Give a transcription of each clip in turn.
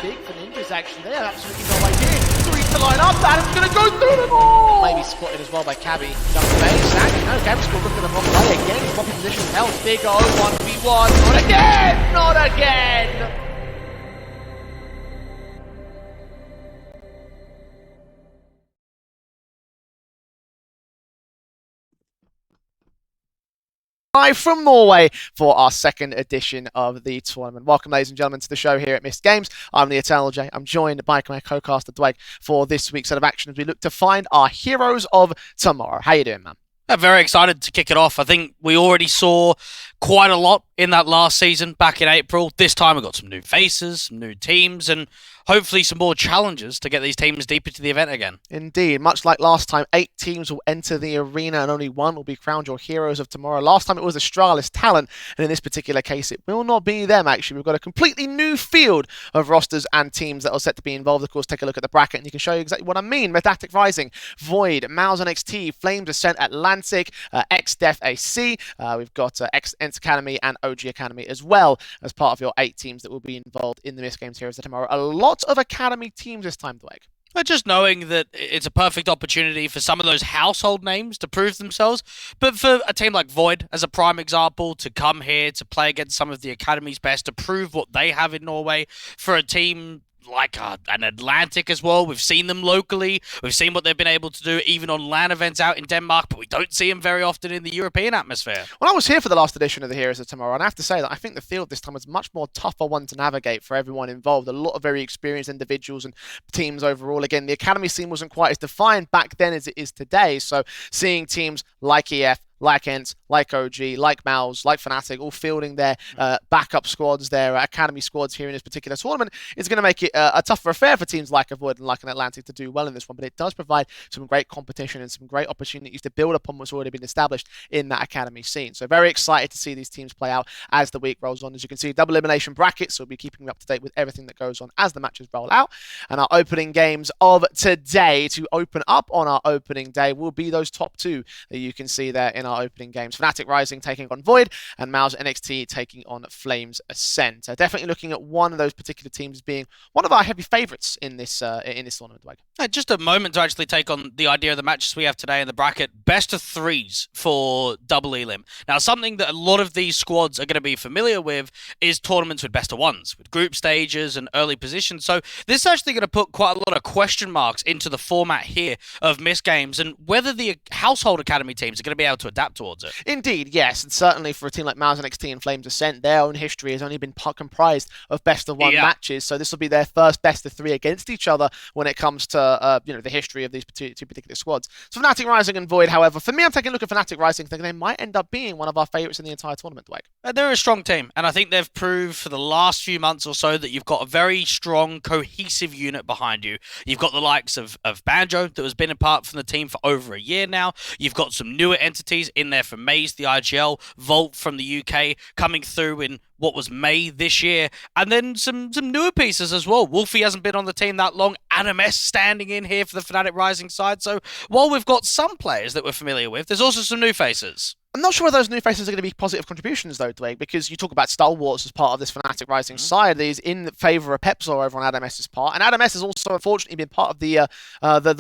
big for Ninjas, actually. They have absolutely no idea. Three to line up. Adam's going to go through them all. Maybe spotted as well by Cabby. Jump to base. Actually, no, Cabby's still looking at the wrong play again. Floppy position held. Big O, 1v1. Not again! Not again! Live from Norway for our second edition of the tournament. Welcome, ladies and gentlemen, to the show here at MistGames. I'm the Eternal J. I'm joined by my co-caster Dwayne for this week's set of action as we look to find our heroes of tomorrow. How you doing, man? I'm very excited to kick it off. I think we already saw quite a lot in that last season back in April. This time we've got some new faces, some new teams, and hopefully some more challenges to get these teams deep into the event again. Indeed. Much like last time, 8 teams will enter the arena and only 1 will be crowned your heroes of tomorrow. Last time it was Astralis Talent, and in this particular case it will not be them, actually. We've got a completely new field of rosters and teams that are set to be involved. Of course, take a look at the bracket and you can show you exactly what I mean. Fnatic Rising, Void, MOUZ NXT, Flames Ascent, Atlantic, X-Def AC. We've got X-Ent Academy and OG Academy as well as part of your 8 teams that will be involved in the MistGames Heroes of tomorrow. A lot of Academy teams this time, Dwight. Just knowing that it's a perfect opportunity for some of those household names to prove themselves, but for a team like Void, as a prime example, to come here to play against some of the Academy's best, to prove what they have in Norway, for a team like an Atlantic as well. We've seen them locally. We've seen what they've been able to do even on LAN events out in Denmark, but we don't see them very often in the European atmosphere. Well, I was here for the last edition of the Heroes of Tomorrow, and I have to say that I think the field this time was much more tougher one to navigate for everyone involved. A lot of very experienced individuals and teams overall. Again, the Academy scene wasn't quite as defined back then as it is today, so seeing teams like EF, like Ent, like OG, like MOUZ, like Fnatic, all fielding their backup squads, their academy squads here in this particular tournament, is going to make it a tougher affair for teams like a Void and like an Atlantic to do well in this one. But it does provide some great competition and some great opportunities to build upon what's already been established in that academy scene. So very excited to see these teams play out as the week rolls on. As you can see, double elimination brackets, so we'll be keeping you up to date with everything that goes on as the matches roll out. And our opening games of today, to open up on our opening day, will be those top 2 that you can see there in our opening games. Fnatic Rising taking on Void and MOUZ NXT taking on Flames Ascent. Definitely looking at one of those particular teams being one of our heavy favourites in this tournament, Wade. Just a moment to actually take on the idea of the matches we have today in the bracket. Best of 3s for double elim. Now, something that a lot of these squads are going to be familiar with is tournaments with best of 1s, with group stages and early positions. So this is actually going to put quite a lot of question marks into the format here of MistGames and whether the household academy teams are going to be able to adapt towards it. Indeed, yes, and certainly for a team like MOUZ NXT and Flames Ascent, their own history has only been comprised of best of 1 matches, so this will be their first best of 3 against each other when it comes to the history of these 2 particular squads. So Fnatic Rising and Void, however, for me, I'm taking a look at Fnatic Rising, thinking they might end up being one of our favourites in the entire tournament, Dwight. They're a strong team, and I think they've proved for the last few months or so that you've got a very strong, cohesive unit behind you. You've got the likes of Banjo, that has been apart from the team for over a year now. You've got some newer entities in there for MAZE, the IGL, Volt from the UK, coming through in what was May this year, and then some newer pieces as well. Wolfie hasn't been on the team that long. Adam S standing in here for the Fnatic Rising side. So while we've got some players that we're familiar with, there's also some new faces. I'm not sure whether those new faces are going to be positive contributions, though, Dwayne, because you talk about Stalwarts as part of this Fnatic Rising side. He's in favour of Pepzor over on Adam S's part, and Adam S has also, unfortunately, been part of the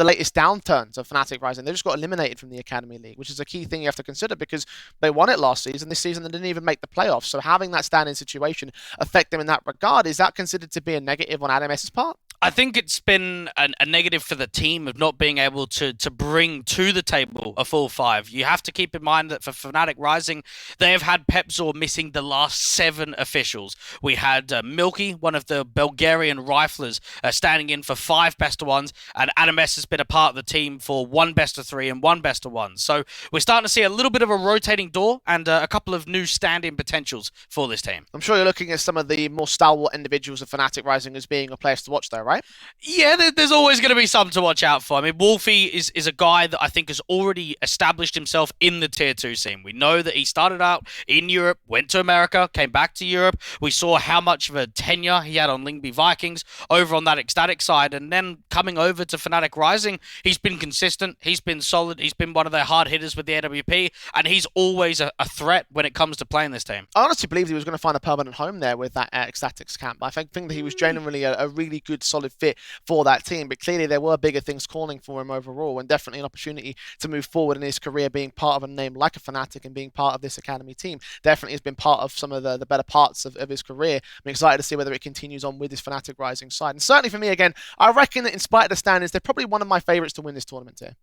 latest downturns of Fnatic Rising. They just got eliminated from the Academy League, which is a key thing you have to consider because they won it last season. This season, they didn't even make the playoffs. So having that standing situation affect them in that regard, is that considered to be a negative on Adam S's part? I think it's been a negative for the team of not being able to bring to the table a full 5. You have to keep in mind that for Fnatic Rising, they have had Pepzor missing the last 7 officials. We had Milky, one of the Bulgarian riflers, standing in for 5 best of 1s, and Adam S has been a part of the team for 1 best of 3 and 1 best of 1. So we're starting to see a little bit of a rotating door and a couple of new stand-in potentials for this team. I'm sure you're looking at some of the more stalwart individuals of Fnatic Rising as being a place to watch, though, right? right? Yeah, there's always going to be something to watch out for. I mean, Wolfie is a guy that I think has already established himself in the Tier 2 scene. We know that he started out in Europe, went to America, came back to Europe. We saw how much of a tenure he had on Lingby Vikings over on that ecstatic side, and then coming over to Fnatic Rising, he's been consistent, he's been solid, he's been one of their hard hitters with the AWP, and he's always a threat when it comes to playing this team. I honestly believed he was going to find a permanent home there with that Ecstatics camp. I think that he was genuinely a really good, solid fit for that team, but clearly there were bigger things calling for him overall, and definitely an opportunity to move forward in his career, being part of a name like a Fnatic and being part of this academy team. Definitely has been part of some of the better parts of his career. I'm excited to see whether it continues on with this Fnatic Rising side. And certainly for me, again, I reckon that in spite of the standings, they're probably one of my favourites to win this tournament here.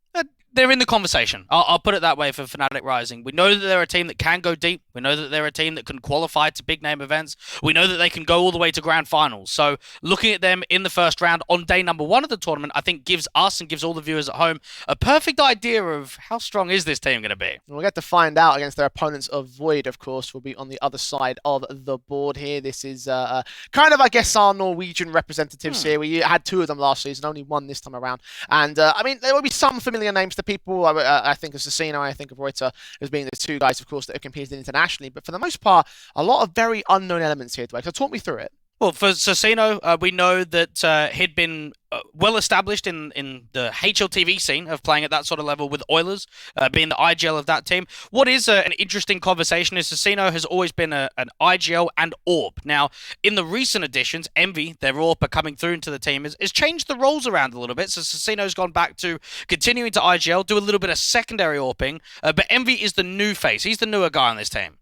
They're in the conversation. I'll put it that way for Fnatic Rising. We know that they're a team that can go deep. We know that they're a team that can qualify to big name events. We know that they can go all the way to grand finals. So looking at them in the first round on day number 1 of the tournament, I think gives us and gives all the viewers at home a perfect idea of how strong is this team going to be. We'll get to find out against their opponents of Void, of course, will be on the other side of the board here. This is kind of, I guess, our Norwegian representatives here. We had 2 of them last season, only 1 this time around. And, I mean, there will be some familiar names to people. I think of Ascent, I think of Reuter as being the 2 guys, of course, that have competed internationally. But for the most part, a lot of very unknown elements here, Dwight. So talk me through it. Well, for Cecino, we know that he'd been well established in the HLTV scene of playing at that sort of level with Oilers, being the IGL of that team. What is an interesting conversation is Cecino has always been an IGL and AWP. Now, in the recent additions, Envy, their AWP coming through into the team, has changed the roles around a little bit. So Cecino's gone back to continuing to IGL, do a little bit of secondary AWPing, but Envy is the new face. He's the newer guy on this team.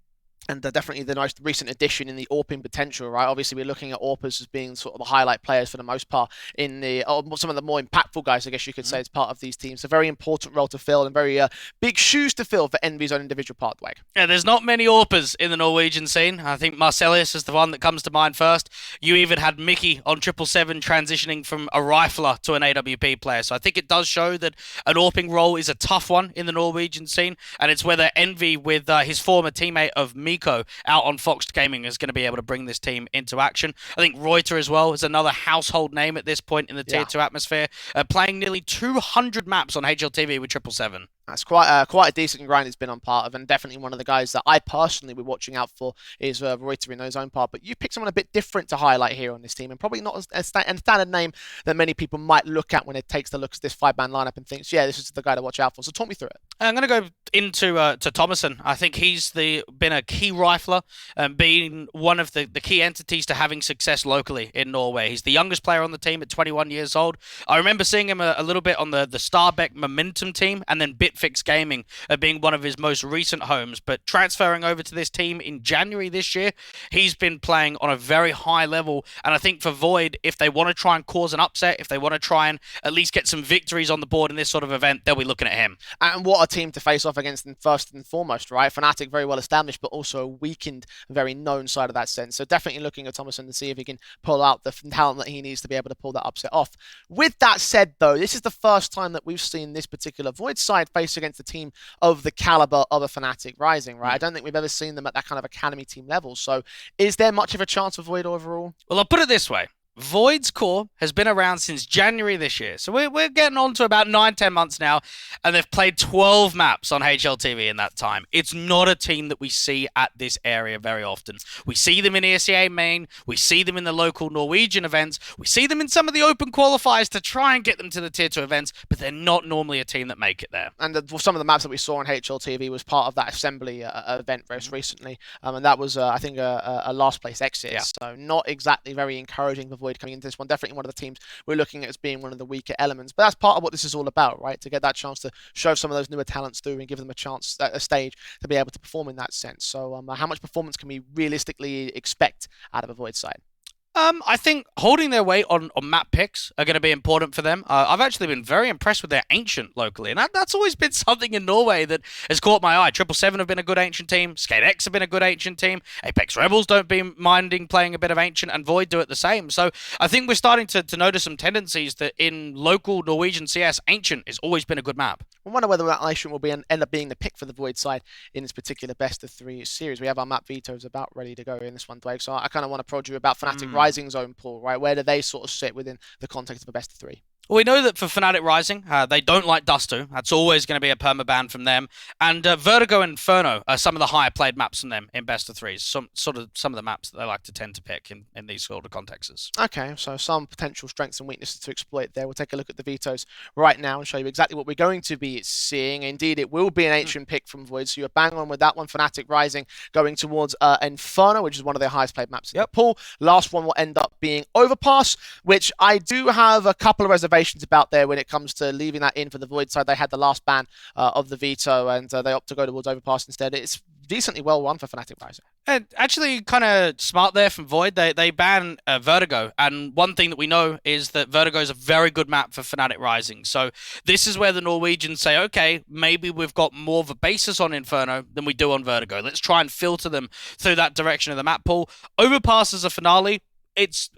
And definitely the most recent addition in the AWPing potential, right? Obviously, we're looking at AWPers as being sort of the highlight players for the most part in the some of the more impactful guys, I guess you could say, as part of these teams. A very important role to fill and very big shoes to fill for Envy's own individual part, Dwight. Yeah, there's not many AWPers in the Norwegian scene. I think Marcellus is the one that comes to mind first. You even had Mickey on 777 transitioning from a rifler to an AWP player. So I think it does show that an AWPing role is a tough one in the Norwegian scene, and it's whether Envy with his former teammate of Miko out on Fox Gaming is going to be able to bring this team into action. I think Reuter as well is another household name at this point in the Tier 2 atmosphere, playing nearly 200 maps on HLTV with 777. That's quite a decent grind it's been on part of, and definitely one of the guys that I personally be watching out for is Reuter in his own part. But you picked someone a bit different to highlight here on this team, and probably not a standard name that many people might look at when it takes the look at this 5-man lineup and thinks, yeah, this is the guy to watch out for. So talk me through it. I'm going to go into to Thomason. I think he's been a key rifler and being one of the key entities to having success locally in Norway. He's the youngest player on the team at 21 years old. I remember seeing him a little bit on the Starbeck Momentum team, and then Bitfix Gaming being one of his most recent homes. But transferring over to this team in January this year, he's been playing on a very high level. And I think for Void, if they want to try and cause an upset, if they want to try and at least get some victories on the board in this sort of event, they'll be looking at him. And what a team to face off against first and foremost, right? Fnatic very well established, but also a weakened, very known side of that sense. So definitely looking at Thomason to see if he can pull out the talent that he needs to be able to pull that upset off. With that said, though, this is the first time that we've seen this particular Void side face against a team of the caliber of a Fnatic Rising, right? I don't think we've ever seen them at that kind of academy team level. So is there much of a chance for Void overall? Well, I'll put it this way. Void's core has been around since January this year. So we're getting on to about 9-10 months now, and they've played 12 maps on HLTV in that time. It's not a team that we see at this area very often. We see them in ESEA main, we see them in the local Norwegian events, we see them in some of the open qualifiers to try and get them to the Tier 2 events, but they're not normally a team that make it there. And some of the maps that we saw on HLTV was part of that assembly event very recently, and that was, I think, a last place exit. Yeah. So not exactly very encouraging for Void coming into this one. Definitely one of the teams we're looking at as being one of the weaker elements. But that's part of what this is all about, right? To get that chance to show some of those newer talents through and give them a chance, a stage to be able to perform in that sense. So how much performance can we realistically expect out of a Void side? I think holding their weight on map picks are going to be important for them. I've actually been very impressed with their Ancient locally, and that's always been something in Norway that has caught my eye. 777 have been a good Ancient team, Skate X have been a good Ancient team, Apex Rebels don't be minding playing a bit of Ancient, and Void do it the same. So I think we're starting to notice some tendencies that in local Norwegian CS, Ancient has always been a good map. I wonder whether that Ancient will end up being the pick for the Void side in this particular best of 3 series. We have our map vetoes about ready to go in this one, Blake. So I kind of want to prod you about Fnatic Rising's own pool, right? Where do they sort of sit within the context of a best of 3? Well, we know that for Fnatic Rising, they don't like Dusto. That's always going to be a permaban from them. And Vertigo and Inferno are some of the higher played maps from them in best of 3s. Some of the maps that they like to tend to pick in these sort of contexts. Okay, so some potential strengths and weaknesses to exploit there. We'll take a look at the vetoes right now and show you exactly what we're going to be seeing. Indeed, it will be an Ancient pick from Void, so you're bang on with that one. Fnatic Rising going towards Inferno, which is one of their highest played maps in the pool. Last one will end up being Overpass, which I do have a couple of reservations about there when it comes to leaving that in for the Void side. They had the last ban of the veto, and they opt to go towards Overpass instead. It's decently well run for Fnatic Rising. And actually kind of smart there from Void. They ban Vertigo, and one thing that we know is that Vertigo is a very good map for Fnatic Rising. So this is where the Norwegians say, okay, maybe we've got more of a basis on Inferno than we do on Vertigo. Let's try and filter them through that direction of the map pool. Overpass as a finale. It's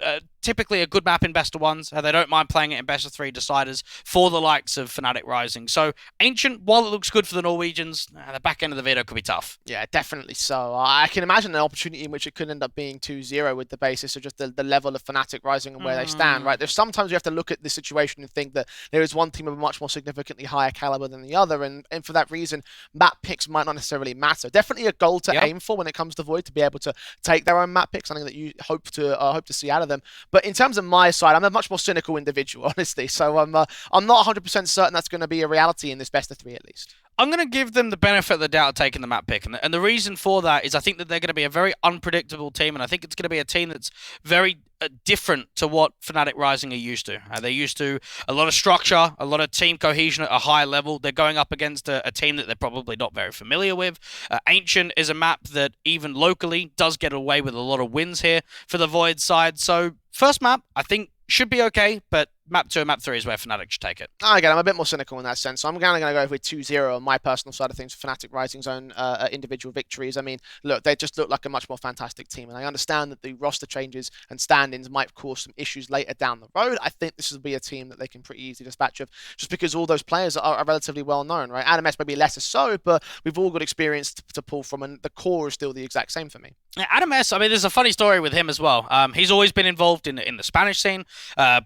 typically a good map in best of 1s. They don't mind playing it in best of 3 deciders for the likes of Fnatic Rising. So Ancient, while it looks good for the Norwegians, the back end of the video could be tough. Yeah, definitely so. I can imagine an opportunity in which it could end up being 2-0 with the basis of just the level of Fnatic Rising and where they stand, right? There's sometimes you have to look at the situation and think that there is one team of a much more significantly higher caliber than the other, and for that reason, map picks might not necessarily matter. Definitely a goal to aim for when it comes to Void, to be able to take their own map pick, something that you hope to see out of them. But in terms of my side, I'm a much more cynical individual, honestly. So I'm not 100% certain that's going to be a reality in this best of 3 at least. I'm going to give them the benefit of the doubt of taking the map pick. And the reason for that is I think that they're going to be a very unpredictable team. And I think it's going to be a team that's very different to what Fnatic Rising are used to. They're used to a lot of structure, a lot of team cohesion at a high level. They're going up against a team that they're probably not very familiar with. Ancient is a map that even locally does get away with a lot of wins here for the Void side. So first map, I think, should be okay, but map 2 and map 3 is where Fnatic should take it. Again, I'm a bit more cynical in that sense, so I'm kind of going to go with 2-0 on my personal side of things for Fnatic Rising's own individual victories. I mean, look, they just look like a much more fantastic team, and I understand that the roster changes and stand-ins might cause some issues later down the road. I think this will be a team that they can pretty easily dispatch of, just because all those players are relatively well known, right? Adam S maybe less so, but we've all got experience to pull from, and the core is still the exact same for me. Adam S, I mean, there's a funny story with him as well. He's always been involved in the Spanish scene,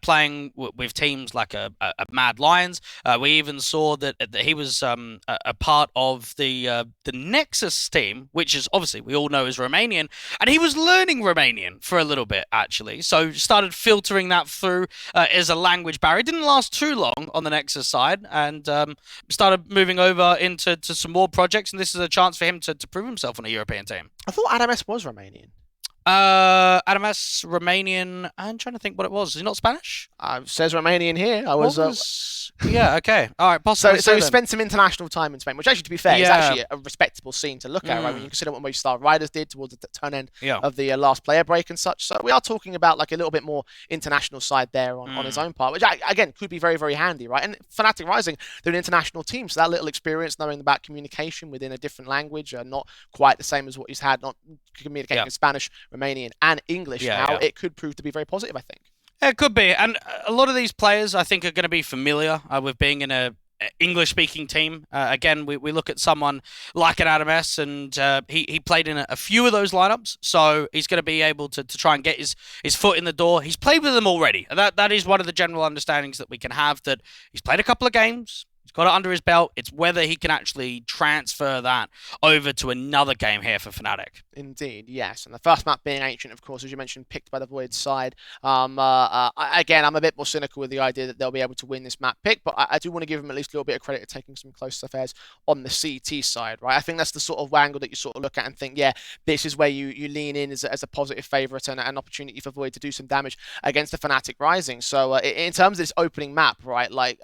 playing with teams like a Mad Lions. We even saw that he was a part of the Nexus team, which is obviously we all know is Romanian, and he was learning Romanian for a little bit actually. So started filtering that through as a language barrier. It didn't last too long on the Nexus side, and started moving over into some more projects. And this is a chance for him to prove himself on a European team. I thought Adam S was Romanian. Adam S, Romanian. I'm trying to think what it was. Is he not Spanish? Says Romanian here. Yeah, okay. All right, possibly. So he spent some international time in Spain, which actually, to be fair, is actually a respectable scene to look at, right? When you consider what most Star Riders did towards the turn end of the last player break and such. So we are talking about like a little bit more international side there on his own part, which again could be very, very handy, right? And Fnatic Rising, they're an international team, so that little experience knowing about communication within a different language, not quite the same as what he's had, not communicating in Spanish, Romanian, and English it could prove to be very positive, I think. It could be, and a lot of these players I think are going to be familiar with being in a English-speaking team. Again, we look at someone like an Adam S, and he played in a few of those lineups, so he's going to be able to try and get his foot in the door. He's played with them already. That is one of the general understandings that we can have, that he's played a couple of games. He's got it under his belt. It's whether he can actually transfer that over to another game here for Fnatic. Indeed, yes. And the first map being Ancient, of course, as you mentioned, picked by the Void side. Again, I'm a bit more cynical with the idea that they'll be able to win this map pick, but I do want to give them at least a little bit of credit at taking some close affairs on the CT side, right? I think that's the sort of angle that you sort of look at and think, yeah, this is where you lean in as a positive favourite and an opportunity for Void to do some damage against the Fnatic Rising. So in terms of this opening map, right, like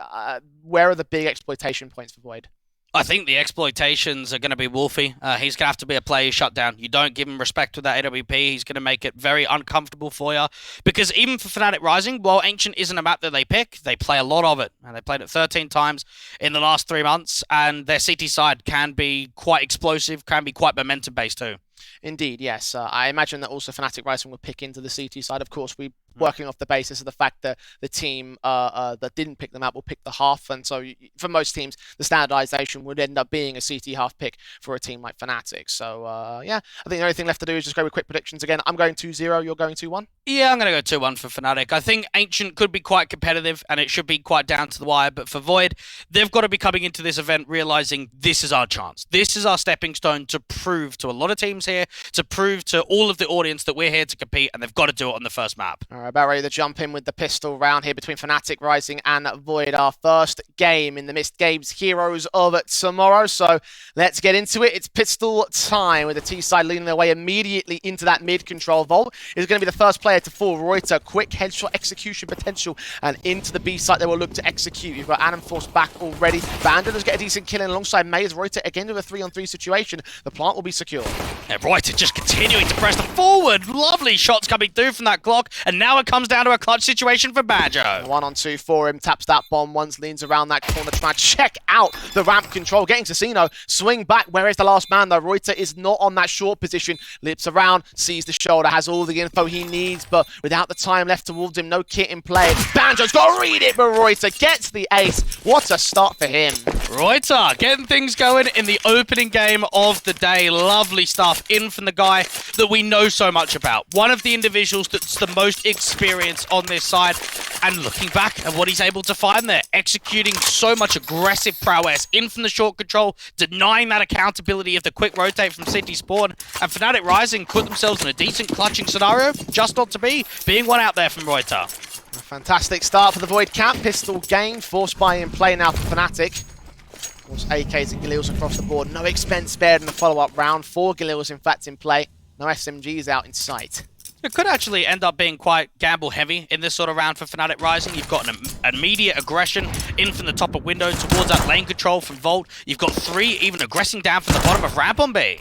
where are the big exploitation points for Void? I think the exploitations are going to be Wolfie. He's going to have to be a player shut down. You don't give him respect with that AWP, he's going to make it very uncomfortable for you. Because even for Fnatic Rising, while Ancient isn't a map that they pick, they play a lot of it. And they played it 13 times in the last 3 months, and their CT side can be quite explosive, can be quite momentum-based too. Indeed, yes. I imagine that also Fnatic Rising will pick into the CT side. Of course, we working off the basis of the fact that the team that didn't pick them up will pick the half, and so for most teams, the standardization would end up being a CT half pick for a team like Fnatic. So yeah, I think the only thing left to do is just go with quick predictions again. I'm going 2-0. You're going 2-1. Yeah, I'm going to go 2-1 for Fnatic. I think Ancient could be quite competitive, and it should be quite down to the wire, but for Void, they've got to be coming into this event realizing this is our chance. This is our stepping stone to prove to a lot of teams here, to prove to all of the audience that we're here to compete, and they've got to do it on the first map. All right, about ready to jump in with the pistol round here between Fnatic Rising and Void, our first game in the MistGames Heroes of Tomorrow. So let's get into it. It's pistol time with the T side leading their way immediately into that mid control. Volt is going to be the first player to fall. Reuter, quick headshot execution potential, and into the B site they will look to execute. You've got Adam Force back already. Bandit does get a decent kill in alongside MOUZ. Reuter again with a 3-on-3 situation. The plant will be secure. Yeah, Reuter just continuing to press the forward. Lovely shots coming through from that Glock, and now it comes down to a clutch situation for Banjo. 1-on-2 for him, taps that bomb once, leans around that corner, trying to check out the ramp control, getting Casino, swing back, where is the last man though? Reuter is not on that short position, lips around, sees the shoulder, has all the info he needs, but without the time left towards him, no kit in play. Banjo's got to read it, but Reuter gets the ace. What a start for him. Reuter getting things going in the opening game of the day. Lovely stuff in from the guy that we know so much about. One of the individuals that's the most experienced on this side, and looking back at what he's able to find there, executing so much aggressive prowess in from the short control, denying that accountability of the quick rotate from City Spawn, and Fnatic Rising put themselves in a decent clutching scenario, just not to be, being one out there from Reuter. A fantastic start for the Void camp. Pistol gained, forced by in play now for Fnatic. Of course, AKs and Galils across the board. No expense spared in the follow-up round. 4 Galils, in fact, in play. No SMGs out in sight. It could actually end up being quite gamble-heavy in this sort of round for Fnatic Rising. You've got an immediate aggression in from the top of window towards that lane control from Volt. You've got 3 even aggressing down from the bottom of ramp on B.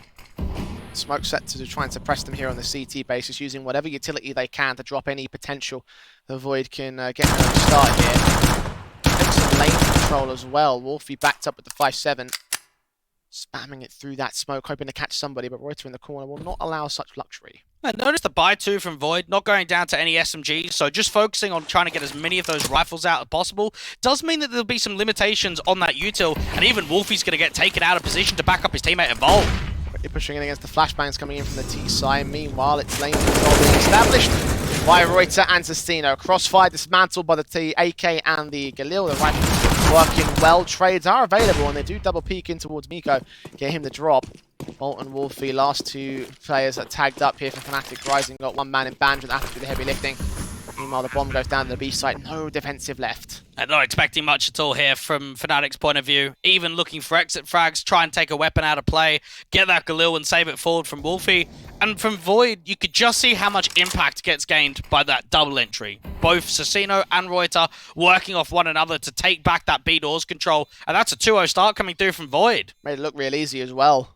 Smoke set to try and suppress them here on the CT basis, using whatever utility they can to drop any potential the Void can get them to start here. Take some lane control as well. Wolfie backed up with the 5-7. Spamming it through that smoke, hoping to catch somebody, but Reuter in the corner will not allow such luxury. Notice the buy 2 from Void, not going down to any SMGs, so just focusing on trying to get as many of those rifles out as possible does mean that there'll be some limitations on that util, and even Wolfie's going to get taken out of position to back up his teammate Evolve. Pushing in against the flashbangs coming in from the T side. Meanwhile, it's lane control being established by Reuter and Zestino. Crossfire dismantled by the T, AK and the Galil. The rifle working well. Trades are available, and they do double peek in towards Miko. Get him the drop. Bolt and Wolfie, last 2 players are tagged up here for Fnatic Rising. Got 1 man in Banjo that has to do the heavy lifting. Meanwhile, the bomb goes down to the B site. No defensive left. And not expecting much at all here from Fnatic's point of view. Even looking for exit frags, try and take a weapon out of play, get that Galil and save it forward from Wolfie. And from Void, you could just see how much impact gets gained by that double entry. Both Sasino and Reuter working off one another to take back that B doors control. And that's a 2-0 start coming through from Void. Made it look real easy as well.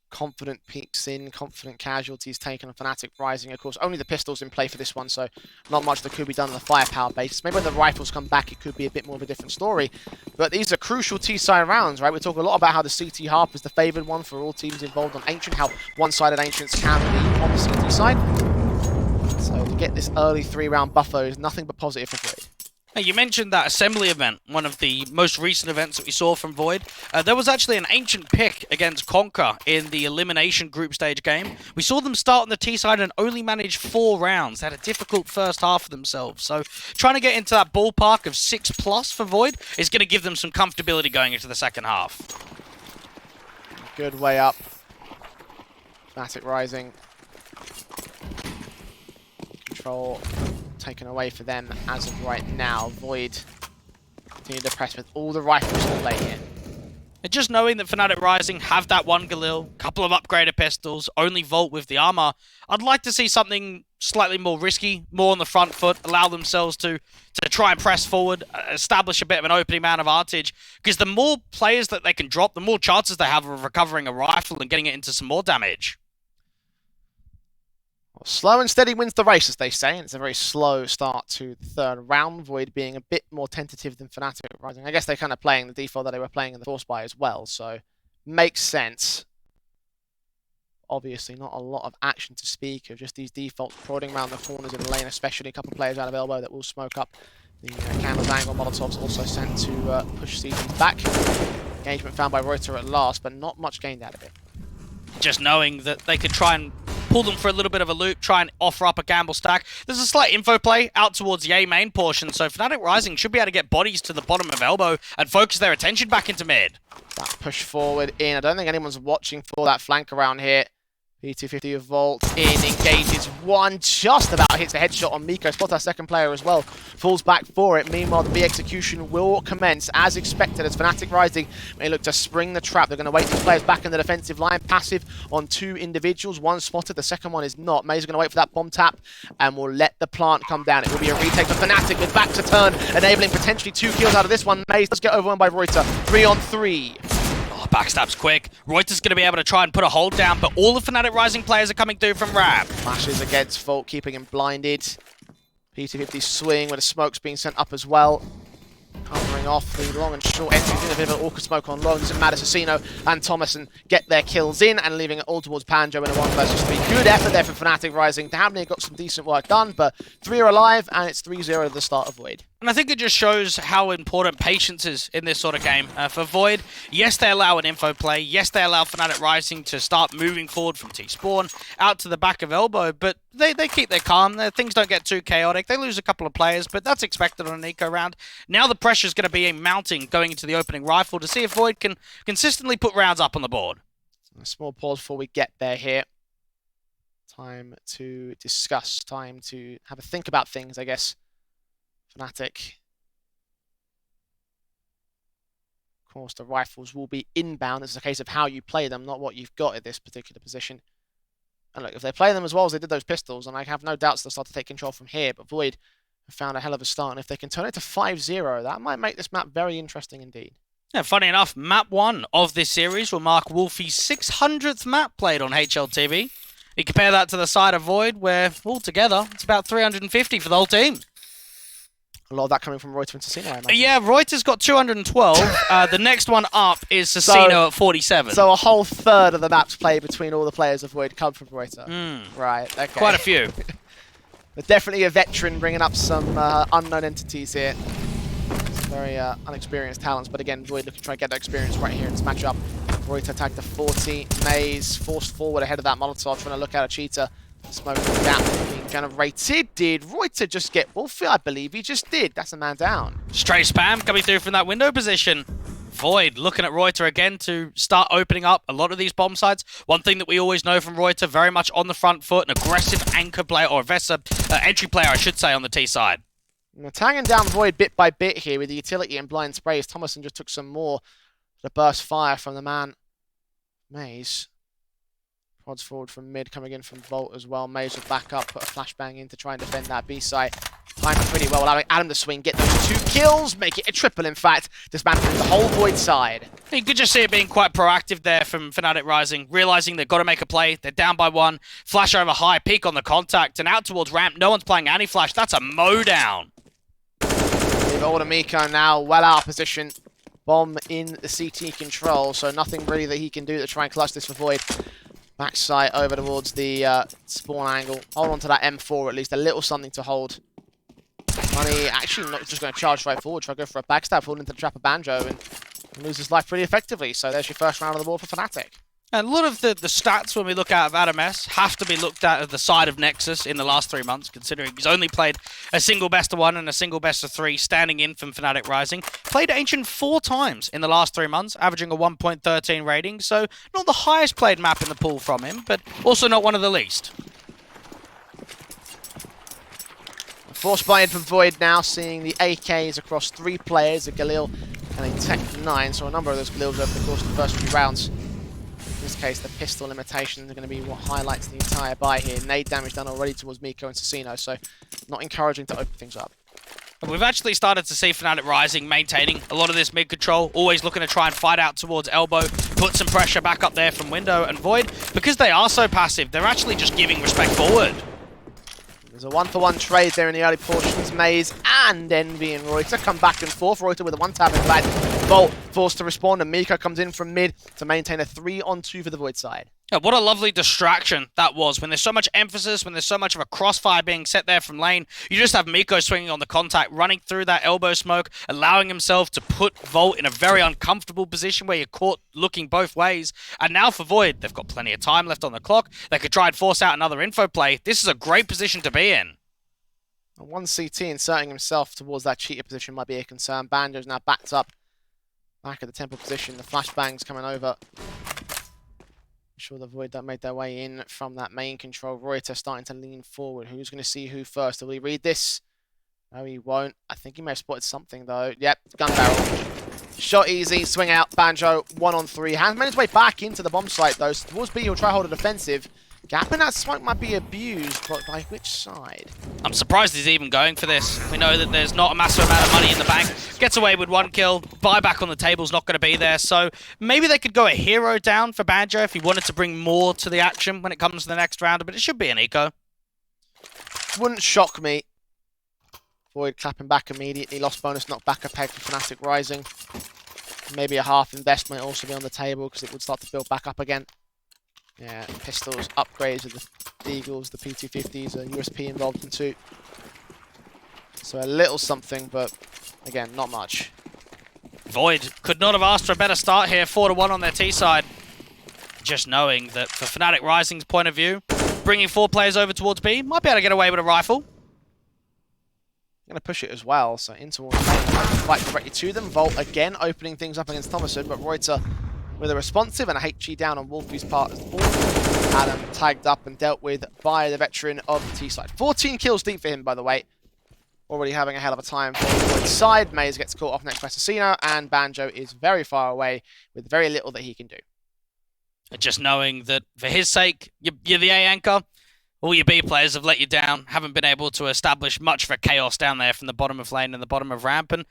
Confident peeks in, confident casualties taken on Fnatic Rising. Of course, only the pistols in play for this one, so not much that could be done on the firepower basis. Maybe when the rifles come back, it could be a bit more of a different story. But these are crucial T-side rounds, right? We talk a lot about how the CT Harp is the favoured one for all teams involved on Ancient, how one-sided Ancients can be on the CT side. So to get this early 3-round buffer is nothing but positive for Void. Hey, you mentioned that assembly event, one of the most recent events that we saw from Void. There was actually an Ancient pick against Conquer in the elimination group stage game. We saw them start on the T side and only manage 4 rounds. They had a difficult first half for themselves. So trying to get into that ballpark of 6+ for Void is going to give them some comfortability going into the second half. Good way up. Fnatic Rising. Control taken away for them as of right now. Void continue to press with all the rifles to play here. And just knowing that Fnatic Rising have that 1 Galil, couple of upgraded pistols, only Volt with the armor, I'd like to see something slightly more risky, more on the front foot, allow themselves to try and press forward, establish a bit of an opening man advantage, because the more players that they can drop, the more chances they have of recovering a rifle and getting it into some more damage. Well, slow and steady wins the race, as they say, and it's a very slow start to the 3rd round. Void being a bit more tentative than Fnatic Rising. I guess they're kind of playing the default that they were playing in the Force Buy as well, so makes sense. obviously not a lot of action to speak of, just these defaults prodding around the corners in the lane, especially a couple of players out of elbow that will smoke up. The Candles angle, Molotovs also sent to push CG back. Engagement found by Reuter at last, but not much gained out of it. Just knowing that they could try and pull them for a little bit of a loop, try and offer up a gamble stack. There's a slight info play out towards the A main portion, so Fnatic Rising should be able to get bodies to the bottom of elbow and focus their attention back into mid. That push forward in. I don't think anyone's watching for that flank around here. P250 Vault in, engages one, just about hits a headshot on Miko. Spot our second player as well. Falls back for it. Meanwhile, the B execution will commence as expected as Fnatic Rising may look to spring the trap. They're going to wait these players back in the defensive line. Passive on two individuals. One spotted, the second one is not. MOUZ going to wait for that bomb tap and will let the plant come down. It will be a retake for Fnatic with back to turn, enabling potentially 2 kills out of this one. MOUZ does get overwhelmed by Reuter. 3-on-3. Backstab's quick. Reuter's going to be able to try and put a hold down, but all the Fnatic Rising players are coming through from Rab. Flashes against Vault, keeping him blinded. P250 swing where the smoke's being sent up as well. Covering off the long and short entries in a bit of an awkward smoke on long. Doesn't matter, Assassino and Thomason get their kills in and leaving it all towards Panjo in a 1 versus 3. Good effort there for Fnatic Rising. Damn got some decent work done, but 3 are alive and it's 3-0 at the start of Void. And I think it just shows how important patience is in this sort of game. For Void, yes, they allow an info play. Yes, they allow Fnatic Rising to start moving forward from T-Spawn out to the back of elbow, but they keep their calm. Things don't get too chaotic. They lose a couple of players, but that's expected on an eco round. Now the pressure's going to be mounting going into the opening rifle to see if Void can consistently put rounds up on the board. A small pause before we get there here. Time to discuss, time to have a think about things, I guess. Fnatic. Of course, the rifles will be inbound. This is a case of how you play them, not what you've got at this particular position. And look, if they play them as well as they did those pistols, and I have no doubts they'll start to take control from here, but Void have found a hell of a start, and if they can turn it to 5-0, that might make this map very interesting indeed. Yeah, funny enough, map 1 of this series will mark Wolfie's 600th map played on HLTV. You compare that to the side of Void, where altogether it's about 350 for the whole team. A lot of that coming from Reuter and Assassino, I imagine. Yeah, Reuter's got 212. The next one up is Assassino at 47. So a whole third of the maps played between all the players of Void come from Reuter. Right, okay. Quite a few. But definitely a veteran bringing up some unknown entities here. Some very unexperienced talents, but again, Void looking to try and get that experience right here in this matchup. Reuter tagged the 40. MOUZ forced forward ahead of that Molotov, trying to look out a cheater. Smoking the gap being generated. Did Reuter just get Wolfie? I believe he just did. That's a man down. Straight spam coming through from that window position. Void looking at Reuter again to start opening up a lot of these bomb sites. One thing that we always know from Reuter, very much on the front foot, an aggressive anchor player, or entry player, I should say, on the T side. Tagging down Void bit by bit here with the utility and blind sprays. Thomason just took some more to burst fire from the man. MOUZ. Prods forward from mid, coming in from Vault as well. MOUZ will back up, put a flashbang in to try and defend that B site. Timed pretty well, allowing Adam to swing, get those 2 kills, make it a triple, in fact, dismantling the whole Void side. You could just see it being quite proactive there from Fnatic Rising, realizing they've got to make a play. They're down by 1, flash over high, peek on the contact, and out towards ramp. No one's playing anti-flash. That's a mow down. Leave it all to Miko now, well out of position. Bomb in the CT control, so nothing really that he can do to try and clutch this for Void. Backside over towards the spawn angle. Hold on to that M4 at least, a little something to hold. Money actually not just going to charge right forward, try to go for a backstab, fall into the trap of Banjo and lose his life pretty effectively. So there's your first round of the board for Fnatic. And a lot of the stats when we look out of Adam S have to be looked at the side of Nexus in the last 3 months, considering he's only played a single best of 1 and a single best of 3, standing in from Fnatic Rising. Played Ancient 4 times in the last 3 months, averaging a 1.13 rating, so not the highest played map in the pool from him, but also not one of the least. Force buy-in from Void now, seeing the AKs across 3 players, a Galil and a Tech 9, so a number of those Galils over the course of the first few rounds. In this case, the pistol limitations are going to be what highlights the entire buy here. Nade damage done already towards Miko and Assassino, so not encouraging to open things up. We've actually started to see Fnatic Rising maintaining a lot of this mid control, always looking to try and fight out towards elbow, put some pressure back up there from window and Void. Because they are so passive, they're actually just giving respect forward. There's a 1-for-1 trade there in the early portions. MOUZ and Envy and Reuter come back and forth. Reuter with a 1-tap in fact. Vault forced to respond and Miko comes in from mid to maintain a 3-on-2 for the Void side. Yeah, what a lovely distraction that was. When there's so much emphasis, when there's so much of a crossfire being set there from lane, you just have Miko swinging on the contact, running through that elbow smoke, allowing himself to put Volt in a very uncomfortable position where you're caught looking both ways. And now for Void, they've got plenty of time left on the clock. They could try and force out another info play. This is a great position to be in. One CT inserting himself towards that cheater position might be a concern. Banjo's now backed up, back at the temple position. The flashbangs coming over. Sure the Void don't make their way in from that main control. Reuter starting to lean forward. Who's going to see who first? Will he read this? No, he won't. I think he may have spotted something, though. Yep, gun barrel. Shot easy, swing out. Banjo, 1-on-3. Has made his way back into the bomb site, though. Towards B, he'll try hold a defensive. Gap in that smoke might be abused, but by which side? I'm surprised he's even going for this. We know that there's not a massive amount of money in the bank. Gets away with one kill. Buyback on the table's not going to be there. So maybe they could go a hero down for Banjo if he wanted to bring more to the action when it comes to the next round. But it should be an eco. Wouldn't shock me. Void clapping back immediately. Lost bonus, knocked back a peg for Fnatic Rising. Maybe a half invest might also be on the table because it would start to build back up again. Yeah, pistols, upgrades with the Eagles, the P250s, and USP involved in too. So a little something, but again, not much. Void could not have asked for a better start here. 4-1 on their T side. Just knowing that for Fnatic Rising's point of view, bringing 4 players over towards B, might be able to get away with a rifle. Going to push it as well, so in towards fight directly to them. Volt again opening things up against Thomason, but Reuter with a responsive and a HG down on Wolfie's part as the ball. Adam tagged up and dealt with by the veteran of the T side. 14 kills deep for him, by the way. Already having a hell of a time for the side. MOUZ gets caught off next by Assassino, and Banjo is very far away with very little that he can do. Just knowing that for his sake, you're the A anchor. All your B players have let you down, haven't been able to establish much of a chaos down there from the bottom of lane and the bottom of ramp. And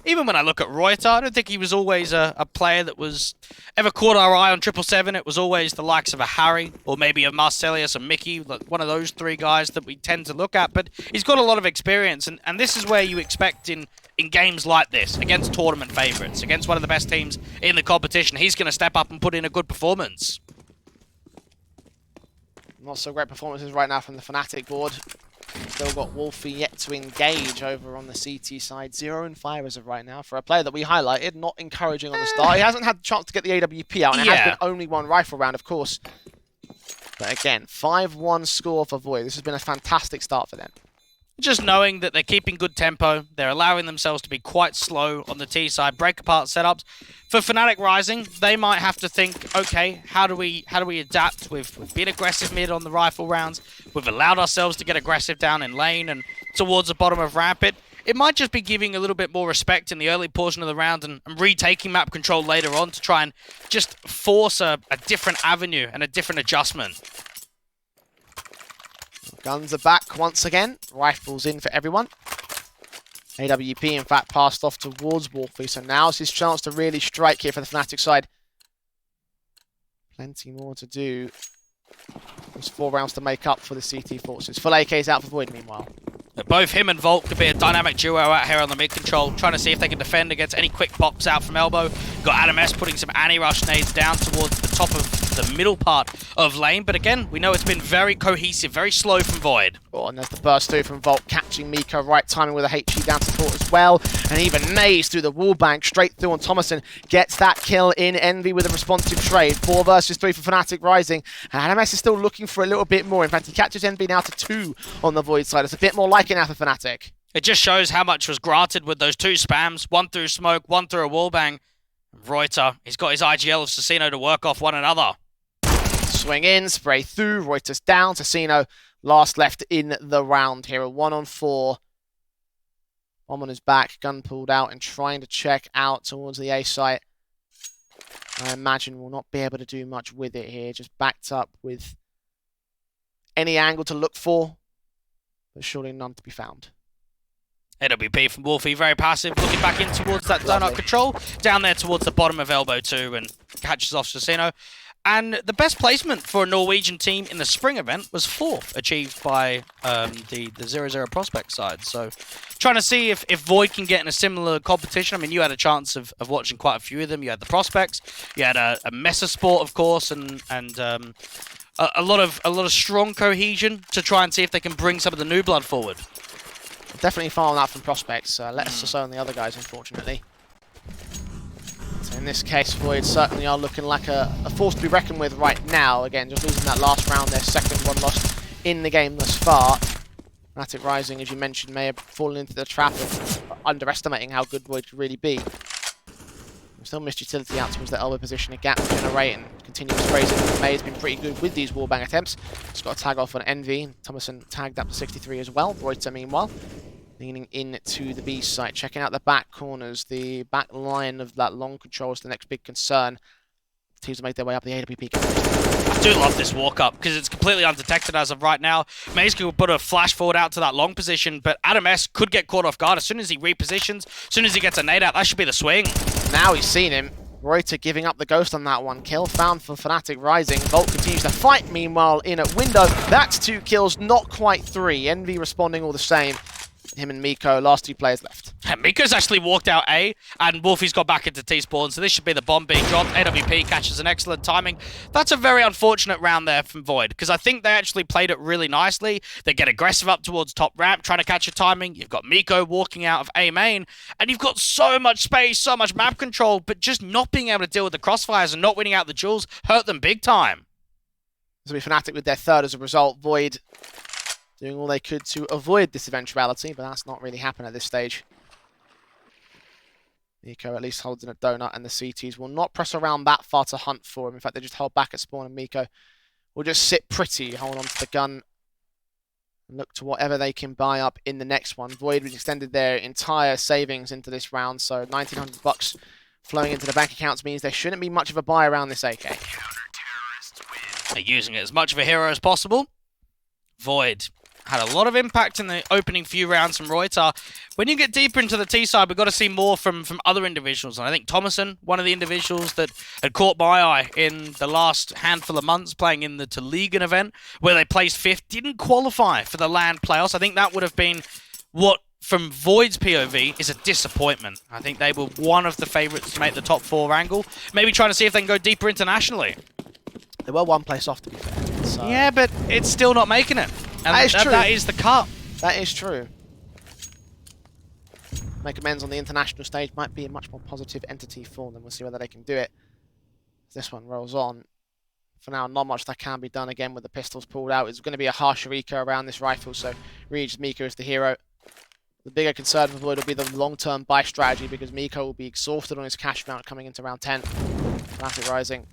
even when I look at Reuter, I don't think he was always a player that was ever caught our eye on 777. It was always the likes of a Harry or maybe a Marcelius or Mickey, one of those 3 guys that we tend to look at. But he's got a lot of experience, and this is where you expect in games like this, against tournament favourites, against one of the best teams in the competition, he's going to step up and put in a good performance. Not so great performances right now from the Fnatic board. Still got Wolfie yet to engage over on the CT side. 0-5 as of right now for a player that we highlighted. Not encouraging on the start. He hasn't had the chance to get the AWP out, and it has been only 1 rifle round, of course. But again, 5-1 score for Void. This has been a fantastic start for them. Just knowing that they're keeping good tempo, they're allowing themselves to be quite slow on the T side, break apart setups. For Fnatic Rising, they might have to think, okay, how do we adapt? We've been aggressive mid on the rifle rounds. We've allowed ourselves to get aggressive down in lane and towards the bottom of ramp. It might just be giving a little bit more respect in the early portion of the round and retaking map control later on to try and just force a different avenue and a different adjustment. Guns are back once again. Rifles in for everyone. AWP, in fact, passed off towards Wolfie, so now's his chance to really strike here for the Fnatic side. Plenty more to do. There's 4 rounds to make up for the CT forces. Full AK's out for Void, meanwhile. Both him and Volt could be a dynamic duo out here on the mid control, trying to see if they can defend against any quick pops out from elbow. Got Adam S putting some anti-rush nades down towards the top of the middle part of lane, but again, we know it's been very cohesive, very slow from Void. Oh, and there's the burst through from Volt, catching Miko, right timing with a HE down support as well, and even MOUZ through the wall bank, straight through on Thomason, gets that kill in Envy with a responsive trade. 4 versus 3 for Fnatic Rising, and Adam S is still looking for a little bit more. In fact, he catches Envy now to 2 on the Void side. It's a bit more like it now for Fnatic. It just shows how much was granted with those 2 spams, 1 through smoke, 1 through a wallbang. Reuter, he's got his IGL of Assassino to work off one another. Swing in, spray through, Reuter's down, Assassino last left in the round here. A 1-on-4. Bomb on his back, gun pulled out and trying to check out towards the A site. I imagine we'll not be able to do much with it here. Just backed up with any angle to look for, but surely none to be found. AWP from Wolfie, very passive, looking back in towards that donut control, down there towards the bottom of elbow 2 and catches off Assassino. And the best placement for a Norwegian team in the spring event was 4th, achieved by the 0-0 prospect side. So trying to see if Void can get in a similar competition. I mean, you had a chance of watching quite a few of them. You had the prospects, you had a Mesa Sport, of course, and a lot of strong cohesion to try and see if they can bring some of the new blood forward. Definitely following that from prospects. Less so on the other guys, unfortunately. So in this case, Void certainly are looking like a force to be reckoned with right now. Again, just losing that last round, their second one lost in the game thus far. Fnatic Rising, as you mentioned, may have fallen into the trap of underestimating how good Void could really be. Still missed utility out towards the elbow position, a gap generate and continuous phrasing. May has been pretty good with these wallbang attempts. Just got a tag off on Envy. Thomason tagged up to 63 as well. Reuter, meanwhile, leaning into the B site, checking out the back corners. The back line of that long control is the next big concern. Teams will make their way up the AWP. I do love this walk up because it's completely undetected as of right now. MOUZ could put a flash forward out to that long position, but Adam S could get caught off guard as soon as he repositions, as soon as he gets a nade out. That should be the swing. Now he's seen him. Reuter giving up the ghost on that one. Kill found for Fnatic Rising. Volt continues to fight, meanwhile, in at window. That's 2 kills, not quite 3. Envy responding all the same. Him and Miko, last 2 players left. And Miko's actually walked out A, and Wolfie's got back into T-spawn, so this should be the bomb being dropped. AWP catches an excellent timing. That's a very unfortunate round there from Void, because I think they actually played it really nicely. They get aggressive up towards top ramp, trying to catch a timing. You've got Miko walking out of A main, and you've got so much space, so much map control, but just not being able to deal with the crossfires and not winning out the duels hurt them big time. So we Fnatic with their 3rd as a result. Void doing all they could to avoid this eventuality, but that's not really happened at this stage. Miko at least holds in a donut, and the CTs will not press around that far to hunt for him. In fact, they just hold back at spawn, and Miko will just sit pretty, hold on to the gun, and look to whatever they can buy up in the next one. Void has extended their entire savings into this round, so $1,900 flowing into the bank accounts means there shouldn't be much of a buy around this AK. They're using it as much of a hero as possible. Void had a lot of impact in the opening few rounds from Reuter. When you get deeper into the T side, we've got to see more from other individuals. And I think Thomason, one of the individuals that had caught my eye in the last handful of months playing in the Telegan event, where they placed 5th, didn't qualify for the LAN playoffs. I think that would have been what, from Void's POV, is a disappointment. I think they were one of the favourites to make the top 4 angle. Maybe trying to see if they can go deeper internationally. They were 1 place off, to be fair. So. Yeah, but it's still not making it. And that is true. That is the cut. That is true. Make amends on the international stage might be a much more positive entity for them. We'll see whether they can do it. This one rolls on. For now, not much that can be done again with the pistols pulled out. It's going to be a harsher eco around this rifle, so Regis Miko is the hero. The bigger concern for Void will be the long-term buy strategy, because Miko will be exhausted on his cash amount coming into round 10. Fnatic Rising,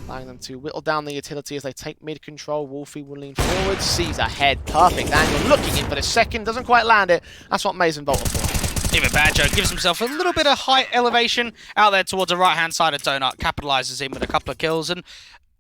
allowing them to whittle down the utility as they take mid control. Wolfie will lean forward, sees ahead, perfect angle, looking in for the second, doesn't quite land it. That's what MOUZ and Volt are for. Even Banjo gives himself a little bit of height elevation out there towards the right-hand side of Donut, capitalizes in with a couple of kills, and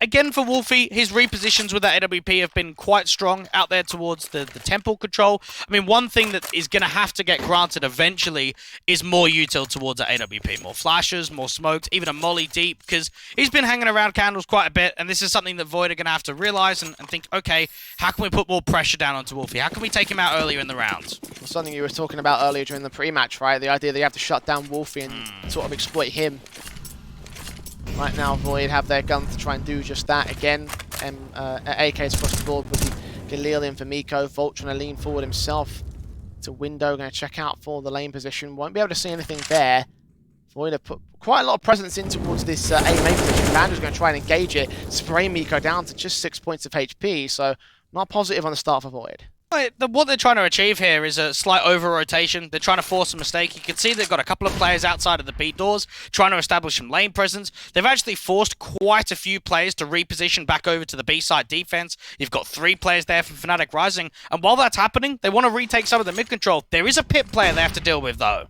again for Wolfie, his repositions with that AWP have been quite strong out there towards the temple control. I mean, one thing that is going to have to get granted eventually is more util towards that AWP. More flashes, more smokes, even a molly deep, because he's been hanging around candles quite a bit, and this is something that Void are going to have to realize and think, okay, how can we put more pressure down onto Wolfie? How can we take him out earlier in the round? Something you were talking about earlier during the pre-match, right? The idea that you have to shut down Wolfie and sort of exploit him. Right now, Void have their gun to try and do just that again. AKs across the board with the Galil for Miko. Volt trying to lean forward himself to window, going to check out for the lane position. Won't be able to see anything there. Void have put quite a lot of presence in towards this A main position. Banjo's going to try and engage it, spray Miko down to just 6 points of HP, so not positive on the start for Void. What they're trying to achieve here is a slight over-rotation. They're trying to force a mistake. You can see they've got a couple of players outside of the B doors trying to establish some lane presence. They've actually forced quite a few players to reposition back over to the B-side defense. You've got 3 players there from Fnatic Rising. And while that's happening, they want to retake some of the mid-control. There is a pit player they have to deal with, though.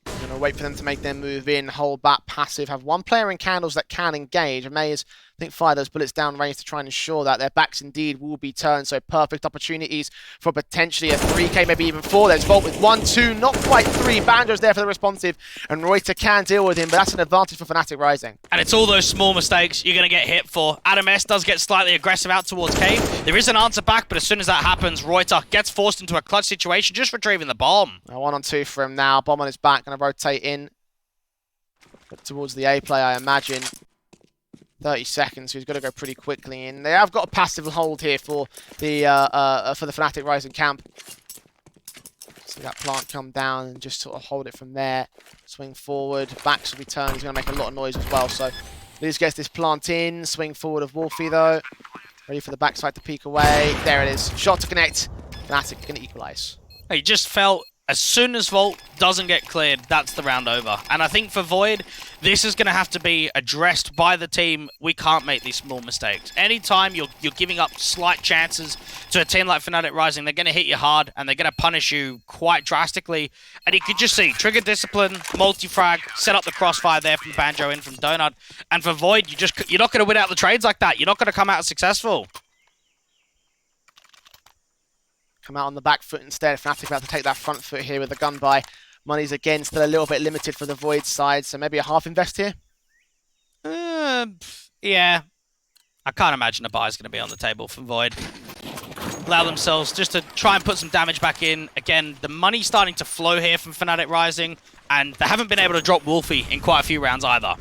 Going to wait for them to make their move in, hold back passive, have 1 player in candles that can engage. And May is I think fire those bullets down range to try and ensure that their backs indeed will be turned. So perfect opportunities for potentially a 3K, maybe even 4. There's Volt with 1, 2, not quite 3. Banjo's there for the responsive, and Reuter can deal with him, but that's an advantage for Fnatic Rising. And it's all those small mistakes you're going to get hit for. Adam S does get slightly aggressive out towards Cave. There is an answer back, but as soon as that happens, Reuter gets forced into a clutch situation, just retrieving the bomb. 1 on 2 for him now. Bomb on his back, going to rotate in towards the A play, I imagine. 30 seconds, so he's got to go pretty quickly in. They have got a passive hold here for the Fnatic Rising camp. See that plant come down and just sort of hold it from there. Swing forward, backs will be turned. He's going to make a lot of noise as well. So Liz gets this plant in. Swing forward of Wolfie though. Ready for the backside to peek away. There it is. Shot to connect. Fnatic going to equalise. He just felt as soon as Volt doesn't get cleared, that's the round over. And I think for Void, this is going to have to be addressed by the team. We can't make these small mistakes. Anytime you're giving up slight chances to a team like Fnatic Rising, they're going to hit you hard and they're going to punish you quite drastically. And you could just see trigger discipline, multi-frag, set up the crossfire there from Banjo in from Donut. And for Void, you're not going to win out the trades like that. You're not going to come out successful. Come out on the back foot instead. Fnatic about to take that front foot here with the gun buy. Money's again still a little bit limited for the Void side, so maybe a half invest here? Yeah. I can't imagine a buy is going to be on the table for Void. Allow themselves just to try and put some damage back in. Again, the money's starting to flow here from Fnatic Rising, and they haven't been able to drop Wolfie in quite a few rounds either.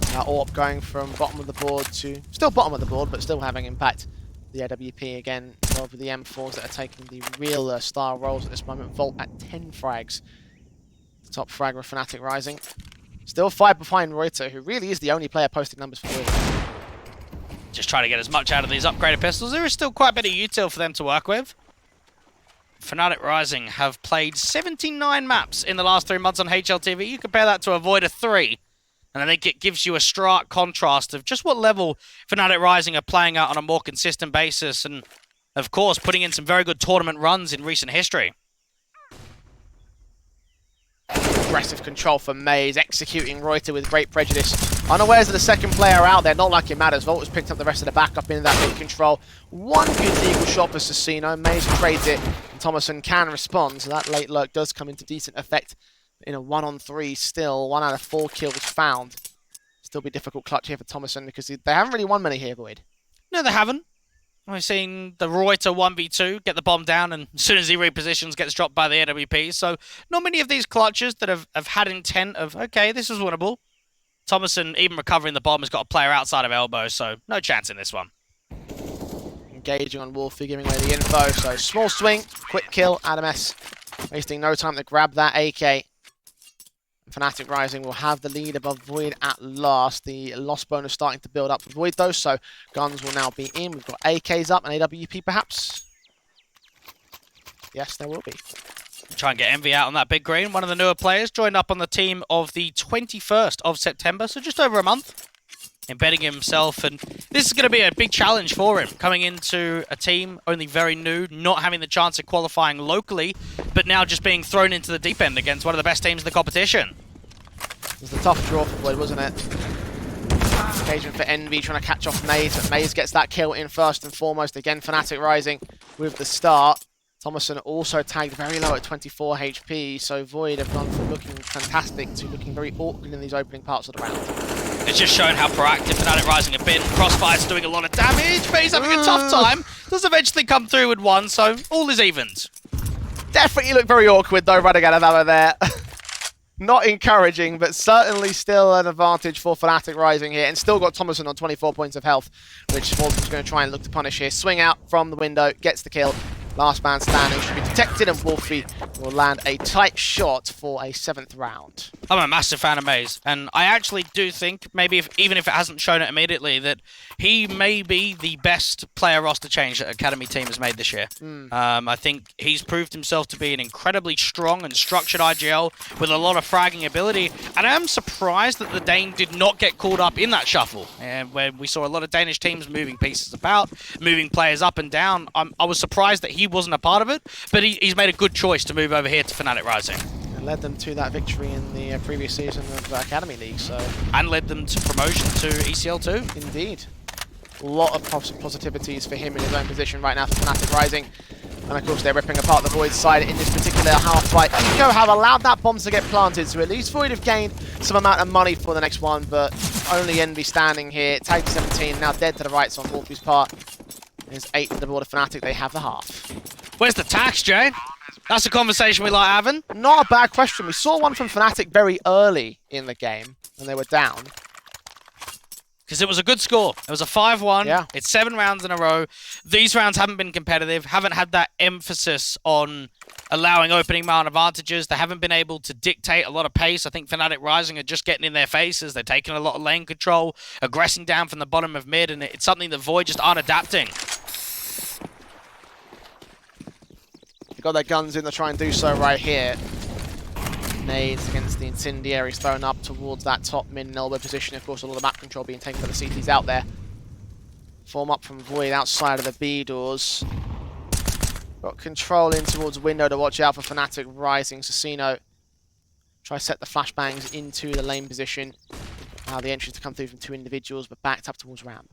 AWP going from bottom of the board to... Still bottom of the board, but still having impact. The AWP again, involved with the M4s that are taking the real star roles at this moment. Volt at 10 frags. Top frag with Fnatic Rising. Still 5 behind Reuter, who really is the only player posting numbers for Void. Just trying to get as much out of these upgraded pistols. There is still quite a bit of util for them to work with. Fnatic Rising have played 79 maps in the last 3 months on HLTV. You compare that to a Void of 3. And I think it gives you a stark contrast of just what level Fnatic Rising are playing at on a more consistent basis. And, of course, putting in some very good tournament runs in recent history. Aggressive control for MOUZ, executing Reuter with great prejudice. Unawares of the second player out there, not like it matters. Volt has picked up the rest of the backup in that mid control. One good legal shot for Sasino. MOUZ trades it, and Thomason can respond. So that late lurk does come into decent effect. In a 1-on-3 still, 1 out of 4 kills found. Still be difficult clutch here for Thomason because they haven't really won many here, Void. No, they haven't. We've seen the Reuter 1v2 get the bomb down, and as soon as he repositions, gets dropped by the AWP. So not many of these clutches that have had intent of, okay, this is winnable. Thomason, even recovering the bomb, has got a player outside of elbow, so no chance in this one. Engaging on Wolfie, giving away the info. So small swing, quick kill, Adam S. Wasting no time to grab that AK. Fnatic Rising will have the lead above Void at last. The loss bonus starting to build up for Void though, so guns will now be in. We've got AKs up and AWP perhaps. Yes, there will be. Try and get Envy out on that big green. One of the newer players joined up on the team of the 21st of September, so just over a month. Embedding himself, and this is going to be a big challenge for him, coming into a team only very new, not having the chance of qualifying locally, but now just being thrown into the deep end against one of the best teams in the competition. It was a tough draw for Void, wasn't it? Engagement for Envy, trying to catch off MOUZ, but MOUZ gets that kill in first and foremost. Again, Fnatic Rising with the start. Thomason also tagged very low at 24 HP, so Void have gone from looking fantastic to looking very awkward in these opening parts of the round. It's just showing how proactive Fnatic Rising have been. Crossfire's doing a lot of damage, but he's having a tough time. Does eventually come through with one, so all is evens. Definitely look very awkward though, running out of ammo there. Not encouraging, but certainly still an advantage for Fnatic Rising here. And still got Thomason on 24 points of health, which Volt's going to try and look to punish here. Swing out from the window, gets the kill. Last man standing should be detected, and Wolfie will land a tight shot for a 7th round. I'm a massive fan of MOUZ, and I actually do think, maybe even if it hasn't shown it immediately, that he may be the best player roster change that Academy team has made this year. I think he's proved himself to be an incredibly strong and structured IGL with a lot of fragging ability, and I am surprised that the Dane did not get caught up in that shuffle, where we saw a lot of Danish teams moving pieces about, moving players up and down. I was surprised that he wasn't a part of it, but he's made a good choice to move over here to Fnatic Rising. And led them to that victory in the previous season of Academy League, so... And led them to promotion to ECL too. Indeed. A lot of positivities for him in his own position right now for Fnatic Rising. And of course they're ripping apart the Void side in this particular half fight. Eco have allowed that bomb to get planted, so at least Void have gained some amount of money for the next one, but only Envy standing here. Tag 17, now dead to the rights on Wolfie's part. There's 8 to the board of Fnatic, they have the half. Where's the tax, Jay? That's a conversation we like having. Not a bad question. We saw one from Fnatic very early in the game when they were down. Because it was a good score. It was a 5-1. Yeah. It's 7 rounds in a row. These rounds haven't been competitive, haven't had that emphasis on allowing opening round advantages. They haven't been able to dictate a lot of pace. I think Fnatic Rising are just getting in their faces. They're taking a lot of lane control, aggressing down from the bottom of mid, and it's something that Void just aren't adapting. They've got their guns in to try and do so right here. Nades against the incendiaries thrown up towards that top mid and elbow position. Of course, a lot of map control being taken by the CTs out there. Form up from Void outside of the B doors. Got control in towards window to watch out for Fnatic Rising. Casino try to set the flashbangs into the lane position. Now the entries to come through from 2 individuals, but backed up towards ramp.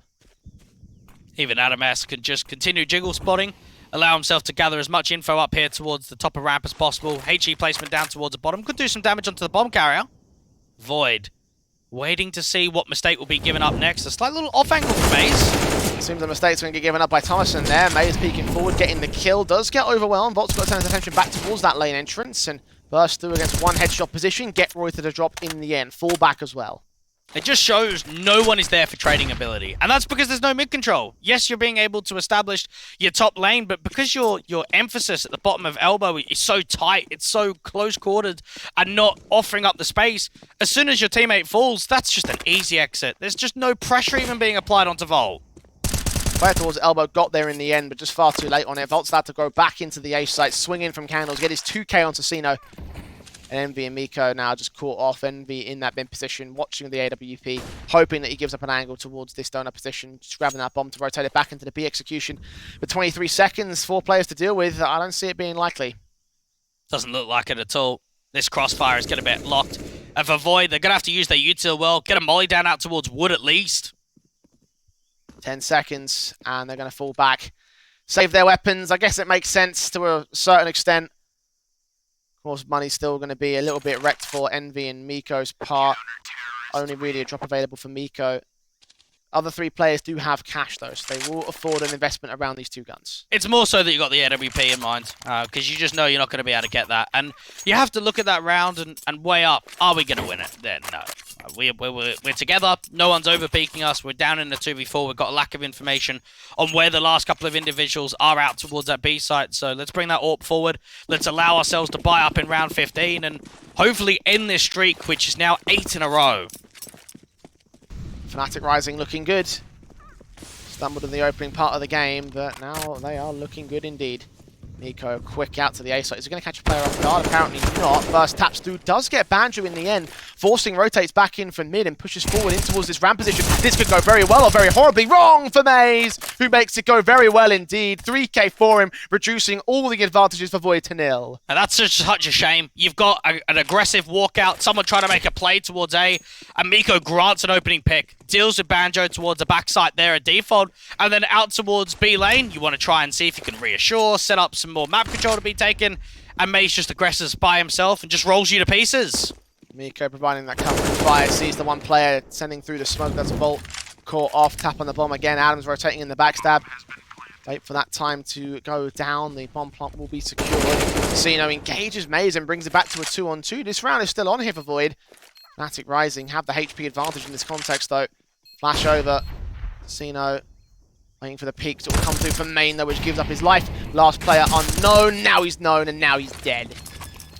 Even Adam S can just continue jiggle spotting, allow himself to gather as much info up here towards the top of ramp as possible. HE placement down towards the bottom. Could do some damage onto the bomb carrier. Void waiting to see what mistake will be given up next. A slight little off angle for MOUZ. Seems the mistake's going to get given up by Thomason there. MOUZ peeking forward, getting the kill. Does get overwhelmed. Volt's got to turn his attention back towards that lane entrance and burst through against one headshot position. Get Roy to the drop in the end. Fall back as well. It just shows no one is there for trading ability. And that's because there's no mid control. Yes, you're being able to establish your top lane, but because your emphasis at the bottom of elbow is so tight, it's so close quartered and not offering up the space, as soon as your teammate falls, that's just an easy exit. There's just no pressure even being applied onto Volt. Fire towards elbow, got there in the end, but just far too late on it. Volt's had to go back into the ace site, swing in from candles, get his 2k on Casino. And Envy and Miko now just caught off. Envy in that mid position, watching the AWP, hoping that he gives up an angle towards this donut position, just grabbing that bomb to rotate it back into the B execution. With 23 seconds, 4 players to deal with, I don't see it being likely. Doesn't look like it at all. This crossfire is going to be locked. And for Void, they're going to have to use their util well, get a molly down out towards wood at least. 10 seconds, and they're going to fall back. Save their weapons. I guess it makes sense to a certain extent. Of course, money's still going to be a little bit wrecked for Envy and Miko's part. Only really a drop available for Miko. Other 3 players do have cash, though, so they will afford an investment around these 2 guns. It's more so that you got the AWP in mind, because you just know you're not going to be able to get that. And you have to look at that round and weigh up, are we going to win it? Then no. We're together, no one's overpeaking us, we're down in the 2v4, we've got a lack of information on where the last couple of individuals are out towards that B site, so let's bring that AWP forward, let's allow ourselves to buy up in round 15 and hopefully end this streak, which is now 8 in a row. Fnatic Rising looking good. Stumbled in the opening part of the game, but now they are looking good indeed. Miko quick out to the A site. Is he going to catch a player off guard? Apparently not. First taps through, does get Banjo in the end. Forcing rotates back in from mid and pushes forward in towards this ramp position. This could go very well or very horribly wrong for MOUZ, who makes it go very well indeed. 3k for him, reducing all the advantages for Void to nil. And that's just such a shame. You've got an aggressive walkout, someone trying to make a play towards A, and Miko grants an opening pick, deals with Banjo towards the backside there at default, and then out towards B lane. You want to try and see if you can reassure, set up some more map control to be taken, and MOUZ just aggressors by himself and just rolls you to pieces. Miko providing that covering fire, sees the one player sending through the smoke. That's Volt caught off, tap on the bomb again. Adams rotating in the backstab. Wait for that time to go down. The bomb plant will be secured. Casino engages MOUZ and brings it back to a 2-on-2. This round is still on here for Void. Fnatic Rising have the HP advantage in this context though. Flash over. Casino waiting for the peak to come through from main though, which gives up his life. Last player unknown. Now he's known and now he's dead.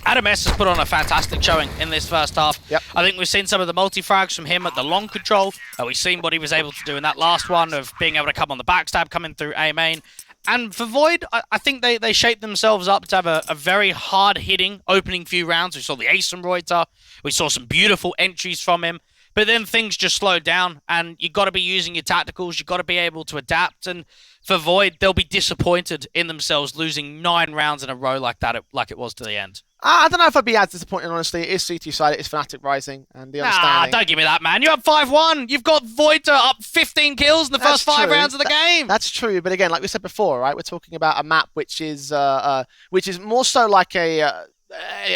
Adam S has put on a fantastic showing in this first half. Yep. I think we've seen some of the multi-frags from him at the long control. We've seen what he was able to do in that last one of being able to come on the backstab, coming through A main. And for Void, I think they shaped themselves up to have a very hard-hitting opening few rounds. We saw the ace from Reuter. We saw some beautiful entries from him. But then things just slowed down, and you've got to be using your tacticals. You've got to be able to adapt. And for Void, they'll be disappointed in themselves losing 9 rounds in a row like that, like it was to the end. I don't know if I'd be as disappointed, honestly. It is CT side, it is Fnatic Rising, and the understanding... Don't give me that, man. You're up 5-1. You've got Void to up 15 kills in the first 5 rounds of the game. That's true, but again, like we said before, right, we're talking about a map which is more so like a...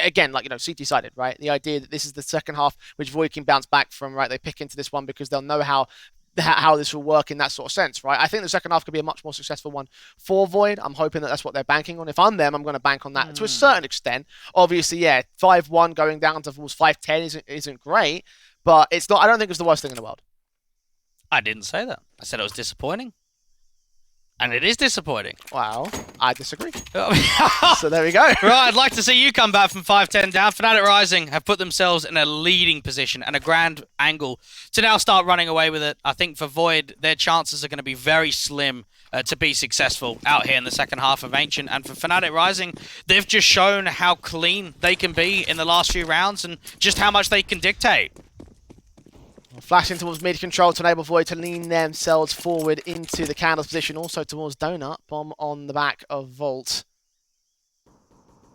again, like, CT-sided, right? The idea that this is the second half which Void can bounce back from, right? They pick into this one because they'll know how this will work in that sort of sense, right? I think the second half could be a much more successful one for Void. I'm hoping that that's what they're banking on. If I'm them, I'm going to bank on that to a certain extent. Obviously, yeah, 5-1 going down towards 5-10 isn't great, but it's not. I don't think it's the worst thing in the world. I didn't say that. I said it was disappointing. And it is disappointing. Wow, I disagree. So there we go. Right, I'd like to see you come back from 5-10 down. Fnatic Rising have put themselves in a leading position and a grand angle to now start running away with it. I think for Void, their chances are going to be very slim to be successful out here in the second half of Ancient. And for Fnatic Rising, they've just shown how clean they can be in the last few rounds and just how much they can dictate. Flashing towards mid-control to enable Void to lean themselves forward into the Candle's position. Also towards Donut. Bomb on the back of Volt.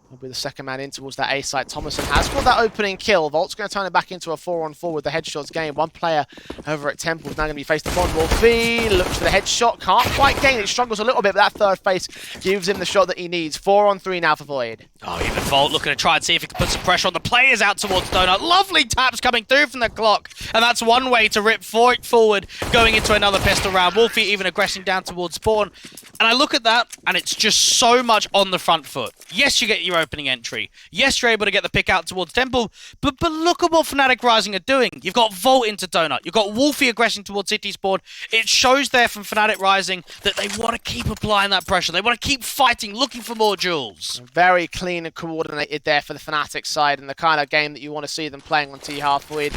Will be the second man in towards that A site. Thomason has got that opening kill. Volt's going to turn it back into a 4-on-4 with the headshots game. One player over at Temple is now going to be faced upon. Wolfie looks for the headshot. Can't quite gain it. Struggles a little bit, but that third face gives him the shot that he needs. 4-on-3 now for Void. Oh, even Volt looking to try and see if he can put some pressure on the players out towards Donut. Lovely taps coming through from the clock. And that's one way to rip forward going into another pistol round. Wolfie even aggressing down towards spawn. And I look at that, and it's just so much on the front foot. Yes, you get your opening entry. Yes, you're able to get the pick out towards Temple, but look at what Fnatic Rising are doing. You've got Volt into Donut. You've got Wolfie aggressing towards City Spawn. It shows there from Fnatic Rising that they want to keep applying that pressure. They want to keep fighting, looking for more duels. Very clean and coordinated there for the Fnatic side, and the kind of game that you want to see them playing on T-half. Void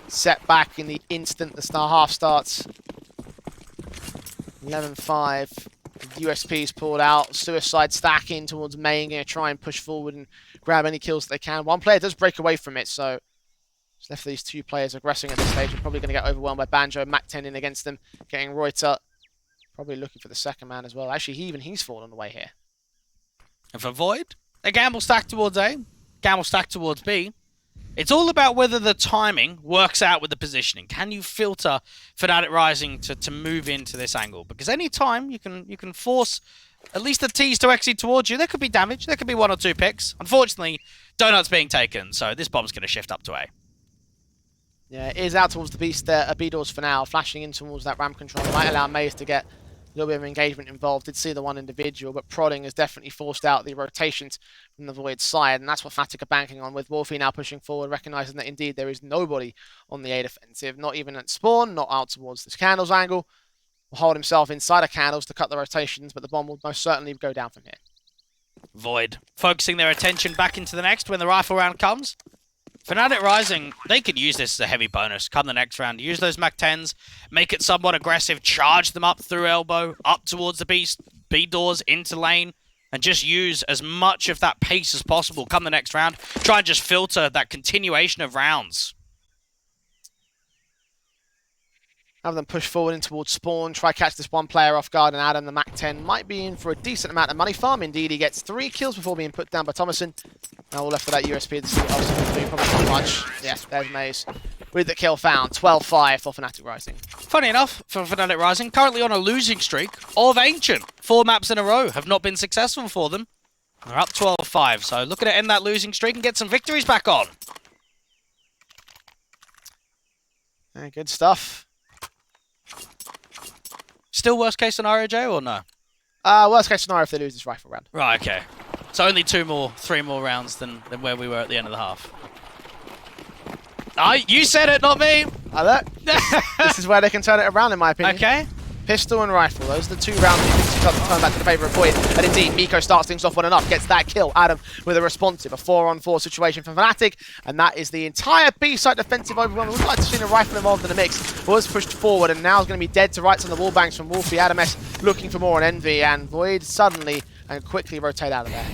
set back in the instant the half starts. 11-5. USP's pulled out. Suicide stacking towards Main, going to try and push forward and grab any kills that they can. One player does break away from it, so it's left these two players aggressing at this stage. They're probably going to get overwhelmed by Banjo. Mac-10 in against them, getting Reuter. Probably looking for the second man as well. Actually, he's fallen away here. And for Void, a gamble stack towards A, gamble stack towards B. It's all about whether the timing works out with the positioning. Can you filter Fnatic Rising to move into this angle? Because any time you can force at least the T's to exit towards you, there could be damage. There could be 1 or 2 picks. Unfortunately, Donut's being taken, so this bomb's going to shift up to A. Yeah, it is out towards the beast there. B-doors for now, flashing in towards that ramp control. Might allow MOUZ to get a little bit of engagement involved. Did see the one individual, but prodding has definitely forced out the rotations from the Void side, and that's what Fnatic are banking on, with Wolfie now pushing forward, recognizing that indeed there is nobody on the A defensive, not even at spawn, not out towards this Candles angle. Will hold himself inside of Candles to cut the rotations, but the bomb will most certainly go down from here. Void focusing their attention back into the next when the rifle round comes. Fnatic Rising, they could use this as a heavy bonus come the next round. Use those Mac-10s, make it somewhat aggressive, charge them up through elbow, up towards the B doors, into lane, and just use as much of that pace as possible come the next round. Try and just filter that continuation of rounds. Have them push forward in towards spawn, try catch this one player off guard, and Adam, the Mac-10, might be in for a decent amount of money farm. Indeed, he gets 3 kills before being put down by Thomason. Now all left for that USP to see probably not much. Yeah, there's MOUZ with the kill found. 12-5 for Fnatic Rising. Funny enough, for Fnatic Rising, currently on a losing streak of Ancient. 4 maps in a row have not been successful for them. They're up 12-5, so looking to end that losing streak and get some victories back on. Yeah, good stuff. Still worst case scenario, Jay, or no? Worst case scenario if they lose this rifle round. Right, okay. So only 3 more rounds than where we were at the end of the half. You said it, not me! Look, this is where they can turn it around, in my opinion. Okay. Pistol and rifle, those are the 2 rounds that you can turn back to the favour of Void. And indeed, Miko starts things off well enough, gets that kill. Adam with a responsive, a 4-on-4 situation for Fnatic, and that is the entire B-side defensive overwhelm. We'd like to see a rifle involved in the mix. Was pushed forward, and now is going to be dead to rights on the wall banks from Wolfie. Adam S looking for more on Envy, and Void suddenly and quickly rotate out of there.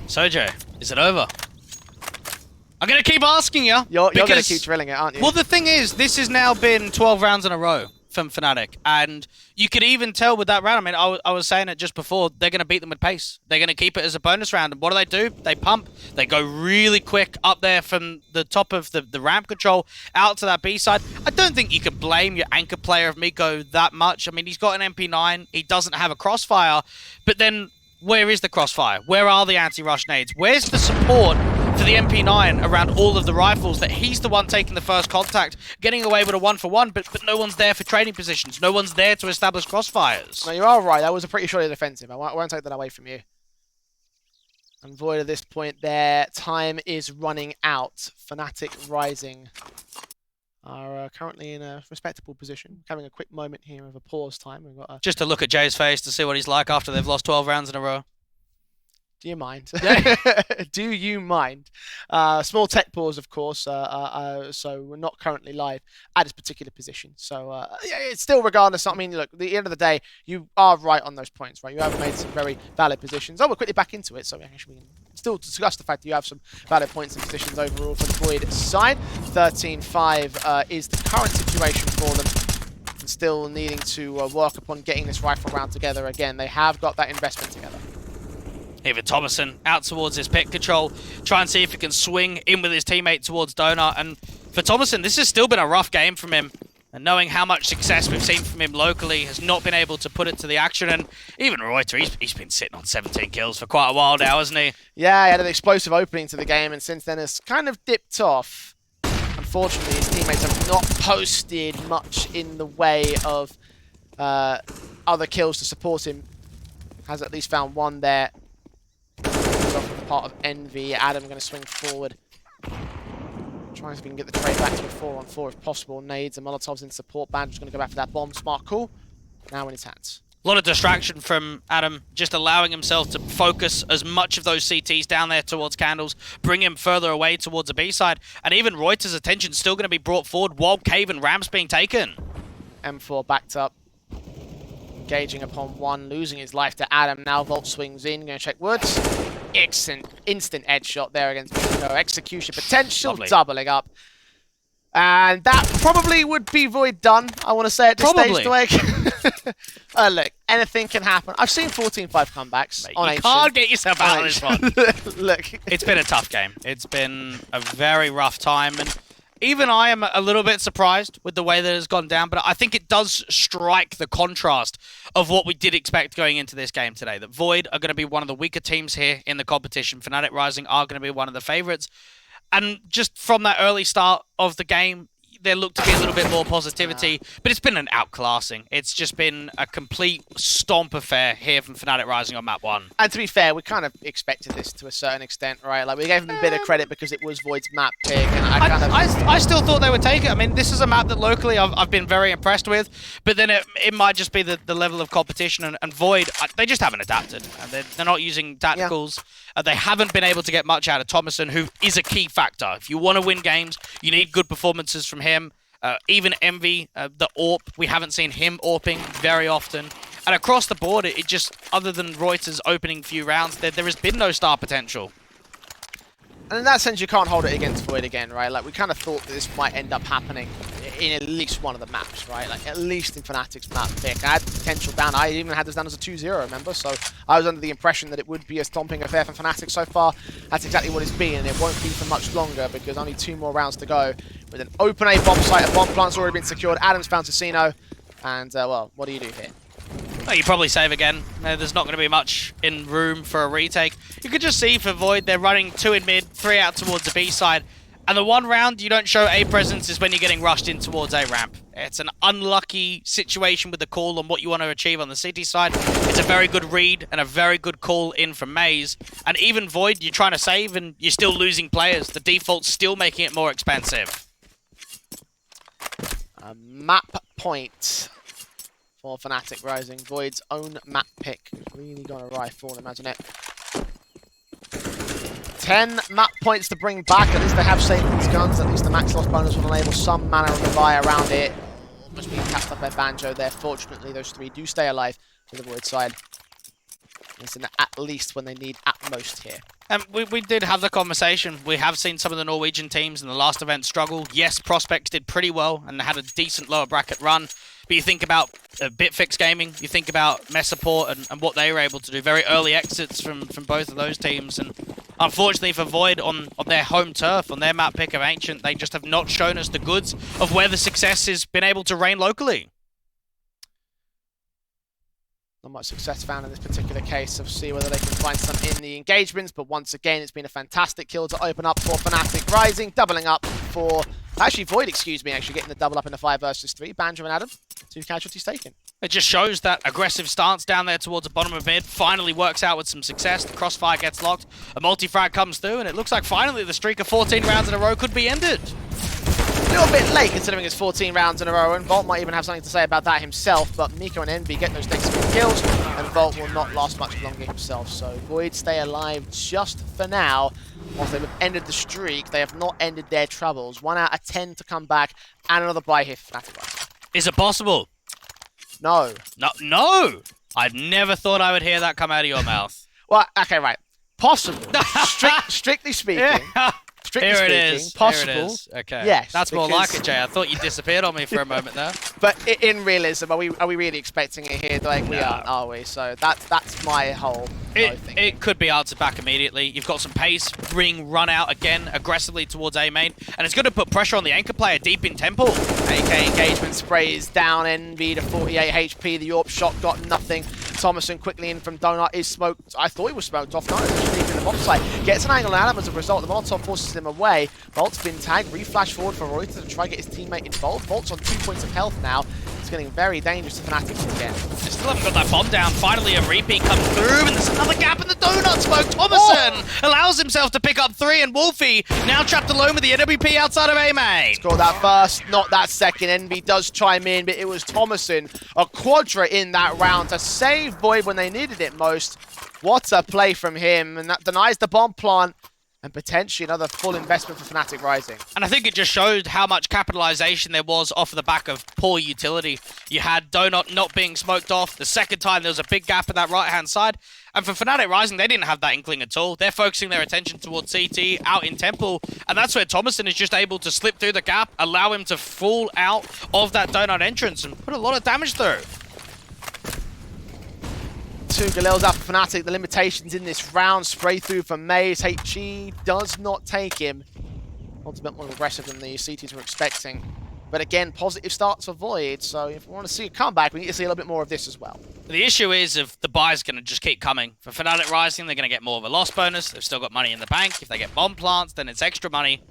So, Jay, is it over? I'm going to keep asking you. You're going to keep drilling it, aren't you? Well, the thing is, this has now been 12 rounds in a row. from Fnatic. And you could even tell with that round, I mean, I was saying it just before, they're going to beat them with pace. They're going to keep it as a bonus round. And what do? They pump. They go really quick up there from the top of the ramp control out to that B side. I don't think you can blame your anchor player of Miko that much. I mean, he's got an MP9. He doesn't have a crossfire. But then where is the crossfire? Where are the anti-rush nades? Where's the support for the MP9 around all of the rifles that he's the one taking the first contact, getting away with a 1-for-1, but no one's there for trading positions. No one's there to establish crossfires. No, you are right. That was a pretty shoddy defensive. I won't take that away from you. And Void at this point there, time is running out. Fnatic Rising are currently in a respectable position. Having a quick moment here of a pause time. We've got just to look at Jay's face to see what he's like after they've lost 12 rounds in a row. Do you mind? Do you mind? Small tech pause, of course, so we're not currently live at this particular position. So yeah, it's still regardless. I mean, look, at the end of the day, you are right on those points, right? You have made some very valid positions. Oh, we're quickly back into it, so actually we can still discuss the fact that you have some valid points and positions overall for the Void side. 13-5 is the current situation for them. And still needing to work upon getting this rifle round together again. They have got that investment together. Even Thomason out towards his pit control, try and see if he can swing in with his teammate towards Donut. And for Thomason, this has still been a rough game from him. And knowing how much success we've seen from him locally, has not been able to put it to the action. And even Reuter, he's been sitting on 17 kills for quite a while now, hasn't he? Yeah, he had an explosive opening to the game, and since then has kind of dipped off. Unfortunately, his teammates have not posted much in the way of other kills to support him. Has at least found one there. Off the part of Envy. Adam going to swing forward. Trying to see if we can get the trade back to a 4-on-4 if possible. Nades and Molotovs in support. Banjo's going to go back for that bomb. Smart call. Now in his hands. A lot of distraction from Adam, just allowing himself to focus as much of those CTs down there towards Candles, bring him further away towards the B side, and even Reuter's attention still going to be brought forward while Cave and Ramp's being taken. M4 backed up. Engaging upon one, losing his life to Adam. Now Volt swings in, going to check Woods. Instant edge shot there against Miko. Execution potential, Lovely. Doubling up. And that probably would be Void done, I want to say at this stage. Look, anything can happen. I've seen 14-5 comebacks. Mate, on you Ancient. can't get yourself out of this one. Look. It's been a tough game. It's been a very rough time, and even I am a little bit surprised with the way that it's gone down, but I think it does strike the contrast of what we did expect going into this game today. That Void are going to be one of the weaker teams here in the competition. Fnatic Rising are going to be one of the favorites. And just from that early start of the game, there looked to be a little bit more positivity, but it's been an outclassing. It's just been a complete stomp affair here from Fnatic Rising on map 1. And to be fair, we kind of expected this to a certain extent, right? Like, we gave them a bit of credit because it was Void's map pick, and I still thought they would take it. I mean, this is a map that locally I've been very impressed with, but then it might just be the level of competition, and Void, they just haven't adapted. They're not using tacticals. Yeah. They haven't been able to get much out of Thomason, who is a key factor. If you want to win games, you need good performances from him. Even Envy, the AWP, we haven't seen him AWPing very often. And across the board, it just, other than Reuter's opening few rounds, there has been no star potential. And in that sense, you can't hold it against Void again, right? Like, we kind of thought that this might end up happening in at least one of the maps, right? Like, at least in Fnatic's map pick. I had the potential down. I even had this down as a 2-0, remember? So I was under the impression that it would be a stomping affair for Fnatic. So far, that's exactly what it's been, and it won't be for much longer because only 2 more rounds to go. With an open A bomb site, a bomb plant's already been secured. Adam's found Casino, and, well, what do you do here? Well, you probably save again. There's not going to be much in room for a retake. You could just see for Void, they're running 2 in mid, 3 out towards the B side. And the one round you don't show A presence is when you're getting rushed in towards A ramp. It's an unlucky situation with the call on what you want to achieve on the city side. It's a very good read and a very good call in from MOUZ. And even Void, you're trying to save and you're still losing players. The default's still making it more expensive. A map point for Fnatic Rising. Void's own map pick. Really gone awry for them, hasn't it? 10 map points to bring back. At least they have saved these guns. At least the max loss bonus will enable some manner of a buy around it. Almost being capped up by Banjo there. Fortunately, those 3 do stay alive to the Void side. It's at least when they need at most here. And we did have the conversation. We have seen some of the Norwegian teams in the last event struggle. Yes, Prospects did pretty well and had a decent lower bracket run. But you think about Bitfix Gaming, you think about Messaport and what they were able to do. Very early exits from both of those teams. And unfortunately for Void on their home turf, on their map pick of Ancient, they just have not shown us the goods of where the success has been able to reign locally. Not much success found in this particular case. So see whether they can find some in the engagements. But once again, it's been a fantastic kill to open up for Fnatic Rising. Doubling up for... Actually, Void, excuse me, actually getting the double up in the 5 versus 3. Banjo and Adam, 2 casualties taken. It just shows that aggressive stance down there towards the bottom of mid finally works out with some success. The crossfire gets locked, a multi-frag comes through, and it looks like finally the streak of 14 rounds in a row could be ended. A little bit late considering it's 14 rounds in a row, and Volt might even have something to say about that himself, but Miko and Envy get those next few kills, and Volt will not last much longer himself. So Void stay alive just for now. Once they've ended the streak, they have not ended their troubles. 1 out of 10 to come back, and another buy here for Fnatic. Is it possible? No. No! I'd never thought I would hear that come out of your mouth. Well, okay, right. Possible. Strictly speaking. Yeah. Strictly Here it speaking, is. possible. Here it is. Okay. Yes. That's more like it, Jay. I thought you disappeared on me for a moment there. But in realism, are we really expecting it here? Like we are we? So that's my whole thing. It could be answered back immediately. You've got some pace, run out again aggressively towards A main, and it's going to put pressure on the anchor player deep in Temple. AK engagement sprays down Envy to 48 HP. The AWP shot got nothing. Thomason quickly in from Donut is smoked. I thought he was smoked off. No, he's in the bomb site. Gets an angle on Adam as a result. The Molotov forces him away. Volt's been tagged. Reflash forward for Reuter to try to get his teammate involved. Volt's on 2 points of health now. It's getting very dangerous to Fnatic again. They still haven't got that bomb down. Finally, a repeat comes through, and there's another gap in the Donut smoke. Thomason allows himself to pick up 3, and Wolfie now trapped alone with the NWP outside of A main. Scored that first, not that second. Envy does chime in, but it was Thomason, a quadra in that round to save Void when they needed it most. What a play from him, and that denies the bomb plant. And potentially another full investment for Fnatic Rising. And I think it just showed how much capitalization there was off of the back of poor utility. You had Donut not being smoked off. The second time, there was a big gap in that right-hand side. And for Fnatic Rising, they didn't have that inkling at all. They're focusing their attention towards CT, out in Temple. And that's where Thomason is just able to slip through the gap, allow him to fall out of that Donut entrance and put a lot of damage through. 2 Galils out for Fnatic. The limitations in this round. Spray through for MOUZ. HE does not take him. Odds a bit more aggressive than the CTs were expecting. But again, positive starts for Void. So if we want to see a comeback, we need to see a little bit more of this as well. The issue is if the buy's going to just keep coming. For Fnatic Rising, they're going to get more of a loss bonus. They've still got money in the bank. If they get bomb plants, then it's extra money.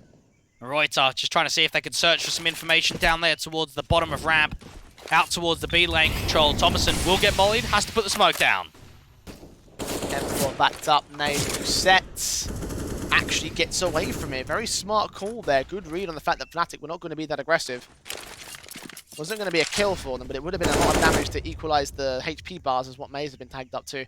Reuter just trying to see if they can search for some information down there towards the bottom of ramp. Out towards the B lane control. Thomason will get mollied. Has to put the smoke down. M4 backed up. Nade sets. Actually gets away from it. Very smart call there. Good read on the fact that Fnatic were not going to be that aggressive. Wasn't going to be a kill for them, but it would have been a lot of damage to equalize the HP bars as what MOUZ have been tagged up to.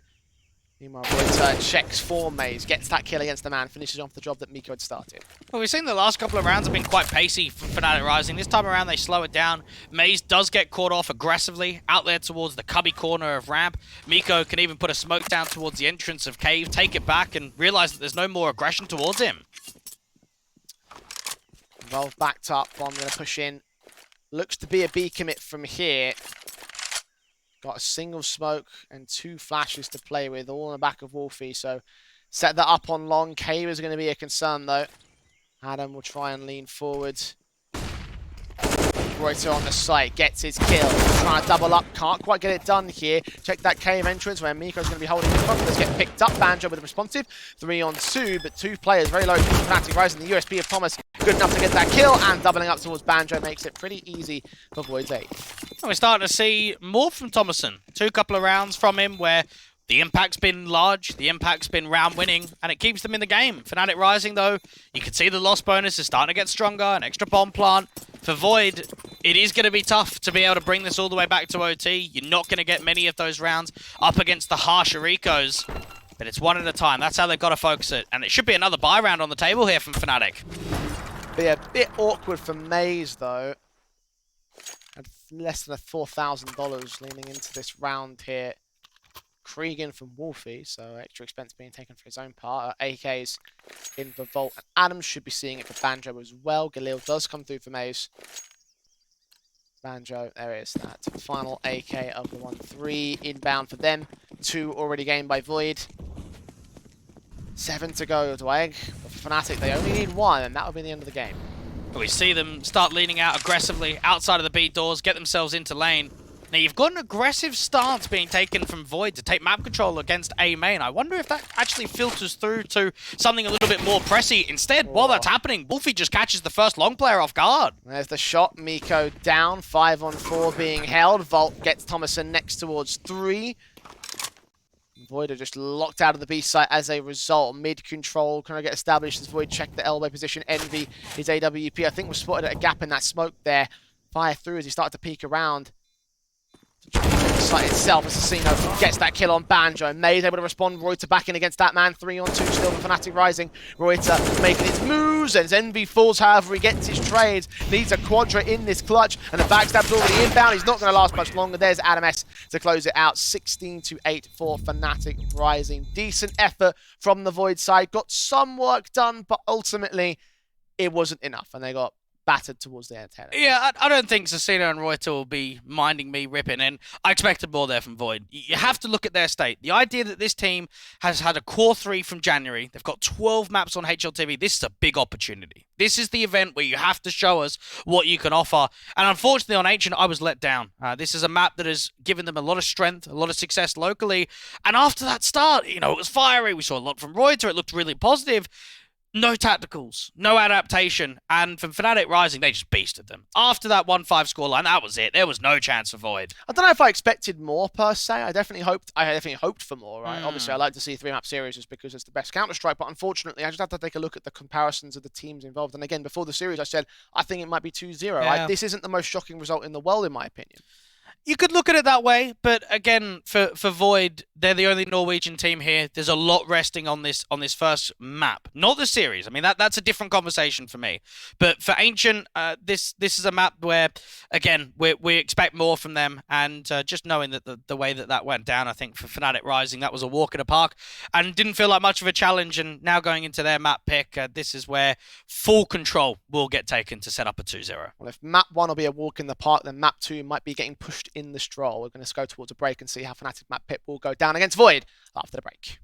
Meanwhile, Reuter checks for MOUZ, gets that kill against the man, finishes off the job that Miko had started. Well, we've seen the last couple of rounds have been quite pacey for Fnatic Rising. This time around, they slow it down. MOUZ does get caught off aggressively out there towards the cubby corner of ramp. Miko can even put a smoke down towards the entrance of cave, take it back, and realize that there's no more aggression towards him. Well backed up. I'm going to push in. Looks to be a B commit from here. Got a single smoke and 2 flashes to play with, all on the back of Wolfie. So set that up on long. Cave is going to be a concern, though. Adam will try and lean forward. Reuter on the site, gets his kill. Trying to double up, can't quite get it done here. Check that cave entrance where Miko's going to be holding the front. Let's get picked up. Banjo with a responsive. 3 on 2, but 2 players very low. Fnatic Rising. The USP of Thomas good enough to get that kill, and doubling up towards Banjo makes it pretty easy for Void's 8. And we're starting to see more from Thomason. 2 couple of rounds from him where the impact's been large, the impact's been round winning, and it keeps them in the game. Fnatic Rising, though, you can see the loss bonus is starting to get stronger, an extra bomb plant. For Void, it is going to be tough to be able to bring this all the way back to OT. You're not going to get many of those rounds up against the harsher ecos, but it's one at a time. That's how they've got to focus it, and it should be another buy round on the table here from Fnatic. Be a bit awkward for MOUZ, though. At less than $4,000 leaning into this round here. Cregan from Wolfie, so extra expense being taken for his own part. AK's in for Volt, and Adams should be seeing it for Banjo as well. Galil does come through for MOUZ. Banjo, there is that final AK of the 1-3 inbound for them. 2 already gained by Void. 7 to go, Dwag. But for Fnatic, they only need 1, and that will be the end of the game. We see them start leaning out aggressively outside of the B doors, get themselves into lane. Now, you've got an aggressive stance being taken from Void to take map control against A main. I wonder if that actually filters through to something a little bit more pressy. Instead, while that's happening, Wolfie just catches the first long player off guard. There's the shot. Miko down. 5-on-4 being held. Volt gets Thomason next towards 3. Void are just locked out of the B site as a result. Mid control can I get established as Void check the elbow position. Envy, his AWP, I think was spotted at a gap in that smoke there. Fire through as he started to peek around. The site itself as Ascent gets that kill on Banjo. May's able to respond. Reuter back in against that man. 3-on-2 still for Fnatic Rising. Reuter making his moves as Envy falls. However, he gets his trades. Needs a quadra in this clutch. And the backstab's already inbound. He's not going to last much longer. There's Adam S to close it out. 16-8 for Fnatic Rising. Decent effort from the Void side. Got some work done, but ultimately it wasn't enough. And they got battered towards the end. Yeah, I don't think Cecina and Reuter will be minding me ripping, and I expected more there from Void. You have to look at their state. The idea that this team has had a core 3 from January, they've got 12 maps on HLTV, this is a big opportunity. This is the event where you have to show us what you can offer, and unfortunately on Ancient, I was let down. This is a map that has given them a lot of strength, a lot of success locally, and after that start, it was fiery. We saw a lot from Reuter, it looked really positive. No tacticals, no adaptation, and from Fnatic Rising, they just beasted them. After that 1-5 scoreline, that was it. There was no chance for Void. I don't know if I expected more per se. I definitely hoped for more, right? Obviously, I like to see 3-map series just because it's the best Counter-Strike, but unfortunately, I just have to take a look at the comparisons of the teams involved. And again, before the series, I said, I think it might be 2-0. Yeah. Like, this isn't the most shocking result in the world, in my opinion. You could look at it that way, but again, for Void, they're the only Norwegian team here. There's a lot resting on this first map, not the series. I mean, that's a different conversation for me. But for Ancient, this is a map where, again, we expect more from them, and just knowing that the way that went down, I think for Fnatic Rising, that was a walk in the park, and didn't feel like much of a challenge. And now going into their map pick, this is where full control will get taken to set up a 2-0. Well, if map 1 will be a walk in the park, then map 2 might be getting pushed in the stroll. We're going to go towards a break and see how Fnatic map pit will go down against Void after the break.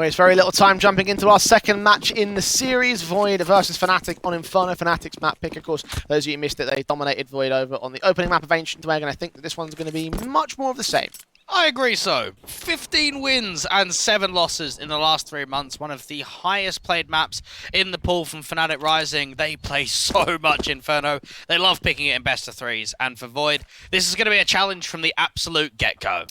Well, it's very little time jumping into our second match in the series. Void versus Fnatic on Inferno. Fnatic's map pick, of course, those of you who missed it, they dominated Void over on the opening map of Ancient Dragon. I think that this one's going to be much more of the same. I agree so. 15 wins and 7 losses in the last 3 months. One of the highest played maps in the pool from Fnatic Rising. They play so much Inferno. They love picking it in best of threes. And for Void, this is going to be a challenge from the absolute get-go.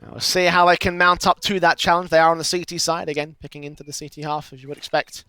We'll see how they can mount up to that challenge. They are on the CT side, again, picking into the CT half, as you would expect.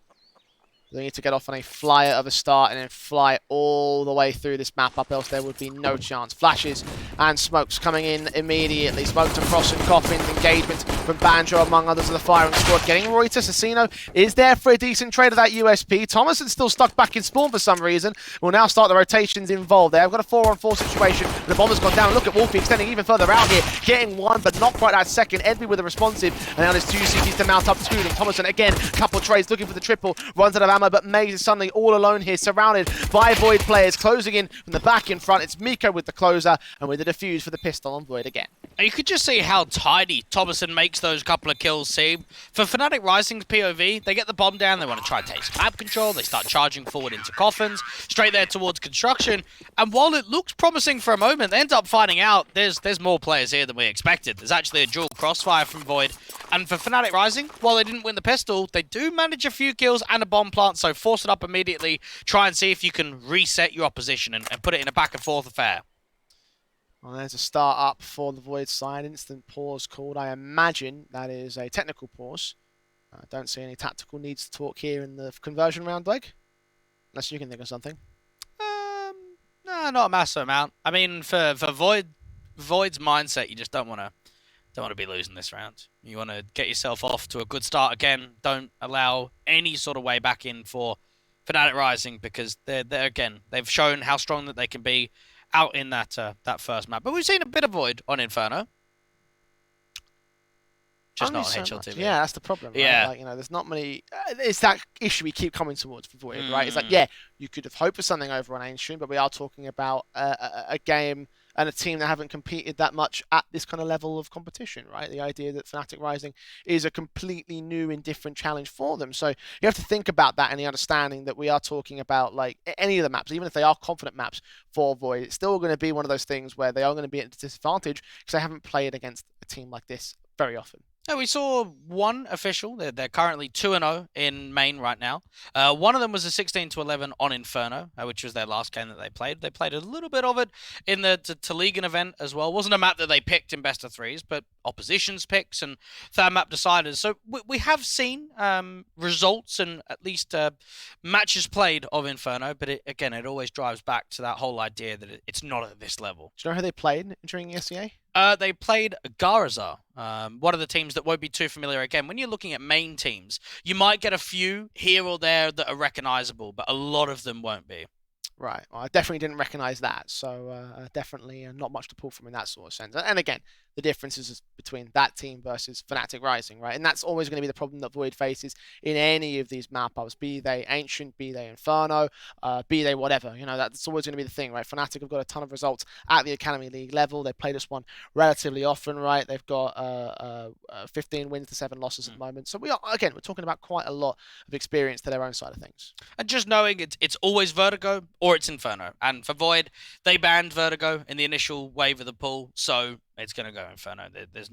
They need to get off on a flyer of a start and then fly all the way through this map up, else there would be no chance. Flashes and smokes coming in immediately. Smokes across and coffins, engagement from Banjo among others of the firing squad. Getting Reuters. Assassino is there for a decent trade of that USP. Thomason's still stuck back in spawn for some reason. We'll now start the rotations involved there. We've got a 4-on-4 situation. The bomber's gone down. Look at Wolfie extending even further out here. Getting one, but not quite that second. Edby with a responsive. And now there's 2 CTs to mount up to them. Thomason again, couple trades looking for the triple. Runs out of ammo, but MOUZ is suddenly all alone here, surrounded by Void players, closing in from the back in front. It's Miko with the closer, and with the defuse for the pistol on Void again. And you could just see how tidy Thomason makes those couple of kills seem. For Fnatic Rising's POV, they get the bomb down, they want to try and take some map control, they start charging forward into coffins, straight there towards construction, and while it looks promising for a moment, they end up finding out there's more players here than we expected. There's actually a dual crossfire from Void, and for Fnatic Rising, while they didn't win the pistol, they do manage a few kills and a bomb plant, so force it up immediately, try and see if you can reset your opposition and put it in a back and forth affair. Well, there's a start up for the Void side. Instant pause called. I imagine that is a technical pause. I don't see any tactical needs to talk here in the conversion round, Blake. Unless you can think of something. No, not a massive amount. I mean, for Void's mindset, you just don't want to be losing this round. You want to get yourself off to a good start again. Don't allow any sort of way back in for Fnatic Rising, because they're again, they've shown how strong that they can be out in that first map. But we've seen a bit of Void on Inferno. Just not on HLTV. Yeah, that's the problem. Right? Yeah. Like, you know, there's not many... it's that issue we keep coming towards for Void, right? It's like, yeah, you could have hoped for something over on Ancient, but we are talking about a game and a team that haven't competed that much at this kind of level of competition, right? The idea that Fnatic Rising is a completely new and different challenge for them. So you have to think about that and the understanding that we are talking about, like, any of the maps, even if they are confident maps for Void, it's still going to be one of those things where they are going to be at a disadvantage because they haven't played against a team like this very often. Yeah, we saw one official. They're currently 2-0 in main right now. One of them was a 16-11 on Inferno, which was their last game that they played. They played a little bit of it in the Telegan event as well. It wasn't a map that they picked in best of threes, but opposition's picks and third map deciders. So we have seen results and at least matches played of Inferno, but it always drives back to that whole idea that it's not at this level. Do you know who they played during ESEA? They played Garazar, one of the teams that won't be too familiar. Again, when you're looking at main teams, you might get a few here or there that are recognizable, but a lot of them won't be. Right. Well, I definitely didn't recognize that, so definitely not much to pull from in that sort of sense. And again, the difference is between that team versus Fnatic Rising, right? And that's always going to be the problem that Void faces in any of these map ups, be they Ancient, be they Inferno, be they whatever. You know, that's always going to be the thing, right? Fnatic have got a ton of results at the Academy League level. They play this one relatively often, right? They've got 15 wins to 7 losses at the moment. So we're talking about quite a lot of experience to their own side of things. And just knowing it's always Vertigo or it's Inferno. And for Void, they banned Vertigo in the initial wave of the pool, so it's going to go Inferno. There's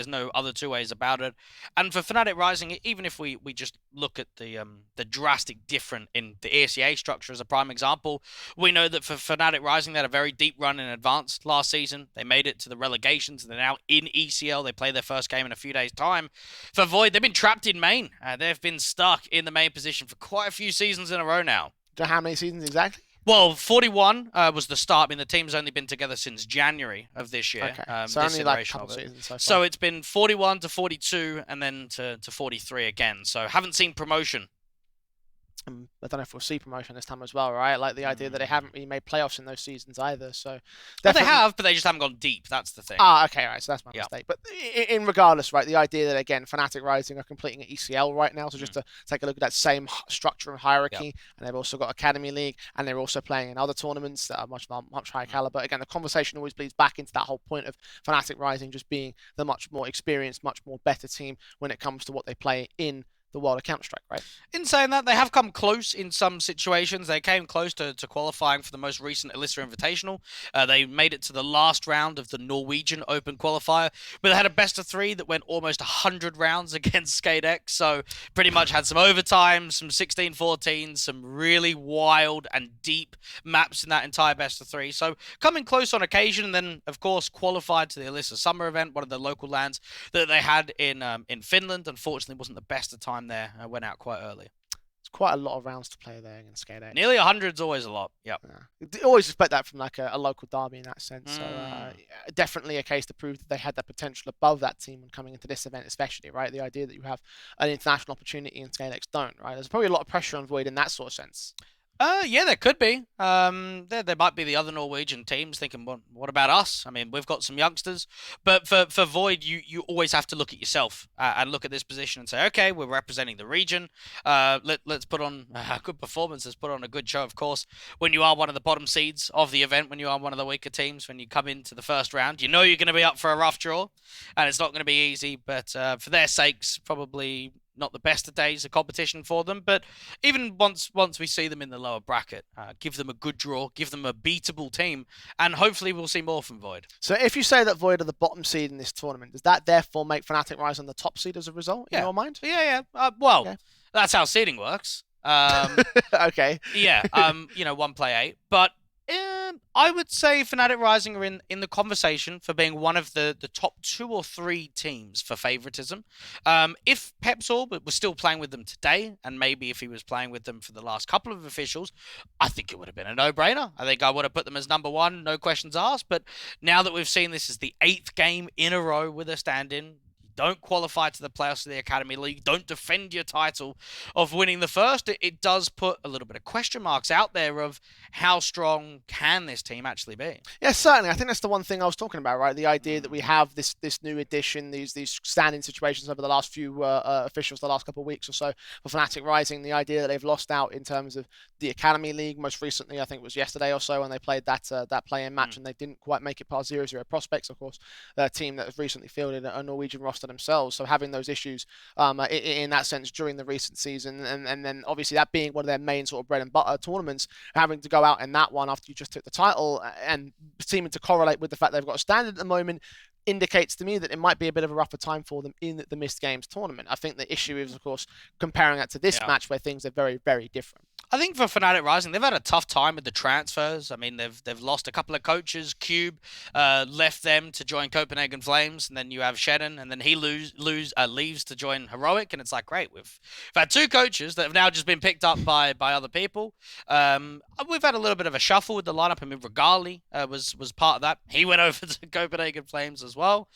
no other two ways about it. And for Fnatic Rising, even if we just look at the drastic difference in the ESEA structure as a prime example, we know that for Fnatic Rising, they had a very deep run in advance last season. They made it to the relegations, and they're now in ECL. They play their first game in a few days' time. For Void, they've been trapped in main. They've been stuck in the main position for quite a few seasons in a row now. Do you know how many seasons exactly? Well, 41 was the start. I mean, the team's only been together since January of this year. Okay, so only like a couple seasons so far. So it's been 41 to 42 and then to 43 again. So haven't seen promotion. I don't know if we'll see promotion this time as well, right? Like the idea that they haven't really made playoffs in those seasons either. So Well, they definitely. have, but they just haven't gone deep. That's the thing. Okay, right. So that's my Yeah. mistake. But in regardless, right, the idea that again, Fnatic Rising are completing an ECL right now. So just to take a look at that same structure and hierarchy, and they've also got Academy League, and they're also playing in other tournaments that are much higher caliber. Again, the conversation always bleeds back into that whole point of Fnatic Rising just being the much more experienced, much more better team when it comes to what they play in the world of Counter-Strike, right? In saying that, they have come close in some situations. They came close to qualifying for the most recent Alyssa Invitational. They made it to the last round of the Norwegian Open qualifier, but they had a best of 3 that went almost 100 rounds against SkateX, so pretty much had some overtime, some 16-14, some really wild and deep maps in that entire best of 3. So coming close on occasion, and then, of course, qualified to the Alyssa Summer event, one of the local lands that they had in Finland. Unfortunately, wasn't the best of time there. Went out quite early. It's quite a lot of rounds to play there against SkateX. Nearly 100 is always a lot. Yep. Yeah. You always expect that from like a local derby in that sense. So definitely a case to prove that they had that potential above that team when coming into this event, especially, right? The idea that you have an international opportunity and SkateX don't, right? There's probably a lot of pressure on Void in that sort of sense. Yeah, there could be. There might be the other Norwegian teams thinking, well, what about us? I mean, we've got some youngsters, but for Void, you always have to look at yourself and look at this position and say, okay, we're representing the region. Let's put on a good performance. Let's put on a good show. Of course, when you are one of the bottom seeds of the event, when you are one of the weaker teams, when you come into the first round, you know you're going to be up for a rough draw, and it's not going to be easy. But for their sakes, probably not the best of days of competition for them, but even once we see them in the lower bracket, give them a good draw, give them a beatable team, and hopefully we'll see more from Void. So if you say that Void are the bottom seed in this tournament, does that therefore make Fnatic Rise on the top seed as a result in your mind? Yeah. That's how seeding works. Okay. Yeah, 1 play 8, but I would say Fnatic Rising are in the conversation for being one of the top 2 or 3 teams for favoritism. If Pepsor was still playing with them today, and maybe if he was playing with them for the last couple of officials, I think it would have been a no-brainer. I think I would have put them as number 1, no questions asked. But now that we've seen this is the 8th game in a row with a stand-in, don't qualify to the playoffs of the Academy League, don't defend your title of winning the first, it does put a little bit of question marks out there of how strong can this team actually be. Yeah, certainly. I think that's the one thing I was talking about, right? The idea that we have this new addition, these standing situations over the last few officials, the last couple of weeks or so for Fnatic Rising, the idea that they've lost out in terms of the Academy League most recently, I think it was yesterday or so when they played that play-in match and they didn't quite make it past 0-0 Prospects, of course, a team that has recently fielded a Norwegian roster themselves. So having those issues in that sense during the recent season, and then obviously that being one of their main sort of bread and butter tournaments, having to go out in that one after you just took the title and seeming to correlate with the fact they've got a standard at the moment indicates to me that it might be a bit of a rougher time for them in the MistGames tournament. I think the issue is, of course, comparing that to this match where things are very, very different. I think for Fnatic Rising, they've had a tough time with the transfers. I mean, they've lost a couple of coaches. Cube left them to join Copenhagen Flames, and then you have Shannon, and then he leaves to join Heroic, and it's like, great, we've had 2 coaches that have now just been picked up by other people. We've had a little bit of a shuffle with the lineup. I mean, Regali was part of that. He went over to Copenhagen Flames as well.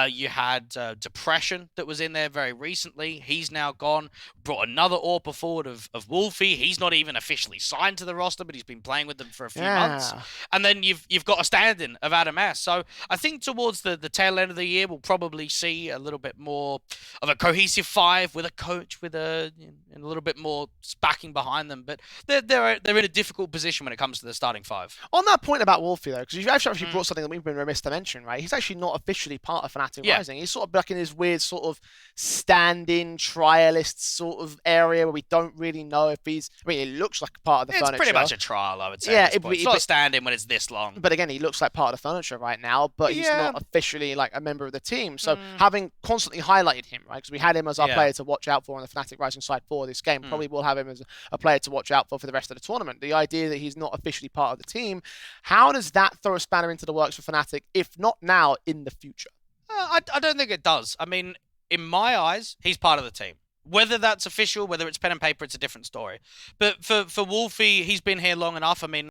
You had Depression that was in there very recently. He's now gone. Brought another AWPer forward of Wolfie. He's not even officially signed to the roster, but he's been playing with them for a few months. And then you've got a stand-in of Adam S. So I think towards the tail end of the year, we'll probably see a little bit more of a cohesive 5 with a coach with a little bit more backing behind them. But they're in a difficult position when it comes to the starting 5. On that point about Wolfie, though, because you've actually brought something that we've been remiss to mention, right? He's actually not officially part of Fnatic Rising. He's sort of back in his weird sort of stand-in trialist sort of area where we don't really know if he's... I mean, it looks like a part of the furniture. It's pretty much a trial, I would say. Yeah, it's not a stand-in when it's this long. But again, he looks like part of the furniture right now, but he's not officially like a member of the team. So having constantly highlighted him, right, because we had him as our player to watch out for on the Fnatic Rising side for this game, probably will have him as a player to watch out for the rest of the tournament. The idea that he's not officially part of the team, how does that throw a spanner into the works for Fnatic, if not now, in the future? I don't think it does. I mean, in my eyes, he's part of the team. Whether that's official, whether it's pen and paper, it's a different story. But for Wolfie, he's been here long enough. I mean,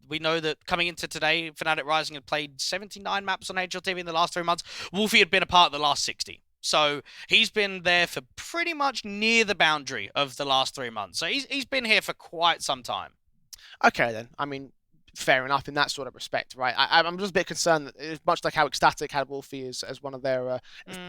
we know that coming into today, Fnatic Rising had played 79 maps on HLTV in the last 3 months. Wolfie had been a part of the last 60. So he's been there for pretty much near the boundary of the last 3 months. So he's been here for quite some time. Okay, then. I mean, fair enough in that sort of respect, right? I'm just a bit concerned that, much like how ecstatic had Wolfie as one of their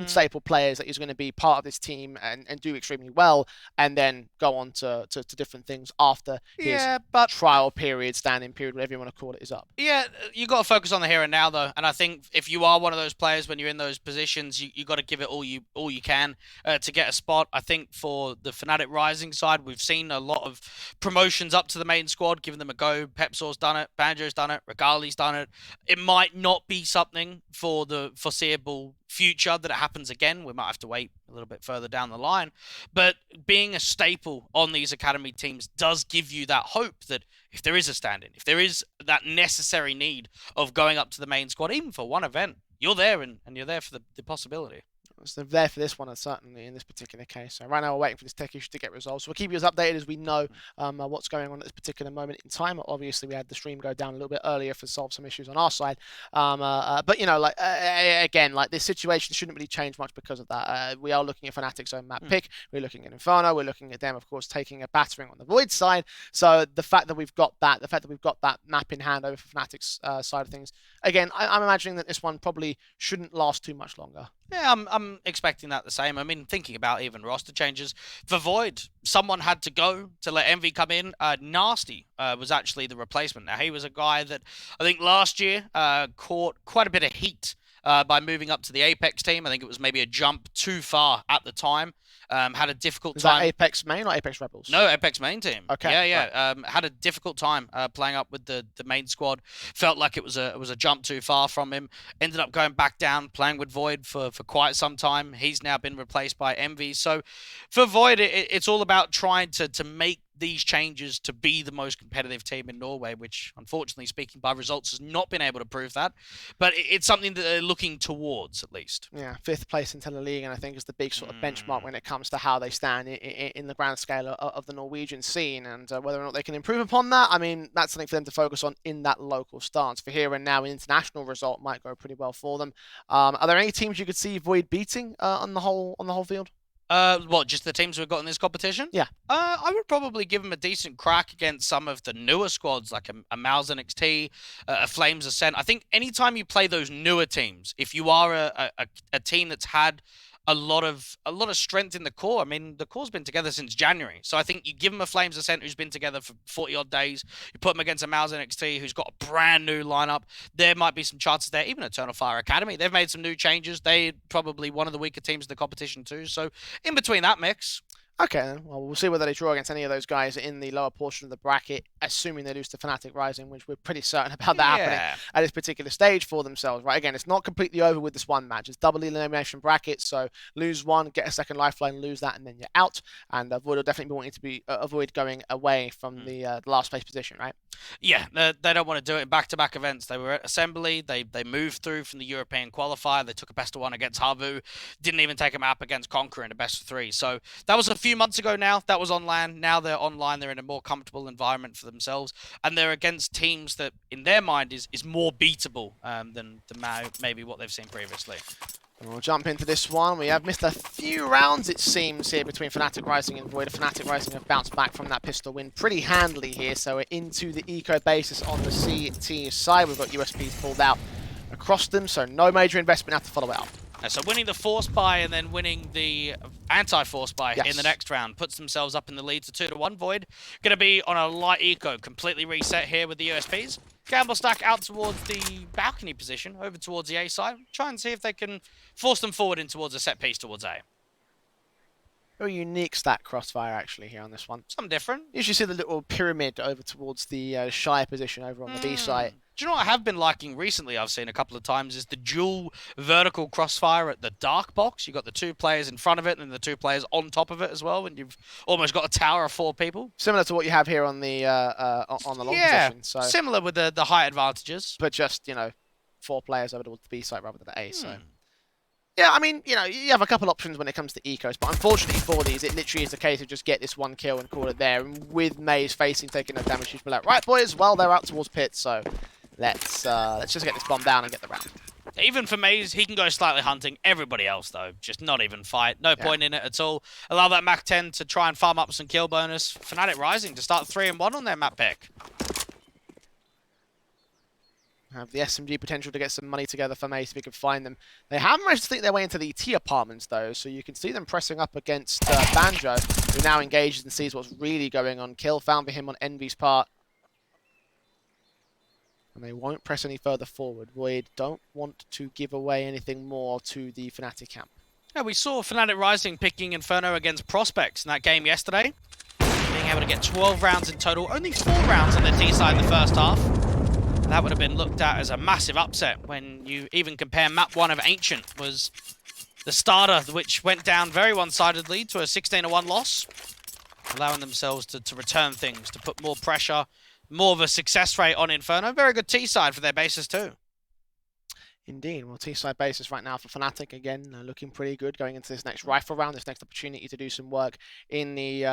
staple players, that he's going to be part of this team and do extremely well, and then go on to different things after his trial period, standing period, whatever you want to call it, is up. Yeah, you got to focus on the here and now, though. And I think if you are one of those players when you're in those positions, you got to give it all you can to get a spot. I think for the Fnatic Rising side, we've seen a lot of promotions up to the main squad, giving them a go. Pepsor's done it, Banjo's done it, Regali's done it. It might not be something for the foreseeable future that it happens again. We might have to wait a little bit further down the line. But being a staple on these academy teams does give you that hope that if there is a stand-in, if there is that necessary need of going up to the main squad, even for one event, you're there and you're there for the possibility. So they're there for this one, and certainly in this particular case. So right now we're waiting for this tech issue to get resolved. So we'll keep you as updated as we know what's going on at this particular moment in time. Obviously, we had the stream go down a little bit earlier for solve some issues on our side. But, you know, like again, like this situation shouldn't really change much because of that. We are looking at Fnatic's own map pick. We're looking at Inferno. We're looking at them, of course, taking a battering on the Void side. So the fact that we've got that map in hand over for Fnatic's side of things, again, I'm imagining that this one probably shouldn't last too much longer. Yeah, I'm expecting that the same. I mean, thinking about even roster changes for Void, someone had to go to let Envy come in. Nasty was actually the replacement. Now, he was a guy that I think last year caught quite a bit of heat by moving up to the Apex team. I think it was maybe a jump too far at the time. Had a difficult time. Is that Apex main or Apex Rebels? No, Apex main team. Okay. Yeah. Right. Had a difficult time playing up with the main squad. Felt like it was a jump too far from him. Ended up going back down, playing with Void for quite some time. He's now been replaced by Envy. So for Void, it's all about trying to make these changes to be the most competitive team in Norway, which, unfortunately speaking by results, has not been able to prove that. But it's something that they're looking towards, at least. Yeah, 5th place in the league, and I think is the big sort of benchmark when it comes to how they stand in the grand scale of the Norwegian scene, and whether or not they can improve upon that. I mean, that's something for them to focus on in that local stance. For here and now, an international result might go pretty well for them. Are there any teams you could see Void beating on the whole field? What, just the teams we've got in this competition? Yeah. I would probably give them a decent crack against some of the newer squads, like a MOUZ NXT, a Flames Ascent. I think anytime you play those newer teams, if you are a team that's had a lot of strength in the core. I mean, the core's been together since January. So I think you give them a Flames Ascent who's been together for 40-odd days. You put them against a MOUZ NXT who's got a brand new lineup. There might be some chances there. Even Eternal Fire Academy, they've made some new changes. They're probably one of the weaker teams in the competition too. So in between that mix... Okay, then. Well, we'll see whether they draw against any of those guys in the lower portion of the bracket, assuming they lose to Fnatic Rising, which we're pretty certain about that happening at this particular stage for themselves, right? Again, it's not completely over with this one match. It's double elimination bracket, so lose one, get a second lifeline, lose that, and then you're out. And Void will definitely be wanting to avoid going away from the last place position, right? Yeah, they don't want to do it in back-to-back events. They were at Assembly. They moved through from the European qualifier. They took a best-of-1 against Havu. Didn't even take a map against Conqueror in a best-of-3. So that was a few months ago now. That was on LAN. Now they're online. They're in a more comfortable environment for themselves. And they're against teams that, in their mind, is more beatable than maybe what they've seen previously. We'll jump into this one. We have missed a few rounds, it seems, here between Fnatic Rising and Void. Fnatic Rising have bounced back from that pistol win pretty handily here, so we're into the eco basis on the CT side. We've got USPs pulled out across them, so no major investment have to follow it up. So winning the force buy and then winning the anti-force buy in the next round puts themselves up in the lead to 2-1. Void going to be on a light eco, completely reset here with the USPs. Gamble stack out towards the balcony position, over towards the A side. Try and see if they can force them forward in towards a set piece towards A. Very unique stack crossfire actually here on this one. Something different. You usually see the little pyramid over towards the shy position over on the B site. Do you know what I have been liking recently, I've seen a couple of times, is the dual vertical crossfire at the dark box. You've got the 2 players in front of it and then the 2 players on top of it as well, and you've almost got a tower of 4 people. Similar to what you have here on the long position. So similar with the height advantages. But just, 4 players over towards the B site rather than the A, so... Yeah, I mean, you have a couple options when it comes to ecos, but unfortunately for these, it literally is a case of just get this one kill and call it there. And with MOUZ facing, taking no damage, she's like, right, boys, well, they're out towards pit, so let's just get this bomb down and get the round. Even for MOUZ, he can go slightly hunting. Everybody else, though, just not even fight. No point in it at all. Allow that Mach 10 to try and farm up some kill bonus. Fnatic Rising to start 3-1 on their map pick. Have the SMG potential to get some money together for MOUZ if we can find them. They haven't managed to think their way into the T apartments, though, so you can see them pressing up against Banjo, who now engages and sees what's really going on. Kill found for him on Envy's part. And they won't press any further forward. Void don't want to give away anything more to the Fnatic camp. Yeah, we saw Fnatic Rising picking Inferno against Prospects in that game yesterday. Being able to get 12 rounds in total. Only 4 rounds on the T side in the first half. And that would have been looked at as a massive upset when you even compare map 1 of Ancient was the starter, which went down very one-sidedly to a 16-1 loss. Allowing themselves to return things, to put more pressure, more of a success rate on Inferno. Very good T-side for their bases too. Indeed. Well, T-side basis right now for Fnatic, again, looking pretty good going into this next rifle round, this next opportunity to do some work in the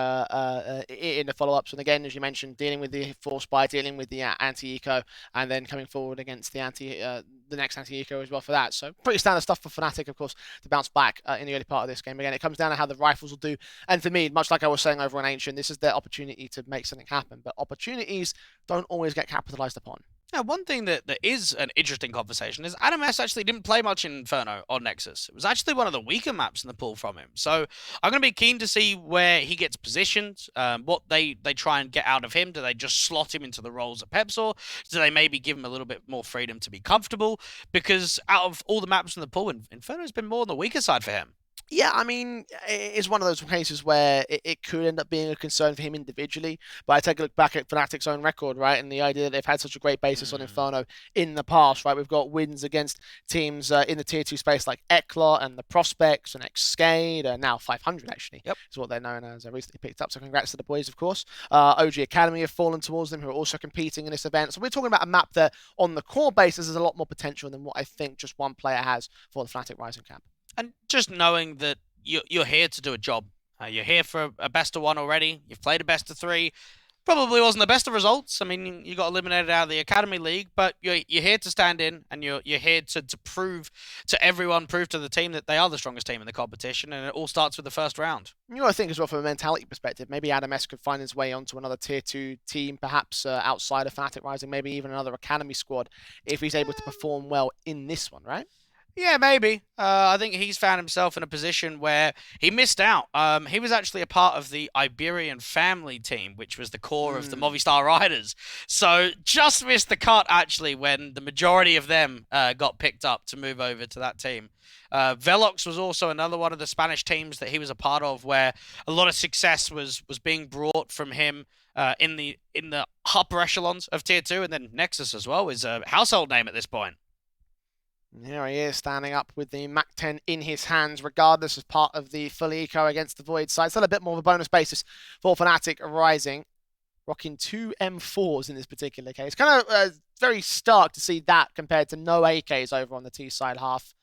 follow-ups. And again, as you mentioned, dealing with the force buy, dealing with the anti-eco, and then coming forward against the next anti-eco as well for that. So pretty standard stuff for Fnatic, of course, to bounce back in the early part of this game. Again, it comes down to how the rifles will do. And for me, much like I was saying over on Ancient, this is their opportunity to make something happen. But opportunities don't always get capitalized upon. Now, one thing that is an interesting conversation is Adam S actually didn't play much in Inferno on Nexus. It was actually one of the weaker maps in the pool from him. So I'm going to be keen to see where he gets positioned, what they try and get out of him. Do they just slot him into the roles at Pepsor? Do they maybe give him a little bit more freedom to be comfortable? Because out of all the maps in the pool, Inferno's been more on the weaker side for him. Yeah, I mean, it's one of those cases where it could end up being a concern for him individually. But I take a look back at Fnatic's own record, right, and the idea that they've had such a great basis on Inferno in the past, right? We've got wins against teams in the Tier 2 space like Ekla and the Prospects and Xcade, now 500 actually, is what they're known as. I recently picked up, so congrats to the boys, of course. OG Academy have fallen towards them, who are also competing in this event. So we're talking about a map that, on the core basis, has a lot more potential than what I think just one player has for the Fnatic Rising camp. And just knowing that you're here to do a job. You're here for a best of 1 already. You've played a best of 3. Probably wasn't the best of results. I mean, you got eliminated out of the Academy League, but you're here to stand in, and you're here to prove to everyone, prove to the team that they are the strongest team in the competition, and it all starts with the first round. You know, I think as well from a mentality perspective, maybe Adam S could find his way onto another Tier 2 team, perhaps outside of Fnatic Rising, maybe even another Academy squad, if he's able to perform well in this one, right? Yeah, maybe. I think he's found himself in a position where he missed out. He was actually a part of the Iberian family team, which was the core of the Movistar Riders. So just missed the cut, actually, when the majority of them got picked up to move over to that team. Velox was also another one of the Spanish teams that he was a part of, where a lot of success was being brought from him in the upper echelons of Tier 2, and then Nexus as well is a household name at this point. And here he is, standing up with the Mach 10 in his hands, regardless as part of the full eco against the Void side. Still a bit more of a bonus basis for Fnatic Rising, rocking 2 M4s in this particular case. Kind of very stark to see that compared to no AKs over on the T side half.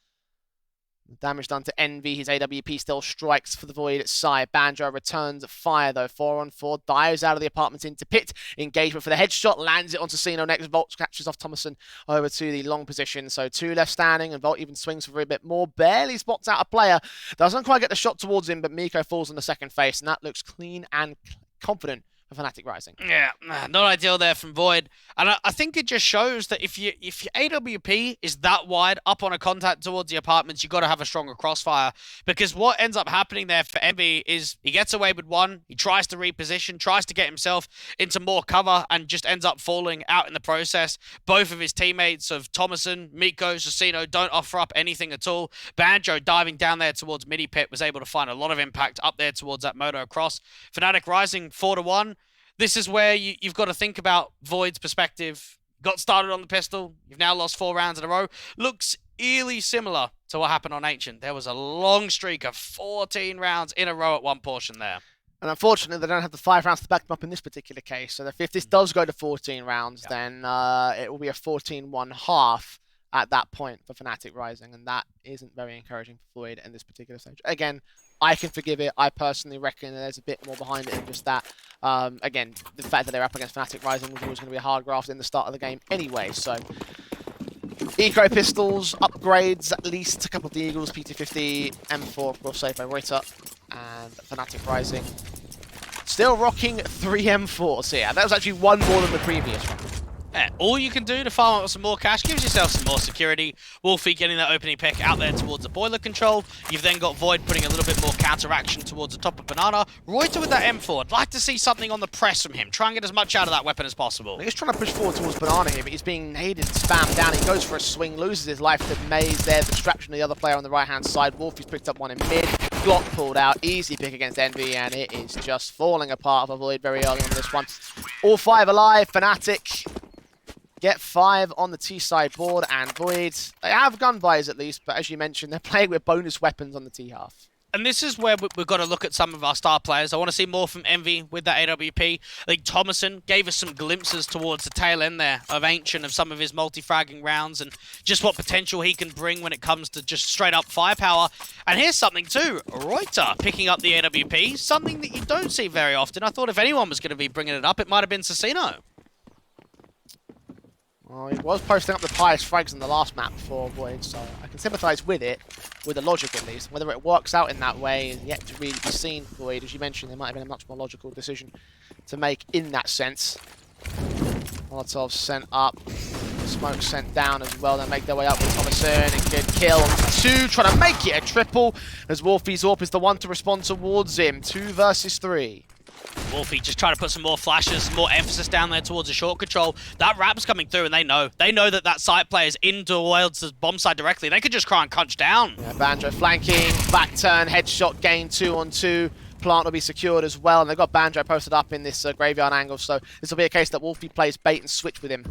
Damage done to Envy. His AWP still strikes for the Void at side. Banjo returns fire, though. 4-on-4. Dives out of the apartment into pit. Engagement for the headshot. Lands it onto Sino next. Volt catches off Thomason over to the long position. So 2 left standing, and Volt even swings for a bit more. Barely spots out a player. Doesn't quite get the shot towards him, but Miko falls on the second face, and that looks clean and confident for Fnatic Rising. Yeah, not ideal there from Void. And I think it just shows that if your AWP is that wide up on a contact towards the apartments, you've got to have a stronger crossfire. Because what ends up happening there for Envy is he gets away with 1, he tries to reposition, tries to get himself into more cover, and just ends up falling out in the process. Both of his teammates of Thomason, Miko, Susino don't offer up anything at all. Banjo diving down there towards midi pit was able to find a lot of impact up there towards that moto cross. Fnatic Rising 4-1. This is where you've got to think about Void's perspective. Got started on the pistol. You've now lost 4 rounds in a row. Looks eerily similar to what happened on Ancient. There was a long streak of 14 rounds in a row at one portion there. And unfortunately, they don't have the 5 rounds to back them up in this particular case. So if this does go to 14 rounds, then it will be a 14-1 half at that point for Fnatic Rising. And that isn't very encouraging for Void in this particular stage. Again, I can forgive it. I personally reckon there's a bit more behind it than just that. Again, the fact that they're up against Fnatic Rising was always going to be a hard graft in the start of the game anyway. So Eco pistols, upgrades, at least a couple of Deagles, PT50, M4, of course, saved by Reuter, and Fnatic Rising. Still rocking 3 M4s here. That was actually one more than the previous one. Yeah, all you can do to farm up some more cash gives yourself some more security. Wolfie getting that opening pick out there towards the boiler control. You've then got Void putting a little bit more counteraction towards the top of Banana. Reuter with that M4. I'd like to see something on the press from him. Try and get as much out of that weapon as possible. He's trying to push forward towards Banana here, but he's being naded, spammed down. He goes for a swing, loses his life to MOUZ there. The distraction of the other player on the right-hand side. Wolfie's picked up one in mid. Glock pulled out. Easy pick against Envy, and it is just falling apart for Void very early on this one. All 5 alive. Fnatic get 5 on the T-side board, and Void, they have gun buys at least, but as you mentioned, they're playing with bonus weapons on the T-half. And this is where we've got to look at some of our star players. I want to see more from Envy with that AWP. I think Thomason gave us some glimpses towards the tail end there of Ancient, of some of his multi-fragging rounds, and just what potential he can bring when it comes to just straight-up firepower. And here's something too, Reuter picking up the AWP, something that you don't see very often. I thought if anyone was going to be bringing it up, it might have been Cecino. Well, he was posting up the highest frags in the last map for Void, so I can sympathise with it, with the logic at least. Whether it works out in that way is yet to really be seen for Void. As you mentioned, there might have been a much more logical decision to make in that sense. Molotov sent up, smoke sent down as well. They make their way up with Thomason. A good kill on 2, trying to make it a triple as Wolfie Zorp is the one to respond towards him. 2 versus 3. Wolfie just trying to put some more flashes, some more emphasis down there towards the short control. That rap's coming through, and they know. They know that that site player is into Wild's bomb site directly. They could just try and crunch down. Yeah, Banjo flanking, back turn, headshot gain 2 on 2. Plant will be secured as well, and they've got Banjo posted up in this graveyard angle, so this will be a case that Wolfie plays bait and switch with him.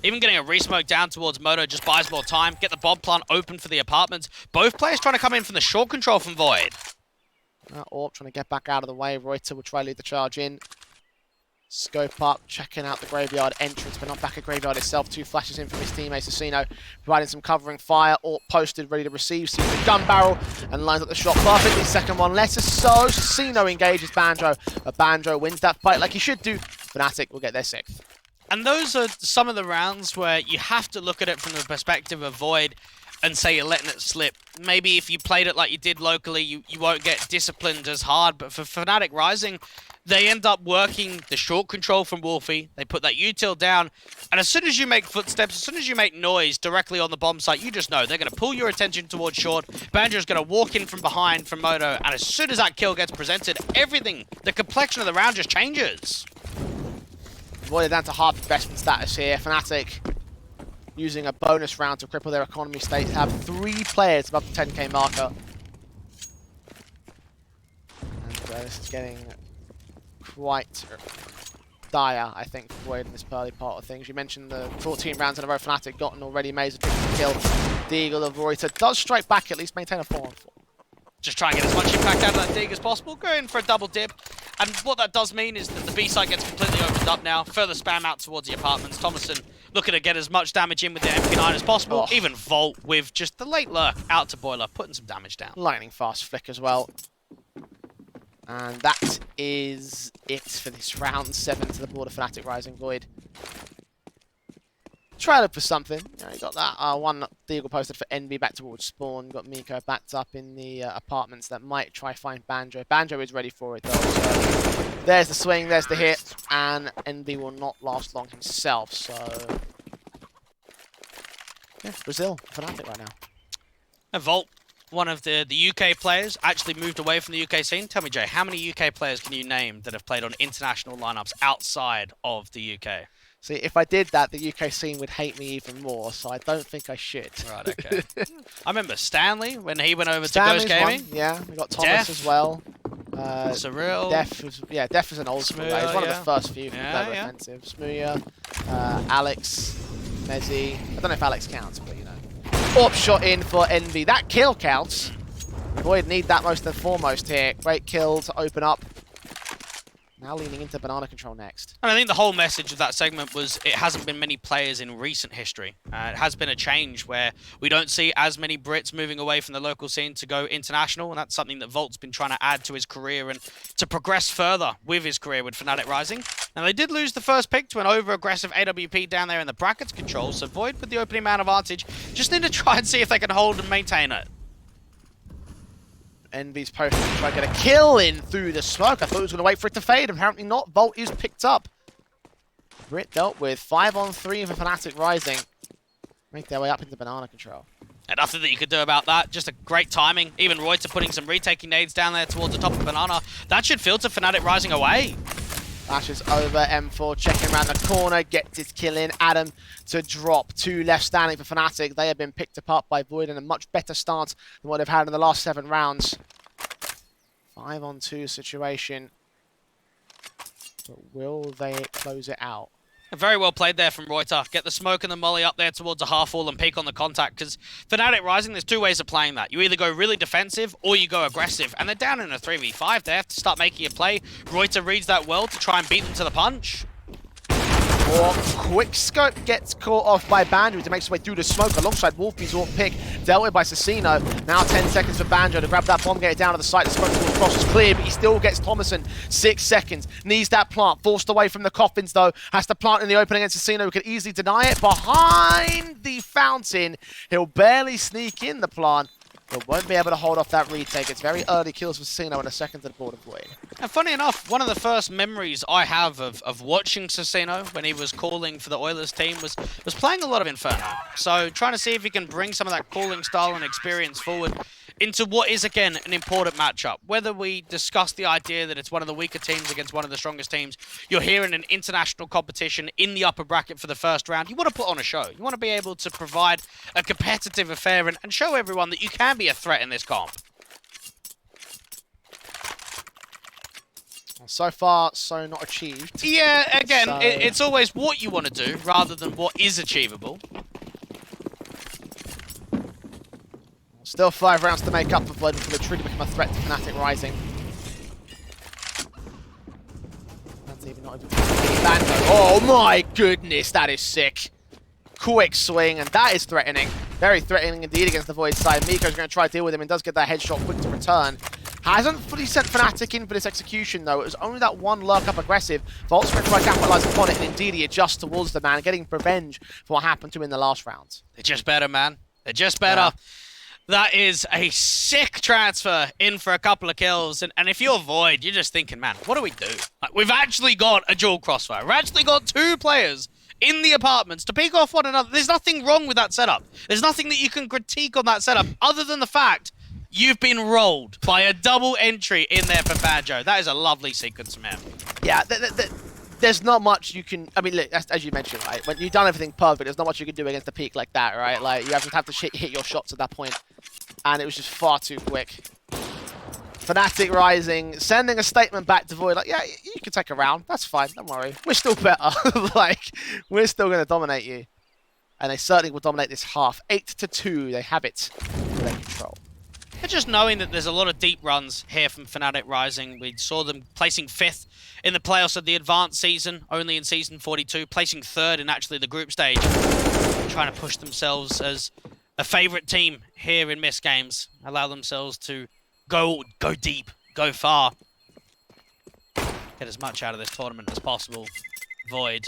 Even getting a resmoke down towards Moto just buys more time. Get the bomb plant open for the apartments. Both players trying to come in from the short control from Void. Orp trying to get back out of the way. Reuter will try to lead the charge in. Scope up, checking out the graveyard entrance, but not back at graveyard itself. 2 flashes in from his teammate, Cecino, providing some covering fire. Orp posted, ready to receive. Sees the gun barrel and lines up the shot perfectly. Second one, less so. Cecino engages Banjo, but Banjo wins that fight like he should do. Fnatic will get their 6th. And those are some of the rounds where you have to look at it from the perspective of Void and say you're letting it slip. Maybe if you played it like you did locally, you won't get disciplined as hard. But for Fnatic Rising, they end up working the short control from Wolfie. They put that util down. And as soon as you make footsteps, as soon as you make noise directly on the bomb site, you just know they're going to pull your attention towards short. Banjo's going to walk in from behind from Moto. And as soon as that kill gets presented, everything, the complexion of the round just changes. Voided down to half investment status here. Fnatic using a bonus round to cripple their economy state, have 3 players above the 10k marker. And this is getting quite dire, I think, for Void in this early part of things. You mentioned the 14 rounds in a row Fnatic gotten already. MOUZ a big kill. The Eagle of Reuter does strike back, at least maintain a 4-on-4. Just try and get as much impact out of that dig as possible. Go in for a double dip. And what that does mean is that the B side gets completely opened up now. Further spam out towards the apartments. Thomason looking to get as much damage in with the MP9 as possible. Oh. Even Volt with just the late lurk out to Boiler, putting some damage down. Lightning fast flick as well. And that is it for this round 7 to the border Fnatic Rising Void. Try to look for something. You got that one Deagle posted for Envy back towards spawn. Got Miko backed up in the apartments that might try find Banjo. Banjo is ready for it though. So there's the swing, there's the hit, and Envy will not last long himself. So yeah, Brazil, Fnatic right now. And Volt, one of the UK players, actually moved away from the UK scene. Tell me, Jay, how many UK players can you name that have played on international lineups outside of the UK? See, if I did that, the UK scene would hate me even more, so I don't think I should. Right, okay. I remember Stanley, when he went over Stanley's to Ghost Gaming. One, yeah, we got Thomas Def. as well. Surreal. Def was an old school guy. He was one of the first few from Clever Offensive. Smooya, Alex, Mezzy. I don't know if Alex counts, but you know. Orp shot in for Envy. That kill counts. Void need that most and foremost here. Great kill to open up Now leaning into banana control next. And I think the whole message of that segment was it hasn't been many players in recent history. It has been a change where we don't see as many Brits moving away from the local scene to go international, and that's something that Volt's been trying to add to his career and to progress further with his career with Fnatic Rising. And they did lose the first pick to an over-aggressive AWP down there in the brackets control, so Void with the opening man advantage just need to try and see if they can hold and maintain it. Envy's post to try to get a kill in through the smoke. I thought he was going to wait for it to fade. Apparently not. Volt is picked up. Brit dealt with 5-on-3 for Fnatic Rising. Make their way up into banana control. And nothing that you could do about that. Just a great timing. Even Reuter putting some retaking nades down there towards the top of banana. That should filter Fnatic Rising away. Flashes over, M4 checking around the corner, gets his kill in. Adam to drop, 2 left standing for Fnatic. They have been picked apart by Void in a much better stance than what they've had in the last 7 rounds. 5-on-2 situation. But will they close it out? Very well played there from Reuter. Get the smoke and the molly up there towards a half wall and peek on the contact, because Fnatic Rising, there's 2 ways of playing that. You either go really defensive or you go aggressive, and they're down in a 3v5. They have to start making a play. Reuter reads that well to try and beat them to the punch. Or Quickscope gets caught off by Banjo to make his way through the smoke alongside Wolfie's Orc pick, dealt with by Sasino. Now 10 seconds for Banjo to grab that bomb, get it down to the site. The smoke towards Cross is clear, but he still gets Thomason. 6 seconds. Needs that plant. Forced away from the coffins, though. Has to plant in the open against Sasino, who could easily deny it. Behind the fountain, he'll barely sneak in the plant, but won't be able to hold off that retake. It's very early kills for Sasino and a second to the board of Void. And funny enough, one of the first memories I have of watching Sasino when he was calling for the Oilers team was playing a lot of Inferno. So trying to see if he can bring some of that calling style and experience forward into what is, again, an important matchup. Whether we discuss the idea that it's one of the weaker teams against one of the strongest teams, you're here in an international competition in the upper bracket for the first round. You want to put on a show. You want to be able to provide a competitive affair and show everyone that you can be a threat in this comp. So far, so not achieved. Yeah, again, it's always what you want to do rather than what is achievable. Still 5 rounds to make up for Void before they truly become a threat to Fnatic Rising. That's even not even Banjo. Oh my goodness, that is sick. Quick swing, and that is threatening. Very threatening indeed against the Void side. Miko's going to try to deal with him and does get that headshot quick to return. Hasn't fully sent Fnatic in for this execution, though. It was only that one lurk-up aggressive. Volt's going to try to capitalize upon it, and indeed he adjusts towards the man, getting revenge for what happened to him in the last round. They're just better, man. They're just better. Yeah. That is a sick transfer in for a couple of kills. And if you're Void, you're just thinking, man, what do we do? Like, we've actually got a dual crossfire. We've actually got 2 players in the apartments to peek off one another. There's nothing wrong with that setup. There's nothing that you can critique on that setup other than the fact you've been rolled by a double entry in there for Banjo. That is a lovely sequence from him. Yeah, there's not much you can... I mean, look, as you mentioned, right? When you've done everything perfect, there's not much you can do against a peak like that, right? Like, you have to hit your shots at that point. And it was just far too quick. Fnatic Rising, sending a statement back to Void, like, yeah, you can take a round. That's fine, don't worry. We're still better. Like, we're still going to dominate you. And they certainly will dominate this half. 8-2, they have it under their control. And just knowing that there's a lot of deep runs here from Fnatic Rising. We saw them placing 5th in the playoffs of the advanced season, only in season 42, placing 3rd in actually the group stage, trying to push themselves as a favourite team here in MistGames, allow themselves to go deep, go far, get as much out of this tournament as possible. Void.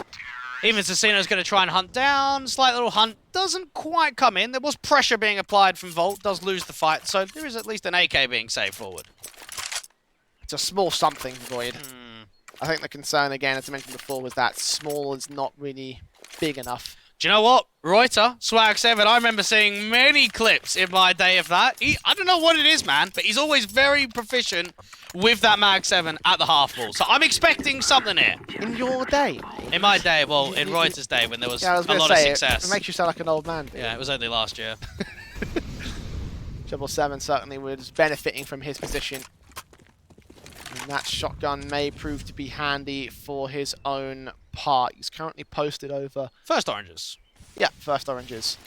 Even Sasino's going to try and hunt down. Slight little hunt. Doesn't quite come in. There was pressure being applied from Volt. Does lose the fight. So there is at least an AK being saved forward. It's a small something, Void. I think the concern, again, as I mentioned before, was that small is not really big enough. Do you know what? Reuter, Swag 7, I remember seeing many clips in my day of that. I don't know what it is, man, but he's always very proficient with that Mag 7 at the half wall. So I'm expecting something here. In your day? In my day, well, in Reuter's day when there was a lot of success. It makes you sound like an old man. Yeah, it was only last year. 777 certainly was benefiting from his position. And that shotgun may prove to be handy for his own part. He's currently posted over... First oranges. Yeah, first oranges.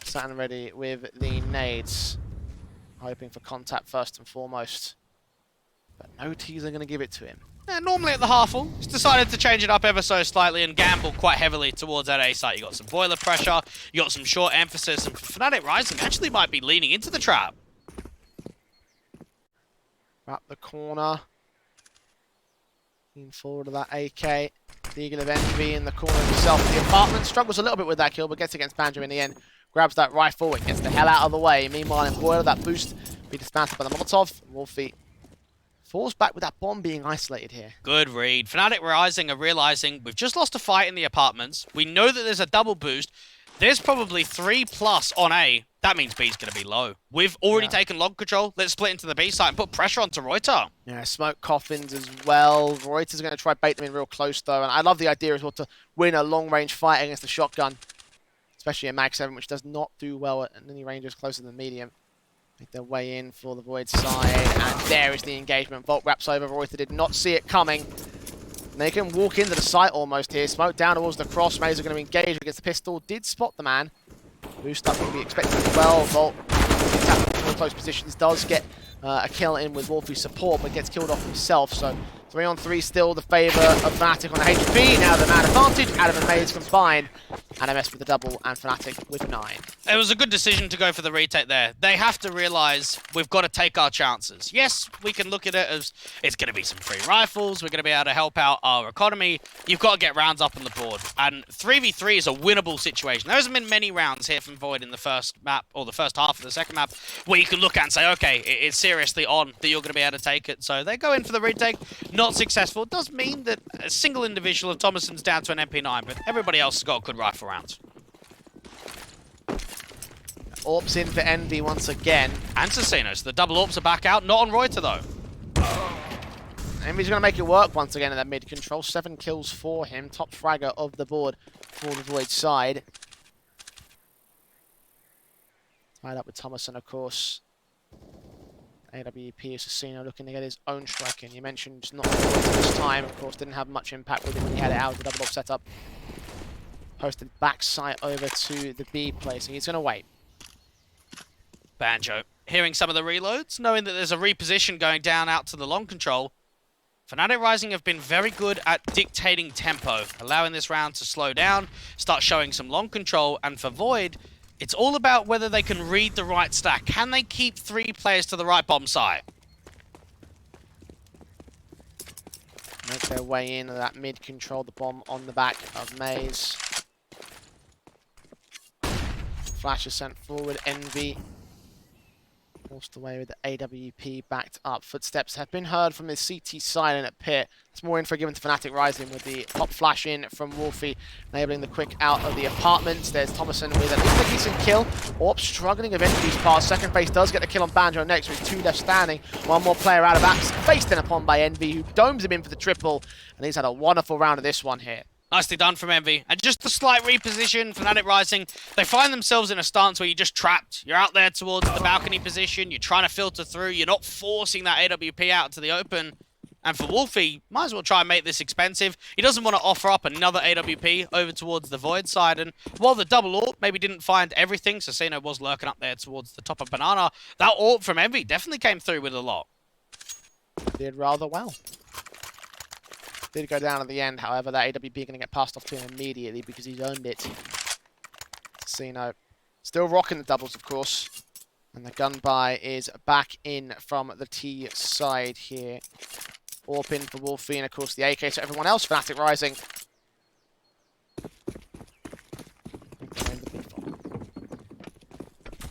Sat and ready with the nades. Hoping for contact first and foremost. But no teaser going to give it to him. Normally at the half full, he's decided to change it up ever so slightly and gamble quite heavily towards that A site. You got some boiler pressure, you got some short emphasis, and Fnatic Rising actually might be leaning into the trap. Wrap the corner. Lean forward to that AK. The Eagle of Envy in the corner himself. The apartment struggles a little bit with that kill, but gets against Banjo in the end. Grabs that rifle and gets the hell out of the way. Meanwhile, in Boiler, that boost be dismantled by the Molotov. Wolfie falls back with that bomb being isolated here. Good read. Fnatic Rising are realizing we've just lost a fight in the apartments. We know that there's a double boost. There's probably 3+ on A. That means B's going to be low. We've already taken log control. Let's split into the B site and put pressure onto Reuter. Yeah, smoke coffins as well. Reuter's going to try bait them in real close though. And I love the idea as well to win a long-range fight against the shotgun. Especially in Mag 7, which does not do well at any ranges closer than medium. Make their way in for the Void side, and there is the engagement. Volt wraps over. Reuter did not see it coming. They can walk into the site almost here. Smoke down towards the cross. MOUZ are going to engage against the pistol. Did spot the man. Boost up would be expected as well. Volt in close positions. Does get a kill in with Wolfie's support, but gets killed off himself. So 3-on-3 still the favour of Fnatic on the HP. Now the man advantage. Adam and MOUZ combined. NMS with the double and Fnatic with 9. It was a good decision to go for the retake there. They have to realize we've got to take our chances. Yes, we can look at it as it's going to be some free rifles. We're going to be able to help out our economy. You've got to get rounds up on the board. And 3v3 is a winnable situation. There hasn't been many rounds here from Void in the first map, or the first half of the second map, where you can look at and say, okay, it's seriously on that you're going to be able to take it. So they go in for the retake. Not successful. It does mean that a single individual of Thomason's down to an MP9, but everybody else has got a good rifle round. Orps in for Envy once again. And Casinos. The double Orps are back out. Not on Reuter, though. Envy's going to make it work once again in that mid control. 7 kills for him. Top fragger of the board for the Void side. Tied up with Thomason, of course. AWP Assassino looking to get his own strike in. You mentioned not this time, of course, didn't have much impact with him when he had it out of the double Orp setup. Posted back sight over to the B place, and he's going to wait. Banjo hearing some of the reloads, knowing that there's a reposition going down out to the long control. Fnatic Rising have been very good at dictating tempo, allowing this round to slow down, start showing some long control, and for Void, it's all about whether they can read the right stack. Can they keep 3 players to the right bomb site? Make their way in that mid control, the bomb on the back of MOUZ. Flash is sent forward, Envy forced away with the AWP backed up. Footsteps have been heard from the CT side and at pit. It's more info given to Fnatic Rising with the pop flash in from Wolfie, enabling the quick out of the apartments. There's Thomason with at least a decent kill. Orp struggling of Envy's pass. Second base does get the kill on Banjo next with 2 left standing. One more player out of apps, faced in upon by Envy, who domes him in for the triple. And he's had a wonderful round of this one here. Nicely done from Envy. And just a slight reposition, Fnatic Rising, they find themselves in a stance where you're just trapped. You're out there towards the balcony position, you're trying to filter through, you're not forcing that AWP out to the open. And for Wolfie, might as well try and make this expensive. He doesn't want to offer up another AWP over towards the Void side. And while the double AWP maybe didn't find everything, Casinos was lurking up there towards the top of Banana, that AWP from Envy definitely came through with a lot. Did rather well. Did go down at the end, however, that AWP going to get passed off to him immediately because he's earned it. Casino still rocking the doubles, of course. And the gun buy is back in from the T side here. Orp in for Wolfie, and of course the AK to everyone else. Fnatic Rising.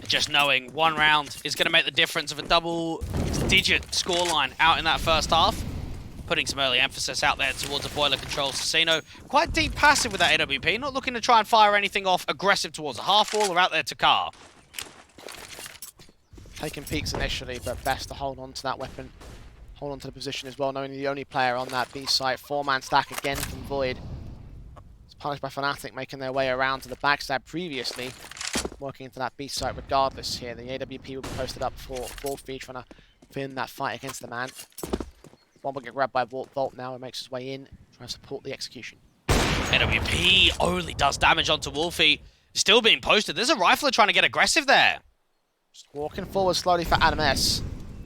Just knowing one round is going to make the difference of a double-digit scoreline out in that first half. Putting some early emphasis out there towards a boiler control. Casino quite deep passive with that AWP, not looking to try and fire anything off aggressive towards a half wall or out there to car. Taking peeks initially, but best to hold on to that weapon. Hold on to the position as well, knowing the only player on that B site. 4-man stack again from Void. It's punished by Fnatic, making their way around to the backstab previously. Working into that B site regardless here. The AWP will be posted up for Wolfie, trying to win that fight against the man. Bomb will get grabbed by Volt now and makes his way in, trying to support the execution. AWP only does damage onto Wolfie. Still being posted. There's a rifler trying to get aggressive there. Just walking forward slowly for Adam S.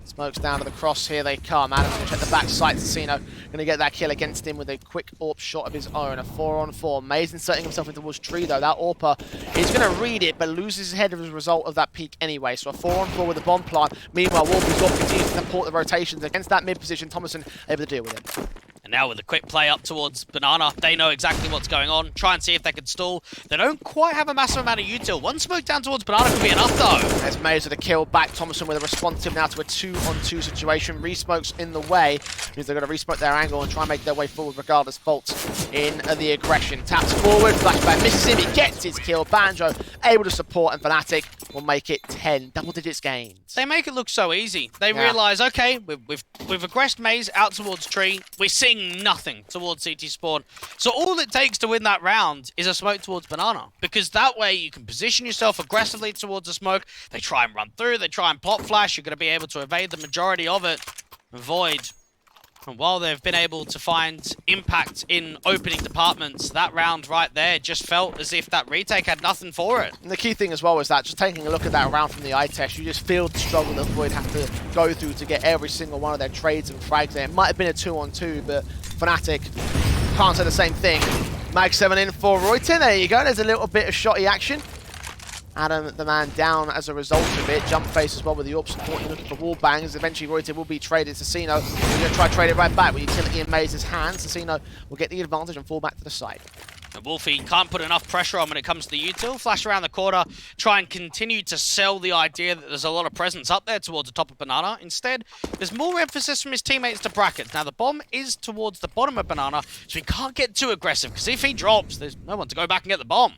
Smokes down to the cross, here they come. Adam's going to check the backside. Casino going to get that kill against him with a quick AWP shot of his own. A 4-on-4. MOUZ inserting himself into towards tree though. That AWPer is going to read it, but loses his head as a result of that peek anyway. So a 4-on-4 with the bomb plant. Meanwhile, Wolfie's off, continues to support the rotations against that mid position. Thomason able to deal with it. And now with a quick play up towards Banana, they know exactly what's going on. Try and see if they can stall. They don't quite have a massive amount of util. One smoke down towards Banana could be enough though. There's MOUZ with a kill back. Thomason with a responsive now to a 2-on-2 situation. Re-smokes in the way. Means they're going to re-smoke their angle and try and make their way forward regardless. Bolts in the aggression. Taps forward. Flashback misses him. He gets his kill. Banjo able to support and Fnatic will make it 10 double digits gains. They make it look so easy. They realise, okay, we've aggressed MOUZ out towards tree. We're seeing nothing towards CT spawn. So all it takes to win that round is a smoke towards Banana. Because that way you can position yourself aggressively towards the smoke. They try and run through, they try and pop flash. You're going to be able to evade the majority of it. Void. And while they've been able to find impact in opening departments, that round right there just felt as if that retake had nothing for it. And the key thing as well was that, just taking a look at that round from the eye test, you just feel the struggle that Void have to go through to get every single one of their trades and frags there. It might have been a 2-on-2, but Fnatic can't say the same thing. Mag 7 in for Royton. There you go. There's a little bit of shotty action. Adam, the man, down as a result of it. Jump face as well with the AWP support. Looking for wall bangs. Eventually, Royton will be traded. Casino, we're going to try to trade it right back with utility in MOUZ's hands. Casino will get the advantage and fall back to the side. And Wolfie can't put enough pressure on when it comes to the util. Flash around the corner, try and continue to sell the idea that there's a lot of presence up there towards the top of Banana. Instead, there's more emphasis from his teammates to brackets. Now, the bomb is towards the bottom of Banana, so he can't get too aggressive, because if he drops, there's no one to go back and get the bomb.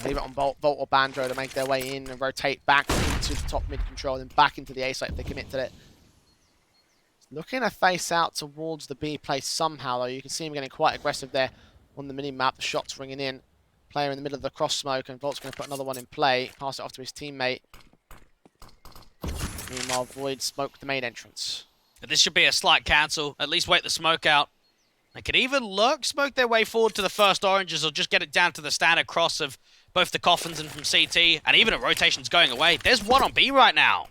Leave it on Volt or Banjo to make their way in and rotate back into the top mid control, then back into the A site if they commit to it. Looking to face out towards the B place somehow, though. You can see him getting quite aggressive there on the mini-map. The shot's ringing in. Player in the middle of the cross smoke, and Volt's going to put another one in play. Pass it off to his teammate. Meanwhile, Void smoked the main entrance. This should be a slight cancel. At least wait the smoke out. They could either lurk smoke their way forward to the first oranges or just get it down to the standard cross of both the coffins and from CT, and even a rotation's going away. There's one on B right now.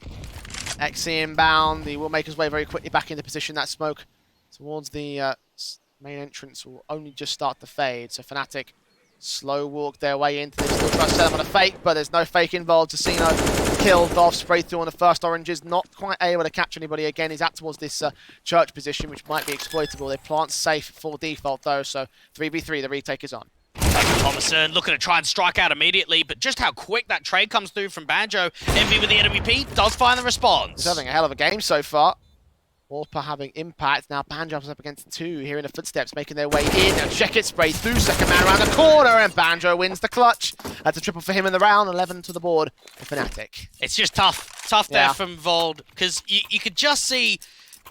XC inbound. He will make his way very quickly back into position. That smoke towards the main entrance will only just start to fade. So Fnatic slow walk their way into this. Still trying to set up on a fake, but there's no fake involved. Casino killed off, sprayed through on the first oranges. Not quite able to catch anybody again. He's out towards this church position, which might be exploitable. They plant safe full default though, so 3v3, the retake is on. Thomason looking to try and strike out immediately, but just how quick that trade comes through from Banjo. Envy with the NWP does find the response. He's having a hell of a game so far. AWPer having impact. Now Banjo up against two, hearing the footsteps making their way in. And check it, spray through, second man around the corner, and Banjo wins the clutch. That's a triple for him in the round, 11 to the board for Fnatic. It's just tough there from Vold, because you could just see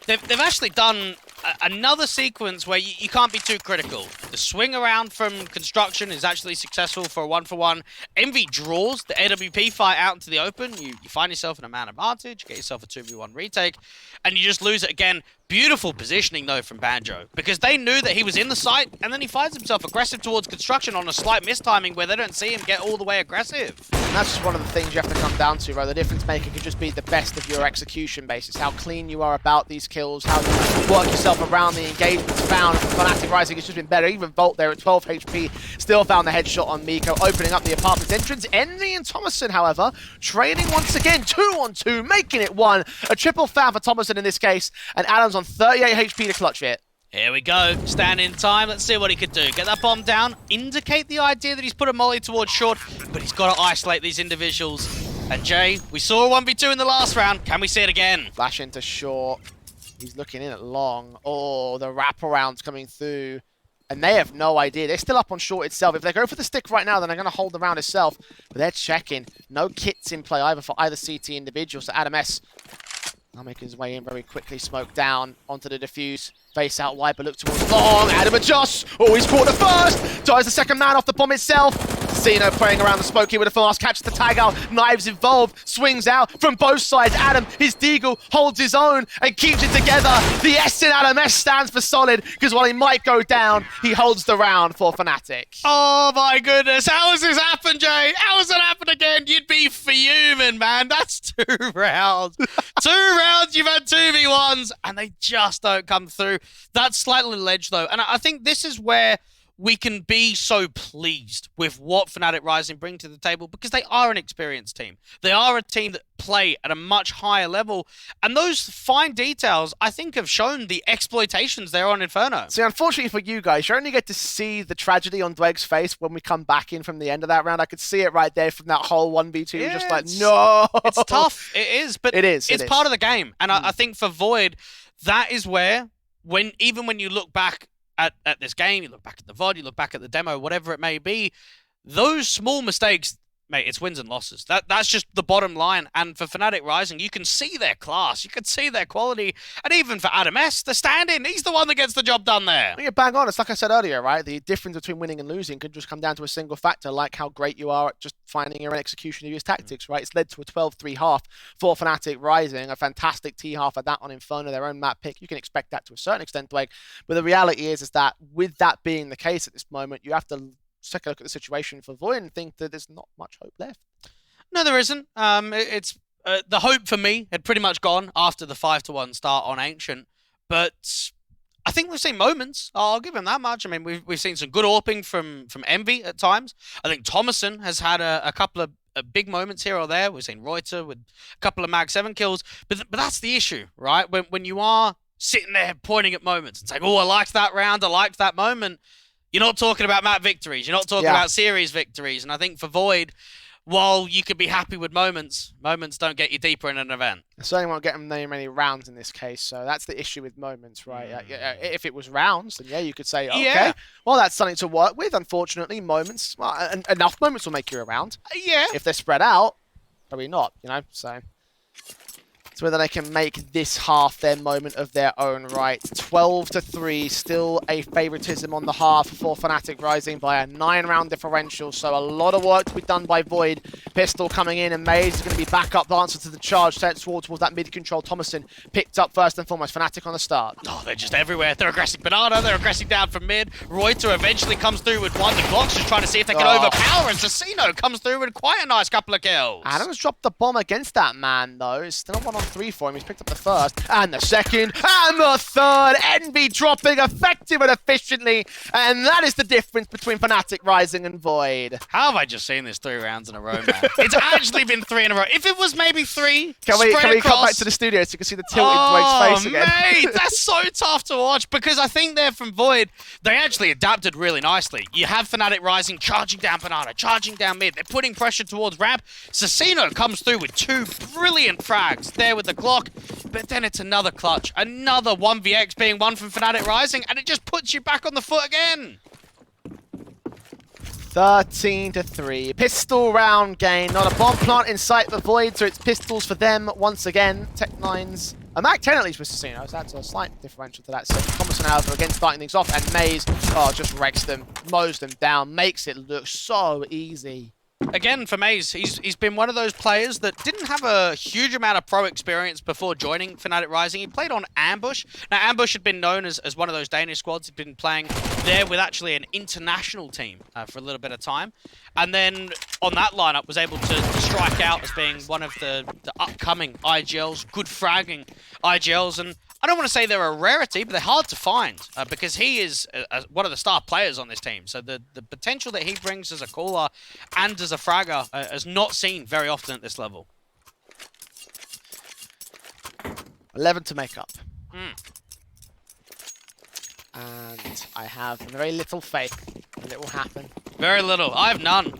they've actually done another sequence where you can't be too critical. The swing around from construction is actually successful for a 1-for-1. Envy draws the AWP fight out into the open. You find yourself in a man advantage, get yourself a 2v1 retake, and you just lose it again. Beautiful positioning, though, from Banjo, because they knew that he was in the site, and then he finds himself aggressive towards construction on a slight mistiming where they don't see him get all the way aggressive. And that's just one of the things you have to come down to, right? The difference maker could just be the best of your execution basis, how clean you are about these kills, how you work yourself around the engagements found. Fnatic Rising has just been better. Even Volt there at 12 HP still found the headshot on Miko, opening up the apartment entrance. Envy and Thomason, however, trading once again, 2-on-2, making it one. A triple foul for Thomason in this case, and Adams on 38 HP to clutch it. Here we go, stand in time, let's see what he could do. Get that bomb down, indicate the idea that he's put a molly towards short, but he's got to isolate these individuals. And Jay, we saw a 1v2 in the last round, can we see it again? Flash into short, he's looking in at long. Oh, the wraparound's coming through. And they have no idea. They're still up on short itself. If they go for the stick right now, then they're going to hold the round itself. But they're checking. No kits in play either for either CT individual. So Adam S now making his way in very quickly. Smoke down onto the defuse. Face out wide, but look towards long. Adam adjusts. Oh, he's caught the first. Ties the second man off the bomb itself. Assassino playing around the smoke here with a fast, catches the tag out, knives involved, swings out from both sides. Adam, his deagle, holds his own and keeps it together. The S in Adam S stands for solid, because while he might go down, he holds the round for Fnatic. Oh my goodness, how has this happened, Jay? How has it happened again? You'd be fuming, man. That's 2 rounds. 2 rounds, you've had 2v1s, and they just don't come through. That's slightly ledge, though, and I think this is where we can be so pleased with what Fnatic Rising bring to the table, because they are an experienced team. They are a team that play at a much higher level, and those fine details, I think, have shown the exploitations there on Inferno. See, unfortunately for you guys, you only get to see the tragedy on Dweg's face when we come back in from the end of that round. I could see it right there from that whole 1v2, Yeah, just like, no! It's tough, it is, but it's part of the game, and I think for Void, that is where, even when you look back at this game, you look back at the VOD, you look back at the demo, whatever it may be, those small mistakes, mate, it's wins and losses. That's just the bottom line. And for Fnatic Rising, you can see their class, you can see their quality, and even for Adam S, the stand-in, he's the one that gets the job done there. You're bang on. It's like I said earlier, right? The difference between winning and losing could just come down to a single factor, like how great you are at just finding your own execution of your tactics, right? It's led to a 12-3 half for Fnatic Rising, a fantastic T half of that on Inferno, their own map pick. You can expect that to a certain extent, Dweg. But the reality is that with that being the case at this moment, you have to take a look at the situation for Void and think that there's not much hope left. No, there isn't. It's the hope for me had pretty much gone after the 5-1 start on Ancient, but I think we've seen moments. I'll give him that much. I mean, we've seen some good AWPing from Envy at times. I think Thomason has had a couple of big moments here or there. We've seen Reuter with a couple of Mag 7 kills, but that's the issue, right? When you are sitting there pointing at moments and saying, "Oh, I liked that round, I liked that moment," you're not talking about map victories. You're not talking about series victories. And I think for Void, while you could be happy with moments don't get you deeper in an event. I certainly won't get them many rounds in this case, so that's the issue with moments, right? If it was rounds, then yeah, you could say, okay, well, that's something to work with. Unfortunately, moments, well, enough moments will make you a round. Yeah. If they're spread out, probably not, you know, so... It's whether they can make this half their moment of their own right. 12-3, still a favoritism on the half for Fnatic Rising by a 9-round differential. So a lot of work to be done by Void. Pistol coming in, and MOUZ is going to be back up, the answer to the charge, set towards that mid-control. Thomason picked up first and foremost. Fnatic on the start. Oh, they're just everywhere. They're aggressive Banana, they're aggressive down from mid. Reuter eventually comes through with one. The Glock's just trying to see if they can overpower, and Assassino comes through with quite a nice couple of kills. Adams dropped the bomb against that man, though. It's still 1-on-3 for him. He's picked up the first, and the second, and the third. Envy dropping effective and efficiently, and that is the difference between Fnatic Rising and Void. How have I just seen this 3 rounds in a row, man? It's actually been 3 in a row. If it was maybe 3, can we come back to the studio so you can see the tilt in Dweg's face again? Mate, that's so tough to watch, because I think they're from Void, they actually adapted really nicely. You have Fnatic Rising charging down Banana, charging down mid. They're putting pressure towards ramp. Assassino comes through with 2 brilliant frags there with the Glock. But then it's another clutch, another 1vx being won from Fnatic Rising, and it just puts you back on the foot again. 13-3. Pistol round game. Not a bomb plant in sight for Void, so it's pistols for them once again. Tech-9's a Mag 10 at least with Assassino, so that's a slight differential to that. So Thomason, however, again starting things off, and MOUZ, just wrecks them, mows them down, makes it look so easy. Again, for MOUZ, he's been one of those players that didn't have a huge amount of pro experience before joining Fnatic Rising. He played on Ambush. Now, Ambush had been known as one of those Danish squads. He'd been playing there with actually an international team for a little bit of time. And then on that lineup was able to strike out as being one of the upcoming IGLs, good fragging IGLs. And I don't want to say they're a rarity, but they're hard to find because he is one of the star players on this team. So the potential that he brings as a caller and as a fragger is not seen very often at this level. 11 to make up. And I have very little faith that it will happen. Very little. I have none.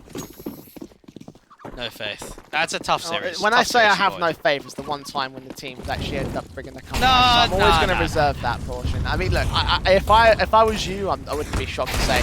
No faith. That's a tough series. When I say I have no faith, it's the one time when the team's actually ended up bringing the comeback. So I'm always going to reserve that portion. I mean, look, if I was you, I wouldn't be shocked to say,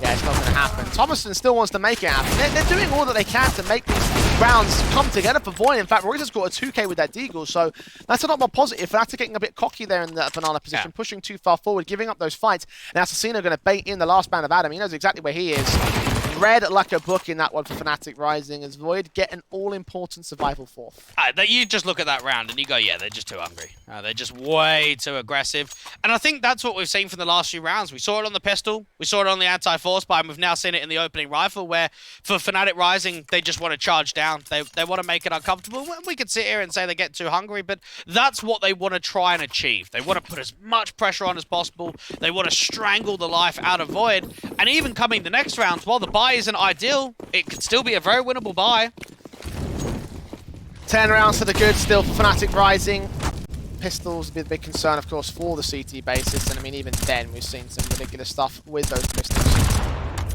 yeah, it's not going to happen. Thomason still wants to make it happen. They're doing all that they can to make these rounds come together for Void. In fact, Reuter's got a 2k with that deagle, so that's a lot more positive. Fnatic getting a bit cocky there in the Banana position, pushing too far forward, giving up those fights. And Assassino going to bait in the last band of Adam. He knows exactly where he is. read like a book in that one for Fnatic Rising as Void get an all-important survival fourth. You just look at that round and you go, yeah, they're just too hungry. They're just way too aggressive. And I think that's what we've seen from the last few rounds. We saw it on the pistol, we saw it on the anti-force buy, and we've now seen it in the opening rifle where for Fnatic Rising, they just want to charge down. They want to make it uncomfortable. We could sit here and say they get too hungry, but that's what they want to try and achieve. They want to put as much pressure on as possible. They want to strangle the life out of Void. And even coming the next round, while the buy isn't ideal, it could still be a very winnable buy. 10 rounds to the good still for Fnatic Rising. Pistols be the big concern, of course, for the CT basis. And I mean, even then, we've seen some ridiculous stuff with those pistols.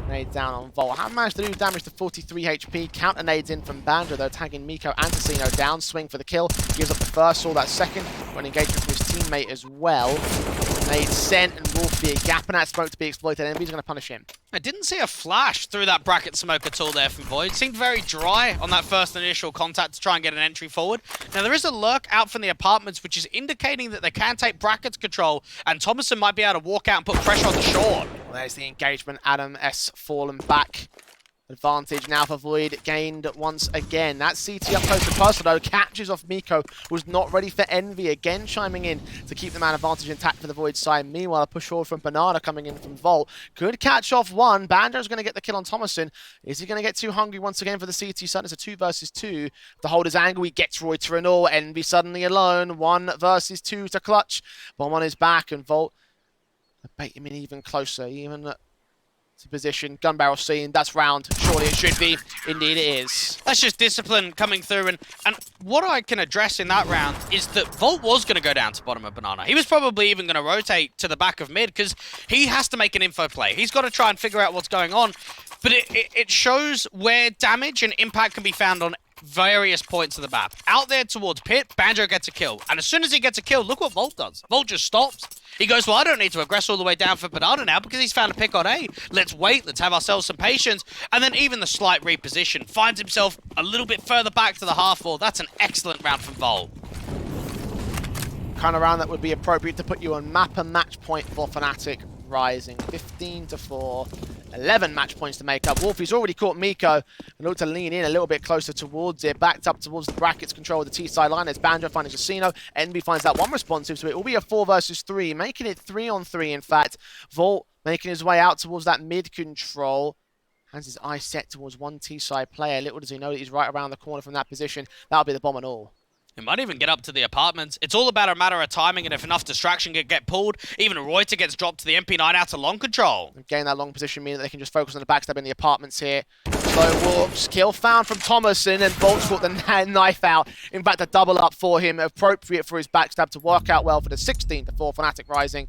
Nade down on Volt. Have managed to do damage to 43 HP. Counter nades in from Banjo, though, tagging Miko and Tecino down. Swing for the kill. Gives up the first, saw that second. When engagement from his teammate as well. Nade sent and Wolf be a gap in that smoke to be exploited. Envy's going to punish him. I didn't see a flash through that bracket smoke at all there from Void. Seemed very dry on that first initial contact to try and get an entry forward. Now, there is a lurk out from the apartments, which is indicating that they can take brackets control, and Thomason might be able to walk out and put pressure on the short. Well, there's the engagement. Adam S. fallen back. Advantage now for Void gained once again. That CT up close to personal, though, catches off Miko. Was not ready for Envy, again chiming in to keep the man advantage intact for the Void side. Meanwhile, a push forward from Banana coming in from Volt. Could catch off one. Banjo's going to get the kill on Thomason. Is he going to get too hungry once again for the CT side? It's a 2 versus 2. The hold his angle. He gets Roy to Renault. Envy suddenly alone. 1 versus 2 to clutch. Bomb on his back, and Volt bait him in even closer. Even position, gun barrel seen, that's round. Surely it should be. Indeed it is. That's just discipline coming through, and what I can address in that round is that Volt was going to go down to bottom of Banana. He was probably even going to rotate to the back of mid because he has to make an info play. He's got to try and figure out what's going on, but it shows where damage and impact can be found on various points of the map. Out there towards Pit, Banjo gets a kill. And as soon as he gets a kill, look what Volt does. Volt just stops. He goes, well, I don't need to aggress all the way down for Banana now because he's found a pick on A. Let's wait. Let's have ourselves some patience. And then even the slight reposition finds himself a little bit further back to the half wall. That's an excellent round from Volt. Kind of round that would be appropriate to put you on map and match point for Fnatic Rising. 15-4. 11 match points to make up. Wolfie's already caught Miko and looked to lean in a little bit closer towards it. Backed up towards the brackets, control of the T side line. As Banjo finding Casino. Envy finds that one responsive, so it will be a 4 versus 3, making it 3-on-3 in fact. Volt making his way out towards that mid control. Has his eye set towards one T side player. Little does he know that he's right around the corner from that position. That'll be the bomb and all. It might even get up to the apartments. It's all about a matter of timing, and if enough distraction can get pulled, even a Reuter gets dropped to the MP9 out to long control. Again, that long position meaning that they can just focus on the backstab in the apartments here. So Wolves, kill found from Thomason, and Volt's got the knife out. In fact, a double up for him, appropriate for his backstab to work out well for the 16-4 Fnatic Rising.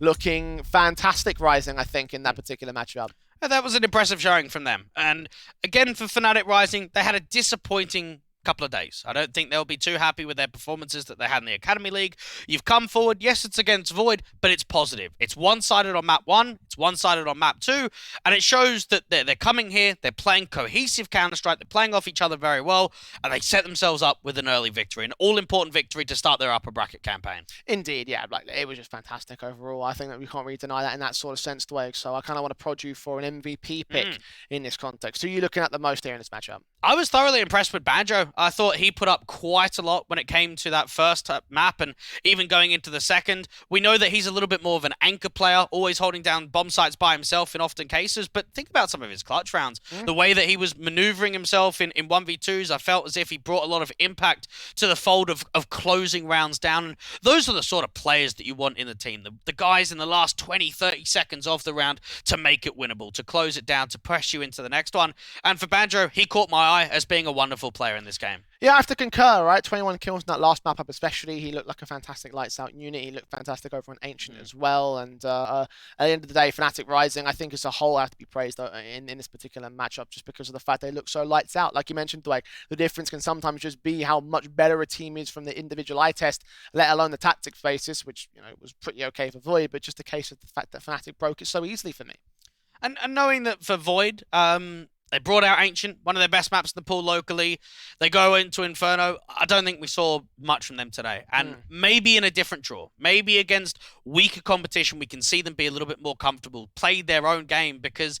Looking fantastic Rising, I think, in that particular matchup. That was an impressive showing from them. And again, for Fnatic Rising, they had a disappointing couple of days. I don't think they'll be too happy with their performances that they had in the Academy League. You've come forward, yes, it's against Void, but it's positive. It's one-sided on map 1, it's one-sided on map 2, and it shows that they're coming here, they're playing cohesive Counter-Strike, they're playing off each other very well, and they set themselves up with an early victory, an all-important victory to start their upper bracket campaign. Indeed, yeah, like, it was just fantastic overall. I think that we can't really deny that in that sort of sensed way, so I kind of want to prod you for an MVP pick in this context. Who are you looking at the most here in this matchup? I was thoroughly impressed with Banjo. I thought he put up quite a lot when it came to that first map, and even going into the second. We know that he's a little bit more of an anchor player, always holding down bomb sites by himself in often cases, but think about some of his clutch rounds. The way that he was maneuvering himself in 1v2s, I felt as if he brought a lot of impact to the fold of closing rounds down. And those are the sort of players that you want in the team. The guys in the last 20, 30 seconds of the round to make it winnable, to close it down, to press you into the next one. And for Banjo, he caught my eye as being a wonderful player in this game. Yeah, I have to concur, right? 21 kills in that last map up especially. He looked like a fantastic lights out unit. He looked fantastic over on Ancient as well. And at the end of the day, Fnatic Rising, I think as a whole, have to be praised in this particular matchup just because of the fact they look so lights out. Like you mentioned, Dwight, the difference can sometimes just be how much better a team is from the individual eye test, let alone the tactics basis, which was pretty okay for Void, but just a case of the fact that Fnatic broke it so easily for me. And knowing that for Void, They brought out Ancient, one of their best maps in the pool locally. They go into Inferno. I don't think we saw much from them today. And maybe in a different draw, maybe against weaker competition, we can see them be a little bit more comfortable, play their own game, because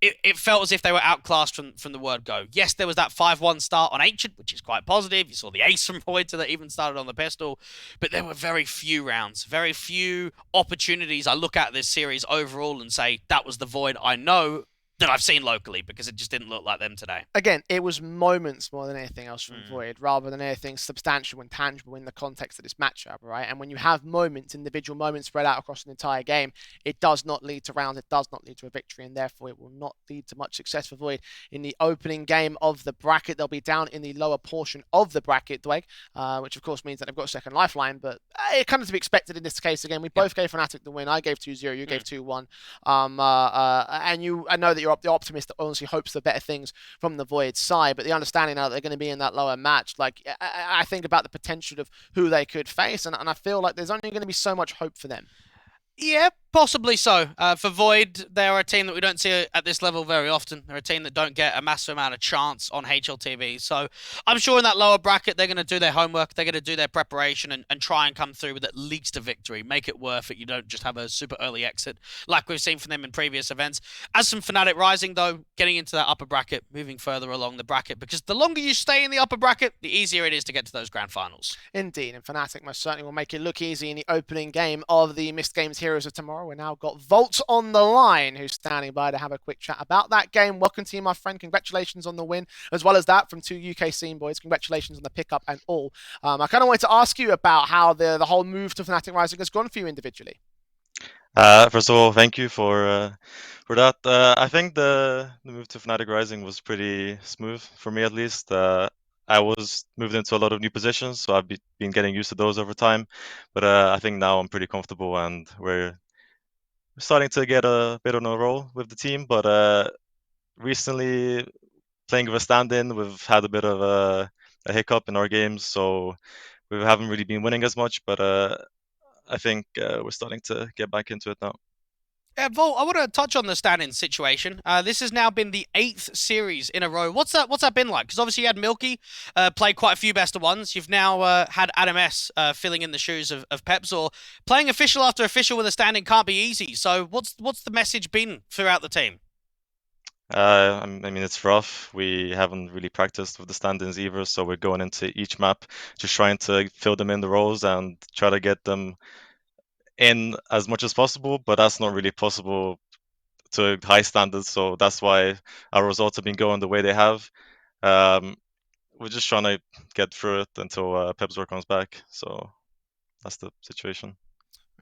it felt as if they were outclassed from the word go. Yes, there was that 5-1 start on Ancient, which is quite positive. You saw the ace from Voidter that even started on the pistol. But there were very few rounds, very few opportunities. I look at this series overall and say, that was the Void I know that I've seen locally, because it just didn't look like them today. Again, it was moments more than anything else from Void, rather than anything substantial and tangible in the context of this matchup, right? And when you have moments, individual moments spread out across an entire game, it does not lead to rounds, it does not lead to a victory, and therefore it will not lead to much success for Void in the opening game of the bracket. They'll be down in the lower portion of the bracket, Dweg, which of course means that they've got a second lifeline, but it kind of to be expected in this case. Again, we both gave Fnatic the win. I gave 2-0, you gave 2-1. And I know that you're the optimist that honestly hopes for better things from the Void side, but the understanding now that they're going to be in that lower match, like I think about the potential of who they could face, and I feel like there's only going to be so much hope for them. Yeah, possibly so. For Void, they're a team that we don't see at this level very often. They're a team that don't get a massive amount of chance on HLTV. So I'm sure in that lower bracket, they're going to do their homework. They're going to do their preparation and try and come through with at least a victory. Make it worth it. You don't just have a super early exit like we've seen from them in previous events. As from Fnatic Rising, though, getting into that upper bracket, moving further along the bracket, because the longer you stay in the upper bracket, the easier it is to get to those grand finals. Indeed, and Fnatic most certainly will make it look easy in the opening game of the MistGames Heroes of Tomorrow. We're now got Volt on the line, who's standing by to have a quick chat about that game. Welcome to you, my friend. Congratulations on the win, as well as that from two UK scene boys. Congratulations on the pickup and all. I kind of wanted to ask you about how the whole move to Fnatic Rising has gone for you individually. First of all, thank you for that. I think the move to Fnatic Rising was pretty smooth for me, at least. I was moved into a lot of new positions, so I've been getting used to those over time. But I think now I'm pretty comfortable, and we're starting to get a bit on a roll with the team. But recently, playing with a stand-in, we've had a bit of a hiccup in our games, so we haven't really been winning as much. But I think we're starting to get back into it now. Volt, I want to touch on the stand-in situation. This has now been the 8th series in a row. What's that been like? Because obviously you had Milky play quite a few best of ones. You've now had Adam S filling in the shoes of Pepzor. Playing official after official with a stand-in can't be easy. So what's the message been throughout the team? I mean, it's rough. We haven't really practiced with the stand-ins either, so we're going into each map just trying to fill them in the roles and try to get them in as much as possible, but that's not really possible to high standards, so that's why our results have been going the way they have. We're just trying to get through it until Pepzor comes back, so that's the situation.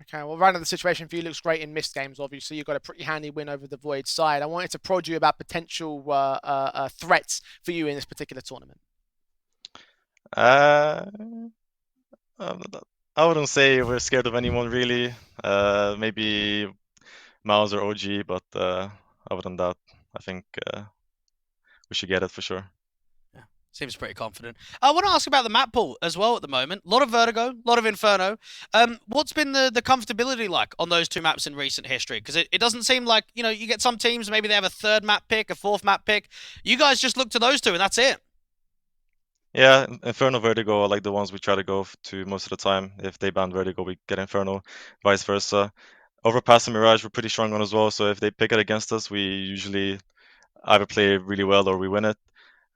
Okay, well, right now the situation for you looks great in MistGames, obviously. You got a pretty handy win over the Void side. I wanted to prod you about potential threats for you in this particular tournament. I wouldn't say we're scared of anyone, really. Maybe MOUZ or OG, but other than that, I think we should get it for sure. Seems pretty confident. I want to ask about the map pool as well at the moment. A lot of Vertigo, a lot of Inferno. What's been the comfortability like on those two maps in recent history? Because it doesn't seem like, you know, you get some teams, maybe they have a third map pick, a fourth map pick. You guys just look to those two and that's it. Yeah, Inferno, Vertigo are like the ones we try to go to most of the time. If they ban Vertigo, we get Inferno, vice versa. Overpass and Mirage we're pretty strong on as well, so if they pick it against us, we usually either play really well or we win it.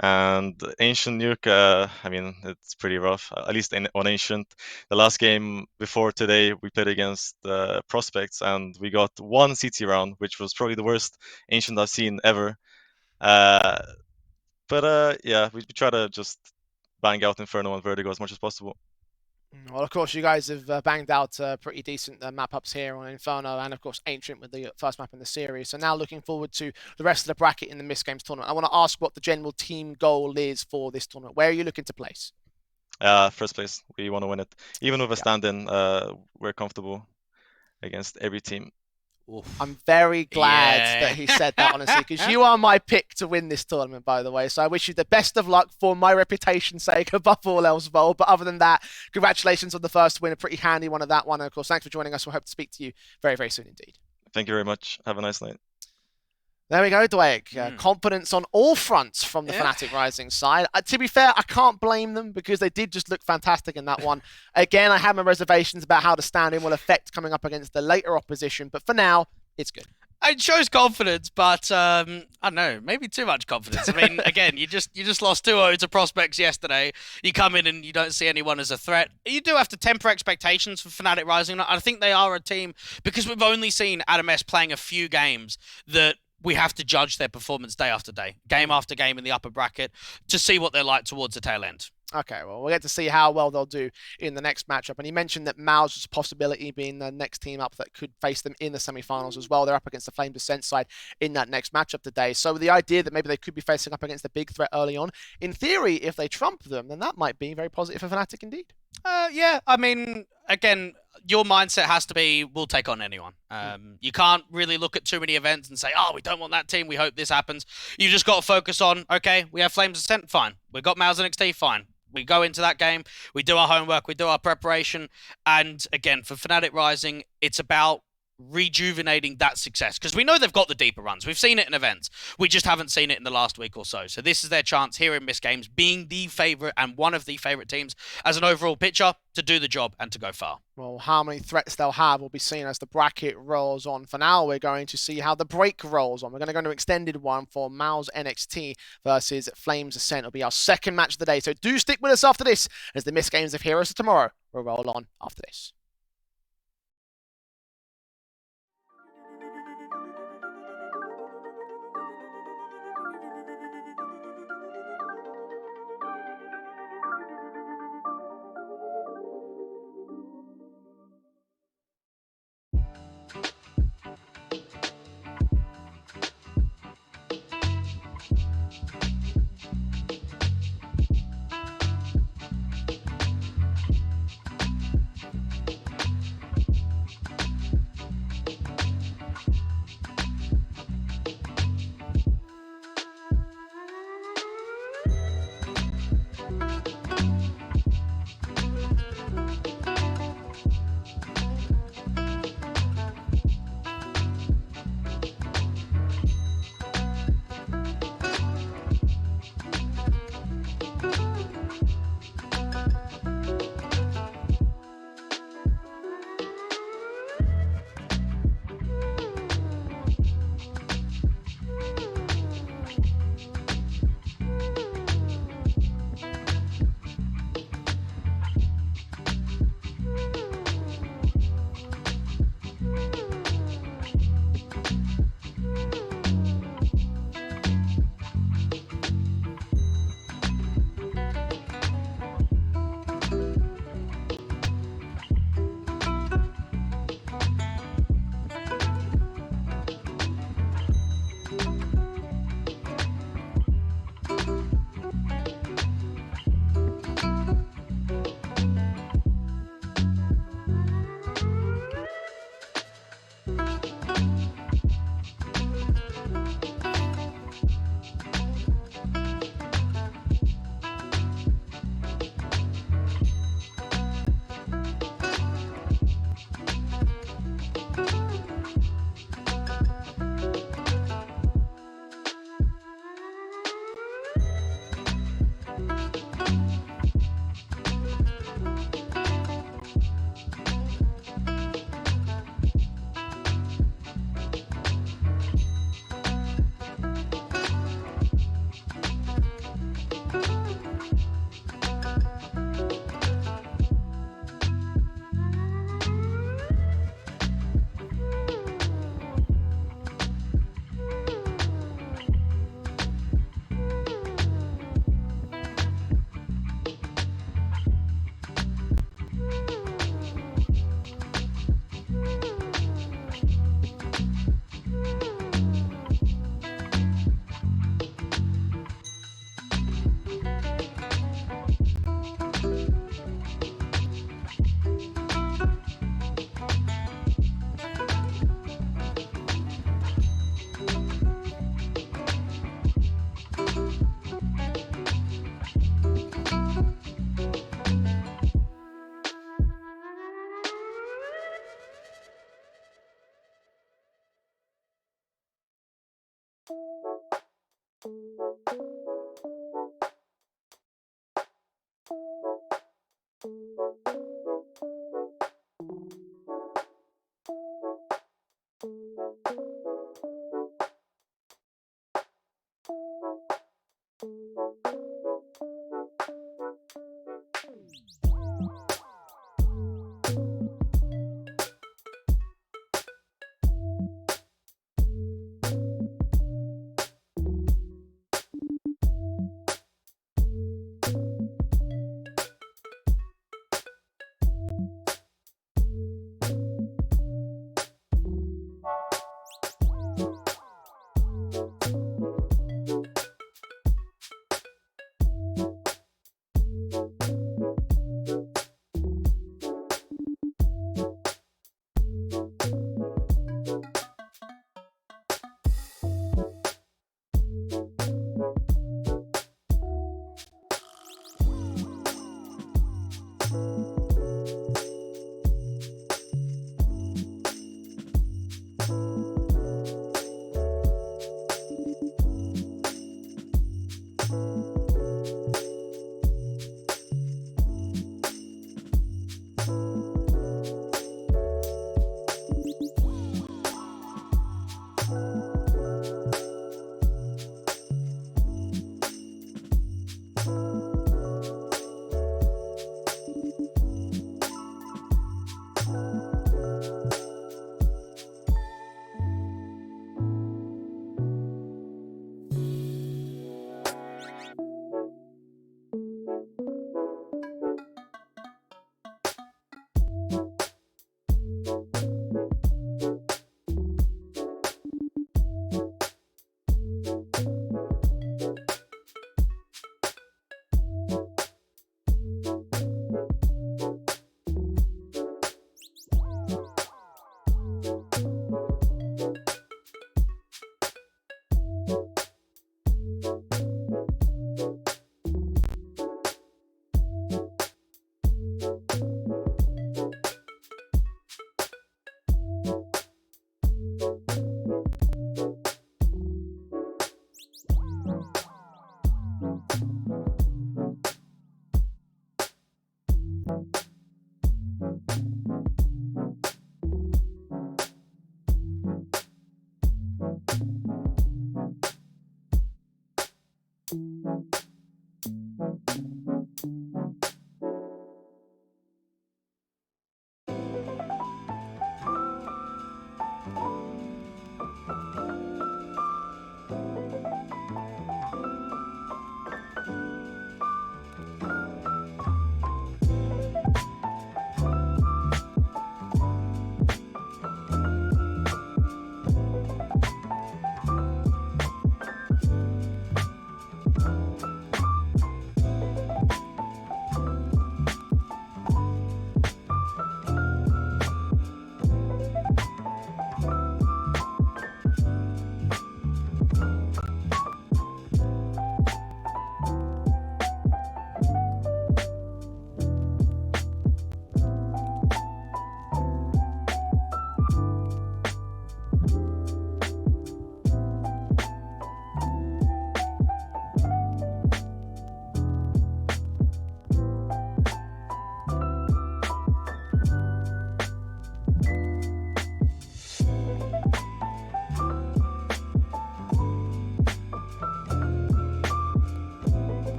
And Ancient Nuke, I mean, it's pretty rough, at least on Ancient. The last game before today, we played against Prospects, and we got one CT round, which was probably the worst Ancient I've seen ever. But yeah, we try to just bang out Inferno and Vertigo as much as possible. Well, of course, you guys have banged out pretty decent map ups here on Inferno and, of course, Ancient with the first map in the series. So now looking forward to the rest of the bracket in the MistGames tournament. I want to ask what the general team goal is for this tournament. Where are you looking to place? First place. We want to win it. Even with a stand-in, we're comfortable against every team. Oof. I'm very glad that he said that, honestly, because you are my pick to win this tournament, by the way. So I wish you the best of luck for my reputation's sake, above all else, Vol. But other than that, congratulations on the first win. A pretty handy one of that one. And, of course, thanks for joining us. We'll hope to speak to you very, very soon indeed. Thank you very much. Have a nice night. There we go, Dwayne. Confidence on all fronts from the Fnatic Rising side. To be fair, I can't blame them because they did just look fantastic in that one. Again, I have my reservations about how the stand-in will affect coming up against the later opposition, but for now, it's good. It shows confidence, but I don't know, maybe too much confidence. I mean, again, you just lost 2-0 to Prospects yesterday. You come in and you don't see anyone as a threat. You do have to temper expectations for Fnatic Rising. I think they are a team, because we've only seen Adam S playing a few games, that we have to judge their performance day after day, game after game in the upper bracket, to see what they're like towards the tail end. Okay, well, we'll get to see how well they'll do in the next matchup. And you mentioned that MOUZ was a possibility, being the next team up that could face them in the semi-finals as well. They're up against the Flames Ascent side in that next matchup today. So the idea that maybe they could be facing up against a big threat early on, in theory, if they trump them, then that might be very positive for Fnatic indeed. Yeah, I mean, again, your mindset has to be, we'll take on anyone. You can't really look at too many events and say, oh, we don't want that team, we hope this happens. You just got to focus on, okay, we have Flames Ascent, fine. We've got MOUZ NXT, fine. We go into that game, we do our homework, we do our preparation, and again, for Fnatic Rising, it's about rejuvenating that success, because we know they've got the deeper runs. We've seen it in events. We just haven't seen it in the last week or so. So this is their chance here in MistGames, being the favourite and one of the favourite teams as an overall pitcher, to do the job and to go far. Well, how many threats they'll have will be seen as the bracket rolls on. For now, we're going to see how the break rolls on. We're going to go into extended one for MOUZ NXT versus Flames Ascent. It'll be our second match of the day. So do stick with us after this, as the MistGames of Heroes of Tomorrow will roll on after this.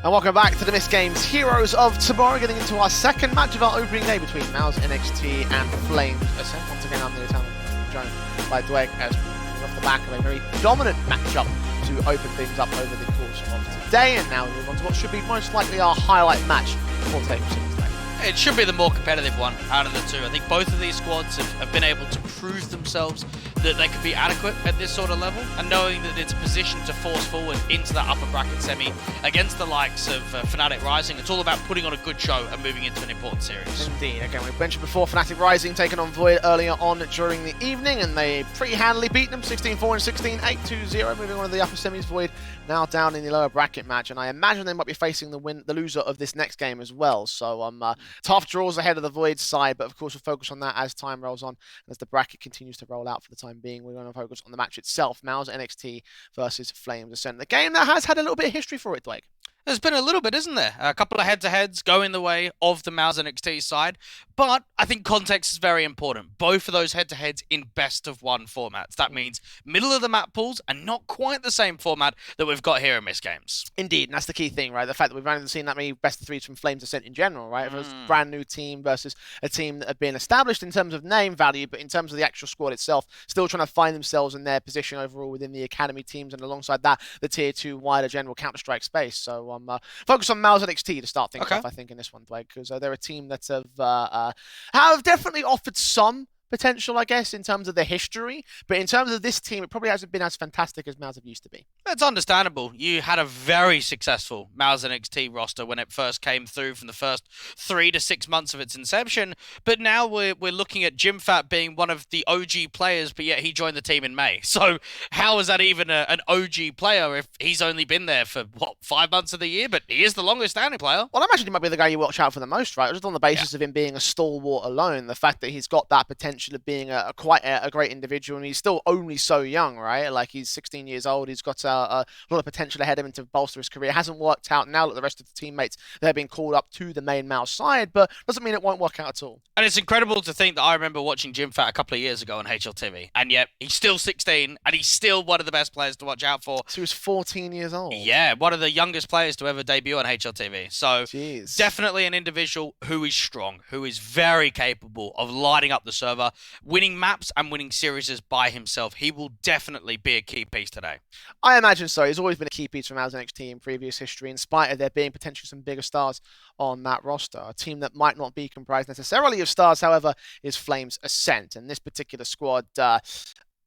And welcome back to the MistGames Heroes of Tomorrow, getting into our second match of our opening day between MOUZ, NXT and Flames Ascent. Once again, I'm the Italian joined by Dweg as we're off the back of a very dominant matchup to open things up over the course of today. And now we move on to what should be most likely our highlight match for today's day. It should be the more competitive one out of the two. I think both of these squads have been able to prove themselves that they could be adequate at this sort of level, and knowing that it's a position to force forward into that upper bracket semi against the likes of Fnatic Rising. It's all about putting on a good show and moving into an important series. Indeed. Again, we mentioned before Fnatic Rising taking on Void earlier on during the evening, and they pretty handily beat them 16-4 and 16-8, 2-0, moving on to the upper semis. Void now down in the lower bracket match, and I imagine they might be facing the loser of this next game as well. So tough draws ahead of the Void side, but of course we'll focus on that as time rolls on, and as the bracket continues to roll out for the time being. We're going to focus on the match itself, MOUZ NXT versus Flames Ascent. The game that has had a little bit of history for it, Dwayne. There's been a little bit, isn't there? A couple of head-to-heads going the way of the MOUZ NXT side, but I think context is very important. Both of those head-to-heads in best-of-1 formats. That means middle-of-the-map pools and not quite the same format that we've got here in MistGames. Indeed, and that's the key thing, right? The fact that we've only seen that many best-of-3s from Flames Ascent in general, right? If it was a brand new team versus a team that had been established in terms of name value, but in terms of the actual squad itself, still trying to find themselves in their position overall within the academy teams, and alongside that, the Tier 2 wider general Counter-Strike space. So focus on MOUZ NXT to start things off, I think, in this one, Dwayne, because they're a team that have definitely offered some potential, I guess, in terms of their history, but in terms of this team, it probably hasn't been as fantastic as MOUZ have used to be. It's understandable. You had a very successful MOUZ NXT roster when it first came through from the first 3 to 6 months of its inception, but now we're looking at JimFat being one of the OG players, but yet he joined the team in May. So how is that even an OG player if he's only been there for, 5 months of the year? But he is the longest standing player. Well, I imagine he might be the guy you watch out for the most, right? Just on the basis of him being a stalwart alone, the fact that he's got that potential of being quite a great individual, and he's still only so young, right? Like, he's 16 years old, he's got a lot of potential ahead of him to bolster his career. It hasn't worked out now that the rest of the teammates, they're being called up to the main MOUZ side, but doesn't mean it won't work out at all. And it's incredible to think that I remember watching JimFat a couple of years ago on HLTV, and yet he's still 16, and he's still one of the best players to watch out for. So he was 14 years old. Yeah, one of the youngest players to ever debut on HLTV. So Jeez. Definitely an individual who is strong, who is very capable of lighting up the server, winning maps and winning series by himself. He will definitely be a key piece today. I imagine so. He's always been a key piece from MOUZ NXT in previous history, in spite of there being potentially some bigger stars on that roster. A team that might not be comprised necessarily of stars, however, is Flames Ascent. And this particular squad,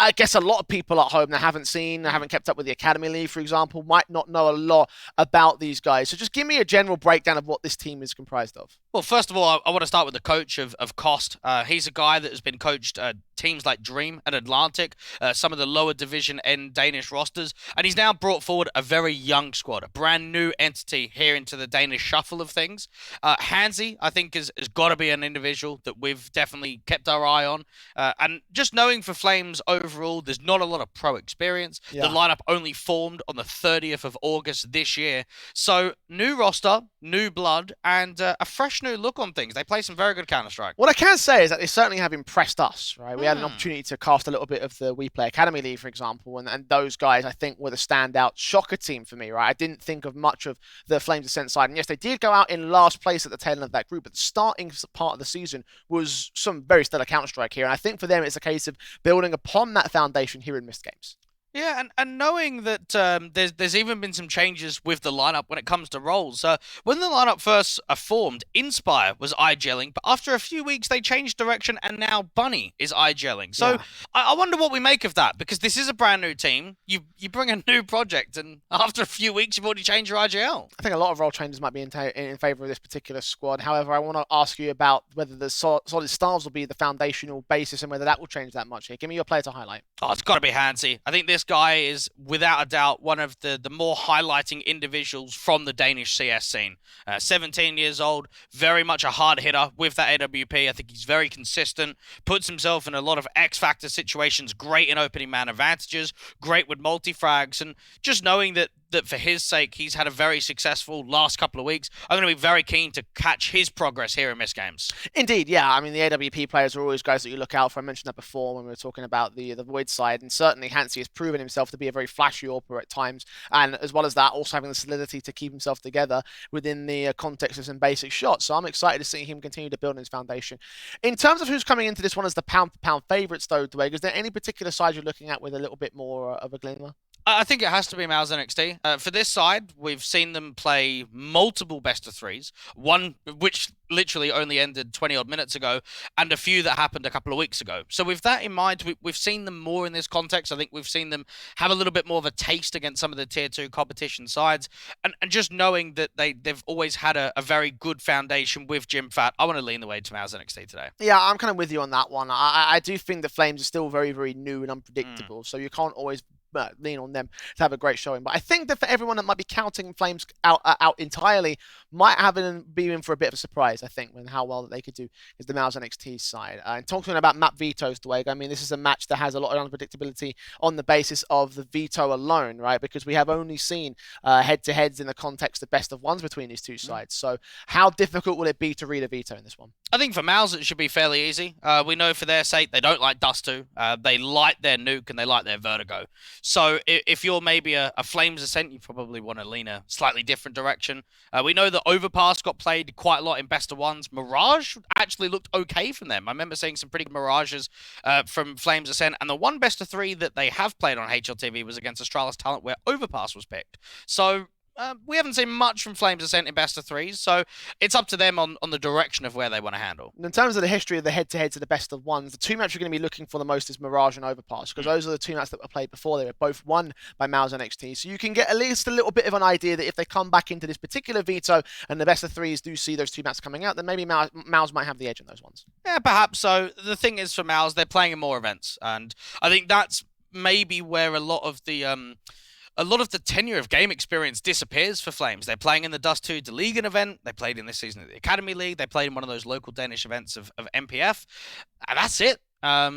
I guess a lot of people at home that haven't kept up with the Academy League, for example, might not know a lot about these guys. So just give me a general breakdown of what this team is comprised of. Well, first of all, I want to start with the coach of Cost. He's a guy that has been coached teams like Dream and Atlantic, some of the lower division end Danish rosters, and he's now brought forward a very young squad, a brand new entity here into the Danish shuffle of things. Hansi, I think, has got to be an individual that we've definitely kept our eye on. And just knowing for Flames overall, there's not a lot of pro experience. Yeah. The lineup only formed on the 30th of August this year. So new roster, new blood, and a fresh new look on things. They play some very good Counter-Strike. What I can say is that they certainly have impressed us, right? We had an opportunity to cast a little bit of the We Play Academy League, for example, and those guys, I think, were the standout shocker team for me, right? I didn't think of much of the Flames Ascent side, and yes, they did go out in last place at the tail end of that group, but the starting part of the season was some very stellar Counter-Strike here, and I think for them, it's a case of building upon that foundation here in MistGames. Yeah, and knowing that there's even been some changes with the lineup when it comes to roles. When the lineup first formed, Inspire was eye-gelling, but after a few weeks they changed direction, and now Bunny is eye-gelling. So yeah. I wonder what we make of that, because this is a brand new team. You bring a new project, and after a few weeks you've already changed your IGL. I think a lot of role changes might be in favour of this particular squad. However, I want to ask you about whether the solid stars will be the foundational basis and whether that will change that much here. Give me your player to highlight. Oh, it's got to be Hansi. I think this guy is, without a doubt, one of the more highlighting individuals from the Danish CS scene. 17 years old, very much a hard hitter with that AWP. I think he's very consistent, puts himself in a lot of X-Factor situations, great in opening man advantages, great with multi-frags, and just knowing that that for his sake, he's had a very successful last couple of weeks. I'm going to be very keen to catch his progress here in MistGames. Indeed, yeah. I mean, the AWP players are always guys that you look out for. I mentioned that before when we were talking about the Void side, and certainly Hansi has proven himself to be a very flashy AWPer at times, and as well as that, also having the solidity to keep himself together within the context of some basic shots. So I'm excited to see him continue to build on his foundation. In terms of who's coming into this one as the pound-for-pound favourites, though, Dwayne, is there any particular side you're looking at with a little bit more of a glimmer? I think it has to be MOUZ NXT. For this side, we've seen them play multiple best-of-3s, one which literally only ended 20-odd minutes ago, and a few that happened a couple of weeks ago. So with that in mind, we've seen them more in this context. I think we've seen them have a little bit more of a taste against some of the Tier 2 competition sides, and just knowing that they've always had a very good foundation with Jim Fat, I want to lean the way to MOUZ NXT today. Yeah, I'm kind of with you on that one. I do think the Flames are still very, very new and unpredictable, so you can't always lean on them to have a great showing. But I think that for everyone that might be counting Flames out entirely, might have be in for a bit of a surprise, I think, when how well that they could do is the MOUZ NXT side. And talking about map vetoes, Dwayne, I mean, this is a match that has a lot of unpredictability on the basis of the veto alone, right? Because we have only seen head-to-heads in the context of best of ones between these two sides. So how difficult will it be to read a veto in this one? I think for MOUZ it should be fairly easy. We know for their sake they don't like Dust 2. They like their Nuke and they like their Vertigo. So if you're maybe a Flames Ascent, you probably want to lean a slightly different direction. We know that Overpass got played quite a lot in best of ones. Mirage actually looked okay from them. I remember seeing some pretty good Mirages from Flames Ascent. And the one best of 3 that they have played on HLTV was against Astralis Talent where Overpass was picked. So we haven't seen much from Flames Ascent in best of 3s, so it's up to them on the direction of where they want to handle. In terms of the history of the head-to-heads of the best of ones, the two maps you're going to be looking for the most is Mirage and Overpass, because those are the two maps that were played before. They were both won by MOUZ NXT, so you can get at least a little bit of an idea that if they come back into this particular veto and the best of 3s do see those two maps coming out, then maybe MOUZ might have the edge in those ones. Yeah, perhaps so. The thing is for MOUZ, they're playing in more events, and I think that's maybe where a lot of the tenure of game experience disappears for Flames. They're playing in the Dust 2 Delegan event. They played in this season at the Academy League. They played in one of those local Danish events of MPF. And that's it. A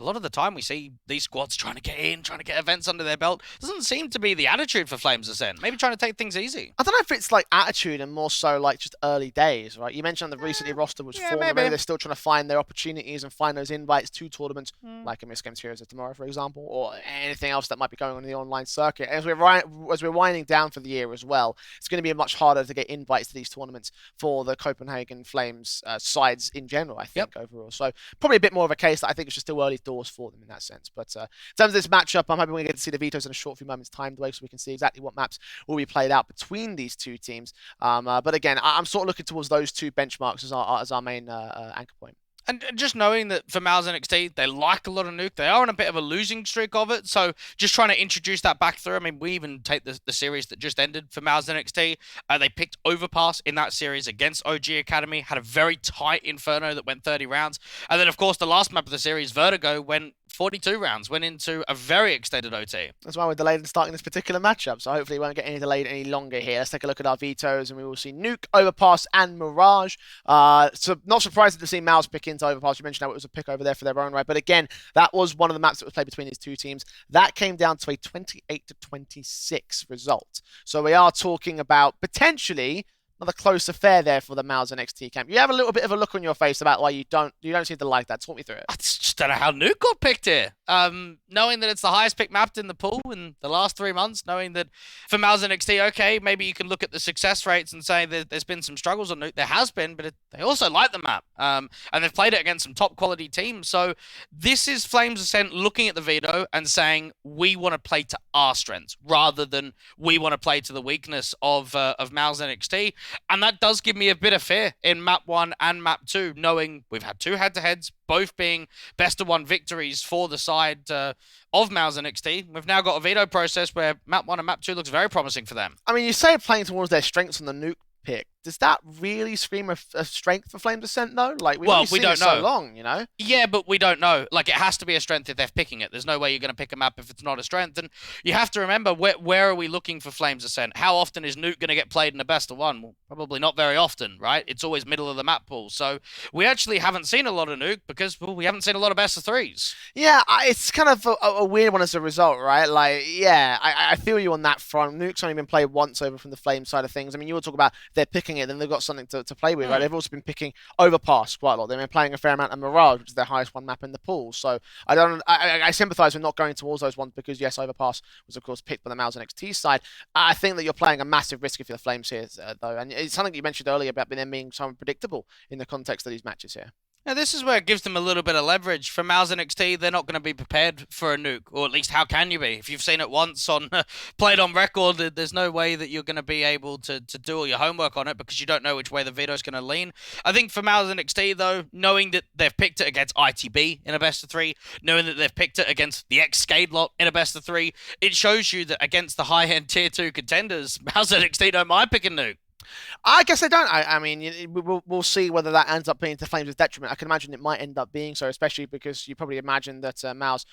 lot of the time we see these squads trying to get in, trying to get events under their belt. Doesn't seem to be the attitude for Flames Ascent. Maybe trying to take things easy. I don't know if it's like attitude and more so like just early days, right? You mentioned the recently roster was formed. Maybe they're still trying to find their opportunities and find those invites to tournaments, like a MistGames Heroes of Tomorrow, for example, or anything else that might be going on in the online circuit. As we're winding down for the year as well, it's going to be much harder to get invites to these tournaments for the Copenhagen Flames sides in general, I think, overall. So probably a bit more of a case that I think it's just still early doors for them in that sense. But in terms of this matchup, I'm hoping we get to see the vetoes in a short few moments' time, so we can see exactly what maps will be played out between these two teams. But again, I'm sort of looking towards those two benchmarks as our main anchor point. And just knowing that for MOUZ NXT, they like a lot of Nuke. They are on a bit of a losing streak of it. So just trying to introduce that back through. I mean, we even take the series that just ended for MOUZ NXT. They picked Overpass in that series against OG Academy. Had a very tight Inferno that went 30 rounds. And then, of course, the last map of the series, Vertigo, went 42 rounds, went into a very extended OT. That's why we're delayed in starting this particular matchup, so hopefully it won't get any delayed any longer here. Let's take a look at our vetoes, and we will see Nuke, Overpass, and Mirage. So not surprised to see MOUZ pick into Overpass. You mentioned how it was a pick over there for their own right, but again, that was one of the maps that was played between these two teams. That came down to a 28-26 result. So we are talking about potentially another close affair there for the MOUZ NXT camp. You have a little bit of a look on your face about why you don't seem to like that. Talk me through it. I just don't know how Nuke got picked here. Knowing that it's the highest pick mapped in the pool in the last 3 months, knowing that for MOUZ NXT, okay, maybe you can look at the success rates and say that there's been some struggles on Nuke. There has been, but they also like the map. And they've played it against some top quality teams. So this is Flames Ascent looking at the veto and saying, we want to play to our strengths rather than we want to play to the weakness of MOUZ NXT. And that does give me a bit of fear in map 1 and map 2, knowing we've had 2 head-to-heads, both being best of 1 victories for the side of MOUZ NXT. We've now got a veto process where map 1 and map 2 looks very promising for them. I mean, you say playing towards their strengths on the Nuke pick. does that really scream a strength for Flames Ascent though? Like we've Well, only we seen don't it so know. long, you know. Yeah, but we don't know. Like, it has to be a strength if they're picking it. There's no way you're going to pick a map if it's not a strength. And you have to remember, where are we looking for Flames Ascent? How often is Nuke going to get played in a best of one? Well, probably not very often, right? It's always middle of the map pool. So we actually haven't seen a lot of Nuke because, well, we haven't seen a lot of best of threes. Yeah, it's kind of a weird one as a result, right? Like, yeah, I feel you on that front. Nuke's only been played once over from the Flames side of things. I mean, you were talking about they're picking it, then they've got something to play with, right? They've also been picking Overpass quite a lot. They've been playing a fair amount of Mirage, which is their highest one map in the pool. So I sympathise with not going towards those ones because, yes, Overpass was, of course, picked by the MOUZ NXT side. I think that you're playing a massive risk if you're the Flames here, though. And it's something you mentioned earlier about them being so unpredictable in the context of these matches here. Now, this is where it gives them a little bit of leverage. For MOUZ NXT, they're not going to be prepared for a nuke, or at least how can you be? If you've seen it once on played on record, there's no way that you're going to be able to do all your homework on it because you don't know which way the veto's going to lean. I think for MOUZ NXT, though, knowing that they've picked it against ITB in a best of three, knowing that they've picked it against the X-Skade lot in a best of three, it shows you that against the high-end tier 2 contenders, MOUZ NXT don't mind picking nuke. I guess I don't. I mean, we'll see whether that ends up being to Flames' detriment. I can imagine it might end up being so, especially because you probably imagine that MOUZ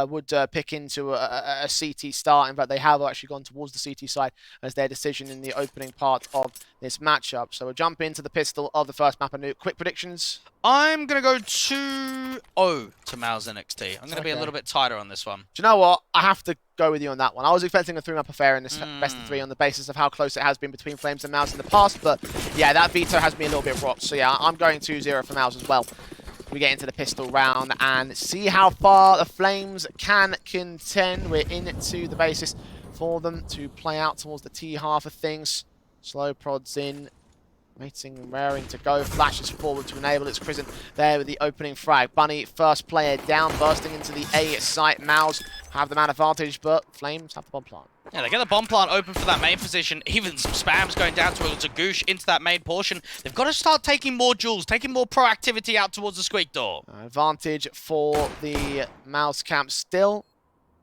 would pick into a CT start. In fact, they have actually gone towards the CT side as their decision in the opening part of this matchup. So we'll jump into the pistol of the first map. And quick predictions. I'm going to go 2-0 to MOUZ NXT. I'm going to be a little bit tighter on this one. Do you know what? I have to go with you on that one. I was expecting a 3-map affair in this best of three on the basis of how close it has been between Flames and MOUZ in the past, but yeah, that veto has me a little bit rocked. So yeah, I'm going 2-0 for MOUZ as well. We get into the pistol round and see how far the Flames can contend. We're into the basis for them to play out towards the T half of things. Slow prods in. Waiting and raring to go, flashes forward to enable. It's Crizin there with the opening frag. Bunny, first player down, bursting into the A site. MOUZ have the man advantage, but Flames have the bomb plant. Yeah, they get the bomb plant open for that main position. Even some spams going down towards a Goosh into that main portion. They've got to start taking more duels, taking more proactivity out towards the squeak door. Advantage for the MOUZ camp still.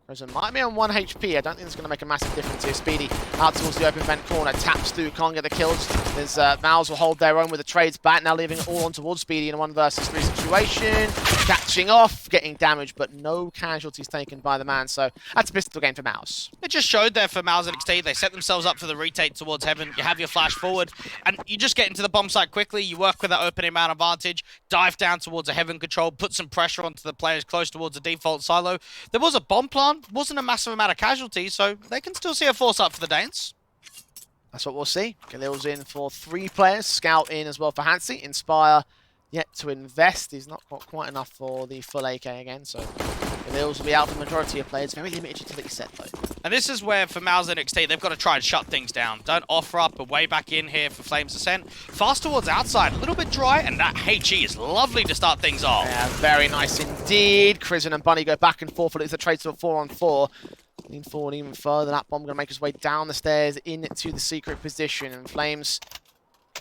Crizin might be on 1 HP. I don't think it's going to make a massive difference here. Speedy out towards the open vent corner. Taps through, can't get the kills. There's MOUZ will hold their own with the trades back. Now leaving it all on towards Speedy in a 1 versus 3 situation. Catching off, getting damaged, but no casualties taken by the man. So that's a pistol game for MOUZ. It just showed there for MOUZ NXT. They set themselves up for the retake towards Heaven. You have your flash forward, and you just get into the bomb site quickly. You work with that opening man advantage, dive down towards a Heaven control, put some pressure onto the players close towards the default silo. There was a bomb plant. Wasn't a massive amount of casualties, so they can still see a force up for the Danes. That's what we'll see. Khalil's in for 3 players. Scout in as well for Hansi. Inspire yet to invest. He's not got quite enough for the full AK again, so Khalil's will be out for the majority of players. Very limited utility set though. And this is where, for MOUZ NXT, they've got to try and shut things down. Don't offer up a way back in here for Flames Ascent. Fast towards outside, a little bit dry, and that HE is lovely to start things off. Yeah, very nice indeed. Crizin and Bunny go back and forth, but it's a trade to a 4-on-4. Lean forward even further. That bomb going to make his way down the stairs into the secret position. And Flames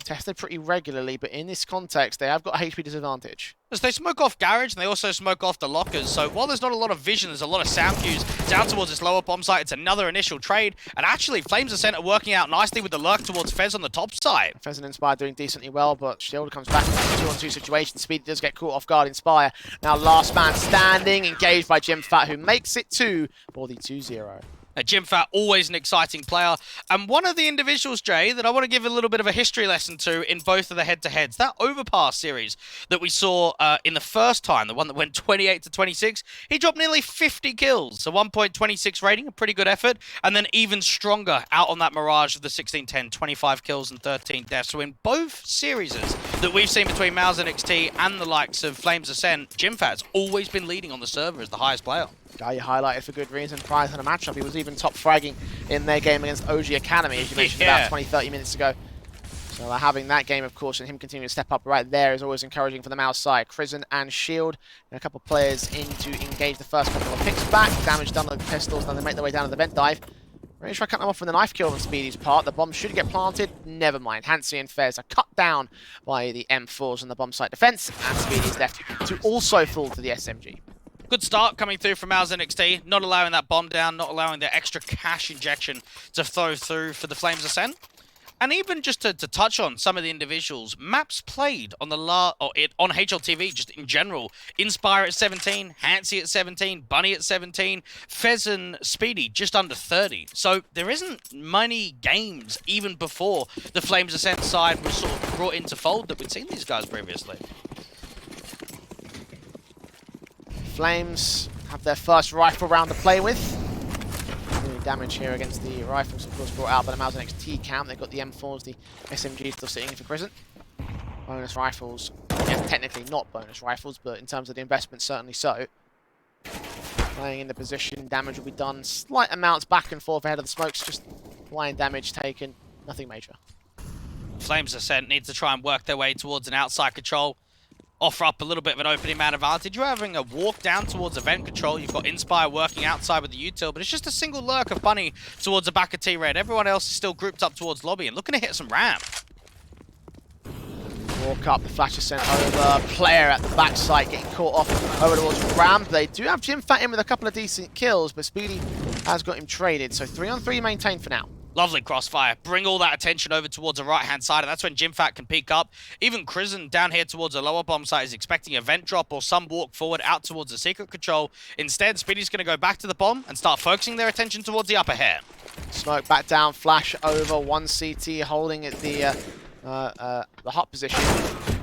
tested pretty regularly, but in this context, they have got a HP disadvantage. As they smoke off Garage, and they also smoke off the lockers. So while there's not a lot of vision, there's a lot of sound cues down towards this lower bomb site. It's another initial trade. And actually, Flames Ascent are working out nicely with the lurk towards Fez on the top side. Fez and Inspire doing decently well, but Shield comes back in a 2-on-2 situation. Speed does get caught off guard. Inspire now last man standing, engaged by Jim Fat, who makes it 2 for the 2-0. Jim Fat, always an exciting player. And one of the individuals, Jay, that I want to give a little bit of a history lesson to in both of the head-to-heads. That Overpass series that we saw in the first time, the one that went 28-26, he dropped nearly 50 kills. A 1.26 rating, a pretty good effort. And then even stronger out on that Mirage of the 16-10, 25 kills and 13 deaths. So in both series that we've seen between MOUZ NXT and the likes of Flames Ascent, Jim Fat's always been leading on the server as the highest player. Guy you highlighted for good reason prior to the matchup. He was even top fragging in their game against OG Academy, as you mentioned about 20-30 minutes ago. So having that game, of course, and him continuing to step up right there is always encouraging for the MOUZ side. Crizin and Shield, and a couple of players in to engage the first couple of picks back. Damage done on the pistols, now they make their way down to the vent dive. Ready to try cutting them off with a knife kill on Speedy's part. The bomb should get planted. Never mind. Hansi and Fez are cut down by the M4s on the bomb site defense, and Speedy's left to also fall to the SMG. Good start coming through from MOUZ NXT, not allowing that bomb down, not allowing the extra cash injection to flow through for the Flames Ascent. And even just to touch on some of the individuals, maps played on the on HLTV just in general. Inspire at 17, Hansi at 17, Bunny at 17, Fez and Speedy just under 30. So there isn't many games even before the Flames Ascent side was sort of brought into fold that we'd seen these guys previously. Flames have their first rifle round to play with. Doing damage here against the rifles, of course, brought out by the MOUZ NXT camp. They've got the M4s, the SMGs still sitting in for Prison. Bonus rifles. Yeah, technically not bonus rifles, but in terms of the investment, certainly so. Playing in the position, damage will be done. Slight amounts back and forth ahead of the smokes, just blind damage taken. Nothing major. Flames Ascent needs to try and work their way towards an outside control. Offer up a little bit of an opening man advantage. You're having a walk down towards event control. You've got Inspire working outside with the util, but it's just a single lurk of Bunny towards the back of T-Red. Everyone else is still grouped up towards lobby and looking to hit some ramp. Walk up, the flash is sent over. Player at the backside getting caught off over towards ramp. They do have Jim Fat in with a couple of decent kills, but Speedy has got him traded. So 3-on-3 maintained for now. Lovely crossfire. Bring all that attention over towards the right-hand side, and that's when Jim Fat can peek up. Even Krisen down here towards the lower bomb site is expecting a vent drop or some walk forward out towards the secret control. Instead, Speedy's going to go back to the bomb and start focusing their attention towards the upper hair. Smoke back down, flash over, one CT holding at the hot position.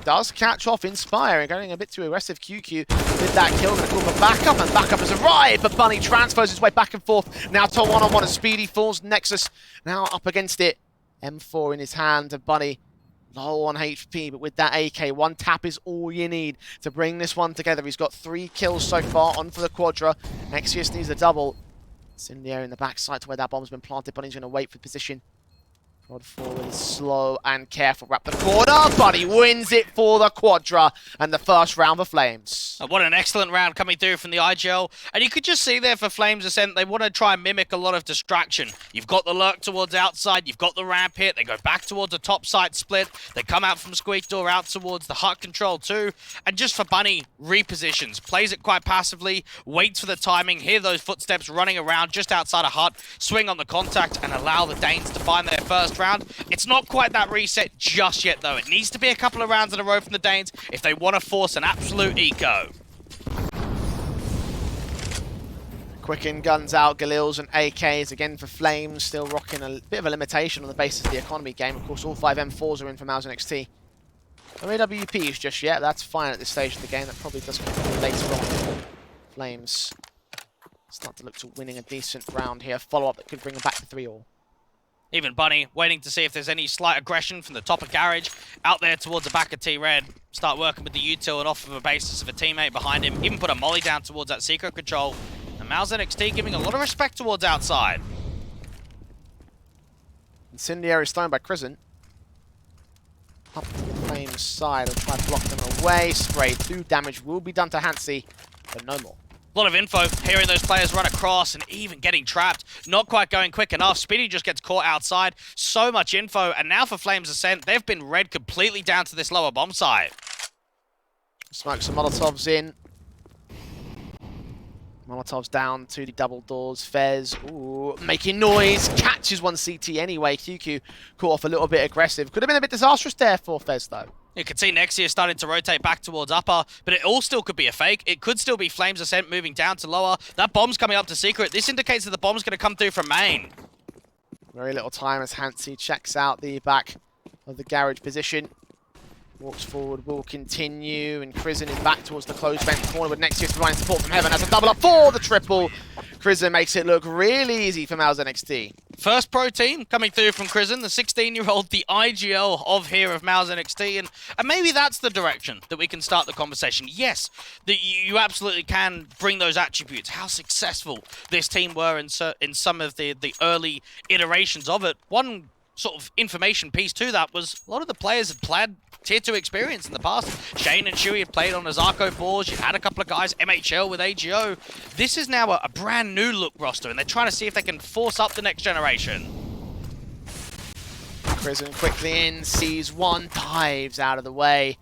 Does catch off Inspire and going a bit too aggressive. QQ with that kill, going to call for backup, and backup has arrived, but Bunny transfers his way back and forth. Now to one-on-one as Speedy falls. Nexus now up against it. M4 in his hand, and Bunny low on HP, but with that AK, one tap is all you need to bring this one together. He's got 3 kills so far, on for the Quadra. Nexius needs a double. It's in the air in the backside to where that bomb's been planted. Bunny's going to wait for position. Rod forward, slow and careful. Wrap the corner, but he wins it for the Quadra and the first round for Flames. What an excellent round coming through from the IGL. And you could just see there for Flames Ascent, they want to try and mimic a lot of distraction. You've got the lurk towards outside, you've got the ramp hit, they go back towards the top side split, they come out from squeak door out towards the hut control too. And just for Bunny, repositions, plays it quite passively, waits for the timing, hear those footsteps running around just outside a hut, swing on the contact and allow the Danes to find their first round. It's not quite that reset just yet though. It needs to be a couple of rounds in a row from the Danes if they want to force an absolute eco. Quicken guns out, Galils and AKs again for Flames, still rocking a bit of a limitation on the basis of the economy game. Of course, all 5 M4s are in for MOUZ NXT. No AWPs just yet, that's fine at this stage of the game. That probably does come later on. Flames start to look to winning a decent round here. Follow-up that could bring them back to 3-all. Even Bunny waiting to see if there's any slight aggression from the top of Garage out there towards the back of T-Red. Start working with the util and off of a basis of a teammate behind him. Even put a molly down towards that secret control. And MOUZ NXT giving a lot of respect towards outside. Incendiary is thrown by Krisen. Up to the Flames side, will try to block them away. Spray 2 damage will be done to Hansi, but no more. A lot of info, hearing those players run across and even getting trapped. Not quite going quick enough. Speedy just gets caught outside. So much info, and now for Flames Ascent, they've been read completely down to this lower bomb site. Smoke some Molotovs in. Molotovs down to the double doors. Fez, ooh, making noise. Catches one CT anyway. QQ caught off a little bit aggressive. Could have been a bit disastrous there for Fez, though. You can see Nexia starting to rotate back towards upper, but it all still could be a fake. It could still be Flames Ascent moving down to lower. That bomb's coming up to secret. This indicates that the bomb's going to come through from main. Very little time as Hansi checks out the back of the garage position. Walks forward, will continue, and Krisen is back towards the closed vent corner with Nexius providing support from heaven. As a double up for the triple. Krisen makes it look really easy for MOUZ NXT. First pro team coming through from Krisen, the 16-year-old, the IGL of here of MOUZ NXT, and maybe that's the direction that we can start the conversation. Yes, that you absolutely can bring those attributes, how successful this team were in some of the early iterations of it. One sort of information piece to that was a lot of the players had played Tier 2 experience in the past. Shane and Chewy had played on Azarko boards. You had a couple of guys, MHL with AGO. This is now a brand new look roster, and they're trying to see if they can force up the next generation. Krisen quickly in, sees one, dives out of the way.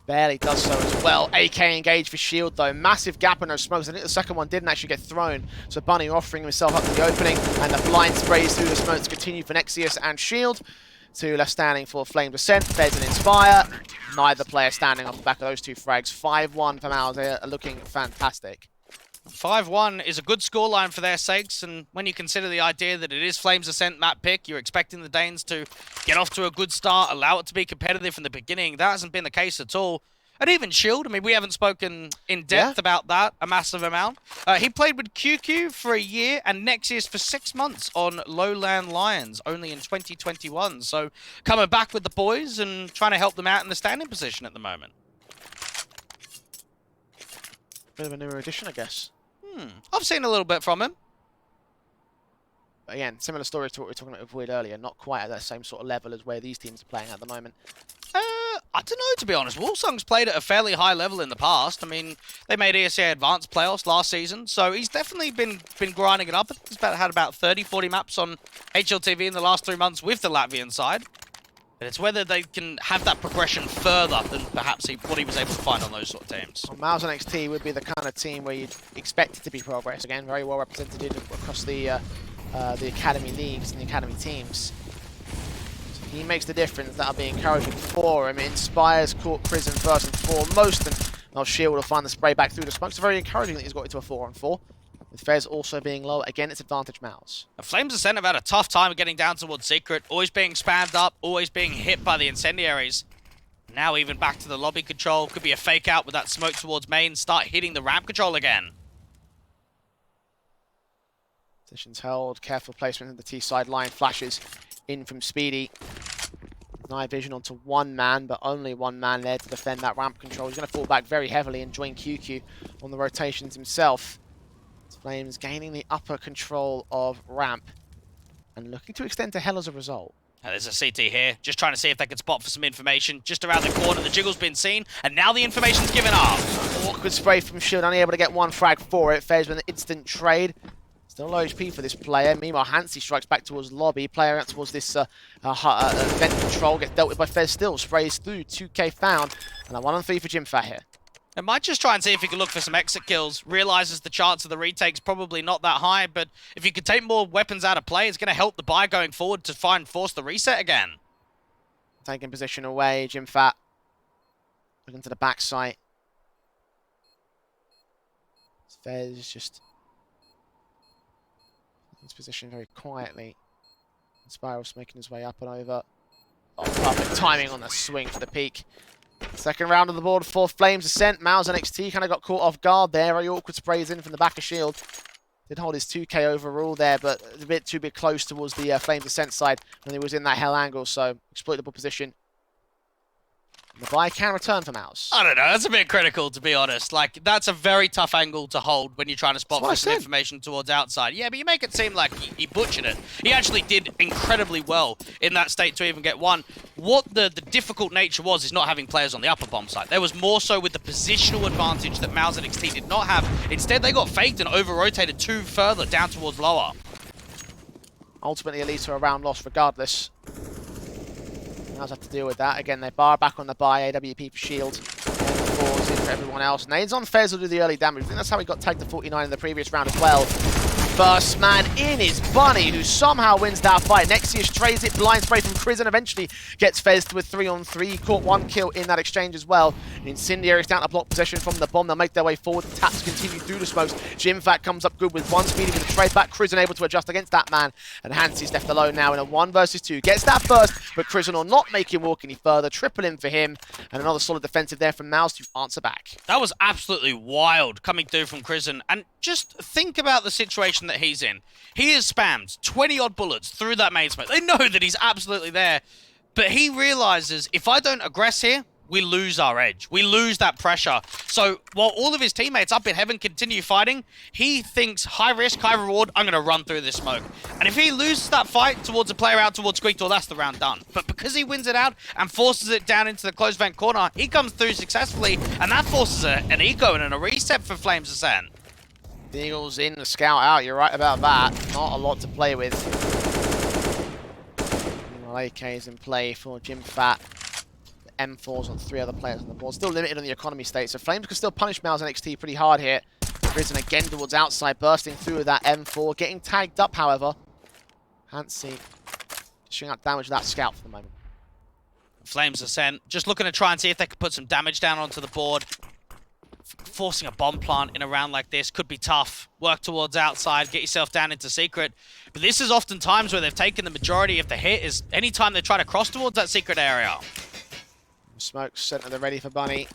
Barely does so as well. AK engaged for shield though. Massive gap and no smokes. I think the second one didn't actually get thrown. So Bunny offering himself up to the opening, and the blind sprays through the smokes continue for Nexius and shield. Two left standing for Flames Ascent. Fez and Inspire. Neither player standing on the back of those two frags. 5-1 for MOUZ. They are looking fantastic. 5-1 is a good scoreline for their sakes, and when you consider the idea that it is Flames Ascent map pick, you're expecting the Danes to get off to a good start, allow it to be competitive from the beginning. That hasn't been the case at all. And even Shield, I mean, we haven't spoken in depth about that a massive amount. He played with QQ for a year and Nexius for 6 months on Lowland Lions, only in 2021. So coming back with the boys and trying to help them out in the standing position at the moment. Bit of a newer addition, I guess. I've seen a little bit from him. Again, similar story to what we were talking about with Void earlier. Not quite at that same sort of level as where these teams are playing at the moment. I don't know, to be honest. Wolfsong's played at a fairly high level in the past. I mean, they made ESA Advanced playoffs last season, so he's definitely been grinding it up. He's had about 30, 40 maps on HLTV in the last 3 months with the Latvian side. But it's whether they can have that progression further than perhaps what he was able to find on those sort of teams. Well, MOUZ NXT would be the kind of team where you'd expect it to be progress. Again, very well represented across the academy leagues and the academy teams. He makes the difference. That'll be encouraging for him. It inspires caught Prison first and foremost, and now Shield will find the spray back through the smoke. So very encouraging that he's got into a 4-on-4. With Fez also being low, again, it's advantage MOUZ. The Flames Ascent have had a tough time getting down towards Secret, always being spammed up, always being hit by the incendiaries. Now even back to the lobby control. Could be a fake out with that smoke towards main, start hitting the ramp control again. Positions held, careful placement of the T side line, flashes in from Speedy. Night vision onto one man, but only one man there to defend that ramp control. He's going to fall back very heavily and join QQ on the rotations himself. Flames gaining the upper control of ramp and looking to extend to hell as a result. There's a CT here, just trying to see if they can spot for some information. Just around the corner, the jiggle's been seen, and now the information's given up. Awkward spray from Shield, only able to get one frag for it. Fez with an instant trade. Still low HP for this player. Meanwhile, Hansi strikes back towards lobby. Player out towards this vent control. Gets dealt with by Fez still. Sprays through. 2K found. And a 1-on-3 for Jimfat here. It might just try and see if he can look for some exit kills. Realizes the chance of the retake's probably not that high, but if you could take more weapons out of play, it's going to help the buy going forward to force the reset again. Taking position away. Jimfat looking to the backside. Fez just his position very quietly. Spiral's making his way up and over. Oh, perfect timing on the swing for the peak. Second round of the board for Flames Ascent. MOUZ NXT kind of got caught off guard there. Very awkward sprays in from the back of Shield. Did hold his 2K overall there, but a bit too close towards the Flames Ascent side when he was in that hell angle, so exploitable position. The buy can return for MOUZ. I don't know, that's a bit critical, to be honest. Like, that's a very tough angle to hold when you're trying to spot for some information towards outside. Yeah, but you make it seem like he butchered it. He actually did incredibly well in that state to even get one. What the difficult nature was is not having players on the upper bomb side. There was more so with the positional advantage that MOUZ NXT did not have. Instead, they got faked and over-rotated too further down towards lower. Ultimately, it leads to a round loss regardless. MOUZ have to deal with that. Again, they bar back on the buy. AWP for Shield. Falls in for everyone else. Nades on Fez will do the early damage. I think that's how he got tagged to 49 in the previous round as well. First man in is Bunny, who somehow wins that fight. Nexius trades it, blind spray from Chris, and eventually gets Fez to a 3-on-3. He caught one kill in that exchange as well. Incendiary's down to block possession from the bomb. They'll make their way forward. The taps continue through the smokes. Jimfat comes up good with one speedy with a trade back. Chris able to adjust against that man. And Hansi's left alone now in a 1 versus 2. Gets that first, but Chris will not make him walk any further. Triple in for him. And another solid defensive there from MOUZ to answer back. That was absolutely wild coming through from Krisen. And just think about the situation that he's in. He has spammed 20-odd bullets through that main smoke. They know that he's absolutely there. But he realizes, if I don't aggress here, we lose our edge. We lose that pressure. So while all of his teammates up in heaven continue fighting, he thinks high risk, high reward, I'm going to run through this smoke. And if he loses that fight towards a player out towards Squeakdoor, that's the round done. But because he wins it out and forces it down into the closed vent corner, he comes through successfully, and that forces an eco and a reset for Flames Ascent. The Eagles in, the scout out, you're right about that. Not a lot to play with. Meanwhile, AK's in play for Jimfat. The M4s on 3 other players on the board. Still limited on the economy state, so Flames can still punish MOUZ NXT pretty hard here. Risen again towards outside, bursting through with that M4. Getting tagged up, however. Hansi Dishing out damage to that scout for the moment. Flames Ascent, just looking to try and see if they can put some damage down onto the board. Forcing a bomb plant in a round like this could be tough. Work towards outside, get yourself down into secret. But this is often times where they've taken the majority of the hit is anytime they try to cross towards that secret area. Smokes sent to the ready for Bunny.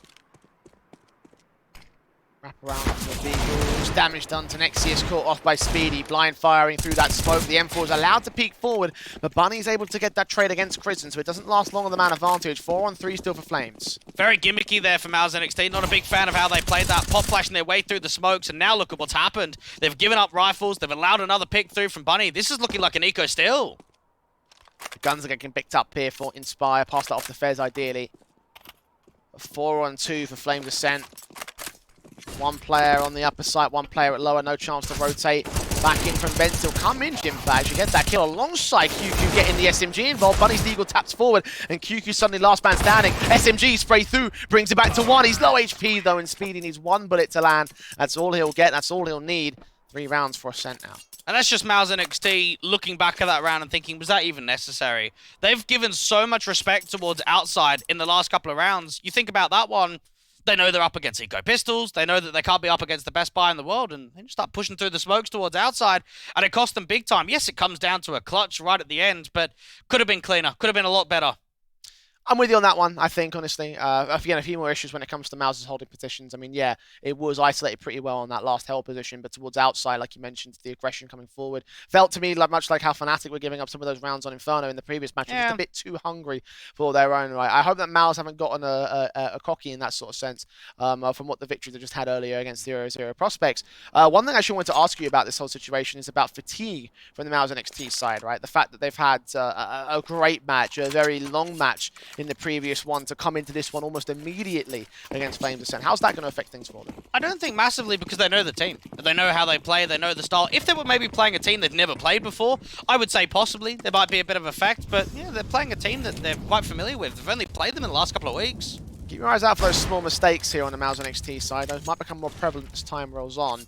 Wrap around for the Eagles. Damage done to Nexius, caught off by Speedy. Blind firing through that smoke. The M4 is allowed to peek forward, but Bunny's able to get that trade against Prison, so it doesn't last long on the man advantage. 4-on-3 still for Flames. Very gimmicky there for MOUZ NXT. Not a big fan of how they played that. Pop flashing their way through the smokes, and now look at what's happened. They've given up rifles. They've allowed another pick through from Bunny. This is looking like an eco still. The guns are getting picked up here for Inspire. Pass that off to Fez ideally. 4-on-2 for Flames Ascent. One player on the upper side, one player at lower, no chance to rotate. Back in from Ben, still come in, Jim Fags. You get that kill alongside QQ getting the SMG involved. Bunny's Eagle taps forward, and QQ suddenly last man standing. SMG spray through, brings it back to 1. He's low HP though, and Speedy needs 1 bullet to land. That's all he'll get, that's all he'll need. 3 rounds for Ascent now. And that's just MOUZ NXT looking back at that round and thinking, was that even necessary? They've given so much respect towards outside in the last couple of rounds. You think about that one, they know they're up against Eco Pistols. They know that they can't be up against the best buy in the world, and they just start pushing through the smokes towards outside, and it cost them big time. Yes, it comes down to a clutch right at the end, but could have been cleaner, could have been a lot better. I'm with you on that one, I think, honestly. Again, a few more issues when it comes to MOUZ's holding positions. I mean, yeah, it was isolated pretty well on that last held position, but towards outside, like you mentioned, the aggression coming forward felt to me like much like how Fnatic were giving up some of those rounds on Inferno in the previous match. Yeah. Just a bit too hungry for their own right. I hope that MOUZ haven't gotten a cocky in that sort of sense from what the victory they just had earlier against 0-0 Prospects. One thing I actually wanted to ask you about this whole situation is about fatigue from the MOUZ NXT side, right? The fact that they've had a great match, a very long match in the previous one, to come into this one almost immediately against Flames Ascent. How's that going to affect things for them? I don't think massively, because they know the team. They know how they play, they know the style. If they were maybe playing a team they've never played before, I would say possibly there might be a bit of effect, but yeah, they're playing a team that they're quite familiar with. They've only played them in the last couple of weeks. Keep your eyes out for those small mistakes here on the MOUZ NXT side. Those might become more prevalent as time rolls on.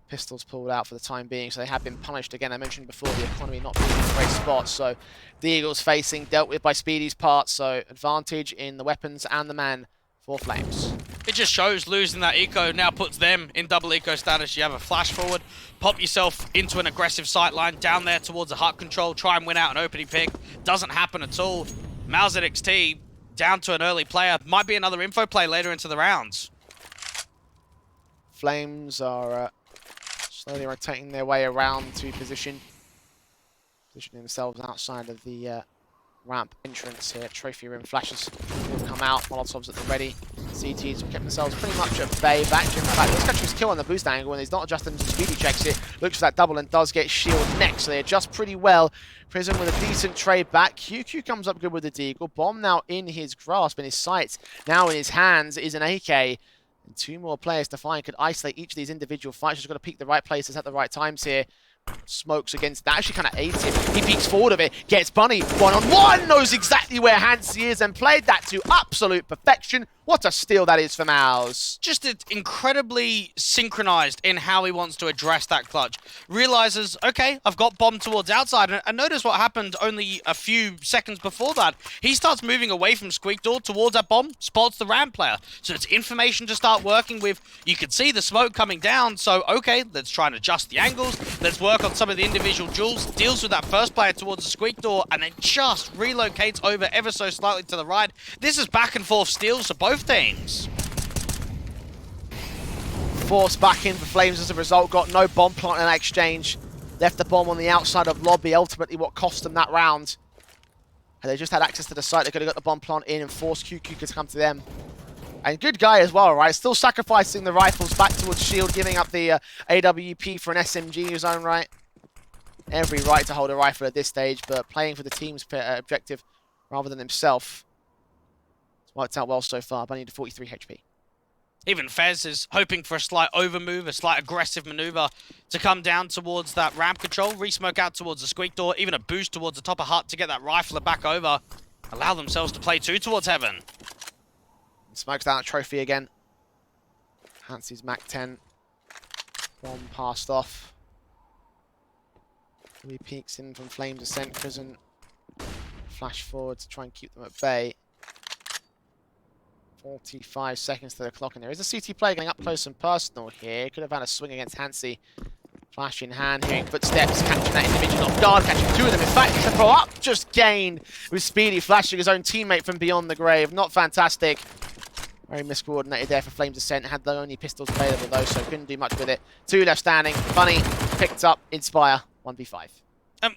Pistols pulled out for the time being, so they have been punished again. I mentioned before the economy not being in a great spot, so the Eagles facing, dealt with by Speedy's part, so advantage in the weapons and the man for Flames. It just shows losing that eco now puts them in double eco status. You have a flash forward, pop yourself into an aggressive sight line down there towards a hut control, try and win out an opening pick. Doesn't happen at all. MOUZ NXT down to an early player. Might be another info play later into the rounds. Flames are slowly rotating their way around to positioning themselves outside of the ramp entrance here. Trophy room flashes will come out. Molotovs at the ready. CTs have kept themselves pretty much at bay. Back to, in fact, let's catch his kill on the boost angle, and he's not adjusting to Speedy checks it. Looks for that double and does get shield next, so they adjust pretty well. Prison with a decent trade back. QQ comes up good with the deagle. Bomb now in his grasp, in his sights. Now in his hands is an AK. And 2 more players to find could isolate each of these individual fights. Just got to peek the right places at the right times here. Smokes against that, actually kind of aids him. He peeks forward of it, gets Bunny 1-on-1, knows exactly where Hansi is and played that to absolute perfection. What a steal that is for MOUZ. Just incredibly synchronized in how he wants to address that clutch. Realizes, okay, I've got bomb towards outside, and notice what happened only a few seconds before that. He starts moving away from Squeak Door towards that bomb, spots the ramp player. So it's information to start working with. You can see the smoke coming down, so okay, let's try and adjust the angles. Let's work on some of the individual duels. Deals with that first player towards the Squeak Door, and then just relocates over ever so slightly to the right. This is back and forth steals for both things. Forced back in for Flames as a result, got no bomb plant in that exchange. Left the bomb on the outside of lobby, ultimately what cost them that round. Had they just had access to the site, they could have got the bomb plant in and forced QQ to come to them. And good guy as well, right? Still sacrificing the rifles back towards shield, giving up the AWP for an SMG in his own right. Every right to hold a rifle at this stage, but playing for the team's objective rather than himself. It's worked out well so far, Bunny to 43 HP. Even Fez is hoping for a slight overmove, a slight aggressive maneuver to come down towards that ramp control, re-smoke out towards the Squeak Door, even a boost towards the top of hut to get that rifler back over. Allow themselves to play 2 towards heaven. Smokes down a trophy again. Hansi's Mac 10. Bomb passed off. He peeks in from Flames Ascent, Prison. Flash forward to try and keep them at bay. 45 seconds to the clock, and there is a CT player getting up close and personal here. Could have had a swing against Hansi. Flash in hand, hearing footsteps, catching that individual off guard, catching two of them. In fact, the throw up just gained with Speedy flashing his own teammate from beyond the grave. Not fantastic. Very miscoordinated there for Flames Ascent. Had the only pistols available though, so couldn't do much with it. Two left standing. Bunny picked up Inspire 1v5.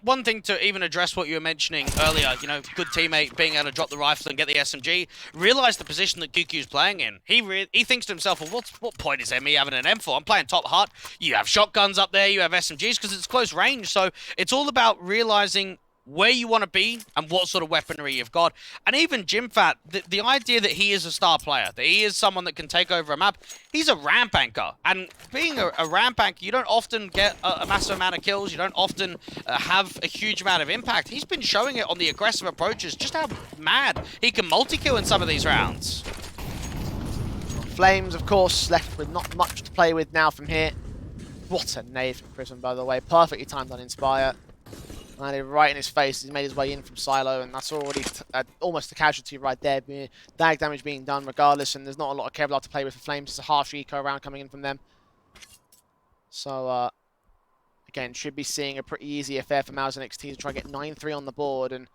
One thing to even address what you were mentioning earlier, you know, good teammate being able to drop the rifle and get the SMG, realize the position that QQ's playing in. He thinks to himself, well, what point is there me having an M4? I'm playing top hut. You have shotguns up there, you have SMGs because it's close range. So it's all about realizing where you want to be and what sort of weaponry you've got. And even Jimfat, the idea that he is a star player, that he is someone that can take over a map, he's a ramp anchor. And being a ramp anchor, you don't often get a massive amount of kills. You don't often have a huge amount of impact. He's been showing it on the aggressive approaches, just how mad he can multi-kill in some of these rounds. Flames, of course, left with not much to play with now from here. What a nade from Prism, by the way. Perfectly timed on Inspire. Landed right in his face. He's made his way in from Silo, and that's already almost a casualty right there. Dag damage being done regardless, and there's not a lot of Kevlar to play with for Flames. It's a harsh eco round coming in from them. So, again, should be seeing a pretty easy affair for MOUZ NXT to try and get 9-3 on the board, and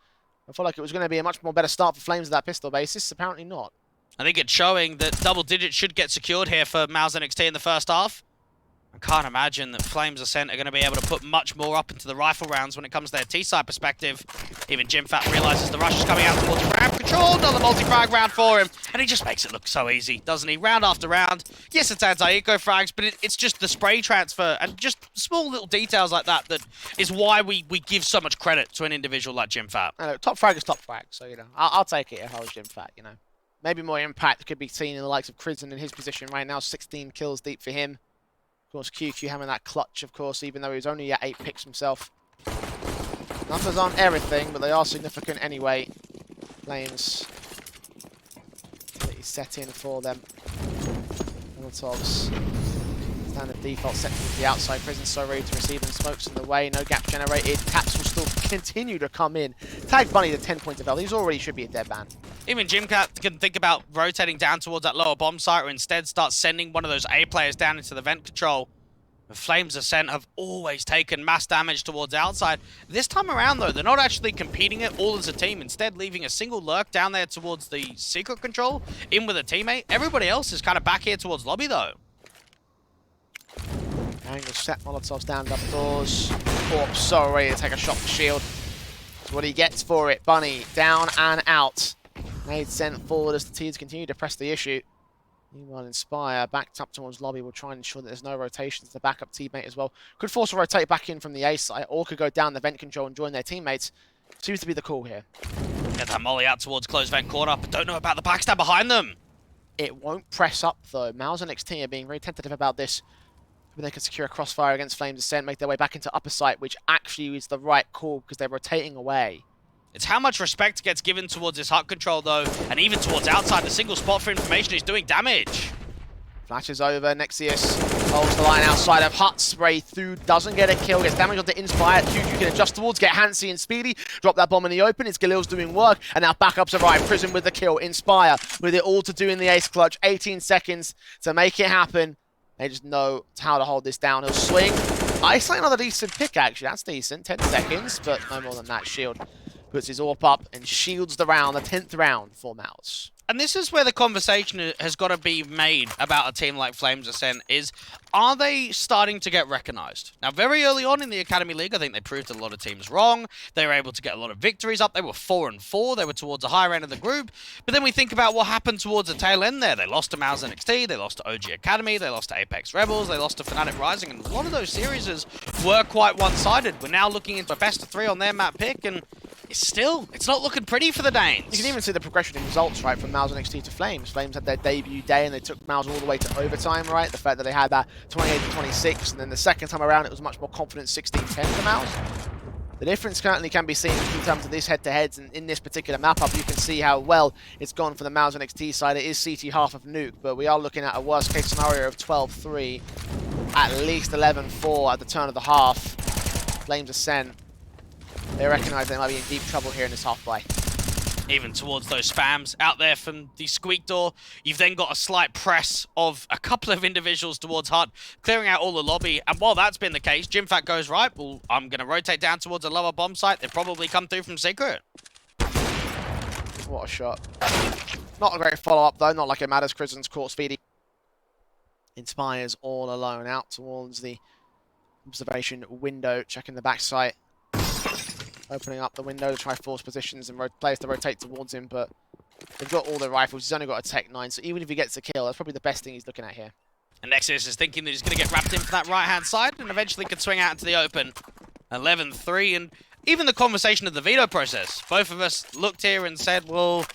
I feel like it was going to be a much more better start for Flames at that pistol basis. Apparently not. I think it's showing that double digits should get secured here for MOUZ NXT in the first half. I can't imagine that Flames Ascent are going to be able to put much more up into the rifle rounds when it comes to their T-side perspective. Even Jimfat realizes the rush is coming out towards ramp. Control, another multi-frag round for him. And he just makes it look so easy, doesn't he? Round after round. Yes, it's anti-eco frags, but it's just the spray transfer and just small little details like that that is why we give so much credit to an individual like Jimfat. Top frag is top frag, so, you know, I'll take it if I was Jimfat, you know. Maybe more impact could be seen in the likes of Crizzen in his position right now. 16 kills deep for him. Of course, QQ having that clutch, of course, even though he's only at 8 picks himself. Numbers aren't everything, but they are significant anyway. Flames set in for them. Molotovs. Standard default set to the outside. Prison so ready to receive, and smokes in the way. No gap generated. Taps will still continue to come in. Tag Bunny to 10 points of L. He's already should be a dead man. Even Jimcat can think about rotating down towards that lower bomb site, or instead start sending one of those A players down into the vent control. The Flames Ascent have always taken mass damage towards outside. This time around, though, they're not actually competing it all as a team. Instead, leaving a single lurk down there towards the secret control, in with a teammate. Everybody else is kind of back here towards lobby, though. Angle set Molotovs down double doors. Corpse so ready to take a shot for shield. That's what he gets for it. Bunny down and out. Nade sent forward as the teams continue to press the issue. Meanwhile, Inspire backed up towards lobby will try and ensure that there's no rotations. The backup teammate as well could force a rotate back in from the A site, or could go down the vent control and join their teammates. Seems to be the call here. Get that molly out towards closed vent corner, but don't know about the backstab behind them. It won't press up though. MOUZ and NXT are being very tentative about this. Maybe they can secure a crossfire against Flames Ascent, make their way back into upper site, which actually is the right call because they're rotating away. It's how much respect gets given towards his hut control, though, and even towards outside. The single spot for information is doing damage. Flashes over, Nexius holds the line outside of hut, spray through, doesn't get a kill, gets damage onto Inspire. QQ can adjust towards, get Hansi and Speedy, drop that bomb in the open. It's Galil's doing work, and now backups arrive. Prison with the kill, Inspire with it all to do in the ace clutch. 18 seconds to make it happen. They just know how to hold this down. He'll swing. Isolate another decent pick, actually. That's decent. 10 seconds, but no more than that. Shield puts his AWP up and shields the round, the 10th round for MOUZ. And this is where the conversation has got to be made about a team like Flames Ascent is, are they starting to get recognized? Now, very early on in the Academy League, I think they proved a lot of teams wrong. They were able to get a lot of victories up. They were 4-4. They were towards the higher end of the group. But then we think about what happened towards the tail end there. They lost to MOUZ NXT. They lost to OG Academy. They lost to Apex Rebels. They lost to Fnatic Rising. And a lot of those series were quite one-sided. We're now looking into a best of 3 on their map pick, and it's not looking pretty for the Danes. You can even see the progression in results, right, from MOUZ NXT to Flames. Flames had their debut day and they took MOUZ all the way to overtime, right? The fact that they had that 28-26, and then the second time around it was much more confident 16-10 for MOUZ. The difference currently can be seen in terms of this head-to-heads, and in this particular map-up you can see how well it's gone for the MOUZ NXT side. It is CT half of Nuke, but we are looking at a worst-case scenario of 12-3, at least 11-4 at the turn of the half. Flames Ascent. They recognise they might be in deep trouble here in this half-buy. Even towards those spams out there from the squeak door. You've then got a slight press of a couple of individuals towards Hut, clearing out all the lobby. And while that's been the case, Jimfat goes, right, well, I'm going to rotate down towards a lower bomb site. They've probably come through from Secret. What a shot. Not a great follow-up, though. Not like it matters. Krisen's caught Speedy. Inspires all alone out towards the observation window, checking the back site. Opening up the window to try force positions and players to rotate towards him, but they've got all their rifles. He's only got a Tech 9, so even if he gets a kill, that's probably the best thing he's looking at here. And Nexus is thinking that he's going to get wrapped in for that right-hand side and eventually could swing out into the open. 11-3, and even the conversation of the veto process. Both of us looked here and said, well,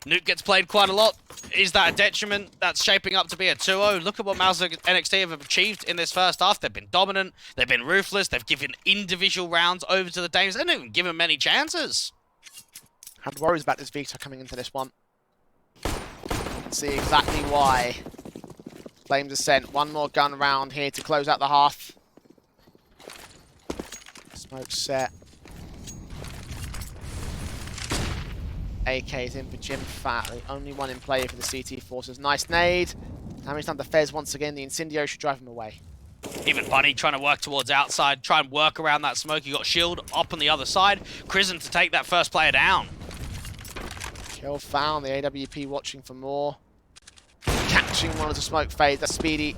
Nuke gets played quite a lot. Is that a detriment? That's shaping up to be a 2-0. Look at what MOUZ NXT have achieved in this first half. They've been dominant. They've been ruthless. They've given individual rounds over to the Dames. They didn't even give them many chances. Had worries about this veto coming into this one. Let's see exactly why. Flames Ascent. One more gun round here to close out the half. Smoke set. AK's in for Jimfat, the only one in play for the CT Forces. Nice nade. Damage done to Fez once again. The Incendio should drive him away. Even Bunny trying to work towards outside, try and work around that smoke. You got Shield up on the other side. Krisen to take that first player down. Kill found. The AWP watching for more. Catching one of the smoke fades. That's Speedy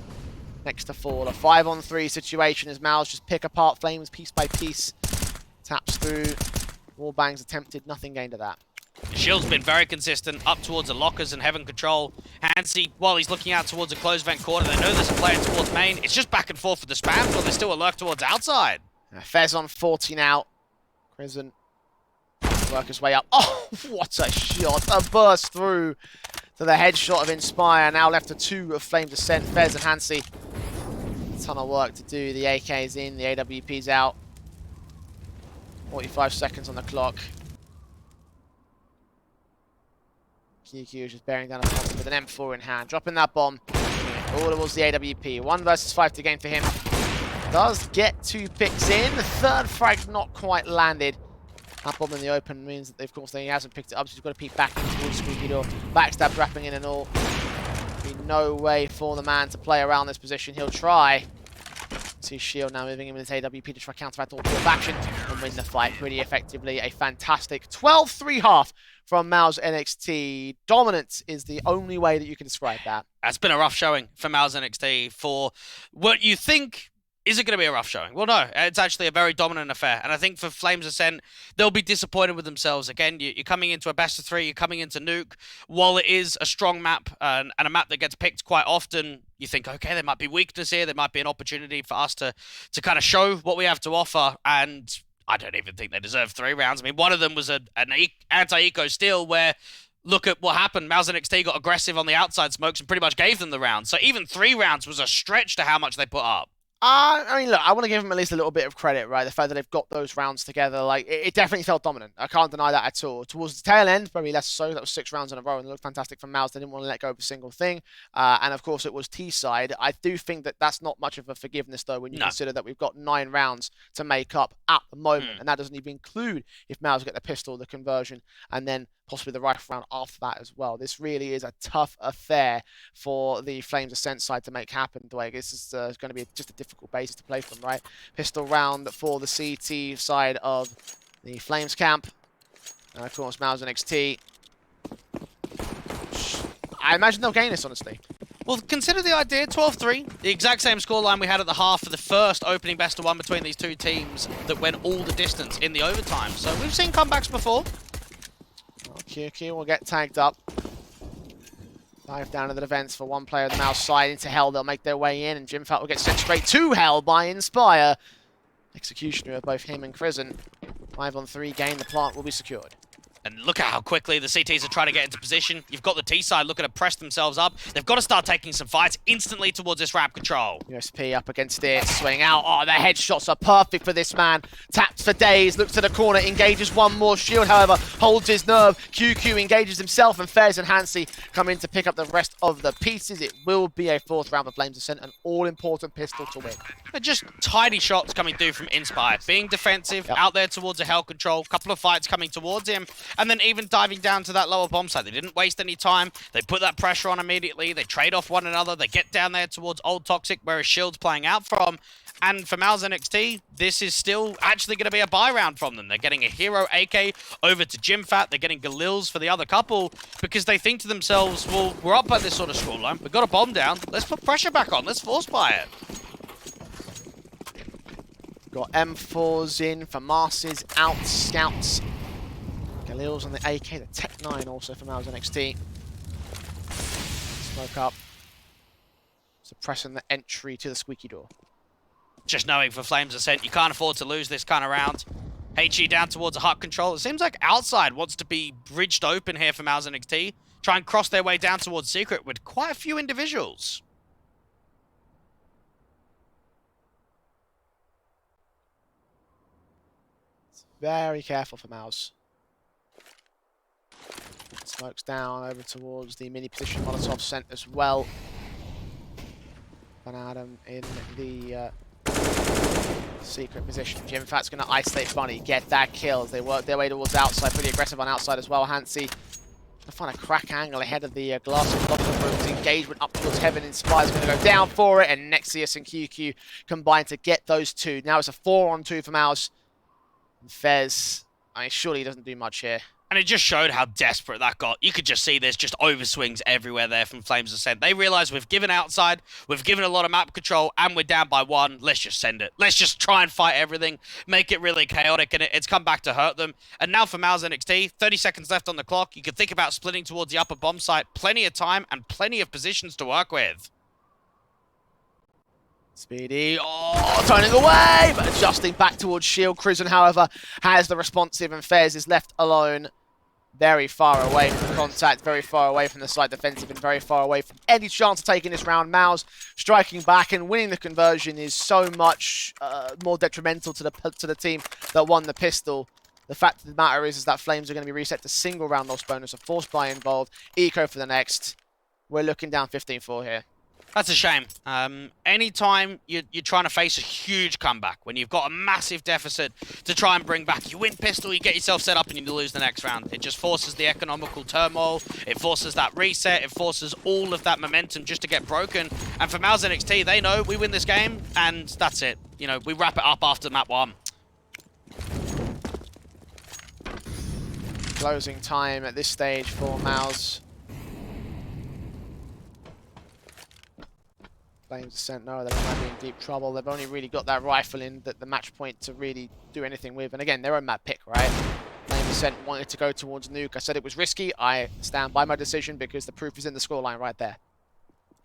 next to fall. A 5-on-3 situation as MOUZ just pick apart Flames piece by piece. Taps through. Wall bangs attempted. Nothing gained of that. Shield's been very consistent up towards the lockers and Heaven Control. Hansi, while he's looking out towards a closed vent corner, they know there's a player towards main. It's just back and forth with the spams, but there's still a lurk towards outside. Fez on 40 now. Krisen work his way up. Oh, what a shot. A burst through to the headshot of Inspire. Now left to 2 of Flames Ascent. Fez and Hansi. A ton of work to do. The AK's in, the AWP's out. 45 seconds on the clock. QQ is just bearing down upon him with an M4 in hand, dropping that bomb. All towards the AWP. 1 versus 5 to gain for him. Does get 2 picks in. The third frag not quite landed. That bomb in the open means that, of course, he hasn't picked it up, so he's got to peek back in towards Squeaky Door. Backstab wrapping in and all. Be no way for the man to play around this position. He'll try. See Shield now moving in with his AWP to try counteract all of action and win the fight pretty effectively. A fantastic 12-3 half from MOUZ NXT. Dominance is the only way that you can describe that. That's been a rough showing for MOUZ NXT for what you think. Is it going to be a rough showing? Well, no. It's actually a very dominant affair. And I think for Flames Ascent, they'll be disappointed with themselves. Again, you're coming into a best of 3. You're coming into Nuke. While it is a strong map and a map that gets picked quite often, you think, okay, there might be weakness here. There might be an opportunity for us to kind of show what we have to offer. And I don't even think they deserve 3 rounds. I mean, one of them was an anti-eco steal where... Look at what happened. MOUZ NXT got aggressive on the outside smokes and pretty much gave them the round. So even 3 rounds was a stretch to how much they put up. I mean, look, I want to give them at least a little bit of credit, right? The fact that they've got those rounds together, like, it definitely felt dominant. I can't deny that at all. Towards the tail end, probably less so. That was 6 rounds in a row, and it looked fantastic from MOUZ. They didn't want to let go of a single thing. And, of course, it was T-side. I do think that that's not much of a forgiveness, though, when you consider that we've got 9 rounds to make up at the moment. And that doesn't even include if MOUZ get the pistol, the conversion, and then possibly the rifle round after that as well. This really is a tough affair for the Flames Ascent side to make happen. Like, this is going to be just a difficult basis to play from, right? Pistol round for the CT side of the Flames camp. And of course, MOUZ NXT. I imagine they'll gain this, honestly. Well, consider the idea, 12-3. The exact same scoreline we had at the half for the first opening best of 1 between these 2 teams that went all the distance in the overtime. So we've seen comebacks before. QQ will get tagged up. Dive down to the defense for 1 player on the MOUZ side into Hell. They'll make their way in, and Jimfat will get sent straight to Hell by Inspire. Executioner of both him and Krisen. 5-on-3 gain. The plant will be secured. And look at how quickly the CTs are trying to get into position. You've got the T side looking to press themselves up. They've got to start taking some fights instantly towards this ramp control. USP up against it, swing out. Oh, the headshots are perfect for this man. Taps for days, looks to the corner, engages one more. Shield, however, holds his nerve. QQ engages himself, and Fez and Hansi come in to pick up the rest of the pieces. It will be a fourth round for Flames Ascent, an all-important pistol to win. They're just tiny shots coming through from Inspire. Being defensive, out there towards a Hell Control, couple of fights coming towards him, and then even diving down to that lower bomb site. They didn't waste any time. They put that pressure on immediately. They trade off one another. They get down there towards Old Toxic, where his shield's playing out from. And for MOUZ NXT, this is still actually going to be a buy round from them. They're getting a hero AK over to Jimfat. They're getting Galils for the other couple because they think to themselves, well, we're up by this sort of scoreline. We've got a bomb down. Let's put pressure back on. Let's force buy it. Got M4s in for Marses, out scouts. Galil's on the AK, the Tech 9 also for MOUZ NXT. Smoke up. Suppressing the entry to the squeaky door. Just knowing for Flames Ascent, you can't afford to lose this kind of round. HE down towards a hut control. It seems like outside wants to be bridged open here for MOUZ NXT. Try and cross their way down towards Secret with quite a few individuals. Very careful for MOUZ. Smokes down over towards the mini position. Molotov sent as well. Van Adam in the secret position. Jimfat's going to isolate Bunny, get that kill as they work their way towards outside. Pretty aggressive on outside as well. Hansi to find a crack angle ahead of the glass and block rooms. Engagement up towards Heaven. Inspire's going to go down for it, and Nexius and QQ combine to get those two. Now it's a 4-on-2 for MOUZ. And Fez, I mean, surely he doesn't do much here. And it just showed how desperate that got. You could just see there's just overswings everywhere there from Flames Ascent. They realize we've given outside, we've given a lot of map control, and we're down by 1. Let's just send it. Let's just try and fight everything, make it really chaotic, and it's come back to hurt them. And now for MOUZ NXT, 30 seconds left on the clock. You could think about splitting towards the upper bomb site. Plenty of time and plenty of positions to work with. Speedy, oh, turning away, but adjusting back towards Shield. Cruzen, however, has the responsive, and Fez is left alone. Very far away from contact, very far away from the side defensive, and very far away from any chance of taking this round. MOUZ striking back and winning the conversion is so much more detrimental to the team that won the pistol. The fact of the matter is that Flames are going to be reset to single round loss bonus, a force buy involved, eco for the next. We're looking down 15-4 here. That's a shame. Anytime you're trying to face a huge comeback, when you've got a massive deficit to try and bring back, you win pistol, you get yourself set up, and you lose the next round. It just forces the economical turmoil. It forces that reset. It forces all of that momentum just to get broken. And for MOUZ NXT, they know we win this game, and that's it. You know, we wrap it up after map 1. Closing time at this stage for MOUZ. Flames Ascent, no, they might be in deep trouble. They've only really got that rifle in the match point to really do anything with. And again, their own map pick, right? Flames Ascent wanted to go towards Nuke. I said it was risky. I stand by my decision because the proof is in the scoreline right there.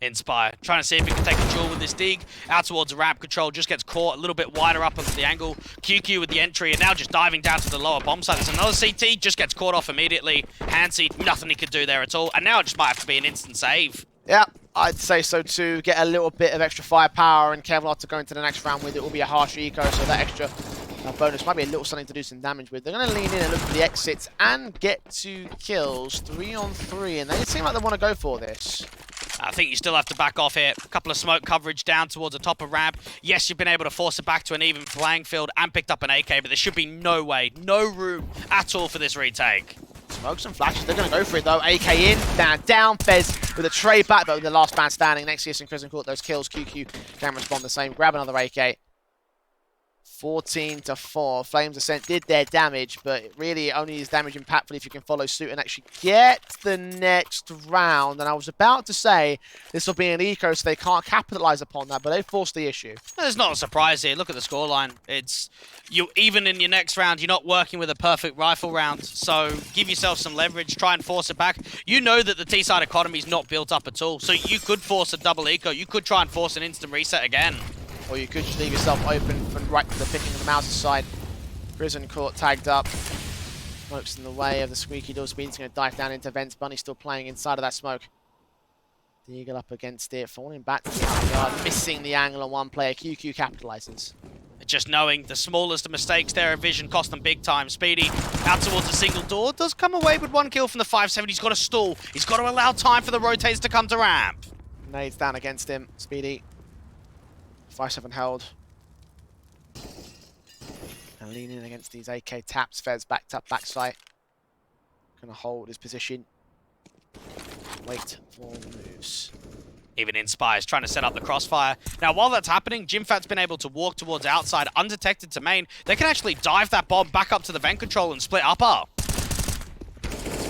Inspire, trying to see if he can take a duel with this dig. Out towards the ramp control, just gets caught a little bit wider up onto the angle. QQ with the entry, and now just diving down to the lower bomb site. There's another CT, just gets caught off immediately. Hansi, nothing he could do there at all. And now it just might have to be an instant save. Yeah, I'd say so too. Get a little bit of extra firepower, and Kevlar to go into the next round with it will be a harsh eco, so that extra bonus might be a little something to do some damage with. They're going to lean in and look for the exits and get 2 kills, 3-on-3, and they seem like they want to go for this. I think you still have to back off here. A couple of smoke coverage down towards the top of ramp. Yes, you've been able to force it back to an even playing field and picked up an AK, but there should be no way, no room at all for this retake. Smokes and flashes, they're going to go for it though. AK in, down, Fez with a trade back, but with the last man standing. Nexius and Crimson caught those kills. QQ can respond the same. Grab another AK. 14-4. Flames Ascent did their damage, but it really only is damage impactful if you can follow suit and actually get the next round. And I was about to say this will be an eco, so they can't capitalize upon that, but they forced the issue. There's not a surprise here. Look at the scoreline. It's you. Even in your next round, you're not working with a perfect rifle round, so give yourself some leverage. Try and force it back. You know that the T-side economy is not built up at all, so you could force a double eco. You could try and force an instant reset again. Or you could just leave yourself open from right to the picking of the MOUZ's side. Prison caught, tagged up. Smoke's in the way of the squeaky door. Speedy's going to dive down into vents. Bunny still playing inside of that smoke. The Eagle up against it, falling back to the outside, missing the angle on one player. QQ capitalizes. Just knowing the smallest of mistakes there of vision cost them big time. Speedy out towards a single door. Does come away with 1 kill from the 5-7. He's got to stall. He's got to allow time for the rotates to come to ramp. Nades down against him. Speedy. 5-7 held. And leaning against these AK taps. Fez backed up backside. Gonna hold his position. Wait for the moves. Even Inspire's trying to set up the crossfire. Now, while that's happening, Jimfat's been able to walk towards outside, undetected to main. They can actually dive that bomb back up to the vent control and split upper.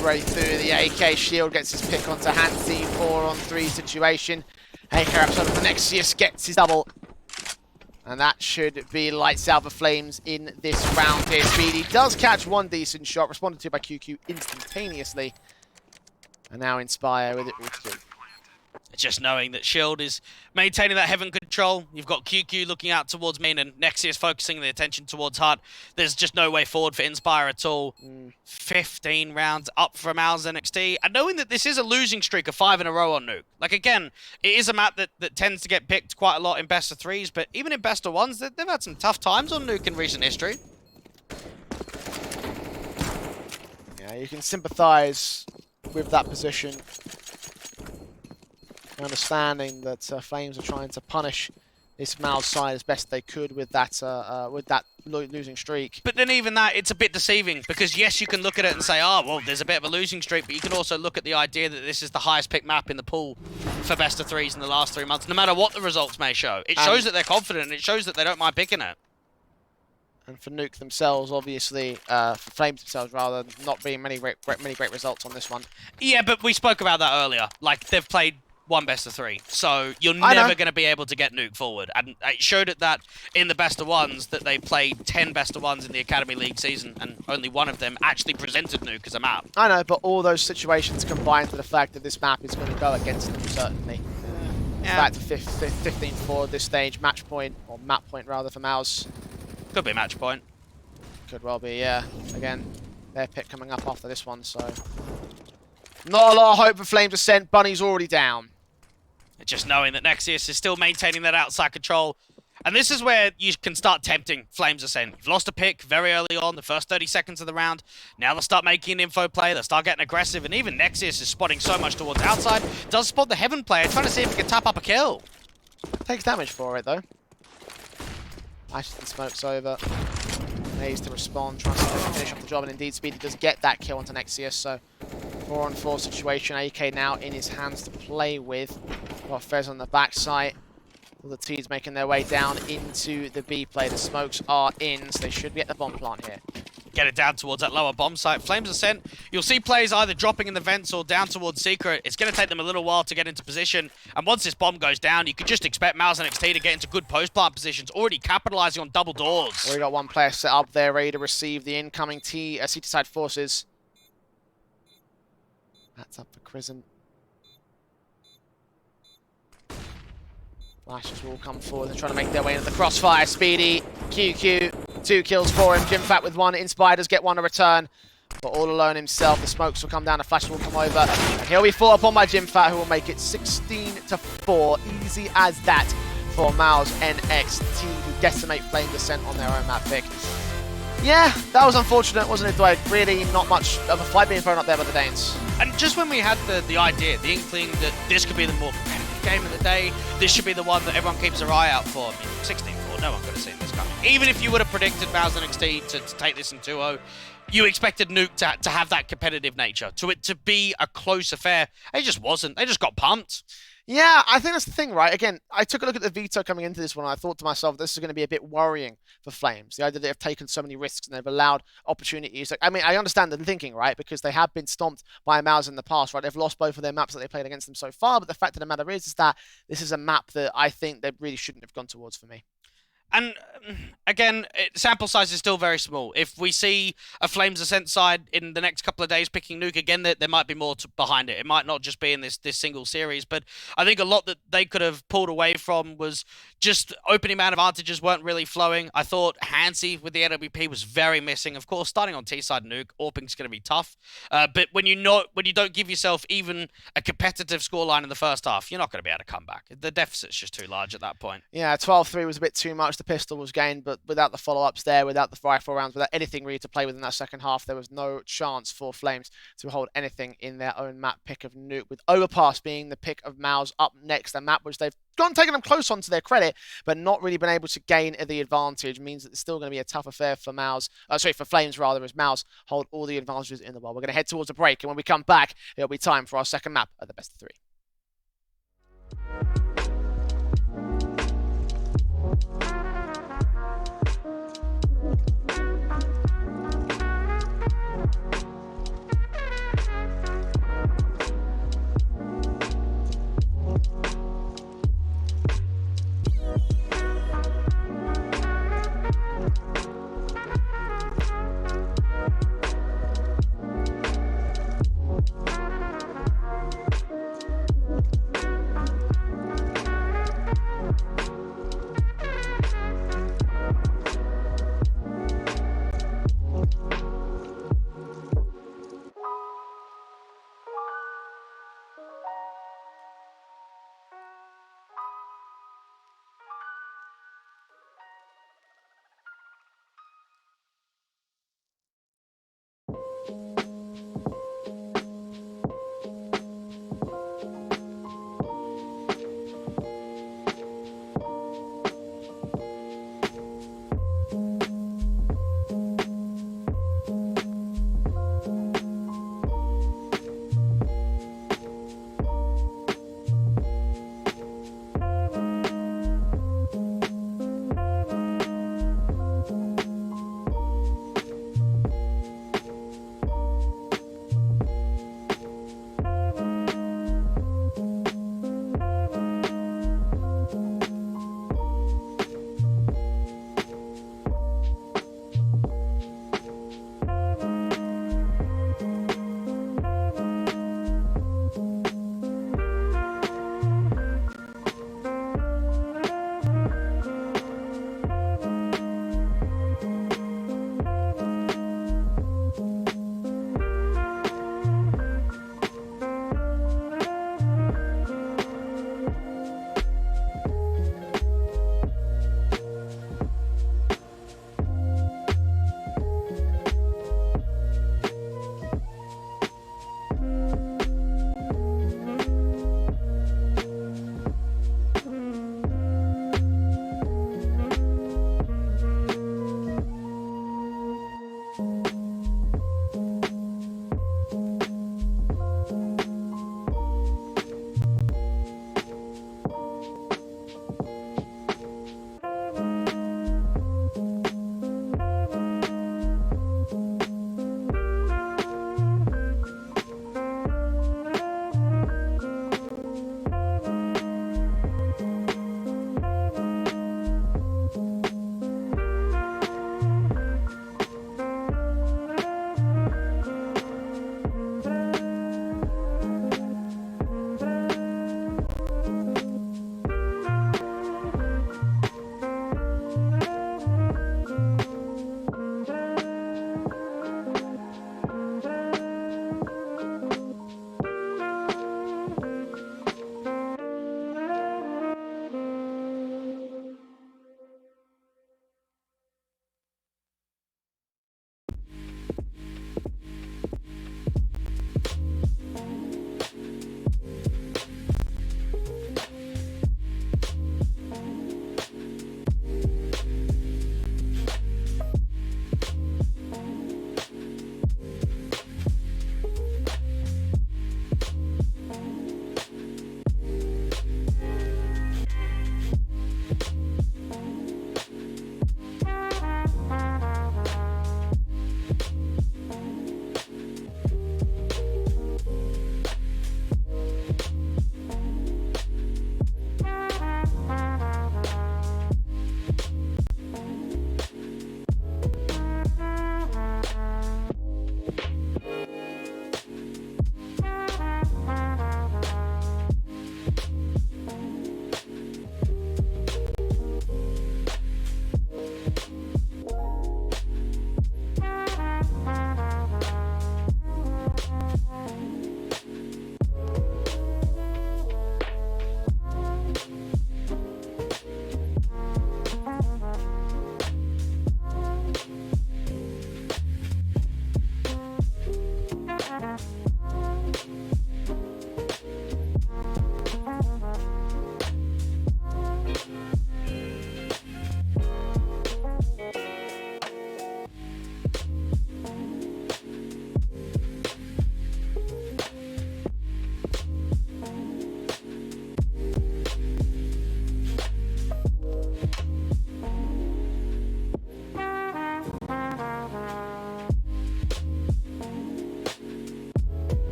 Right through the AK shield, gets his pick onto Hansi. 4-on-3 situation. AK outside of the Nexius gets his double. And that should be lights out for Flames in this round here. Speedy does catch one decent shot, responded to by QQ instantaneously. And now Inspire with it all to do. Just knowing that Shield is maintaining that heaven control. You've got QQ looking out towards main and Nexius focusing the attention towards Hut. There's just no way forward for Inspire at all. 15 rounds up from MOUZ NXT. And knowing that this is a losing streak of 5 in a row on Nuke. Like, again, it is a map that tends to get picked quite a lot in best of 3s, but even in best of 1s, they've had some tough times on Nuke in recent history. Yeah, you can sympathize with that position. Understanding that Flames are trying to punish this MOUZ side as best they could with that losing streak. But then even that, it's a bit deceiving because yes, you can look at it and say, oh, well, there's a bit of a losing streak, but you can also look at the idea that this is the highest picked map in the pool for best of 3s in the last 3 months, no matter what the results may show. It shows that they're confident and it shows that they don't mind picking it. And for Nuke themselves, obviously, for Flames themselves rather, not being many great results on this one. Yeah, but we spoke about that earlier. Like, they've played 1 best of 3, so you're never going to be able to get Nuke forward. And it showed it that in the best of 1s that they played 10 best of 1s in the Academy League season, and only one of them actually presented Nuke as a map. I know, but all those situations combined to the fact that this map is going to go against them, certainly. Back to 15-4 at this stage, match point, or map point rather, for MOUZ. Could be match point. Could well be, yeah. Again, their pick coming up after this one, so... Not a lot of hope for Flames Ascent. Bunny's already down. Just knowing that Nexius is still maintaining that outside control. And this is where you can start tempting Flames Ascent. You've lost a pick very early on, the first 30 seconds of the round. Now they'll start making an info play, they'll start getting aggressive, and even Nexius is spotting so much towards outside. Does spot the Heaven player, trying to see if he can tap up a kill. Takes damage for it, though. Ashes and smokes over. Needs to respond, trying to finish off the job, and indeed Speedy does get that kill onto Nexius, so 4-on-4 situation. AK now in his hands to play with. Got Fez on the backside. All the T's making their way down into the B play. The smokes are in, so they should be at the bomb plant here. Get it down towards that lower bomb site. Flames Ascent, you'll see players either dropping in the vents or down towards Secret. It's going to take them a little while to get into position. And once this bomb goes down, you could just expect MOUZ NXT to get into good post-plant positions, already capitalizing on double doors. Already got one player set up there, ready to receive the incoming CT side forces. That's up for Crism. Flashes will come forward and trying to make their way into the crossfire. Speedy, QQ, 2 kills for him. Jimfat with 1. Inspired does get 1 to return. But all alone himself, the smokes will come down, the flashes will come over. And he'll be fought upon by Jimfat, who will make it 16-4. Easy as that for MOUZ NXT, who decimate Flame Descent on their own map pick. Yeah, that was unfortunate, wasn't it, Dwight? Really not much of a fight being thrown up there by the Danes. And just when we had the idea, the inkling that this could be the more competitive game of the day, this should be the one that everyone keeps their eye out for. I mean, 16-4, no one could have seen this coming. Even if you would have predicted MOUZ NXT to take this in 2-0, you expected Nuke to have that competitive nature, to it to be a close affair. It just wasn't. They just got pumped. Yeah, I think that's the thing, right? Again, I took a look at the veto coming into this one, and I thought to myself, this is going to be a bit worrying for Flames. The idea that they've taken so many risks and they've allowed opportunities. Like, I mean, I understand the thinking, right? Because they have been stomped by MOUZ in the past, right? They've lost both of their maps that they played against them so far, but the fact of the matter is that this is a map that I think they really shouldn't have gone towards for me. And again, sample size is still very small. If we see a Flames Ascent side in the next couple of days picking Nuke again, there might be more behind it. It might not just be in this single series, but I think a lot that they could have pulled away from was just opening man advantages weren't really flowing. I thought Hansi with the AWP was very missing. Of course, starting on T side Nuke, AWPing's going to be tough. But when you don't give yourself even a competitive scoreline in the first half, you're not going to be able to come back. The deficit's just too large at that point. Yeah, 12-3 was a bit too much. The pistol was gained, but without the follow-ups there, without the rifle rounds, without anything really to play with in that second half, there was no chance for Flames to hold anything in their own map pick of Nuke, with Overpass being the pick of MOUZ up next, a map which they've taken them close on to their credit, but not really been able to gain the advantage. Means that it's still going to be a tough affair for for Flames rather, as MOUZ hold all the advantages in the world. We're going to head towards a break, and when we come back, it'll be time for our second map of the best of 3.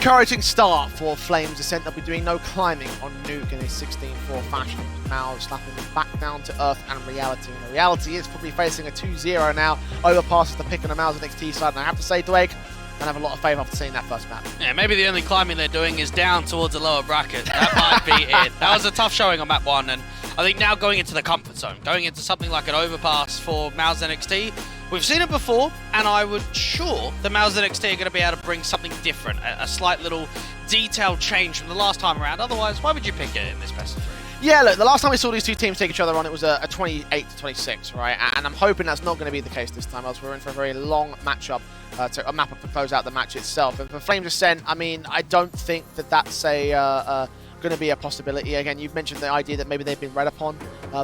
encouraging start for Flames Ascent. They'll be doing no climbing on Nuke in a 16-4 fashion. MOUZ slapping them back down to earth and reality. And the reality is probably facing a 2-0 now. Overpasses the pick on the MOUZ NXT side. And I have to say, Dwayne, I have a lot of favour after seeing that first map. Yeah, maybe the only climbing they're doing is down towards the lower bracket. That might be it. That was a tough showing on map 1, and I think now going into the comfort zone, going into something like an overpass for MOUZ NXT, we've seen it before, and I would sure the MOUZ NXT are going to be able to bring something different, a slight little detailed change from the last time around. Otherwise, why would you pick it in this best of 3? Yeah, look, the last time we saw these two teams take each other on, it was a 28-26, right? And I'm hoping that's not going to be the case this time, else we're in for a very long matchup, a map to close out the match itself. And for Flames Ascent, I mean, I don't think that that's going to be a possibility. Again, you've mentioned the idea that maybe they've been read upon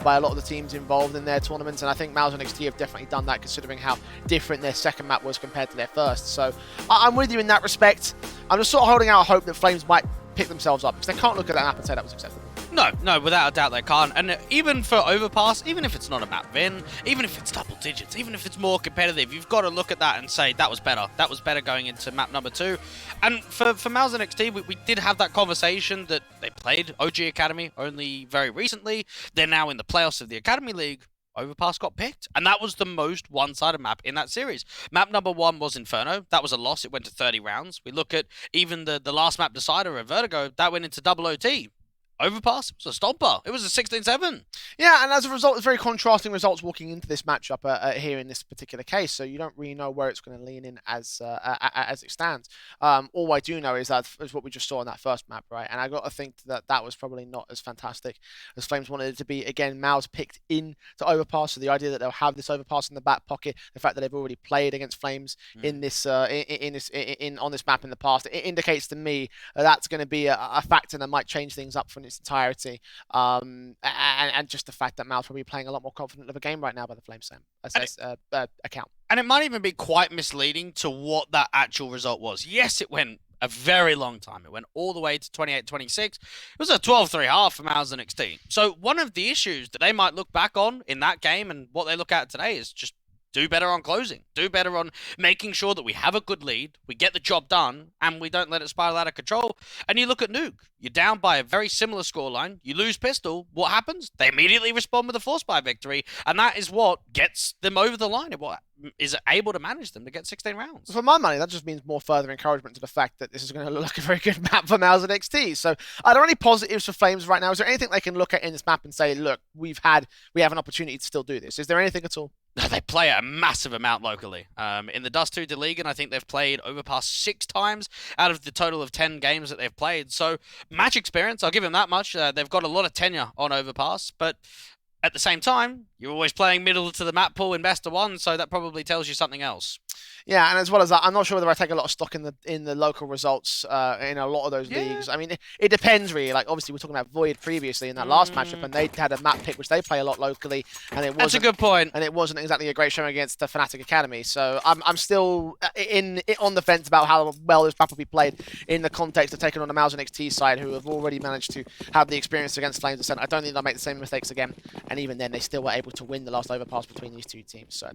by a lot of the teams involved in their tournaments, and I think MOUZ and NXT have definitely done that, considering how different their second map was compared to their first. So I'm with you in that respect. I'm just sort of holding out hope that Flames might pick themselves up, because they can't look at that map and say that was acceptable. No, without a doubt they can't. And even for Overpass, even if it's not a map win, even if it's double digits, even if it's more competitive, you've got to look at that and say, that was better. That was better going into map number 2. And for MOUZ NXT, we did have that conversation that they played OG Academy only very recently. They're now in the playoffs of the Academy League. Overpass got picked, and that was the most one-sided map in that series. Map number 1 was Inferno. That was a loss. It went to 30 rounds. We look at even the last map decider of Vertigo. That went into double OT. Overpass, it was a stomper. It was a 16-7. Yeah, and as a result, it's very contrasting results walking into this matchup here in this particular case. So you don't really know where it's going to lean in as it stands. All I do know is that is what we just saw in that first map, right? And I got to think that that was probably not as fantastic as Flames wanted it to be. Again, MOUZ picked in to Overpass, so the idea that they'll have this Overpass in the back pocket, the fact that they've already played against Flames in this on this map in the past, it indicates to me that that's going to be a factor that might change things up for its entirety, and just the fact that MOUZ probably playing a lot more confident of a game right now by the Flames account. And it might even be quite misleading to what that actual result was. Yes, it went a very long time. It went all the way to 28-26. It was a 12-3 half for MOUZ and NXT. So one of the issues that they might look back on in that game and what they look at today is just do better on closing. Do better on making sure that we have a good lead, we get the job done, and we don't let it spiral out of control. And you look at Nuke. You're down by a very similar scoreline. You lose Pistol. What happens? They immediately respond with a force buy victory, and that is what gets them over the line. What is able to manage them to get 16 rounds. For my money, that just means more further encouragement to the fact that this is going to look like a very good map for MOUZ and NXT. So are there any positives for Flames right now? Is there anything they can look at in this map and say, look, we have an opportunity to still do this? Is there anything at all? They play a massive amount locally. In the Dust 2 Delegan, I think they've played Overpass 6 times out of the total of 10 games that they've played. So match experience, I'll give them that much. They've got a lot of tenure on Overpass, but at the same time, you're always playing middle to the map pool in best of 1, so that probably tells you something else. Yeah, and as well as that, I'm not sure whether I take a lot of stock in the local results in a lot of those leagues. I mean, it depends really. Like obviously, we're talking about Void previously in that last matchup, and they had a map pick which they play a lot locally, and it wasn't. That's a good point. And it wasn't exactly a great showing against the Fnatic Academy. So I'm still on the fence about how well this map will be played in the context of taking on the MOUZ and NXT side, who have already managed to have the experience against Flames Ascent. I don't think they'll make the same mistakes again, and even then, they still were able to win the last overpass between these two teams. So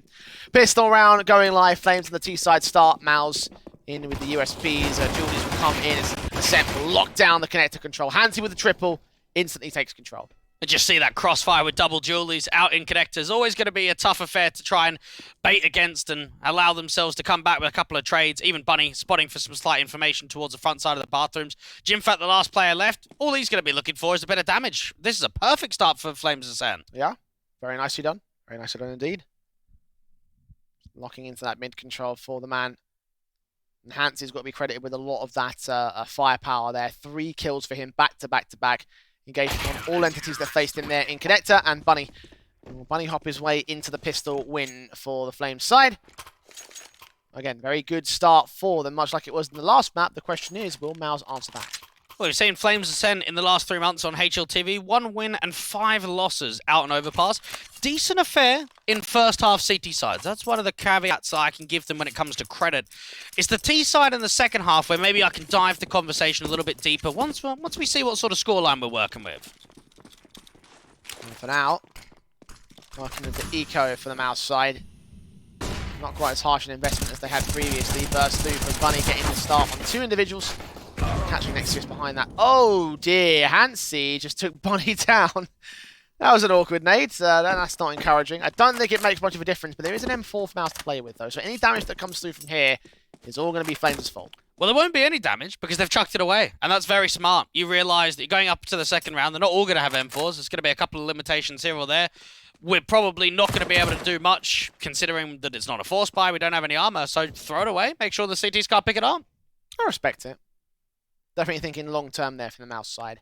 pistol round going live. Flames on the T side start. MOUZ in with the USPs. Julius will come in as Ascent will lock down the connector control. Hansi with the triple, instantly takes control. And just see that crossfire with double Julies out in connectors. Always going to be a tough affair to try and bait against and allow themselves to come back with a couple of trades. Even Bunny spotting for some slight information towards the front side of the bathrooms. Jimfat, the last player left, all he's going to be looking for is a bit of damage. This is a perfect start for Flames Ascent. Yeah, very nicely done. Very nicely done indeed. Locking into that mid control for the man. And Hansi's got to be credited with a lot of that firepower there. 3 kills for him back to back to back. Engaging on all entities that faced him there in connector, and Bunny will bunny hop his way into the pistol win for the Flames side. Again, very good start for them, much like it was in the last map. The question is, will MOUZ answer back? Well, we've seen Flames Ascent in the last 3 months on HLTV. 1 win and 5 losses out on Overpass. Decent affair in first half CT sides. That's one of the caveats that I can give them when it comes to credit. It's the T side in the second half where maybe I can dive the conversation a little bit deeper once we see what sort of scoreline we're working with. And for now, working with the eco for the MOUZ side. Not quite as harsh an investment as they had previously. Burst through for Bunny getting the start on 2 individuals. catching Nexus behind that. Oh dear, Hansi just took Bonnie down. That was an awkward nade. That's not encouraging. I don't think it makes much of a difference, but there is an M4 for MOUZ to play with, though. So any damage that comes through from here is all going to be Flames' fault. Well, there won't be any damage because they've chucked it away. And that's very smart. You realise that you're going up to the second round. They're not all going to have M4s. There's going to be a couple of limitations here or there. We're probably not going to be able to do much, considering that it's not a force buy. We don't have any armor. So throw it away. Make sure the CTs can't pick it up. I respect it. Definitely thinking long-term there from the MOUZ side.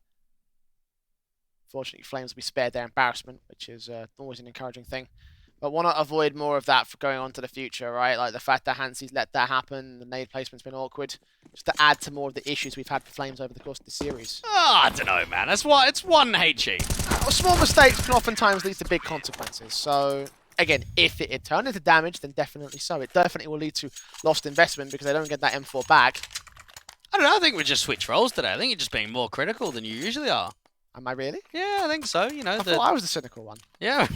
Fortunately, Flames will be spared their embarrassment, which is always an encouraging thing. But want to avoid more of that for going on to the future, right? Like the fact that Hansi's let that happen, the nade placement's been awkward, just to add to more of the issues we've had for Flames over the course of the series. Oh, I don't know, man. It's one HE. Small mistakes can oftentimes lead to big consequences. So, again, if it turned into damage, then definitely so. It definitely will lead to lost investment because they don't get that M4 back. I don't know. I think we just switched roles today. I think you're just being more critical than you usually are. Am I really? Yeah, I think so. You know, I thought I was the cynical one. Yeah.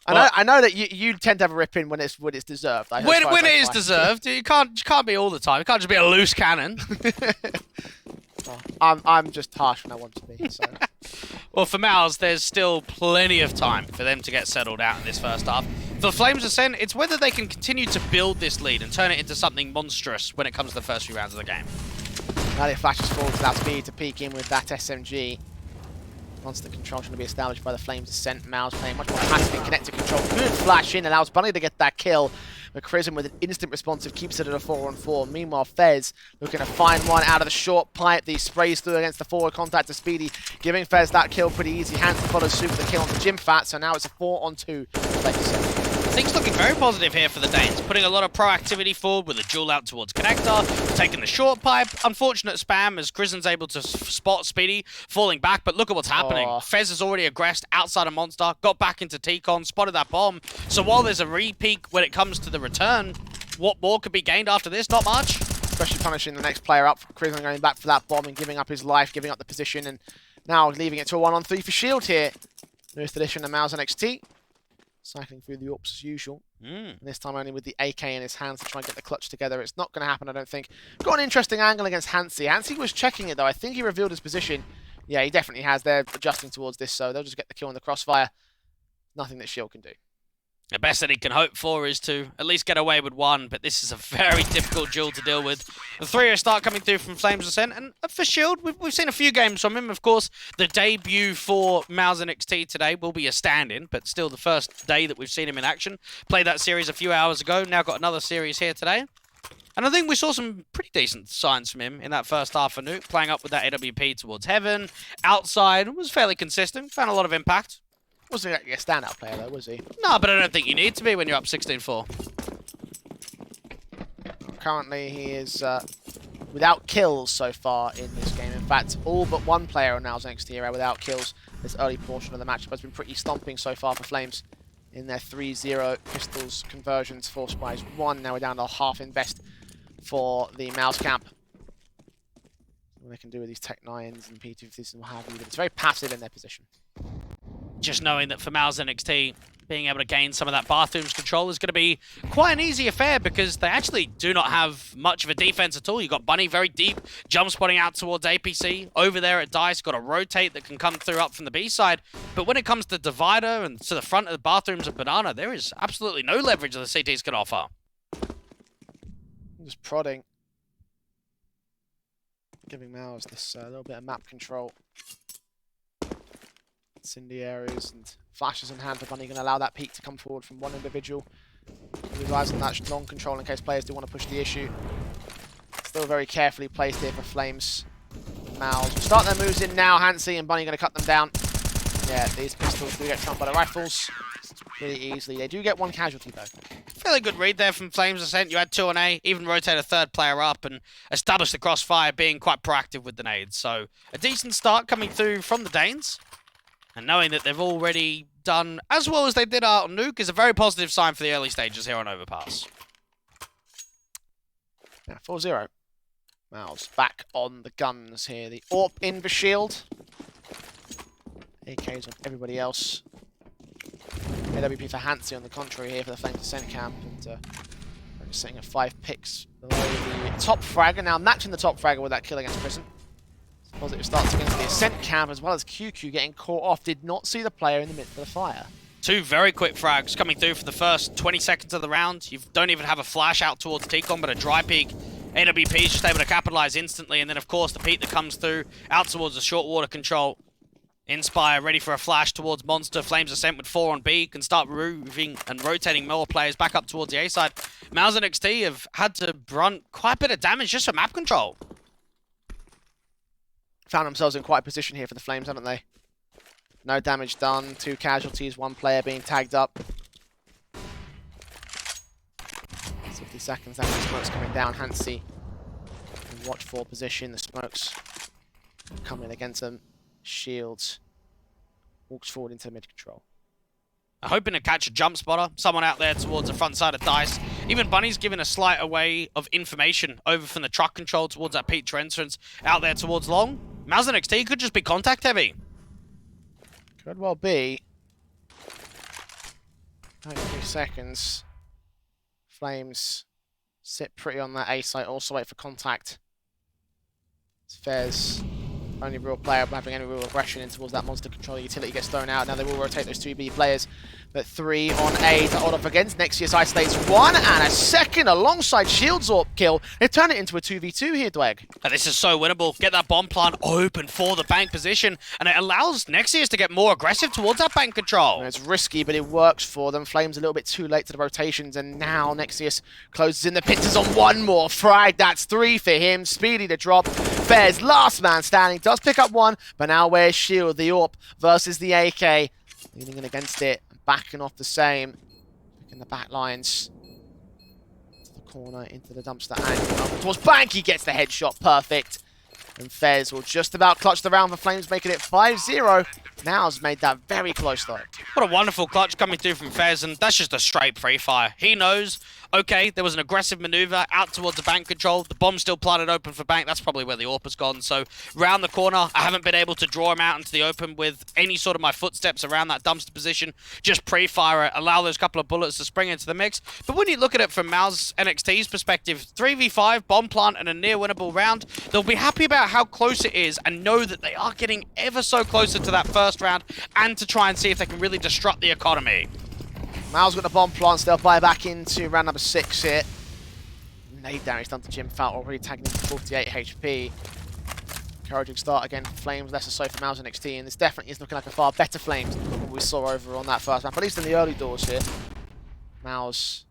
I know that you tend to have a rip in when it's deserved. When it is deserved, you can't be all the time. You can't just be a loose cannon. I'm just harsh when I want to be. So. Well, for MOUZ, there's still plenty of time for them to get settled out in this first half. For Flames Ascent, it's whether they can continue to build this lead and turn it into something monstrous when it comes to the first few rounds of the game. Fnatic flashes forward to that speed to peek in with that SMG. Constant control trying to be established by the Flames Ascent. MOUZ playing much more passive and connected control. Good flash in, allows Bunny to get that kill. McCrism with an instant responsive keeps it at a 4-on-4. Meanwhile, Fez looking to find one out of the short pipe. The sprays through against the forward contact to Speedy, giving Fez that kill pretty easy. Hansi follows suit with the kill on the Gym Fat, so now it's a 4-on-2. Things looking very positive here for the Danes, putting a lot of proactivity forward with a duel out towards Connector, taking the short pipe. Unfortunate spam as Grizzon's able to spot Speedy, falling back, but look at what's happening. Fez has already aggressed outside of Monster, got back into T-Con, spotted that bomb. So while there's a re-peak when it comes to the return, what more could be gained after this? Not much. Especially punishing the next player up. Grizzon going back for that bomb and giving up his life, giving up the position, and now leaving it to a 1-on-3 for Shield here. Newest edition of MOUZ NXT. Cycling through the AWPs as usual. This time only with the AK in his hands to try and get the clutch together. It's not going to happen, I don't think. Got an interesting angle against Hansi. Hansi was checking it, though. I think he revealed his position. Yeah, he definitely has. They're adjusting towards this, so they'll just get the kill in the crossfire. Nothing that Shield can do. The best that he can hope for is to at least get away with one, but this is a very difficult duel to deal with. The 3-0 start coming through from Flames Ascent, and for Shield, we've seen a few games from him. Of course, the debut for MOUZ NXT today will be a stand-in, but still the first day that we've seen him in action. Played that series a few hours ago, now got another series here today. And I think we saw some pretty decent signs from him in that first half for Nuke, playing up with that AWP towards Heaven. Outside, was fairly consistent, found a lot of impact. Wasn't exactly a standout player, though, was he? No, but I don't think you need to be when you're up 16-4. Currently, he is without kills so far in this game. In fact, all but one player on MOUZ NXT era without kills. This early portion of the matchup has been pretty stomping so far for Flames in their 3-0 pistols conversions. Force buys 1. Now we're down to half invest for the MOUZ camp. What they can do with these Tech 9s and P250s and what have you, but it's very passive in their position. Just knowing that for MOUZ NXT, being able to gain some of that bathrooms control is going to be quite an easy affair because they actually do not have much of a defense at all. You've got Bunny very deep, jump spotting out towards APC. Over there at DICE, got a rotate that can come through up from the B side. But when it comes to Divider and to the front of the bathrooms of Banana, there is absolutely no leverage that the CTs can offer. Just prodding. Giving MOUZ this little bit of map control. Incendiaries and flashes in hand for Bunny going to allow that peak to come forward from one individual. His eyes on that long control in case players do want to push the issue. Still very carefully placed here for Flames. MOUZ will start their moves in now. Hansi and Bunny going to cut them down. Yeah, these pistols do get trumped by the rifles pretty easily. They do get one casualty though. Fairly good read there from Flames Ascent. You had 2 on A, even rotate a third player up and establish the crossfire, being quite proactive with the nades. So a decent start coming through from the Danes. And knowing that they've already done as well as they did out on Nuke is a very positive sign for the early stages here on Overpass. Yeah, 4-0. MOUZ back on the guns here. The AWP in for Shield. AKs on everybody else. AWP for Hansi on the contrary here for the Flames Ascent camp. And Sitting at 5 picks below the top fragger. Now matching the top fragger with that kill against Prison. Positive starts against the Ascent camp, as well as QQ getting caught off. Did not see the player in the midst of the fire. 2 very quick frags coming through for the first 20 seconds of the round. You don't even have a flash out towards T-Con, but a dry peek. AWP is just able to capitalize instantly, and then of course the peek that comes through out towards the short water control. Inspire ready for a flash towards Monster. Flames Ascent with 4 on B. Can start moving and rotating more players back up towards the A side. MOUZ and NXT have had to brunt quite a bit of damage just for map control. Found themselves in quite a position here for the Flames, haven't they? No damage done. 2 casualties. 1 player being tagged up. 60 seconds after the smokes coming down. Hansi in watch for position. The smokes coming against them. Shields walks forward into mid control. Hoping to catch a jump spotter, someone out there towards the front side of Dice. Even Bunny's giving a slight away of information over from the truck control towards that Pete entrance out there towards Long. MOUZ and NXT could just be contact heavy. Could well be. 93 seconds. Flames sit pretty on that A site, also wait for contact. It's Fez. Only real player having any real aggression in towards that monster control. Utility gets thrown out. Now they will rotate those 2 B players. But 3 on A to hold off against. Nexius isolates 1 and a second alongside Shields Orb kill. They turn it into a 2v2 here, Dweg. This is so winnable. Get that bomb plant open for the bank position, and it allows Nexius to get more aggressive towards that bank control. And it's risky, but it works for them. Flames a little bit too late to the rotations, and now Nexius closes in the pincers on 1 more frag. That's 3 for him. Speedy to drop. Fez, last man standing, does pick up 1, but now where's Shield? The AWP versus the AK. Leaning in against it, backing off the same. Picking the back lines. To the corner, into the dumpster, and towards Bank. He gets the headshot, perfect. And Fez will just about clutch the round for Flames, making it 5-0. Now's made that very close though. What a wonderful clutch coming through from Fez, and that's just a straight free fire. He knows, okay, there was an aggressive maneuver out towards the bank control. The bomb's still planted open for bank. That's probably where the AWP has gone. So round the corner, I haven't been able to draw him out into the open with any sort of my footsteps around that dumpster position. Just pre-fire it, allow those couple of bullets to spring into the mix. But when you look at it from MOUZ NXT's perspective, 3v5, bomb plant, and a near winnable round, they'll be happy about how close it is and know that they are getting ever so closer to that first round, and to try and see if they can really disrupt the economy. MOUZ got the bomb plants. They'll buy back into round number 6 here. Nade damage done to Jim Fout, already tagging him for 48 HP. Encouraging start again for Flames, less so for MOUZ and NXT, and this definitely is looking like a far better Flames than what we saw over on that first map, at least in the early doors here. MOUZ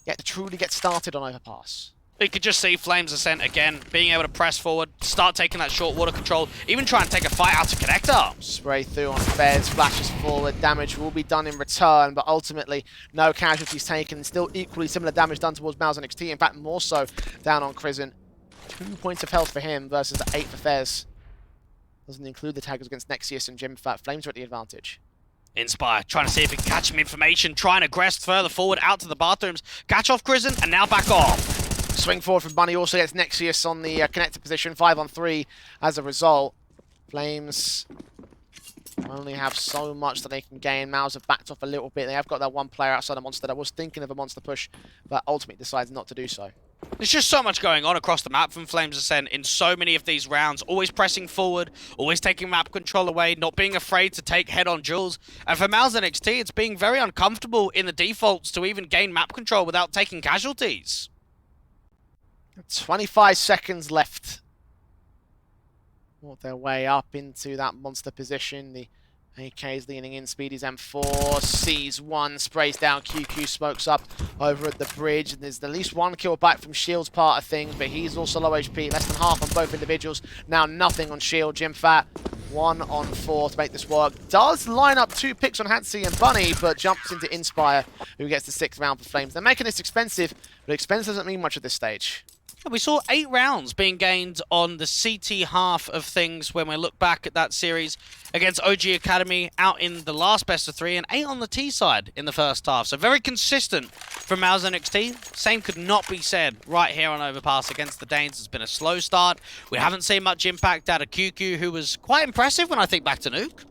yet to truly get started on Overpass. You could just see Flames Ascent again, being able to press forward, start taking that short water control, even try and take a fight out to Connector. Spray through on Fez, flashes forward, damage will be done in return, but ultimately no casualties taken, still equally similar damage done towards MOUZ and NXT, in fact more so down on Crizzen. 2 points of health for him versus 8 for Fez. Doesn't include the taggers against Nexius and Jim Fat. Flames are at the advantage. Inspire, trying to see if he can catch some information, trying to aggress further forward out to the bathrooms, catch off Crizzen, and now back off. Swing forward from Bunny, also gets Nexius on the connector position, 5 on 3 as a result. Flames only have so much that they can gain. MOUZ have backed off a little bit. They have got that 1 player outside the monster that was thinking of a monster push, but ultimately decides not to do so. There's just so much going on across the map from Flames Ascent in so many of these rounds. Always pressing forward, always taking map control away, not being afraid to take head-on duels. And for MOUZ NXT, it's being very uncomfortable in the defaults to even gain map control without taking casualties. 25 seconds left. Walk their way up into that monster position. The AK is leaning in. Speedy's M4 sees 1, sprays down. QQ smokes up over at the bridge. And there's at least 1 kill back from Shield's part of things, but he's also low HP. Less than half on both individuals. Now nothing on Shield. Jim Fat 1 on 4 to make this work. Does line up 2 picks on Hansi and Bunny, but jumps into Inspire, who gets the 6th round for Flames. They're making this expensive, but expensive doesn't mean much at this stage. We saw 8 rounds being gained on the CT half of things when we look back at that series against OG Academy out in the last best of 3, and 8 on the T side in the first half. So very consistent from MOUZ NXT. Same could not be said right here on Overpass against the Danes. It's been a slow start. We haven't seen much impact out of QQ, who was quite impressive when I think back to Nuke.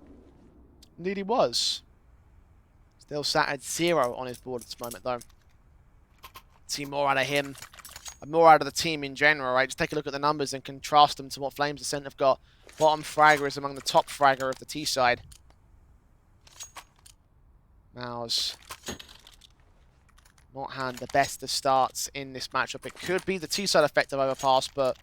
Indeed he was. Still sat at 0 on his board at this moment though. see more out of him, and more out of the team in general, right? Just take a look at the numbers and contrast them to what Flames Ascent have got. Bottom fragger is among the top fragger of the T side. MOUZ not had the best of starts in this matchup. It could be the T side effect of overpass, but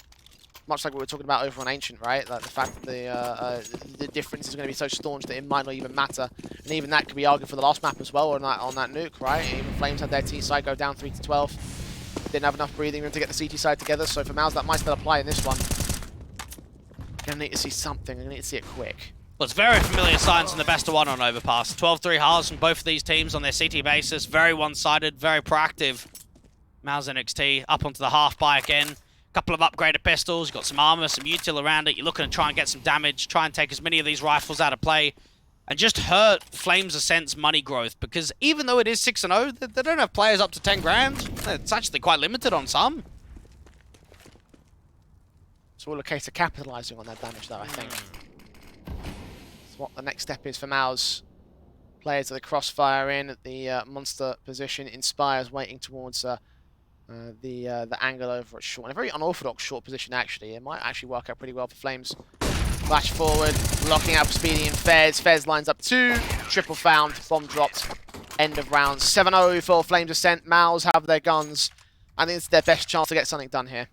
much like what we were talking about over on Ancient, right? Like the fact that the difference is going to be so staunch that it might not even matter. And even that could be argued for the last map as well on that nuke, right? Even Flames had their T side go down 3-12. Didn't have enough breathing room to get the CT side together, so for MOUZ that might still apply in this one. Gonna need to see something, gonna need to see it quick. Well, it's very familiar signs in the best of one on Overpass. 12-3 halves from both of these teams on their CT basis. Very one-sided, very proactive. MOUZ NXT up onto the half buy again. Couple of upgraded pistols, you've got some armor, some util around it. You're looking to try and get some damage, try and take as many of these rifles out of play, and just hurt Flames Ascent's money growth, because even though it is 6-0, they don't have players up to 10 grand. It's actually quite limited on some. It's all a case of capitalizing on that damage, though, I think. It's what the next step is for MOUZ. Players of the crossfire in at the monster position. Inspires waiting towards the angle over at short. And a very unorthodox short position, actually. It might actually work out pretty well for Flames. Flash forward, locking out Speedy and Fez. Fez lines up 2. Triple found, bomb dropped. End of round. 7-0 for Flames Ascent. MOUZ have their guns. I think it's their best chance to get something done here.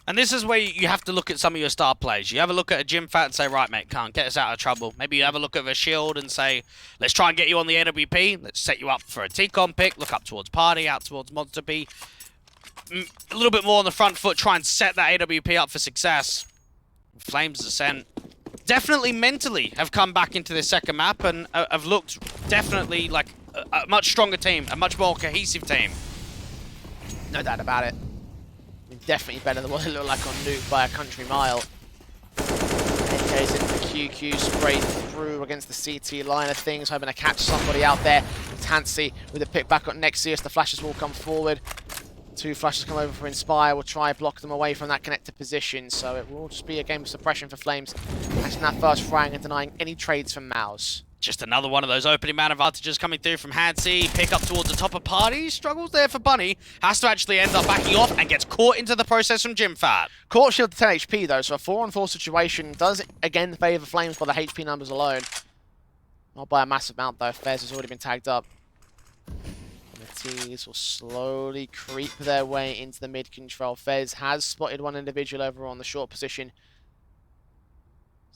And this is where you have to look at some of your star plays. You have a look at a Jim Fat and say, right, mate, can't get us out of trouble. Maybe you have a look at a Shield and say, let's try and get you on the AWP. Let's set you up for a T-Con pick. Look up towards Party, out towards Monster B. A little bit more on the front foot. Try and set that AWP up for success. Flames Ascent definitely mentally have come back into this second map and have looked definitely like a much stronger team, a much more cohesive team. No doubt about it. Definitely better than what it looked like on Nuke by a country mile. NK's in for QQ, sprayed through against the CT line of things, hoping to catch somebody out there. Tansy with a pick back on Nexius. The flashes will come forward. 2 flashes come over for Inspire. We'll try and block them away from that connected position. So it will just be a game of suppression for Flames. Catching that first frag and denying any trades from MOUZ. Just another one of those opening man advantages coming through from Hansi. Pick up towards the top of Party. Struggles there for Bunny. Has to actually end up backing off and gets caught into the process from Jim Fat. Caught shield to 10 HP though, so a 4-on-4 situation does again favour Flames by the HP numbers alone. Not by a massive amount though. Fez has already been tagged up. The T's will slowly creep their way into the mid control. Fez has spotted one individual over on the short position.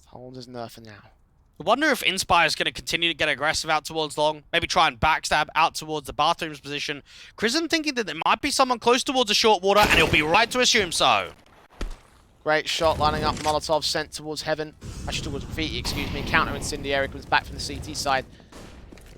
Holds his nerf for now. I wonder if Inspire is going to continue to get aggressive out towards long. Maybe try and backstab out towards the bathrooms position. Chrisen thinking that there might be someone close towards the short water, and he'll be right to assume so. Great shot lining up. Molotov sent towards Heaven. Actually towards Graffiti, excuse me. Counter Incendiary comes back from the CT side.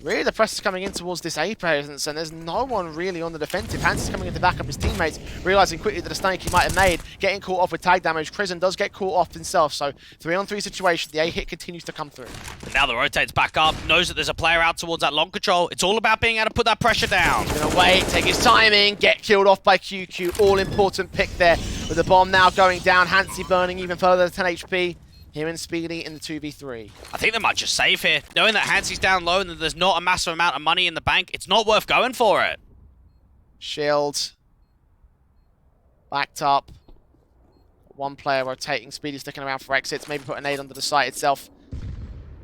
Really, the press is coming in towards this A presence, and there's no one really on the defensive. Hans is coming in to back up his teammates, realizing quickly that the stun he might have made, getting caught off with tag damage. Chrisen does get caught off himself, so 3-on-3 situation. The A hit continues to come through. And now the rotates back up, knows that there's a player out towards that long control. It's all about being able to put that pressure down. He's gonna wait, take his timing, get killed off by QQ. All important pick there, with the bomb now going down. Hansi burning even further to 10 HP. Him and Speedy in the 2v3. I think they might just save here. Knowing that Hansi's down low and that there's not a massive amount of money in the bank, it's not worth going for it. Shield. Backed up. One player rotating. Speedy sticking around for exits. Maybe put a nade under the site itself.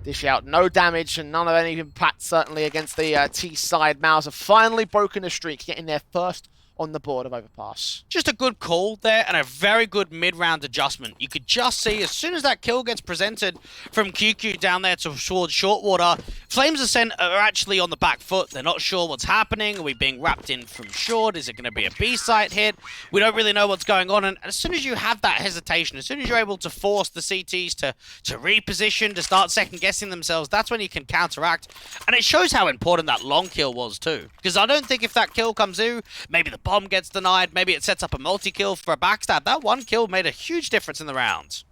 Dish out. No damage and none of any impact certainly against the T side. MOUZ have finally broken the streak, getting their first on the board of Overpass. Just a good call there and a very good mid-round adjustment. You could just see as soon as that kill gets presented from QQ down there towards Shortwater, Flames Ascent are actually on the back foot. They're not sure what's happening. Are we being wrapped in from short? Is it going to be a B-site hit? We don't really know what's going on. And as soon as you have that hesitation, as soon as you're able to force the CTs to reposition, to start second-guessing themselves, that's when you can counteract. And it shows how important that long kill was too. Because I don't think if that kill comes through, maybe the bomb gets denied, maybe it sets up a multi-kill for a backstab. That one kill made a huge difference in the round.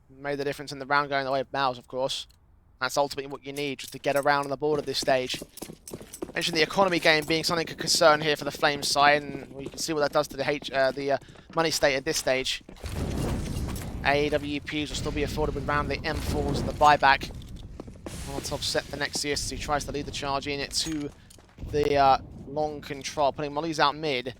Made the difference in the round going the way of MOUZ, of course. That's ultimately what you need just to get around on the board at this stage. Mentioned the economy game being something of concern here for the Flames side, and you can see what that does to the money state at this stage. AWPs will still be afforded with around the M4s and the buyback. Molotov set the Nexius as he tries to lead the charge in it to the long control, putting Molly's out mid.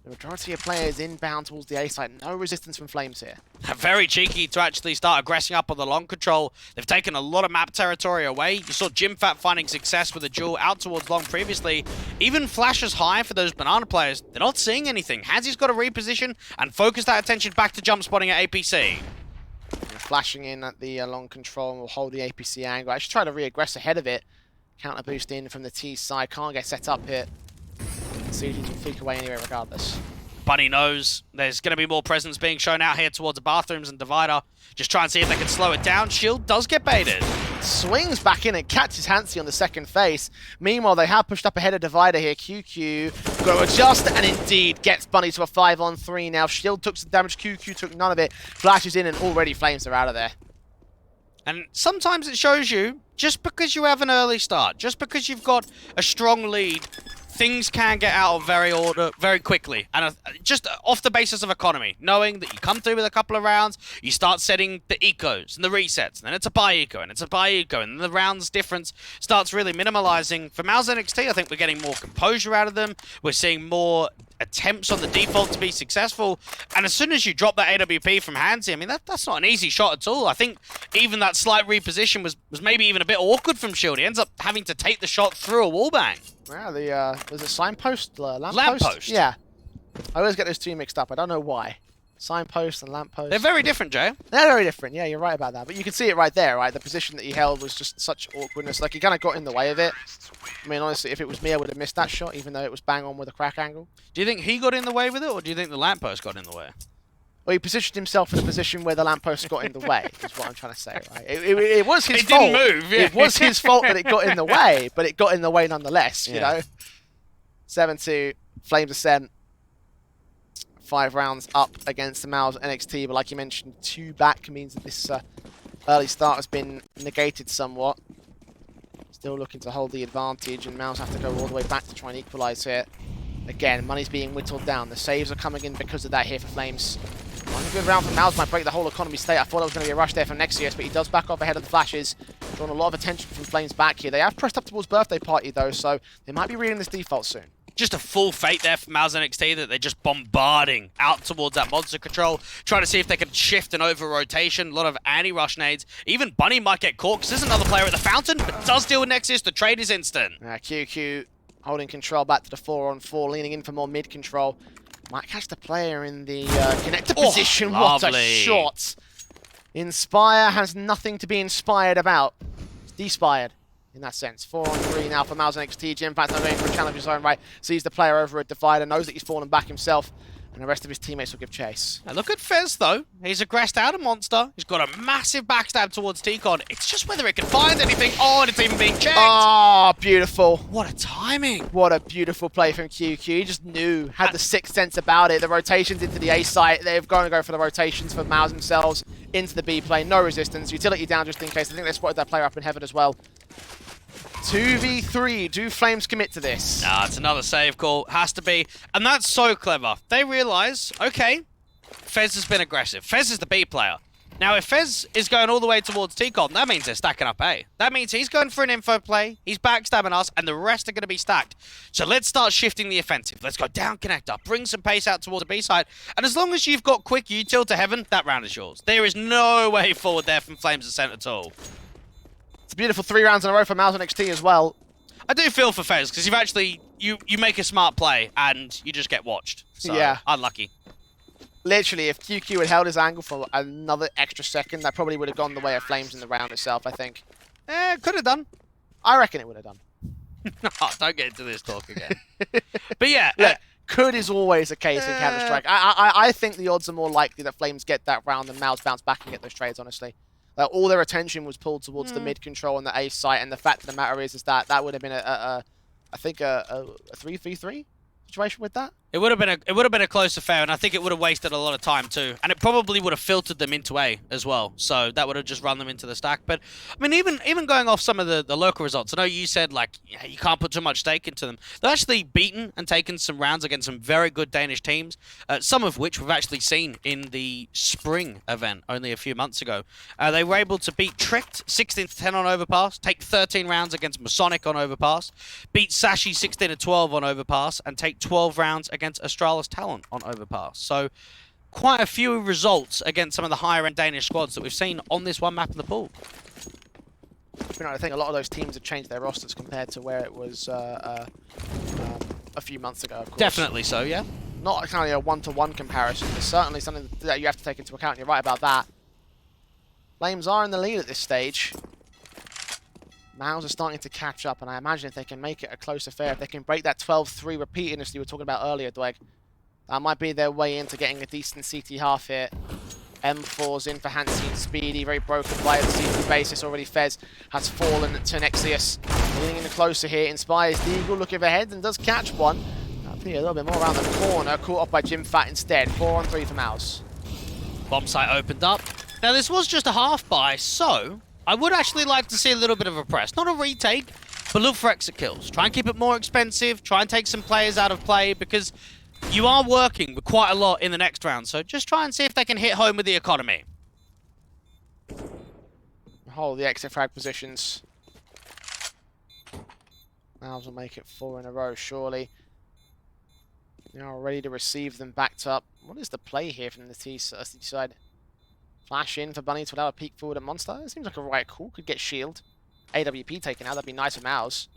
The majority of players inbound towards the A site. No resistance from Flames here. Very cheeky to actually start aggressing up on the long control. They've taken a lot of map territory away. You saw Jimfat finding success with a duel out towards long previously. Even flashes high for those banana players. They're not seeing anything. Hansy's got to reposition and focus that attention back to jump spotting at APC. Flashing in at the long control and will hold the APC angle. Actually try to re-aggress ahead of it. Counter boost in from the T side. Can't get set up here. CG can flick away anyway regardless. Bunny knows there's going to be more presence being shown out here towards the bathrooms and Divider. Just try and see if they can slow it down. Shield does get baited. Swings back in and catches Hansy on the second face. Meanwhile, they have pushed up ahead of Divider here. QQ got to adjust and indeed gets Bunny to a 5-on-3 now. Shield took some damage. QQ took none of it. Flashes in and already Flames are out of there. And sometimes it shows you, just because you have an early start, just because you've got a strong lead, things can get out of very quickly, and just off the basis of economy, knowing that you come through with a couple of rounds, you start setting the ecos and the resets, and then it's a buy eco, and it's a buy eco, and the rounds difference starts really minimalizing. For MOUZ NXT, I think we're getting more composure out of them. We're seeing more attempts on the default to be successful, and as soon as you drop that AWP from Hansy, I mean, that's not an easy shot at all. I think even that slight reposition was maybe even a bit awkward from Shield. He ends up having to take the shot through a wallbang. Wow, was it signpost? Lamppost? Lamppost. Yeah. I always get those two mixed up. I don't know why. Signpost and lamppost. They're very different, Jay. They're very different. Yeah, you're right about that. But you can see it right there, right? The position that he held was just such awkwardness. Like, he kind of got in the way of it. I mean, honestly, if it was me, I would have missed that shot, even though it was bang on with a crack angle. Do you think he got in the way with it, or do you think the lamppost got in the way? Well, he positioned himself in a position where the lamppost got in the way, is what I'm trying to say, right? It was his fault. It didn't move, yeah. It was his fault that it got in the way, but it got in the way nonetheless, you know? 7-2, Flames Ascent. 5 rounds up against the MOUZ NXT, but like you mentioned, 2 back means that this early start has been negated somewhat. Still looking to hold the advantage, and MOUZ have to go all the way back to try and equalise here. Again, money's being whittled down. The saves are coming in because of that here for Flames. One good round for MOUZ might break the whole economy state. I thought there was going to be a rush there from Nexius, but he does back off ahead of the flashes. Drawing a lot of attention from Flames back here. They have pressed up towards Birthday Party though, so they might be reading this default soon. Just a full fate there for MOUZ NXT that they're just bombarding out towards that monster control, trying to see if they can shift an over-rotation. A lot of anti-rush nades. Even Bunny might get caught because there's another player at the fountain, but does deal with Nexus. The trade is instant. QQ holding control back to the 4-on-4, leaning in for more mid-control. Might catch the player in the connector position. Lovely. What a shot. Inspire has nothing to be inspired about. It's despired. In that sense, 4-on-3 now for MOUZ NXT. Jimfat's now going for a challenge of his own right. Sees the player over at Divider, knows that he's fallen back himself, and the rest of his teammates will give chase. Now look at Fez though. He's aggressed out a monster. He's got a massive backstab towards T-Con. It's just whether it can find anything. Oh, and it's even being checked. Oh, beautiful. What a timing. What a beautiful play from QQ. He just knew, had the sixth sense about it. The rotations into the A site. They're going to go for the rotations for MOUZ themselves into the B plane. No resistance. Utility down just in case. I think they spotted that player up in heaven as well. 2v3. Do Flames commit to this? Nah, it's another save call. Has to be. And that's so clever. They realise, okay, Fez has been aggressive. Fez is the B player. Now, if Fez is going all the way towards T-Con, that means they're stacking up A. That means he's going for an info play, he's backstabbing us, and the rest are going to be stacked. So let's start shifting the offensive. Let's go down connector, bring some pace out towards the B side, and as long as you've got quick util to heaven, that round is yours. There is no way forward there from Flames Ascent at all. It's a beautiful 3 rounds in a row for MOUZ NXT as well. I do feel for Fez, because you've actually, you make a smart play, and you just get watched. So, yeah. Unlucky. Literally, if QQ had held his angle for another extra second, that probably would have gone the way of Flames in the round itself, I think. Could have done. I reckon it would have done. Oh, don't get into this talk again. But yeah. Look, could is always the case in Counter-Strike. I think the odds are more likely that Flames get that round than MOUZ bounce back and get those trades, honestly. Like, all their attention was pulled towards the mid-control and the A site, and the fact of the matter is that that would have been I think a 3v3 situation with that. It would have been a close affair, and I think it would have wasted a lot of time too. And it probably would have filtered them into A as well. So that would have just run them into the stack. But I mean, even going off some of the local results, I know you said like you can't put too much stake into them. They've actually beaten and taken some rounds against some very good Danish teams, some of which we've actually seen in the spring event only a few months ago. They were able to beat Tricked 16-10 on Overpass, take 13 rounds against Masonic on Overpass, beat Sashi 16-12 on Overpass, and take 12 rounds against Astralis Talent on Overpass. So quite a few results against some of the higher-end Danish squads that we've seen on this one map in the pool. I think a lot of those teams have changed their rosters compared to where it was a few months ago, of course. Definitely so, yeah. Not kind of a one-to-one comparison, but certainly something that you have to take into account. You're right about that. Flames are in the lead at this stage. MOUZ are starting to catch up, and I imagine if they can make it a close affair, if they can break that 12-3 repeatedness you were talking about earlier, Dweg, that might be their way into getting a decent CT half here. M4's in for Hansi and Speedy, very broken by the CT basis already. Fez has fallen to Nexius. Getting in closer here, Inspires Deagle looking ahead and does catch one. That'll be a little bit more around the corner, caught off by JimFat instead. 4-on-3 for MOUZ. Bomb site opened up. Now this was just a half buy, so I would actually like to see a little bit of a press. Not a retake, but look for exit kills. Try and keep it more expensive, try and take some players out of play, because you are working with quite a lot in the next round, so just try and see if they can hit home with the economy. Hold the exit frag positions. MOUZ will make it 4 in a row, surely. They are ready to receive them backed up. What is the play here from the T side? Flash in for Bunny to allow a peek forward at Monster. It seems like a right call. Could get shield. AWP taken out. That'd be nice for MOUZ.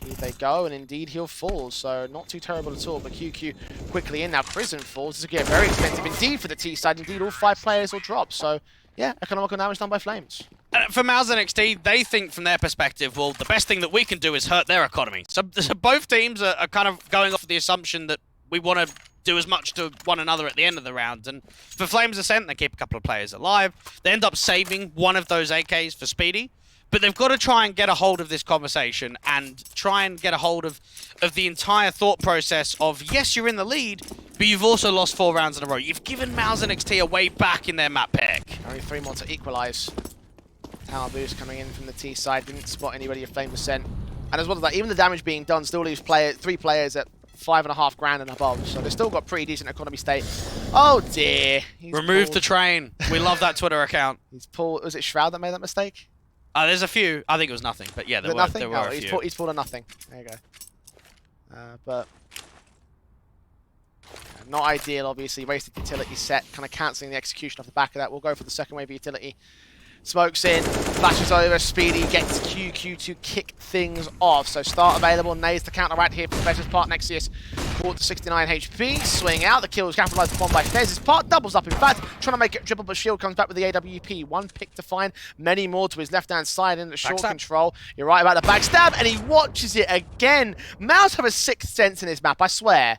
Here they go, and indeed he'll fall, so not too terrible at all. But QQ quickly in now. Prison falls. This will get very expensive indeed for the T side. Indeed, all 5 players will drop. So, yeah, economical damage done by Flames. For MOUZ NXT, they think from their perspective, well, the best thing that we can do is hurt their economy. So both teams are kind of going off the assumption that we want to do as much to one another at the end of the round. And for Flames Ascent, they keep a couple of players alive. They end up saving one of those AKs for Speedy. But they've got to try and get a hold of this conversation and try and get a hold of the entire thought process of, yes, you're in the lead, but you've also lost 4 rounds in a row. You've given MOUZ NXT a way back in their map pick. Only 3 more to equalise. Tower boost coming in from the T side. Didn't spot anybody of Flames Ascent. And as well as that, even the damage being done still leaves 3 players at 5.5 grand and above. So they've still got pretty decent economy state. Oh dear. Remove the train. We love that Twitter account. He's pulled. Was it Shroud that made that mistake? There's a few. I think it was nothing, but yeah, there were a few. He's pulled a nothing. There you go. But not ideal, obviously. Wasted utility set, kind of cancelling the execution off the back of that. We'll go for the second wave of utility. Smokes in, flashes over, Speedy gets QQ to kick things off. So start available, Nays the counter right here for Fez's part. Nexius caught to 69 HP, swing out, the kill is capitalised upon by Fez's part, doubles up in fact, trying to make it triple, but Shield comes back with the AWP. 1 pick to find, many more to his left-hand side in the short control. You're right about the backstab, and he watches it again. MOUZ have a 6th sense in this map, I swear.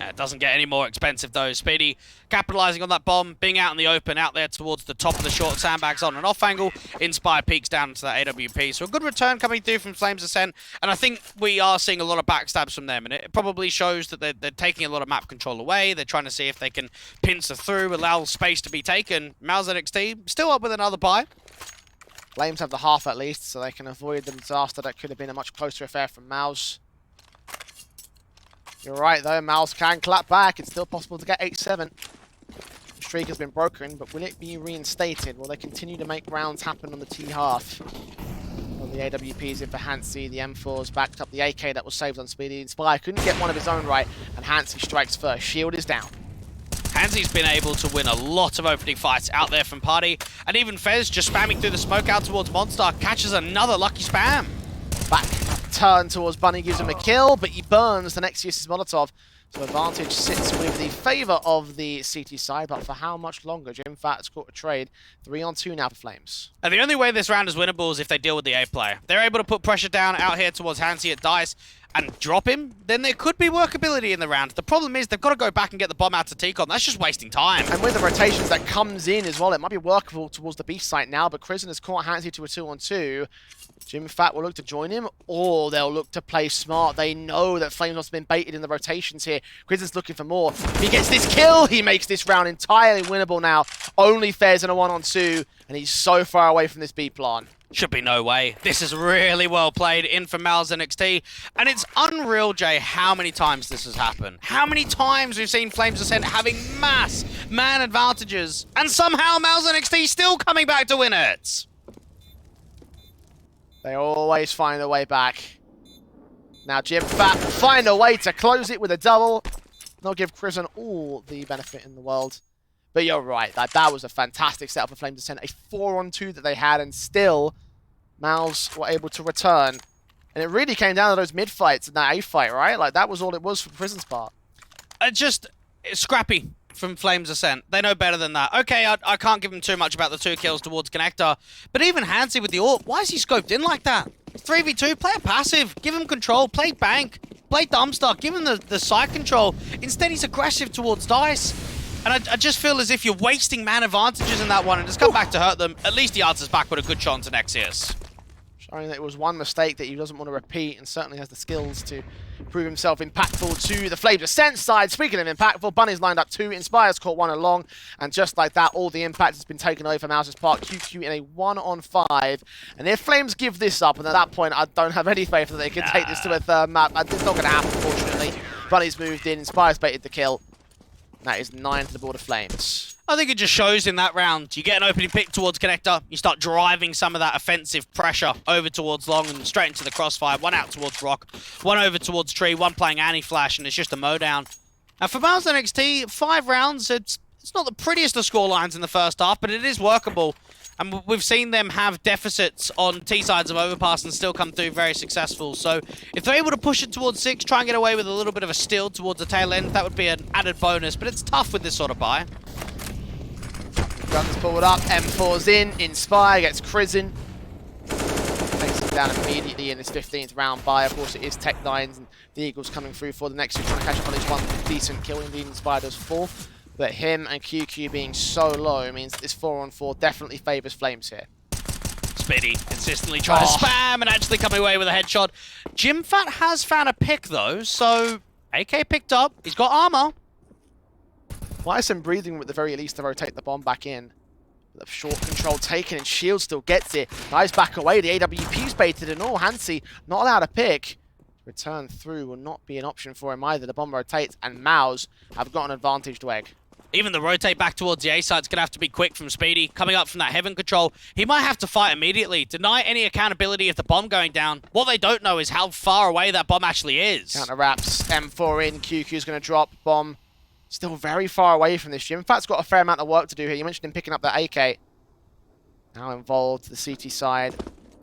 It doesn't get any more expensive though. Speedy capitalizing on that bomb, being out in the open, out there towards the top of the short sandbags on an off angle. Inspire peeks down into that AWP. So a good return coming through from Flames Ascent. And I think we are seeing a lot of backstabs from them. And it probably shows that they're taking a lot of map control away. They're trying to see if they can pincer through, allow space to be taken. MOUZ NXT still up with another buy. Flames have the half at least, so they can avoid the disaster that could have been a much closer affair from MOUZ. You're right though, MOUZ can clap back. It's still possible to get 8-7. The streak has been broken, but will it be reinstated? Will they continue to make rounds happen on the T half? Well, the AWP's in for Hansi, the M4's backed up the AK that was saved on Speedy. Inspire couldn't get one of his own right, and Hansi strikes first. Shield is down. Hansi's been able to win a lot of opening fights out there from Party, and even Fez just spamming through the smoke out towards Monster catches another lucky spam. Back turn towards Bunny gives him a kill, but he burns the Nexius' Molotov. So advantage sits with the favour of the CT side, but for how much longer? JimFat has caught a trade. 3-on-2 now for Flames. And the only way this round is winnable is if they deal with the A player. They're able to put pressure down out here towards Hansi at Dice and drop him, then there could be workability in the round. The problem is they've got to go back and get the bomb out to T-Con. That's just wasting time. And with the rotations that comes in as well, it might be workable towards the B site now, but Kristen has caught Hansi to a 2-on-2. JimFat will look to join him, or they'll look to play smart. They know that Flames have been baited in the rotations here. Kristen's looking for more. He gets this kill. He makes this round entirely winnable now. Only Fez in a 1-on-2, and he's so far away from this B plan. Should be no way. This is really well played in for MOUZ NXT. And it's unreal, Jay, how many times this has happened. How many times we've seen Flames Ascent having mass man advantages, and somehow MOUZ NXT still coming back to win it. They always find their way back. Now Jimfat will find a way to close it with a double. Not give Crizzen all the benefit in the world. But you're right, that was a fantastic setup for Flames Ascent. A 4-on-2 that they had, and still MOUZ were able to return. And it really came down to those mid fights and that A fight, right? Like, that was all it was for Prison's part. It's scrappy from Flames Ascent. They know better than that. Okay, I can't give them too much about the 2 kills towards Connector, but even Hansi with the AWP, why is he scoped in like that? 3v2, play a passive, give him control, play Bank, play Dumpster, give him the side control. Instead, he's aggressive towards Dice. And I just feel as if you're wasting man advantages in that one and just come back to hurt them. At least he answers back with a good shot to Nexius. Showing that it was one mistake that he doesn't want to repeat, and certainly has the skills to prove himself impactful to the Flames Ascent side. Speaking of impactful, Bunny's lined up 2, Inspire's caught 1 along, and just like that, all the impact has been taken away from MOUZ's part. QQ in a 1-on-5, and if Flames give this up, and at that point I don't have any faith that they can take this to a third map. It's not going to happen, fortunately. Bunny's moved in, Inspire's baited the kill. That is 9 to the board of Flames. I think it just shows in that round. You get an opening pick towards Connector. You start driving some of that offensive pressure over towards Long and straight into the crossfire. 1 out towards Rock, 1 over towards Tree, 1 playing Anti-Flash, and it's just a mowdown. Now for MOUZ NXT, 5 rounds, it's not the prettiest of scorelines in the first half, but it is workable. And we've seen them have deficits on T-sides of Overpass and still come through very successful. So if they're able to push it towards 6, try and get away with a little bit of a steal towards the tail end, that would be an added bonus. But it's tough with this sort of buy. Guns pulled up, M4's in, Inspire gets Crizzen. Takes him down immediately in his 15th round buy. Of course, it is Tech9s and the Eagles coming through for the next 2, trying to catch up on each one. Decent kill, indeed, Inspire does 4. But him and QQ being so low means this 4-on-4 definitely favours Flames here. Spitty consistently trying to spam and actually coming away with a headshot. Jimfat has found a pick though, so AK picked up. He's got armor. Bison breathing at the very least to rotate the bomb back in. The short control taken and Shield still gets it. Dives back away, the AWP's baited and all. Hansi not allowed to pick. Return through will not be an option for him either. The bomb rotates and MOUZ have got an advantaged Egg. Even the rotate back towards the A side's going to have to be quick from Speedy. Coming up from that heaven control, he might have to fight immediately. Deny any accountability of the bomb going down. What they don't know is how far away that bomb actually is. Counter wraps, M4 in, QQ's going to drop, bomb. Still very far away from this. Jimfat's got a fair amount of work to do here. You mentioned him picking up that AK. Now involved, the CT side.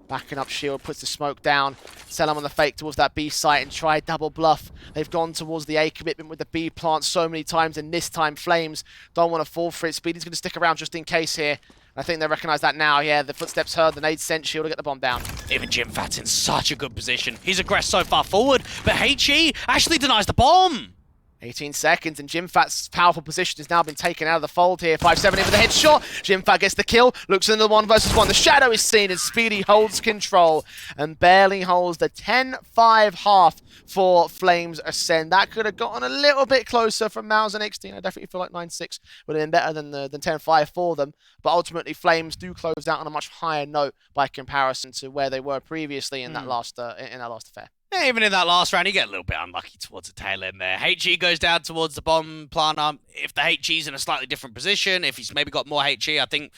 Backing up Shield, puts the smoke down. Sell him on the fake towards that B site and try double bluff. They've gone towards the A commitment with the B plant so many times, and this time Flames don't want to fall for it. Speedy's going to stick around just in case here. I think they recognise that now. Yeah, the footsteps heard, the nade sent, Shield to get the bomb down. Even Jimfat's in such a good position. He's aggressed so far forward, but HE actually denies the bomb. 18 seconds, and Jimfat's powerful position has now been taken out of the fold here. 5-7 in with a headshot. Jimfat gets the kill, looks into the 1 versus 1. The shadow is seen as Speedy holds control and barely holds the 10-5 half for Flames Ascend. That could have gotten a little bit closer from MOUZ NXT. I definitely feel like 9-6 would have been better than 10-5 for them. But ultimately, Flames do close out on a much higher note by comparison to where they were previously in that last affair. Yeah, even in that last round, you get a little bit unlucky towards the tail end there. HE goes down towards the bomb planter. If the HE's in a slightly different position, if he's maybe got more HE, I think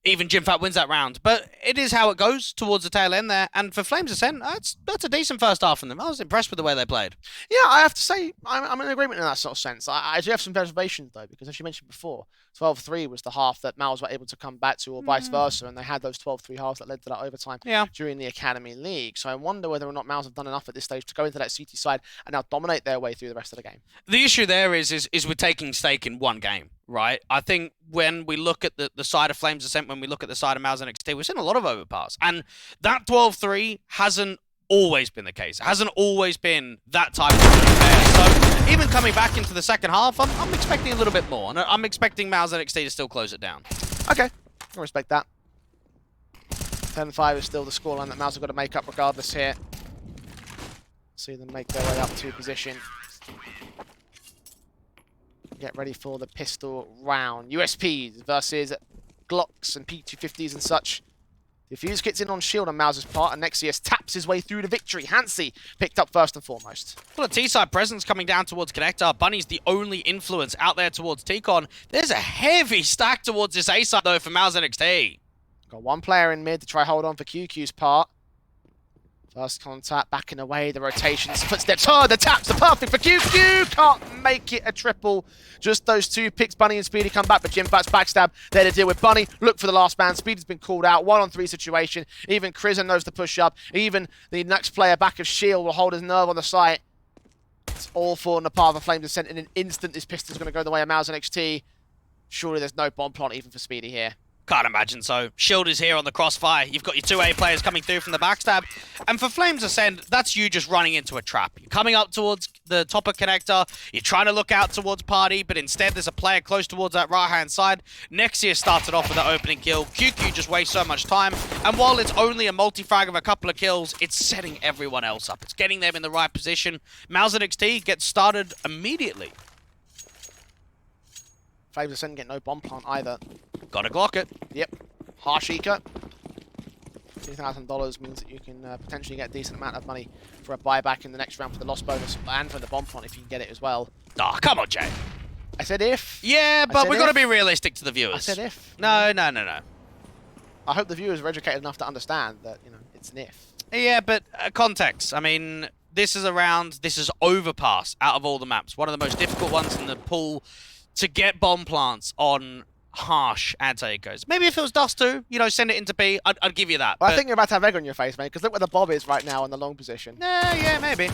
even Jimfat wins that round. But it is how it goes towards the tail end there. And for Flames Ascent, that's a decent first half from them. I was impressed with the way they played. Yeah, I have to say, I'm in agreement in that sort of sense. I do have some reservations, though, because as you mentioned before, 12-3 was the half that MOUZ were able to come back to, or vice versa, and they had those 12-3 halves that led to that overtime during the Academy League. So I wonder whether or not MOUZ have done enough at this stage to go into that CT side and now dominate their way through the rest of the game. The issue there is we're taking stake in one game, right? I think when we look at the side of Flames Ascent, when we look at the side of MOUZ NXT, we've seen a lot of overpass. And that 12-3 hasn't always been the case. It hasn't always been that type of affair. So even coming back into the second half, I'm expecting a little bit more. And I'm expecting MOUZ NXT to still close it down. Okay, I respect that. 10-5 is still the scoreline that MOUZ have got to make up regardless here. See them make their way up to position. Get ready for the pistol round. USPs versus Glocks and P250s and such. Diffuse gets in on Shield on MOUZ's part, and Nexius taps his way through to victory. Hansi picked up first and foremost. Well, a T-side presence coming down towards Connector. Bunny's the only influence out there towards T-Con. There's a heavy stack towards this A-side, though, for MOUZ NXT. Got one player in mid to try hold on for QQ's part. First contact, backing away, the rotations, footsteps hard, the taps are perfect for QQ, can't make it a triple. Just those two picks, Bunny and Speedy come back, but Jimfat's backstab there to deal with Bunny. Look for the last man, Speedy's been called out, 1-on-3 situation, even Krizen knows to push up, even the next player back of Shield will hold his nerve on the site. It's all falling apart for Flames Ascent in an instant. This pistol's going to go the way of MOUZ NXT. Surely there's no bomb plant even for Speedy here. Can't imagine so. Shield is here on the crossfire. You've got your two A players coming through from the backstab. And for Flames Ascent, that's you just running into a trap. You're coming up towards the top of connector. You're trying to look out towards party, but instead there's a player close towards that right-hand side. Nexia started off with that opening kill. QQ just wastes so much time. And while it's only a multi-frag of a couple of kills, it's setting everyone else up. It's getting them in the right position. MOUZ NXT gets started immediately. Flames Ascent get no bomb plant either. Gotta Glock it. Yep. Harsh Eco. $2,000 means that you can potentially get a decent amount of money for a buyback in the next round for the loss bonus and for the bomb plant if you can get it as well. Oh, come on, Jay. I said if. Yeah, but we've got to be realistic to the viewers. I said if. No. I hope the viewers are educated enough to understand that, you know, it's an if. Yeah, but context. I mean, this is a round, this is Overpass out of all the maps. One of the most difficult ones in the pool to get bomb plants on harsh anti-ecos. Maybe if it was Dust 2, you know, send it into B, I'd give you that. Well, I think you're about to have egg on your face, mate, because look where the Bob is right now in the long position. Yeah, maybe.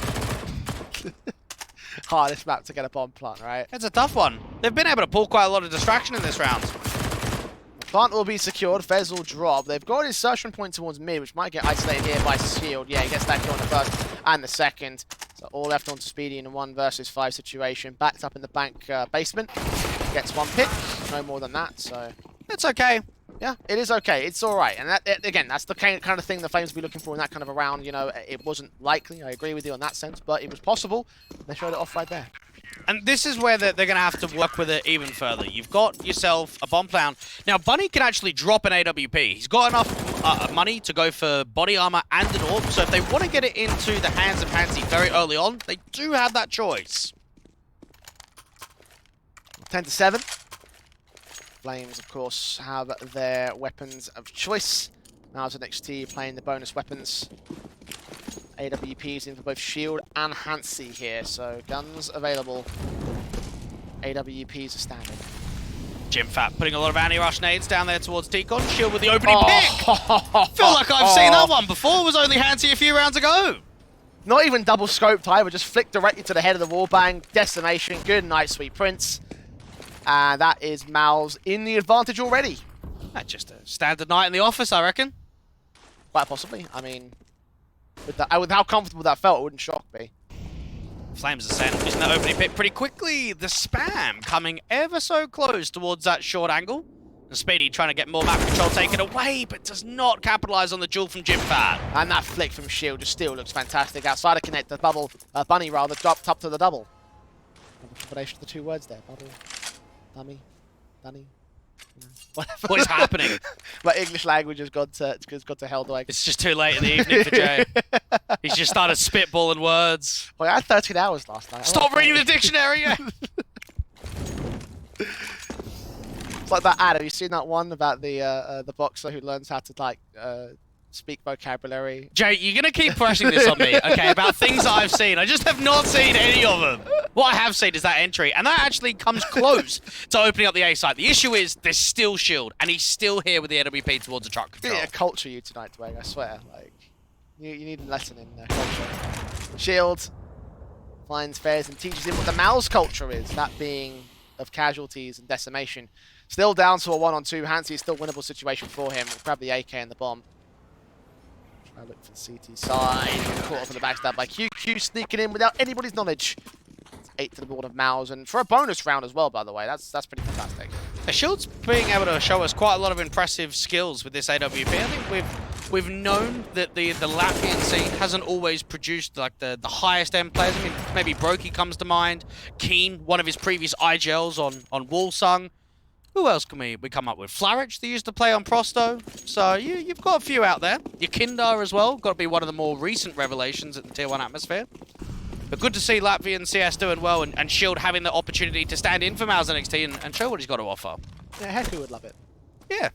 Hardest map to get a bomb plant, right? It's a tough one. They've been able to pull quite a lot of distraction in this round. The plant will be secured, Fez will drop. They've got his insertion point towards mid, which might get isolated here by Shield. Yeah, he gets that kill on the first and the second. So all left onto Speedy in a 1 versus 5 situation. Backed up in the bank basement. Gets 1 pick. No more than that, so... It's okay. Yeah, it is okay. It's all right. And that, again, that's the kind of thing the Flames will be looking for in that kind of a round. You know, it wasn't likely. I agree with you on that sense, but it was possible. They showed it off right there. And this is where they're going to have to work with it even further. You've got yourself a bomb plant. Now, Bunny can actually drop an AWP. He's got enough money to go for body armor and an orb. So if they want to get it into the hands of Hansi very early on, they do have that choice. 10-7. Flames, of course, have their weapons of choice. MOUZ NXT playing the bonus weapons. AWPs in for both Shield and Hansi here, so guns available. AWPs are standard. Jimfat putting a lot of anti-rush nades down there towards Deacon. Shield with the opening pick! Feel like I've seen that one before. It was only Hansi a few rounds ago. Not even double scoped either, just flicked directly to the head of the wallbang. Decimation, good night, Sweet Prince. And that is MOUZ in the advantage already. That's just a standard night in the office, I reckon. Quite possibly. I mean, with how comfortable that felt, it wouldn't shock me. Flames Ascent using that opening pick pretty quickly. The spam coming ever so close towards that short angle. And Speedy trying to get more map control taken away, but does not capitalize on the duel from Jimfat. And that flick from Shield just still looks fantastic. Outside of connect, the bubble, Bunny rather, dropped up to the double. The combination of the two words there, bubble, dummy, dunny. Whatever. What is happening? My English language has gone to hell. It's just too late in the evening for Jay. He's just started spitballing words. Well, I had 13 hours last night. Stop reading the dictionary! It's like that ad. Have you seen that one about the boxer who learns how to like speak vocabulary? Jay, you're gonna keep pressing this on me, okay? About things that I've seen. I just have not seen any of them. What I have seen is that entry, and that actually comes close to opening up the A site. The issue is there's still Shield, and he's still here with the AWP towards the truck control. Yeah, culture you tonight, Dwayne. I swear. Like, you need a lesson in culture. Shield finds Fairs and teaches him what the MOUZ culture is. That being of casualties and decimation. Still down to a 1-on-2. Hansi is still winnable situation for him. Grab the AK and the bomb. Try to look for the CT side. Caught up in the backstab by QQ, sneaking in without anybody's knowledge. It's 8 to the board of MOUZ, and for a bonus round as well, by the way. That's pretty fantastic. Shield's being able to show us quite a lot of impressive skills with this AWP. I think we've known that the Latvian scene hasn't always produced like the highest end players. I mean, maybe Brokey comes to mind. Keen, one of his previous IGLs on Wolsung. Who else can we come up with? Flarich, they used to play on Prosto. So you've got a few out there. Your Kindar as well. Got to be one of the more recent revelations at the Tier 1 atmosphere. But good to see Latvian CS doing well and Shield having the opportunity to stand in for MOUZ NXT and show what he's got to offer. Yeah, heck, who would love it? Yeah.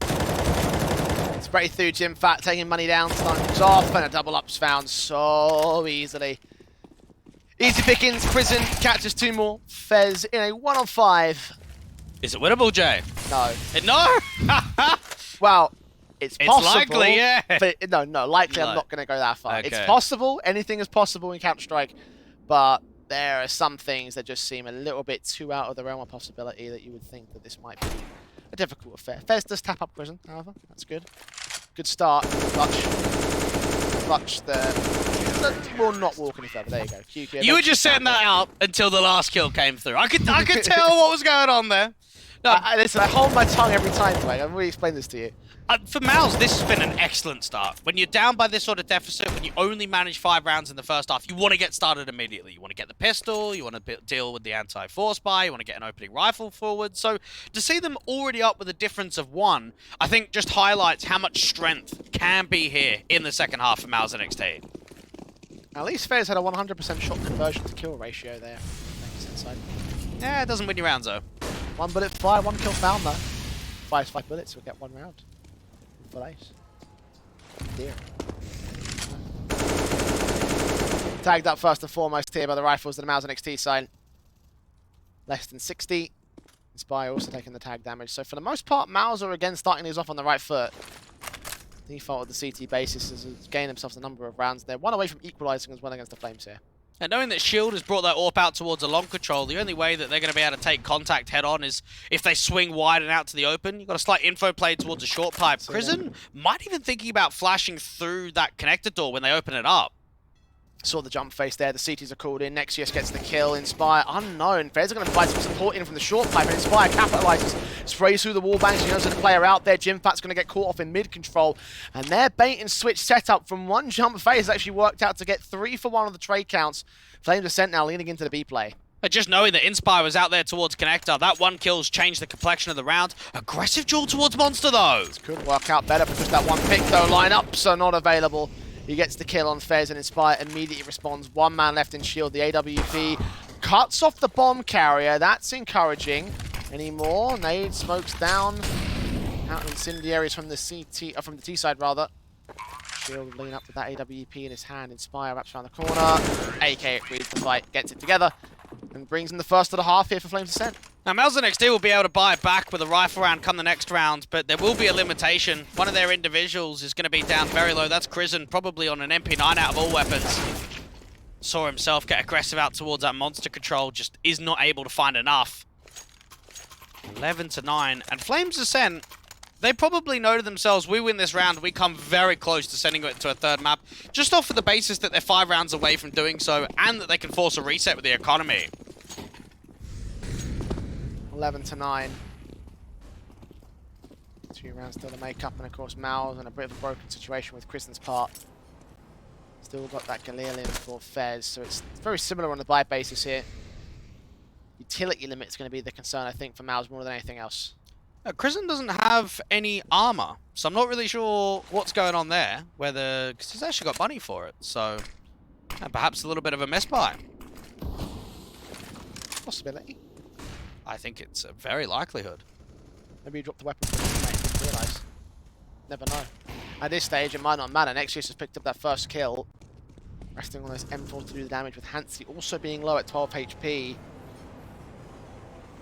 Spray through Jim Fat, taking money down, starting off, and a double up's found so easily. Easy pickings, Prison catches 2 more. Fez in a 1-on-5. Is it winnable, Jay? No. No! Well, it's possible. It's likely, yeah. But no, likely No. I'm not going to go that far. Okay. It's possible, anything is possible in Counter-Strike, but there are some things that just seem a little bit too out of the realm of possibility that you would think that this might be a difficult affair. Fez does tap up Prison, however, that's good. Good start, Clutch will not walk any further. There you go. QQ You were just setting that up until the last kill came through. I could tell what was going on there. No, listen, I hold my tongue every time, Dwayne. I've already explained this to you. For MOUZ, this has been an excellent start. When you're down by this sort of deficit, when you only manage 5 rounds in the first half, you want to get started immediately. You want to get the pistol, you want to deal with the anti-force buy, you want to get an opening rifle forward. So to see them already up with a difference of 1, I think just highlights how much strength can be here in the second half of MOUZ NXT. At least Fez had a 100% shot conversion to kill ratio there. Thanks, inside. Yeah, it doesn't win you rounds though. 1 bullet fire, 1 kill found though. 5 bullets, we'll get 1 round. Full ace. Dear. Tagged up first and foremost here by the rifles of the MOUZ NXT side. Less than 60. Inspire also taking the tag damage. So for the most part, MOUZ are again starting these off on the right foot. Default of the CT basis has gained themselves a number of rounds. They're 1 away from equalizing as well against the Flames here. And knowing that Shield has brought that AWP out towards a long control, the only way that they're going to be able to take contact head on is if they swing wide and out to the open. You've got a slight info play towards a short pipe. Prison might even thinking about flashing through that connector door when they open it up. Saw the jump face there, the CTs are called in, Nexius gets the kill, Inspire unknown. Fez are going to provide some support in from the short pipe, and Inspire capitalizes, sprays through the wall bangs, he knows there's a player out there. Jim Fat's going to get caught off in mid control, and their bait and switch setup from 1 jump phase actually worked out to get 3 for 1 of the trade counts. Flames Ascent now leaning into the B play. But just knowing that Inspire was out there towards Connector, that 1 kill's changed the complexion of the round. Aggressive duel towards Monster though. This could work out better, but just that 1 pick though, lineups are not available. He gets the kill on Fez and Inspire immediately responds. 1 man left in shield. The AWP cuts off the bomb carrier. That's encouraging. Any more? Nade smokes down. Out incendiaries from the CT, from the T side rather. Shield lean up with that AWP in his hand. Inspire wraps around the corner. AK reads the fight, gets it together, and brings in the first of the half here for Flames Ascent. Now, MOUZ NXT will be able to buy it back with a rifle round come the next round, but there will be a limitation. One of their individuals is going to be down very low. That's Prison, probably on an MP9 out of all weapons. Saw himself get aggressive out towards that monster control, just is not able to find enough. 11-9, and Flames Ascent, they probably know to themselves, we win this round, we come very close to sending it to a 3rd map, just off of the basis that they're 5 rounds away from doing so, and that they can force a reset with the economy. 11-9. 2 rounds still to make up, and of course MOUZ in a bit of a broken situation with Kristen's part. Still got that Galil in for Fez, so it's very similar on the buy basis here. Utility limit is going to be the concern, I think, for MOUZ more than anything else. Prison doesn't have any armor, so I'm not really sure what's going on there. Whether, because he's actually got money for it, so perhaps a little bit of a miss buy. Possibility. I think it's a very likelihood. Maybe you drop the weapon for the mate, didn't realise. Never know. At this stage, it might not matter. Nexius has picked up that first kill. Resting on those M4 to do the damage, with Hansi also being low at 12 HP.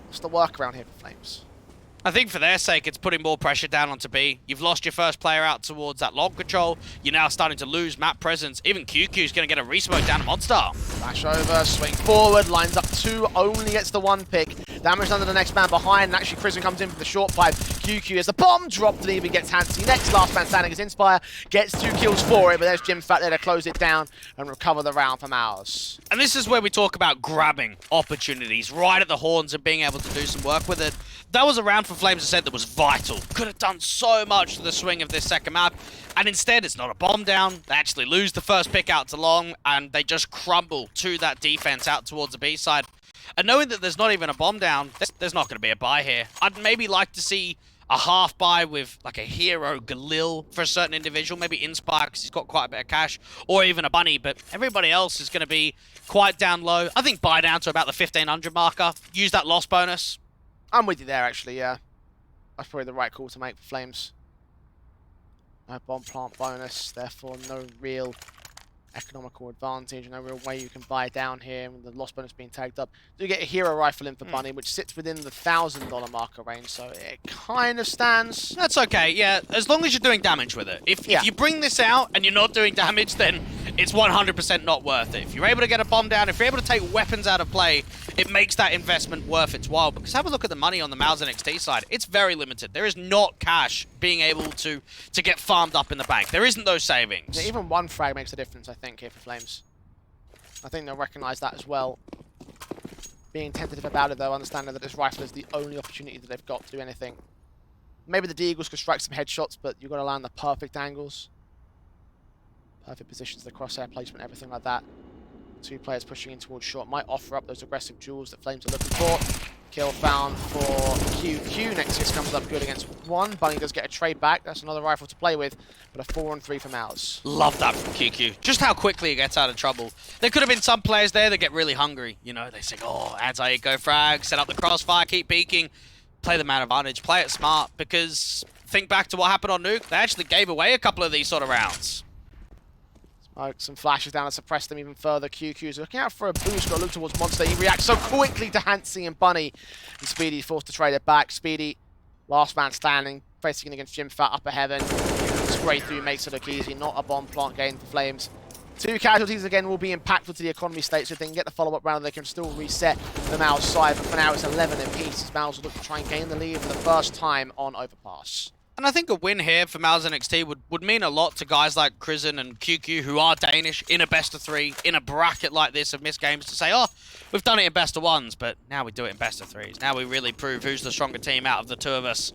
What's the workaround here for Flames? I think for their sake, it's putting more pressure down onto B. You've lost your first player out towards that long control. You're now starting to lose map presence. Even QQ's going to get a resmoke down to Monster. Flash over, swing forward, lines up 2, only gets the 1 pick. Damage under the next man behind, and actually Prison comes in for the short pipe. QQ as the bomb dropped and even gets Hansi. Next last man standing is Inspire, gets 2 kills for it, but there's Jim Fat there to close it down and recover the round for MOUZ. And this is where we talk about grabbing opportunities right at the horns and being able to do some work with it. That was a round for Flames Ascent that was vital. Could have done so much to the swing of this second map. And instead, it's not a bomb down. They actually lose the first pick out to long, and they just crumble to that defense out towards the B side. And knowing that there's not even a bomb down, there's not going to be a buy here. I'd maybe like to see a half buy with like a hero Galil for a certain individual, maybe Inspire because he's got quite a bit of cash, or even a bunny, but everybody else is going to be quite down low. I think buy down to about the 1500 marker, use that loss bonus. I'm with you there, actually, yeah. That's probably the right call to make for Flames. No bomb plant bonus, therefore no real economical advantage, no real way you can buy down here, and the loss bonus being tagged up. Do get a hero rifle in for Bunny, which sits within the $1,000 marker range, so it kind of stands. That's okay, yeah, as long as you're doing damage with it. If you bring this out and you're not doing damage, then it's 100% not worth it. If you're able to get a bomb down, if you're able to take weapons out of play, it makes that investment worth its while. Because have a look at the money on the MOUZ NXT side. It's very limited. There is not cash being able to get farmed up in the bank. There isn't those savings. Yeah, even one frag makes a difference, I think, here for Flames. I think they'll recognize that as well. Being tentative about it, though, understanding that this rifle is the only opportunity that they've got to do anything. Maybe the Deagles could strike some headshots, but you've got to land the perfect angles. Perfect positions, the crosshair placement, everything like that. Two players pushing in towards short might offer up those aggressive duels that Flames are looking for. Kill found for QQ. Nexus comes up good against one. Bunny does get a trade back. That's another rifle to play with, but a 4-on-3 for MOUZ. Love that from QQ. Just how quickly he gets out of trouble. There could have been some players there that get really hungry. You know, they say, oh, anti-eco frag, set up the crossfire, keep peeking. Play the man advantage, play it smart, because think back to what happened on Nuke. They actually gave away a couple of these sort of rounds. Some flashes down to suppress them even further. QQ's looking out for a boost, got to look towards Monster. He reacts so quickly to Hansi and Bunny. And Speedy forced to trade it back. Speedy, last man standing, facing against Jimfat, upper heaven. Spray through makes it look easy. Not a bomb plant gain for Flames. Two casualties again will be impactful to the economy state, so if they can get the follow-up round, they can still reset the MOUZ side. But for now, it's 11 apiece as MOUZ will look to try and gain the lead for the first time on Overpass. And I think a win here for MOUZ NXT would mean a lot to guys like Krizen and QQ, who are Danish, in a best-of-3, in a bracket like this of MistGames, to say, oh, we've done it in best-of-1s, but now we do it in best-of-3s. Now we really prove who's the stronger team out of the two of us.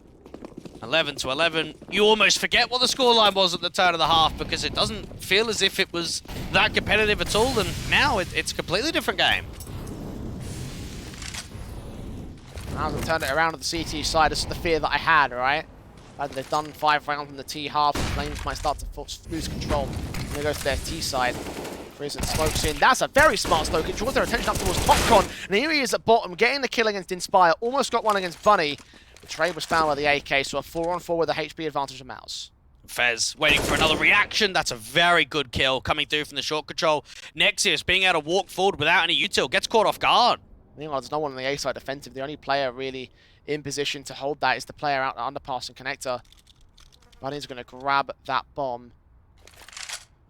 11-11. You almost forget what the scoreline was at the turn of the half, because it doesn't feel as if it was that competitive at all, and now it's a completely different game. MOUZ have turned it around on the CT side. This is the fear that I had, right? They've done 5 rounds from the T half. The Flames might start to lose control. And they go to their T side. Prison smokes in. That's a very smart smoke. It draws their attention up towards TopCon. And here he is at bottom, getting the kill against Inspire. Almost got one against Bunny. The trade was found by the AK, so a 4-on-4 with a HP advantage of MOUZ. Fez waiting for another reaction. That's a very good kill coming through from the short control. Nexus being able to walk forward without any util. Gets caught off guard. Meanwhile, there's no one on the A side defensive. The only player really in position to hold that is the player out the underpass and connector. Bunny's going to grab that bomb,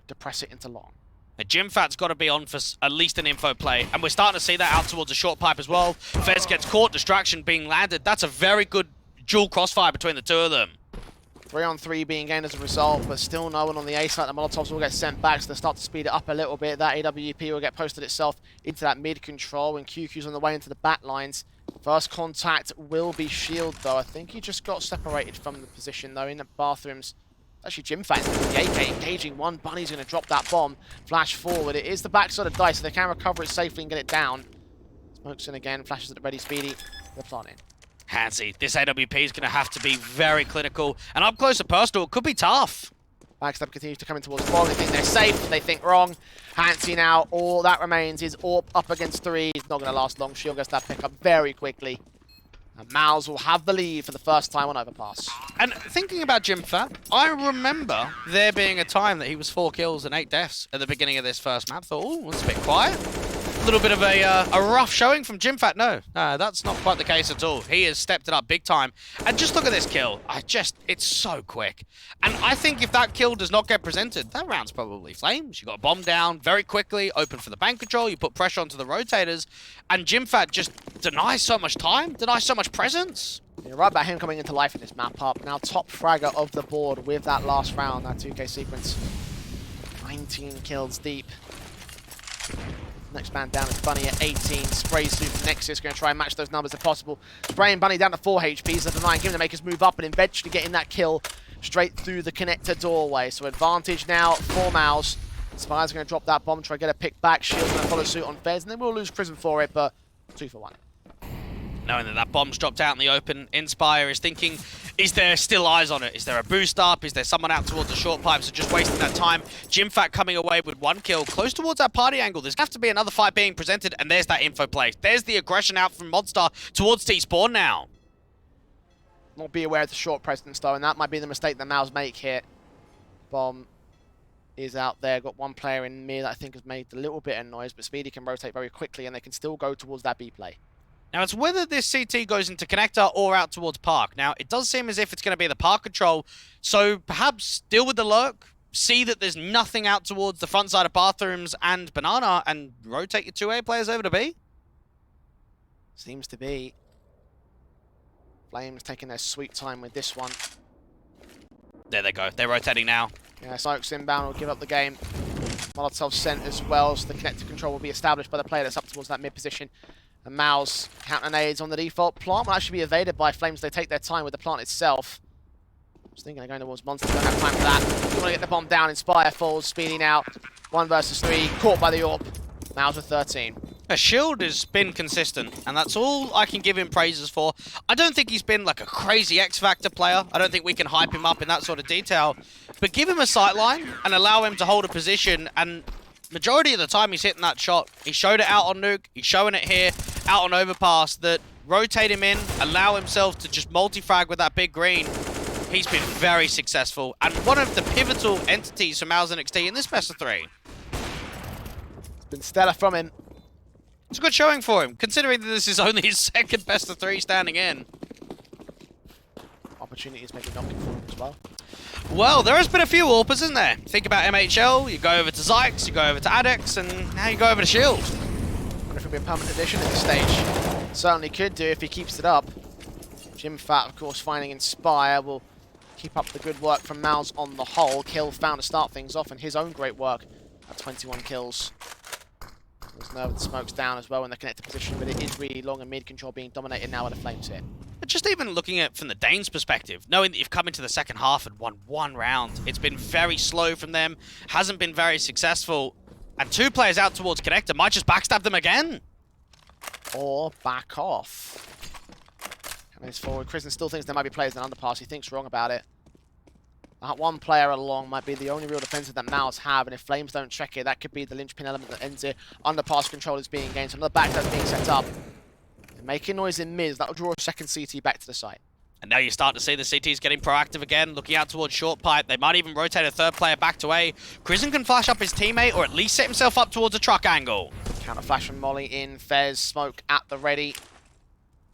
depress it into long. The Jimfat's got to be on for at least an info play, and we're starting to see that out towards a short pipe as well. Fez gets caught, distraction being landed. That's a very good dual crossfire between the two of them. 3-on-3 being gained as a result, but still no one on the A side. The Molotovs will get sent back, so they'll start to speed it up a little bit. That AWP will get posted itself into that mid control, and QQ's on the way into the back lines. First contact will be shield, though. I think he just got separated from the position, though, in the bathrooms. Actually, Jimfat with the AK engaging one. Bunny's going to drop that bomb. Flash forward. It is the backside of Dice, so they can recover it safely and get it down. Smokes in again. Flashes at the ready, Speedy. They're planning. Hansi, this AWP is going to have to be very clinical. And up close and personal, it could be tough. Backstab continues to come in towards Ball. They think they're safe. They think wrong. Hansi now, all that remains is AWP up against 3. It's not going to last long. Shield gets that pick up very quickly. And MOUZ will have the lead for the first time on Overpass. And thinking about Jimfat, I remember there being a time that he was 4 kills and 8 deaths at the beginning of this first map. Thought, oh, it's a bit quiet. A little bit of a rough showing from Jimfat. No, that's not quite the case at all. He has stepped it up big time. And just look at this kill. It's so quick. And I think if that kill does not get presented, that round's probably Flames. You got a bomb down very quickly, open for the bank control, you put pressure onto the rotators, and Jimfat just denies so much time, denies so much presence. You're right about him coming into life in this map up. Now top fragger of the board with that last round, that 2K sequence. 19 kills deep. Next man down is Bunny at 18. Sprays through from Nexus, going to try and match those numbers if possible. Spraying Bunny down to 4 HPs at the 9, giving the makers move up and eventually getting that kill straight through the connector doorway. So advantage now for MOUZ. Spire's going to drop that bomb, try to get a pick back. Shield's going to follow suit on Fez, and then we'll lose Prison for it, but 2 for 1. Knowing that that bomb's dropped out in the open, Inspire is thinking, is there still eyes on it? Is there a boost up? Is there someone out towards the short pipes? So just wasting that time. Jimfat coming away with 1 kill, close towards that party angle. There's going to have to be another fight being presented, and there's that info play. There's the aggression out from Modstar towards T-Spawn now. Not be aware of the short presence, though, and that might be the mistake that MOUZ make here. Bomb is out there. Got one player in mid that I think has made a little bit of noise, but Speedy can rotate very quickly and they can still go towards that B play. Now, it's whether this CT goes into connector or out towards Park. Now, it does seem as if it's going to be the Park control, so perhaps deal with the lurk, see that there's nothing out towards the front side of bathrooms and Banana, and rotate your 2A players over to B? Seems to be. Flames taking their sweet time with this one. There they go. They're rotating now. Yeah, Sykes inbound will give up the game. Molotov sent as well, so the connector control will be established by the player that's up towards that mid position. And MOUZ counter nades on the default. Plant will actually be evaded by Flames. They take their time with the plant itself. I was thinking they're going towards Monster. Don't have time for that. You want to get the bomb down. Inspire falls. Speedy now. 1 versus 3. Caught by the AWP. MOUZ with 13. A Shield has been consistent, and that's all I can give him praises for. I don't think he's been like a crazy X-Factor player. I don't think we can hype him up in that sort of detail. But give him a sightline and allow him to hold a position, and majority of the time he's hitting that shot. He showed it out on Nuke, he's showing it here, out on Overpass, that rotate him in, allow himself to just multi-frag with that big green. He's been very successful, and one of the pivotal entities for MOUZ NXT in this best of 3. It's been stellar from him. It's a good showing for him, considering that this is only his second best of 3 standing in. Opportunities maybe knocking for him as well. Well, there has been a few AWPers, isn't there? Think about MHL, you go over to Zykes, you go over to Adex, and now you go over to Shield. Wonder if it'll be a permanent addition at this stage. Certainly could do if he keeps it up. Jimfat, of course, finding Inspire will keep up the good work from MOUZ on the whole. Kill found to start things off, and his own great work at 21 kills. There's Nerve with the smokes down as well in the connected position, but it is really long and mid control being dominated now with the Flames here. But just even looking at it from the Danes' perspective, knowing that you've come into the second half and won 1 round, it's been very slow from them, hasn't been very successful, and 2 players out towards connector might just backstab them again. Or back off. Coming forward, Kristen still thinks there might be players in underpass. He thinks wrong about it. That one player along might be the only real defensive that MOUZ have, and if Flames don't check it, that could be the linchpin element that ends it. Underpass control is being gained, so another backstab being set up. They're making noise in mid, that'll draw a second CT back to the site. And now you start to see the CTs getting proactive again, looking out towards short pipe. They might even rotate a 3rd player back to A. Kristen can flash up his teammate, or at least set himself up towards a truck angle. Counter flash from Molly in, Fez, smoke at the ready.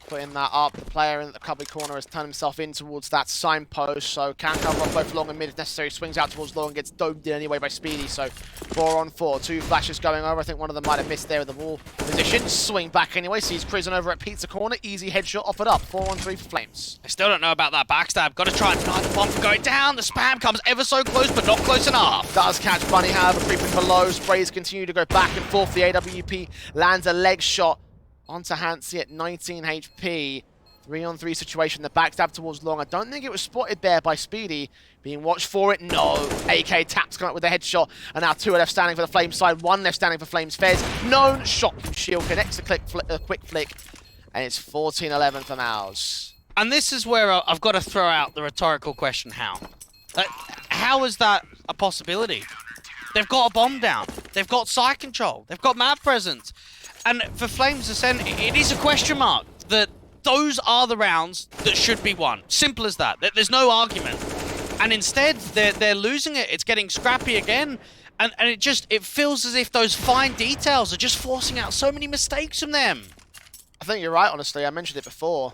Putting that up, the player in the cubby corner has turned himself in towards that signpost, so can cover up both long and mid if necessary, swings out towards low and gets domed in anyway by Speedy, so 4 on 4, 2 flashes going over. I think one of them might have missed there with the wall position. Swing back anyway, sees Prison over at Pizza Corner, easy headshot offered up, 4 on 3 for Flames. I still don't know about that backstab, got to try and deny the bomb from going down. The spam comes ever so close, but not close enough. Does catch Bunny, however, creeping below, sprays continue to go back and forth. The AWP lands a leg shot onto Hansi at 19 HP. 3 on 3 situation, the backstab towards long. I don't think it was spotted there by Speedy. Being watched for it, no. AK taps coming up with a headshot, and now 2 are left standing for the Flames side, 1 left standing for Flames. Fez, known shot from Shield, connects the quick flick, and it's 14-11 for MOUZ. And this is where I've got to throw out the rhetorical question, how? How is that a possibility? They've got a bomb down, they've got side control, they've got map presence. And for Flames Ascent, it is a question mark that those are the rounds that should be won. Simple as that. There's no argument. And instead, they're losing it. It's getting scrappy again. And it feels as if those fine details are just forcing out so many mistakes from them. I think you're right, honestly. I mentioned it before.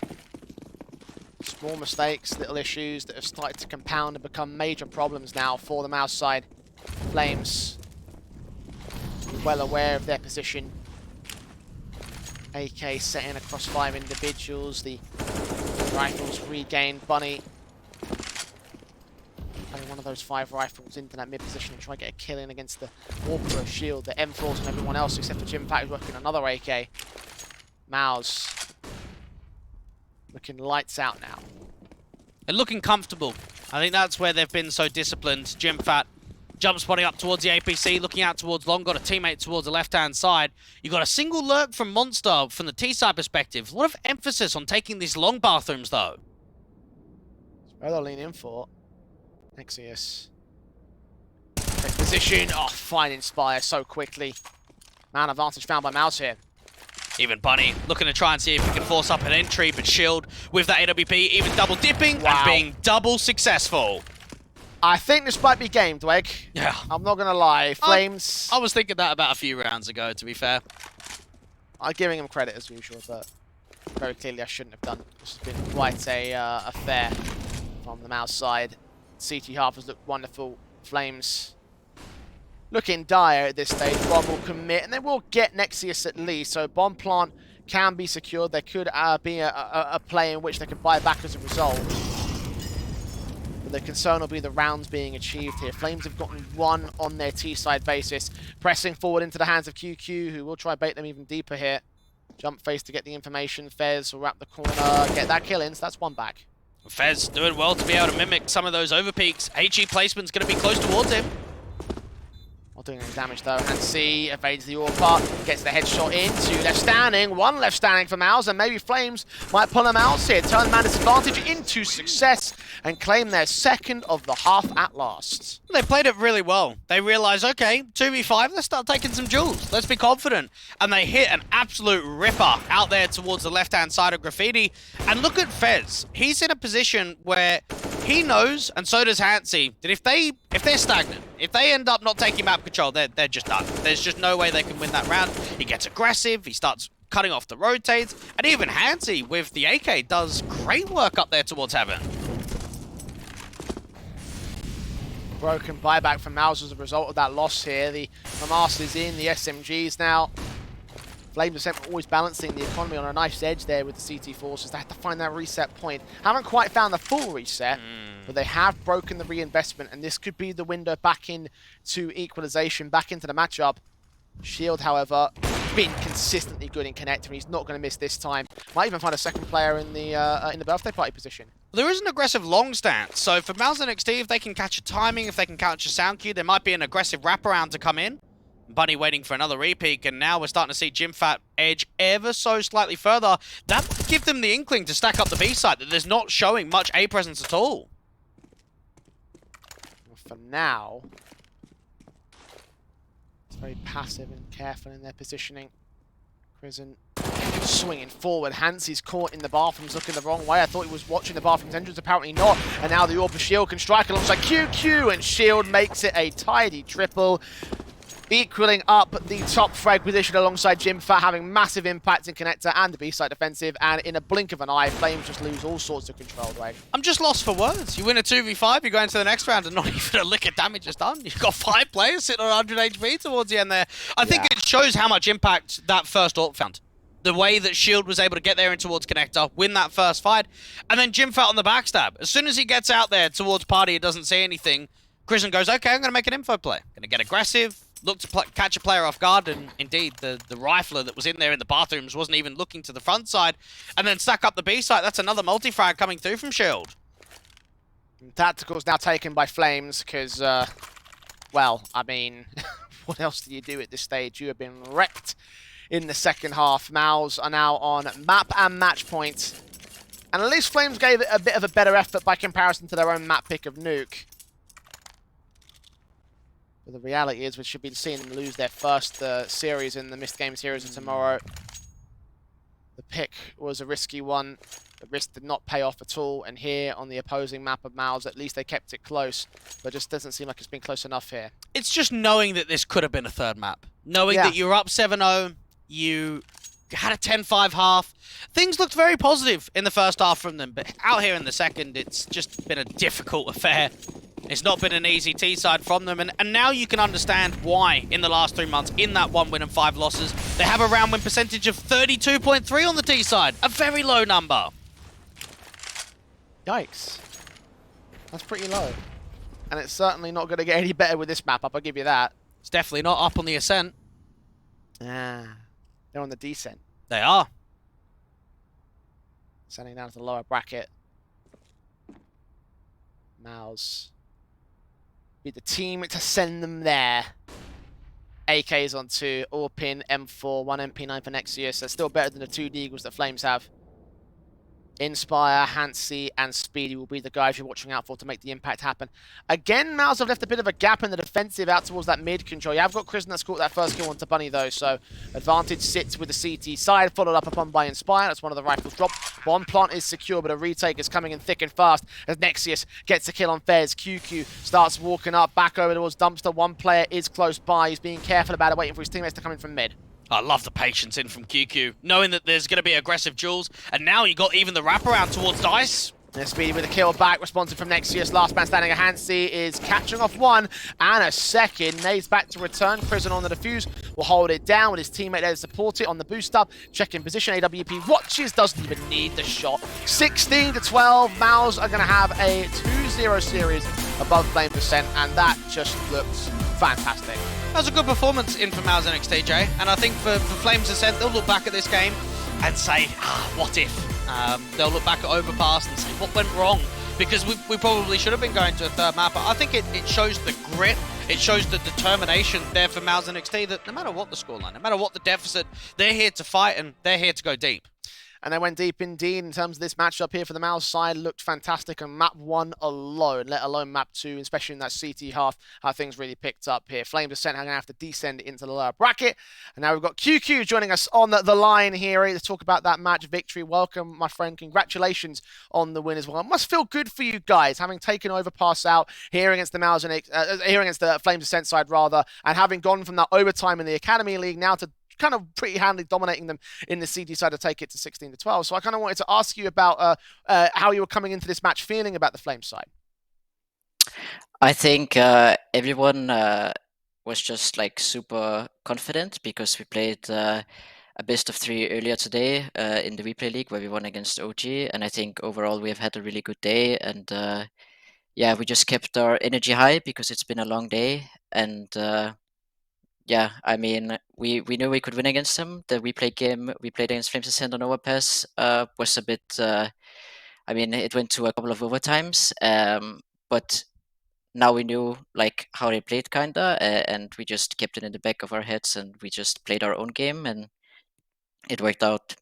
Small mistakes, little issues that have started to compound and become major problems now for the MOUZ side. Flames, well aware of their position. AK setting across 5 individuals. The rifles regained. Bunny playing one of those 5 rifles into that mid position and try to get a kill in against the Warper Shield, the M4s and everyone else except for Jimfat, who's working another AK. MOUZ looking lights out now. And looking comfortable. I think that's where they've been so disciplined. Jimfat jump spotting up towards the APC, looking out towards long, got a teammate towards the left-hand side. You got a single lurk from Monster from the T-side perspective. A lot of emphasis on taking these long bathrooms, though. That's where they'll lean in for. Nexius. Take position. Oh, fine Inspire so quickly. Man advantage found by MOUZ here. Even Bunny looking to try and see if he can force up an entry, but Shield with that AWP even double dipping and being double successful. I think this might be game, Dweg. Yeah. I'm not going to lie. Flames... I was thinking that about a few rounds ago, to be fair. I'm giving him credit as usual, but very clearly I shouldn't have done. This has been quite a affair from the MOUZ side. CT half has looked wonderful. Flames looking dire at this stage. Bomb will commit, and they will get Nexius at least. So bomb plant can be secured. There could be a play in which they could buy back as a result. But the concern will be the rounds being achieved here. Flames have gotten one on their T-side basis. Pressing forward into the hands of QQ, who will try bait them even deeper here. Jump face to get the information. Fez will wrap the corner, get that kill in, so that's one back. Fez doing well to be able to mimic some of those overpeaks. HE placement's going to be close towards him. Not doing any damage though. Hansi evades the AWP, gets the headshot in. Two left standing, one left standing for MOUZ, and maybe Flames might pull them out here. Turn man disadvantage into success and claim their second of the half at last. They played it really well. They realised, okay, 2v5, let's start taking some jewels. Let's be confident. And they hit an absolute ripper out there towards the left-hand side of Graffiti. And look at Fez. He's in a position where he knows, and so does Hansi, that if they're stagnant, if they end up not taking map control, they're just done. There's just no way they can win that round. He gets aggressive, he starts cutting off the rotates, and even Hansi with the AK does great work up there towards Heaven. Broken buyback from MOUZ as a result of that loss here. The Masters in, the SMGs now. Flames Ascent always balancing the economy on a nice edge there with the CT forces. They have to find that reset point. Haven't quite found the full reset, but they have broken the reinvestment, and this could be the window back into equalization, back into the matchup. Shield, however, been consistently good in connecting. He's not going to miss this time. Might even find a second player in the birthday party position. There is an aggressive long stance, so for MOUZ NXT, if they can catch a timing, if they can catch a sound cue, there might be an aggressive wraparound to come in. Bunny waiting for another repeat, and now we're starting to see Jimfat edge ever so slightly further. That would give them the inkling to stack up the B side, that there's not showing much A presence at all. Well, for now, it's very passive and careful in their positioning. Prison swinging forward. Hansi's caught in the bathrooms looking the wrong way. I thought he was watching the bathroom's entrance, apparently not. And now the AWP Shield can strike alongside QQ, and Shield makes it a tidy triple, equaling up the top frag position alongside Jimfat, having massive impact in connector and the B-side defensive, and in a blink of an eye, Flames just lose all sorts of control, right? I'm just lost for words. You win a 2v5, you go into the next round, and not even a lick of damage is done. You've got 5 players sitting on 100 HP towards the end there. I think it shows how much impact that first AWP found. The way that Shield was able to get there in towards connector, win that first fight, and then Jimfat on the backstab. As soon as he gets out there towards party, it doesn't say anything. Krisen goes, okay, I'm going to make an info play. Going to get aggressive, look to catch a player off guard, and indeed, the rifler that was in there in the bathrooms wasn't even looking to the front side, and then stack up the B side. That's another multi-frag coming through from Shield. Tactical's now taken by Flames, because, well, I mean, what else do you do at this stage? You have been wrecked in the second half. MOUZ are now on map and match point, and at least Flames gave it a bit of a better effort by comparison to their own map pick of Nuke. But the reality is we should be seeing them lose their first series in the MistGames series of tomorrow. The pick was a risky one. The risk did not pay off at all, and here on the opposing map of MOUZ, at least they kept it close, but it just doesn't seem like it's been close enough here. It's just knowing that this could have been a third map. Knowing that you were up 7-0, you had a 10-5 half. Things looked very positive in the first half from them, but out here in the second, it's just been a difficult affair. It's not been an easy T-side from them, and now you can understand why in the last 3 months, in that 1 win and 5 losses, they have a round win percentage of 32.3 on the T-side, a very low number. Yikes. That's pretty low. And it's certainly not going to get any better with this map up, I'll give you that. It's definitely not up on the Ascent. Ah, they're on the descent. They are. Sending down to the lower bracket. MOUZ be the team to send them there. AKs on 2, AWP, M4, 1 MP9 for Nexius. That's still better than the 2 Deagles that Flames have. Inspire, Hansi, and Speedy will be the guys you're watching out for to make the impact happen. Again, MOUZ have left a bit of a gap in the defensive out towards that mid control. You have got Kristen that's caught that first kill onto Bunny though, so advantage sits with the CT side, followed up upon by Inspire. That's one of the rifles dropped. One plant is secure, but a retake is coming in thick and fast as Nexius gets a kill on Fez. QQ starts walking up back over towards Dumpster. One player is close by. He's being careful about it, waiting for his teammates to come in from mid. I love the patience in from QQ, knowing that there's going to be aggressive duels, and now you got even the wraparound towards Dice. And Speedy with a kill back, responsive from Nexius. Last man standing, Hansi is catching off one and a second. Nade's back to return. Prison on the defuse will hold it down with his teammate there to support it on the boost up. Checking position, AWP watches, doesn't even need the shot. 16 to 12, MOUZ are going to have a 2-0 series above Flame Ascent, and that just looks fantastic. That was a good performance in from MOUZ NXT, Jay, and I think for Flames Ascent, they'll look back at this game and say, what if? They'll look back at Overpass and say, what went wrong? Because we probably should have been going to a third map. I think it shows the grit, it shows the determination there for MOUZ NXT that no matter what the scoreline, no matter what the deficit, they're here to fight and they're here to go deep. And they went deep indeed in terms of this matchup here for the MOUZ side. Looked fantastic on map 1 alone, let alone map 2, especially in that CT half, how things really picked up here. Flame Descent are going to have to descend into the lower bracket. And now we've got QQ joining us on the line here to talk about that match victory. Welcome, my friend. Congratulations on the win as well. It must feel good for you guys, having taken Overpass out here against the MOUZ here against the Flame Descent side, rather, and having gone from that overtime in the Academy League now to kind of pretty handily dominating them in the CT side to take it to 16 to 12. So I kind of wanted to ask you about how you were coming into this match feeling about the Flames side. I think everyone was just like super confident because we played a best of 3 earlier today in the replay league where we won against OG, and I think overall we have had a really good day, and yeah, we just kept our energy high because it's been a long day, and yeah, I mean, we knew we could win against them. The replay game we played against Flames Ascent on Overpass was a bit, I mean, it went to a couple of overtimes, but now we knew like how they played kinda, and we just kept it in the back of our heads, and we just played our own game, and it worked out.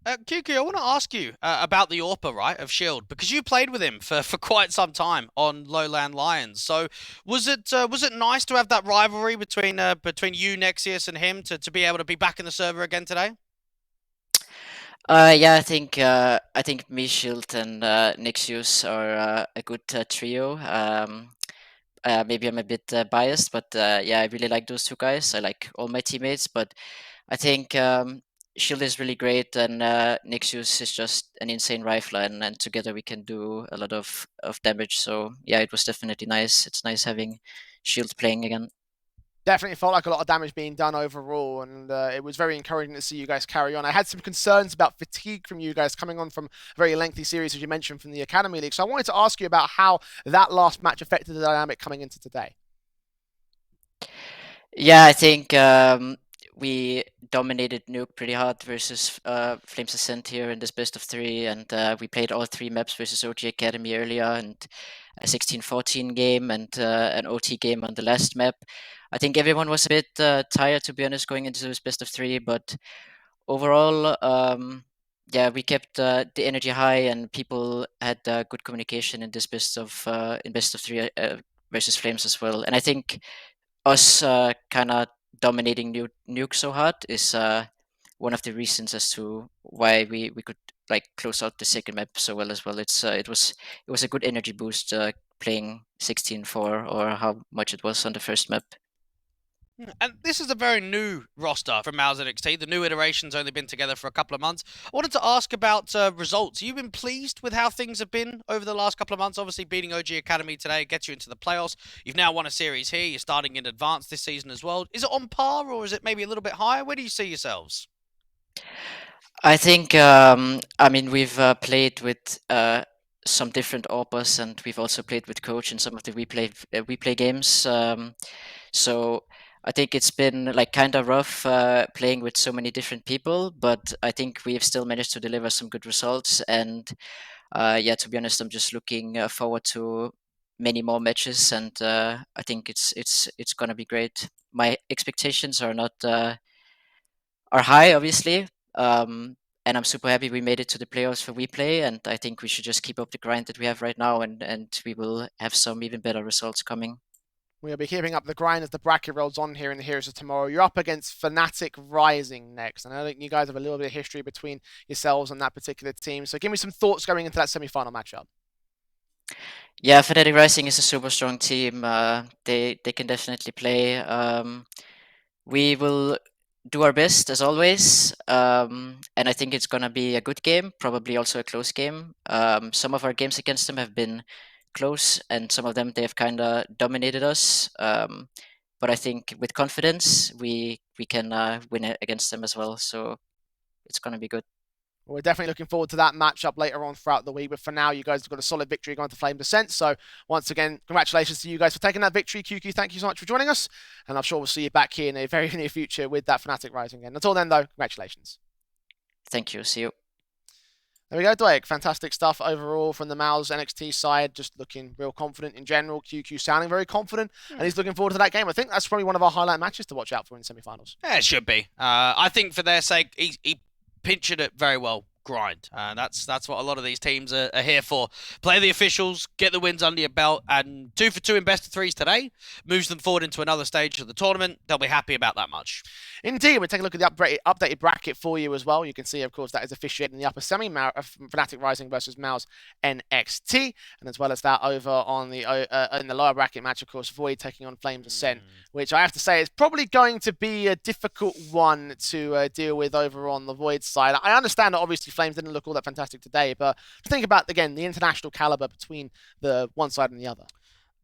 QQ, I want to ask you about the AWPer, right, of Shield, because you played with him for quite some time on Lowland Lions. So was it nice to have that rivalry between you, Nexius, and him to be able to be back in the server again today? Yeah, I think me, Shield, and Nexius are a good trio. Maybe I'm a bit biased, but yeah, I really like those two guys. I like all my teammates, but I think Shield is really great, and Nexius is just an insane rifler, and together we can do a lot of damage. So yeah, it was definitely nice. It's nice having Shield playing again. Definitely felt like a lot of damage being done overall, and it was very encouraging to see you guys carry on. I had some concerns about fatigue from you guys coming on from a very lengthy series, as you mentioned, from the Academy League. So I wanted to ask you about how that last match affected the dynamic coming into today. Yeah, I think we dominated Nuke pretty hard versus Flames Ascent here in this best of 3, and we played all 3 maps versus OG Academy earlier, and a 16-14 game and an OT game on the last map. I think everyone was a bit tired, to be honest, going into this best of 3, but overall, yeah, we kept the energy high, and people had good communication in this best of 3 versus Flames as well. And I think us kind of dominating Nuke so hard is one of the reasons as to why we could like close out the second map so well as well. It was a good energy boost playing 16-4 or how much it was on the first map. And this is a very new roster from MOUZ NXT. The new iteration's only been together for a couple of months. I wanted to ask about results. You've been pleased with how things have been over the last couple of months? Obviously, beating OG Academy today gets you into the playoffs. You've now won a series here. You're starting in advance this season as well. Is it on par, or is it maybe a little bit higher? Where do you see yourselves? I think, I mean, we've played with some different AWPers, and we've also played with Coach in some of the replay games. So I think it's been like kind of rough playing with so many different people, but I think we've still managed to deliver some good results. And yeah, to be honest, I'm just looking forward to many more matches, and I think it's gonna be great. My expectations are not are high, obviously, and I'm super happy we made it to the playoffs for WePlay, and I think we should just keep up the grind that we have right now, and we will have some even better results coming. We'll be keeping up the grind as the bracket rolls on here in the Heroes of Tomorrow. You're up against Fnatic Rising next. And I think you guys have a little bit of history between yourselves and that particular team. So give me some thoughts going into that semi-final matchup. Yeah, Fnatic Rising is a super strong team. They can definitely play. We will do our best as always, and I think it's gonna be a good game, probably also a close game. Some of our games against them have been close, and some of them they have kind of dominated us. But I think with confidence, we can win it against them as well. So it's gonna be good. Well, we're definitely looking forward to that matchup later on throughout the week. But for now, you guys have got a solid victory going to Flames Ascent. So once again, congratulations to you guys for taking that victory. QQ, thank you so much for joining us. And I'm sure we'll see you back here in the very near future with that Fnatic Rising again. Until then, though, congratulations. Thank you. See you. There we go, Dwayne. Fantastic stuff overall from the MOUZ NXT side. Just looking real confident in general. QQ sounding very confident, and he's looking forward to that game. I think that's probably one of our highlight matches to watch out for in the semi-finals. Yeah, it should be. I think for their sake, he pictured it very well. Grind. That's what a lot of these teams are here for. Play the officials, get the wins under your belt, and 2 for 2 in best of threes today moves them forward into another stage of the tournament. They'll be happy about that much. Indeed, we'll take a look at the updated bracket for you as well. You can see, of course, that is officiated in the upper semi, Fnatic Rising versus MOUZ NXT, and as well as that over on the in the lower bracket match, of course, Void taking on Flames Ascent, which I have to say is probably going to be a difficult one to deal with over on the Void side. I understand that obviously Flames didn't look all that fantastic today, but think about, again, the international caliber between the one side and the other.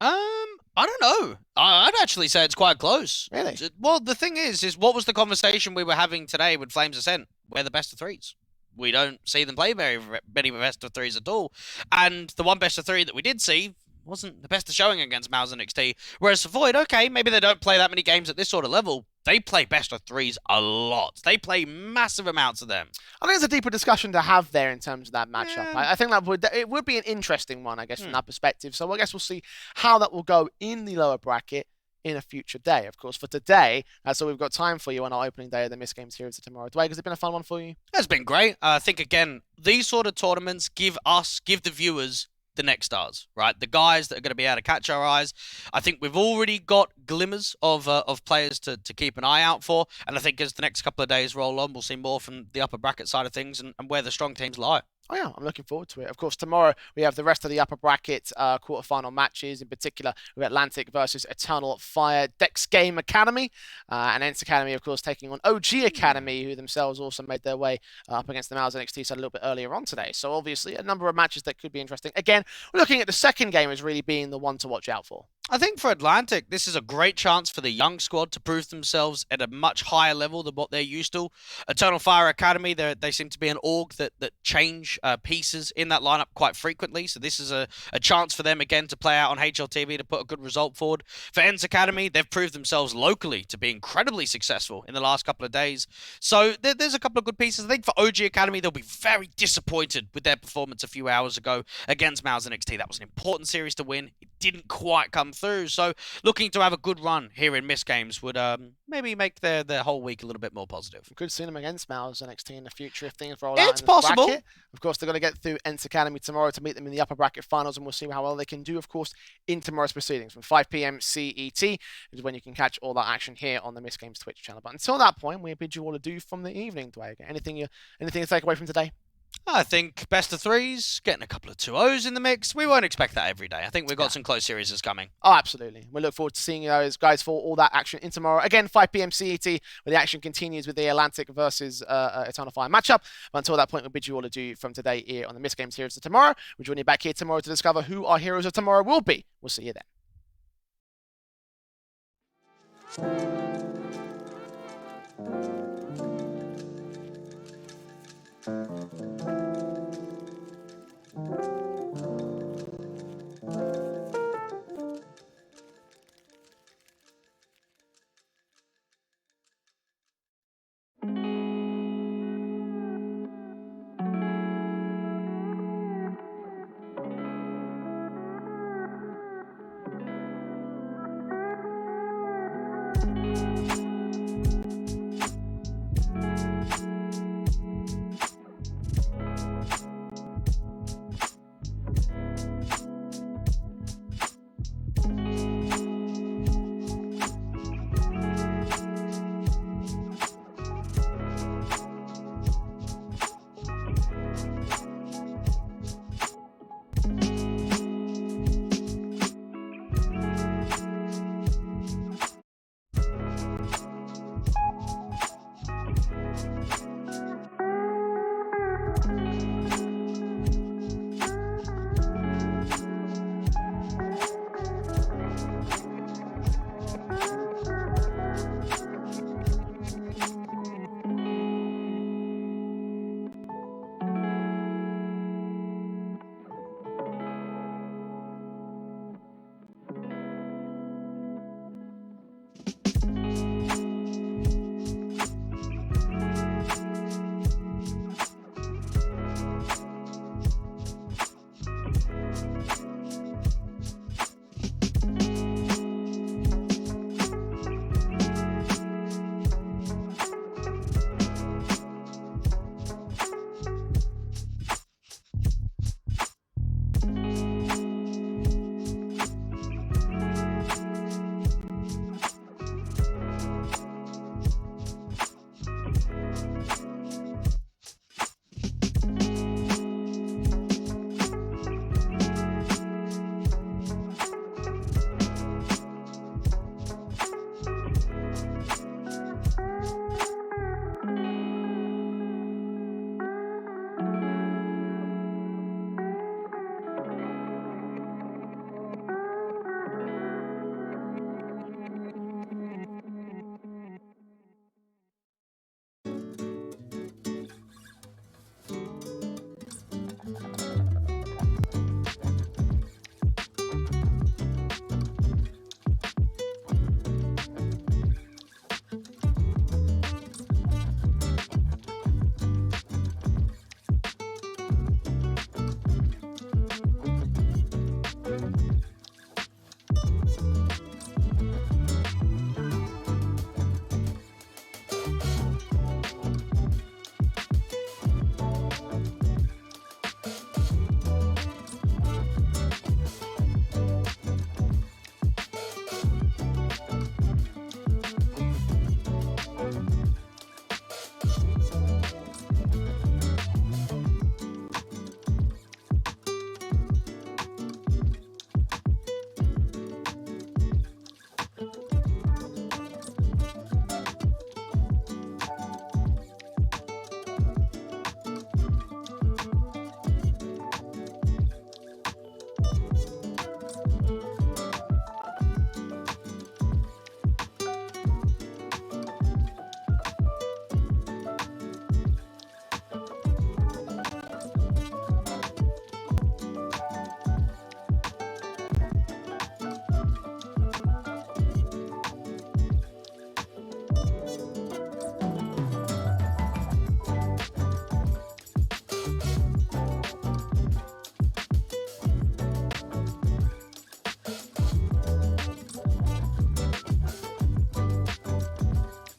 I don't know. I'd actually say it's quite close. Really? Well, the thing is what was the conversation we were having today with Flames Ascent? We're the best of threes. We don't see them play very many best of threes at all. And the one best of three that we did see wasn't the best of showing against MOUZ NXT. Whereas for Void, okay, maybe they don't play that many games at this sort of level. They play best of threes a lot. They play massive amounts of them. I think there's a deeper discussion to have there in terms of that matchup. Yeah. I think it would be an interesting one, I guess, from that perspective. So I guess we'll see how that will go in the lower bracket in a future day. Of course, for today, that's all we've got time for you on our opening day of the MistGames Heroes of Tomorrow. Dwayne, has it been a fun one for you? It's been great. I think, again, these sort of tournaments give the viewers the next stars, right? The guys that are going to be able to catch our eyes. I think we've already got glimmers of players to keep an eye out for, and I think as the next couple of days roll on, we'll see more from the upper bracket side of things and where the strong teams lie. Oh yeah, I'm looking forward to it. Of course, tomorrow we have the rest of the upper bracket quarterfinal matches. In particular, we have Atlantic versus Eternal Fire, Dex Game Academy, and Ents Academy, of course, taking on OG Academy, who themselves also made their way up against the MOUZ NXT side a little bit earlier on today. So obviously, a number of matches that could be interesting. Again, we're looking at the second game as really being the one to watch out for. I think for Atlantic, this is a great chance for the young squad to prove themselves at a much higher level than what they're used to. Eternal Fire Academy, they seem to be an org that change pieces in that lineup quite frequently. So this is a chance for them, again, to play out on HLTV to put a good result forward. For Ents Academy, they've proved themselves locally to be incredibly successful in the last couple of days. So there's a couple of good pieces. I think for OG Academy, they'll be very disappointed with their performance a few hours ago against MOUZ NXT. That was an important series to win. It didn't quite come through. So looking to have a good run here in MistGames would maybe make their whole week a little bit more positive. We could see them against MOUZ NXT in the future if things roll It's out in this possible. bracket. Of course, they're going to get through Ents Academy tomorrow to meet them in the upper bracket finals, and we'll see how well they can do, of course, in tomorrow's proceedings. From 5 p.m. CET is when you can catch all that action here on the MistGames Twitch channel. But until that point, we bid you all adieu from the evening, Dwayne. Anything to take away from today? I think best of threes, getting a couple of 2-0s in the mix. We won't expect that every day. I think we've got some close series coming. Oh, absolutely. We look forward to seeing you guys for all that action in tomorrow. Again, 5 p.m. CET, where the action continues with the Atlantic versus Eternal Fire matchup. But until that point, we'll bid you all adieu from today here on the MistGames Heroes of Tomorrow. We'll join you back here tomorrow to discover who our heroes of tomorrow will be. We'll see you then.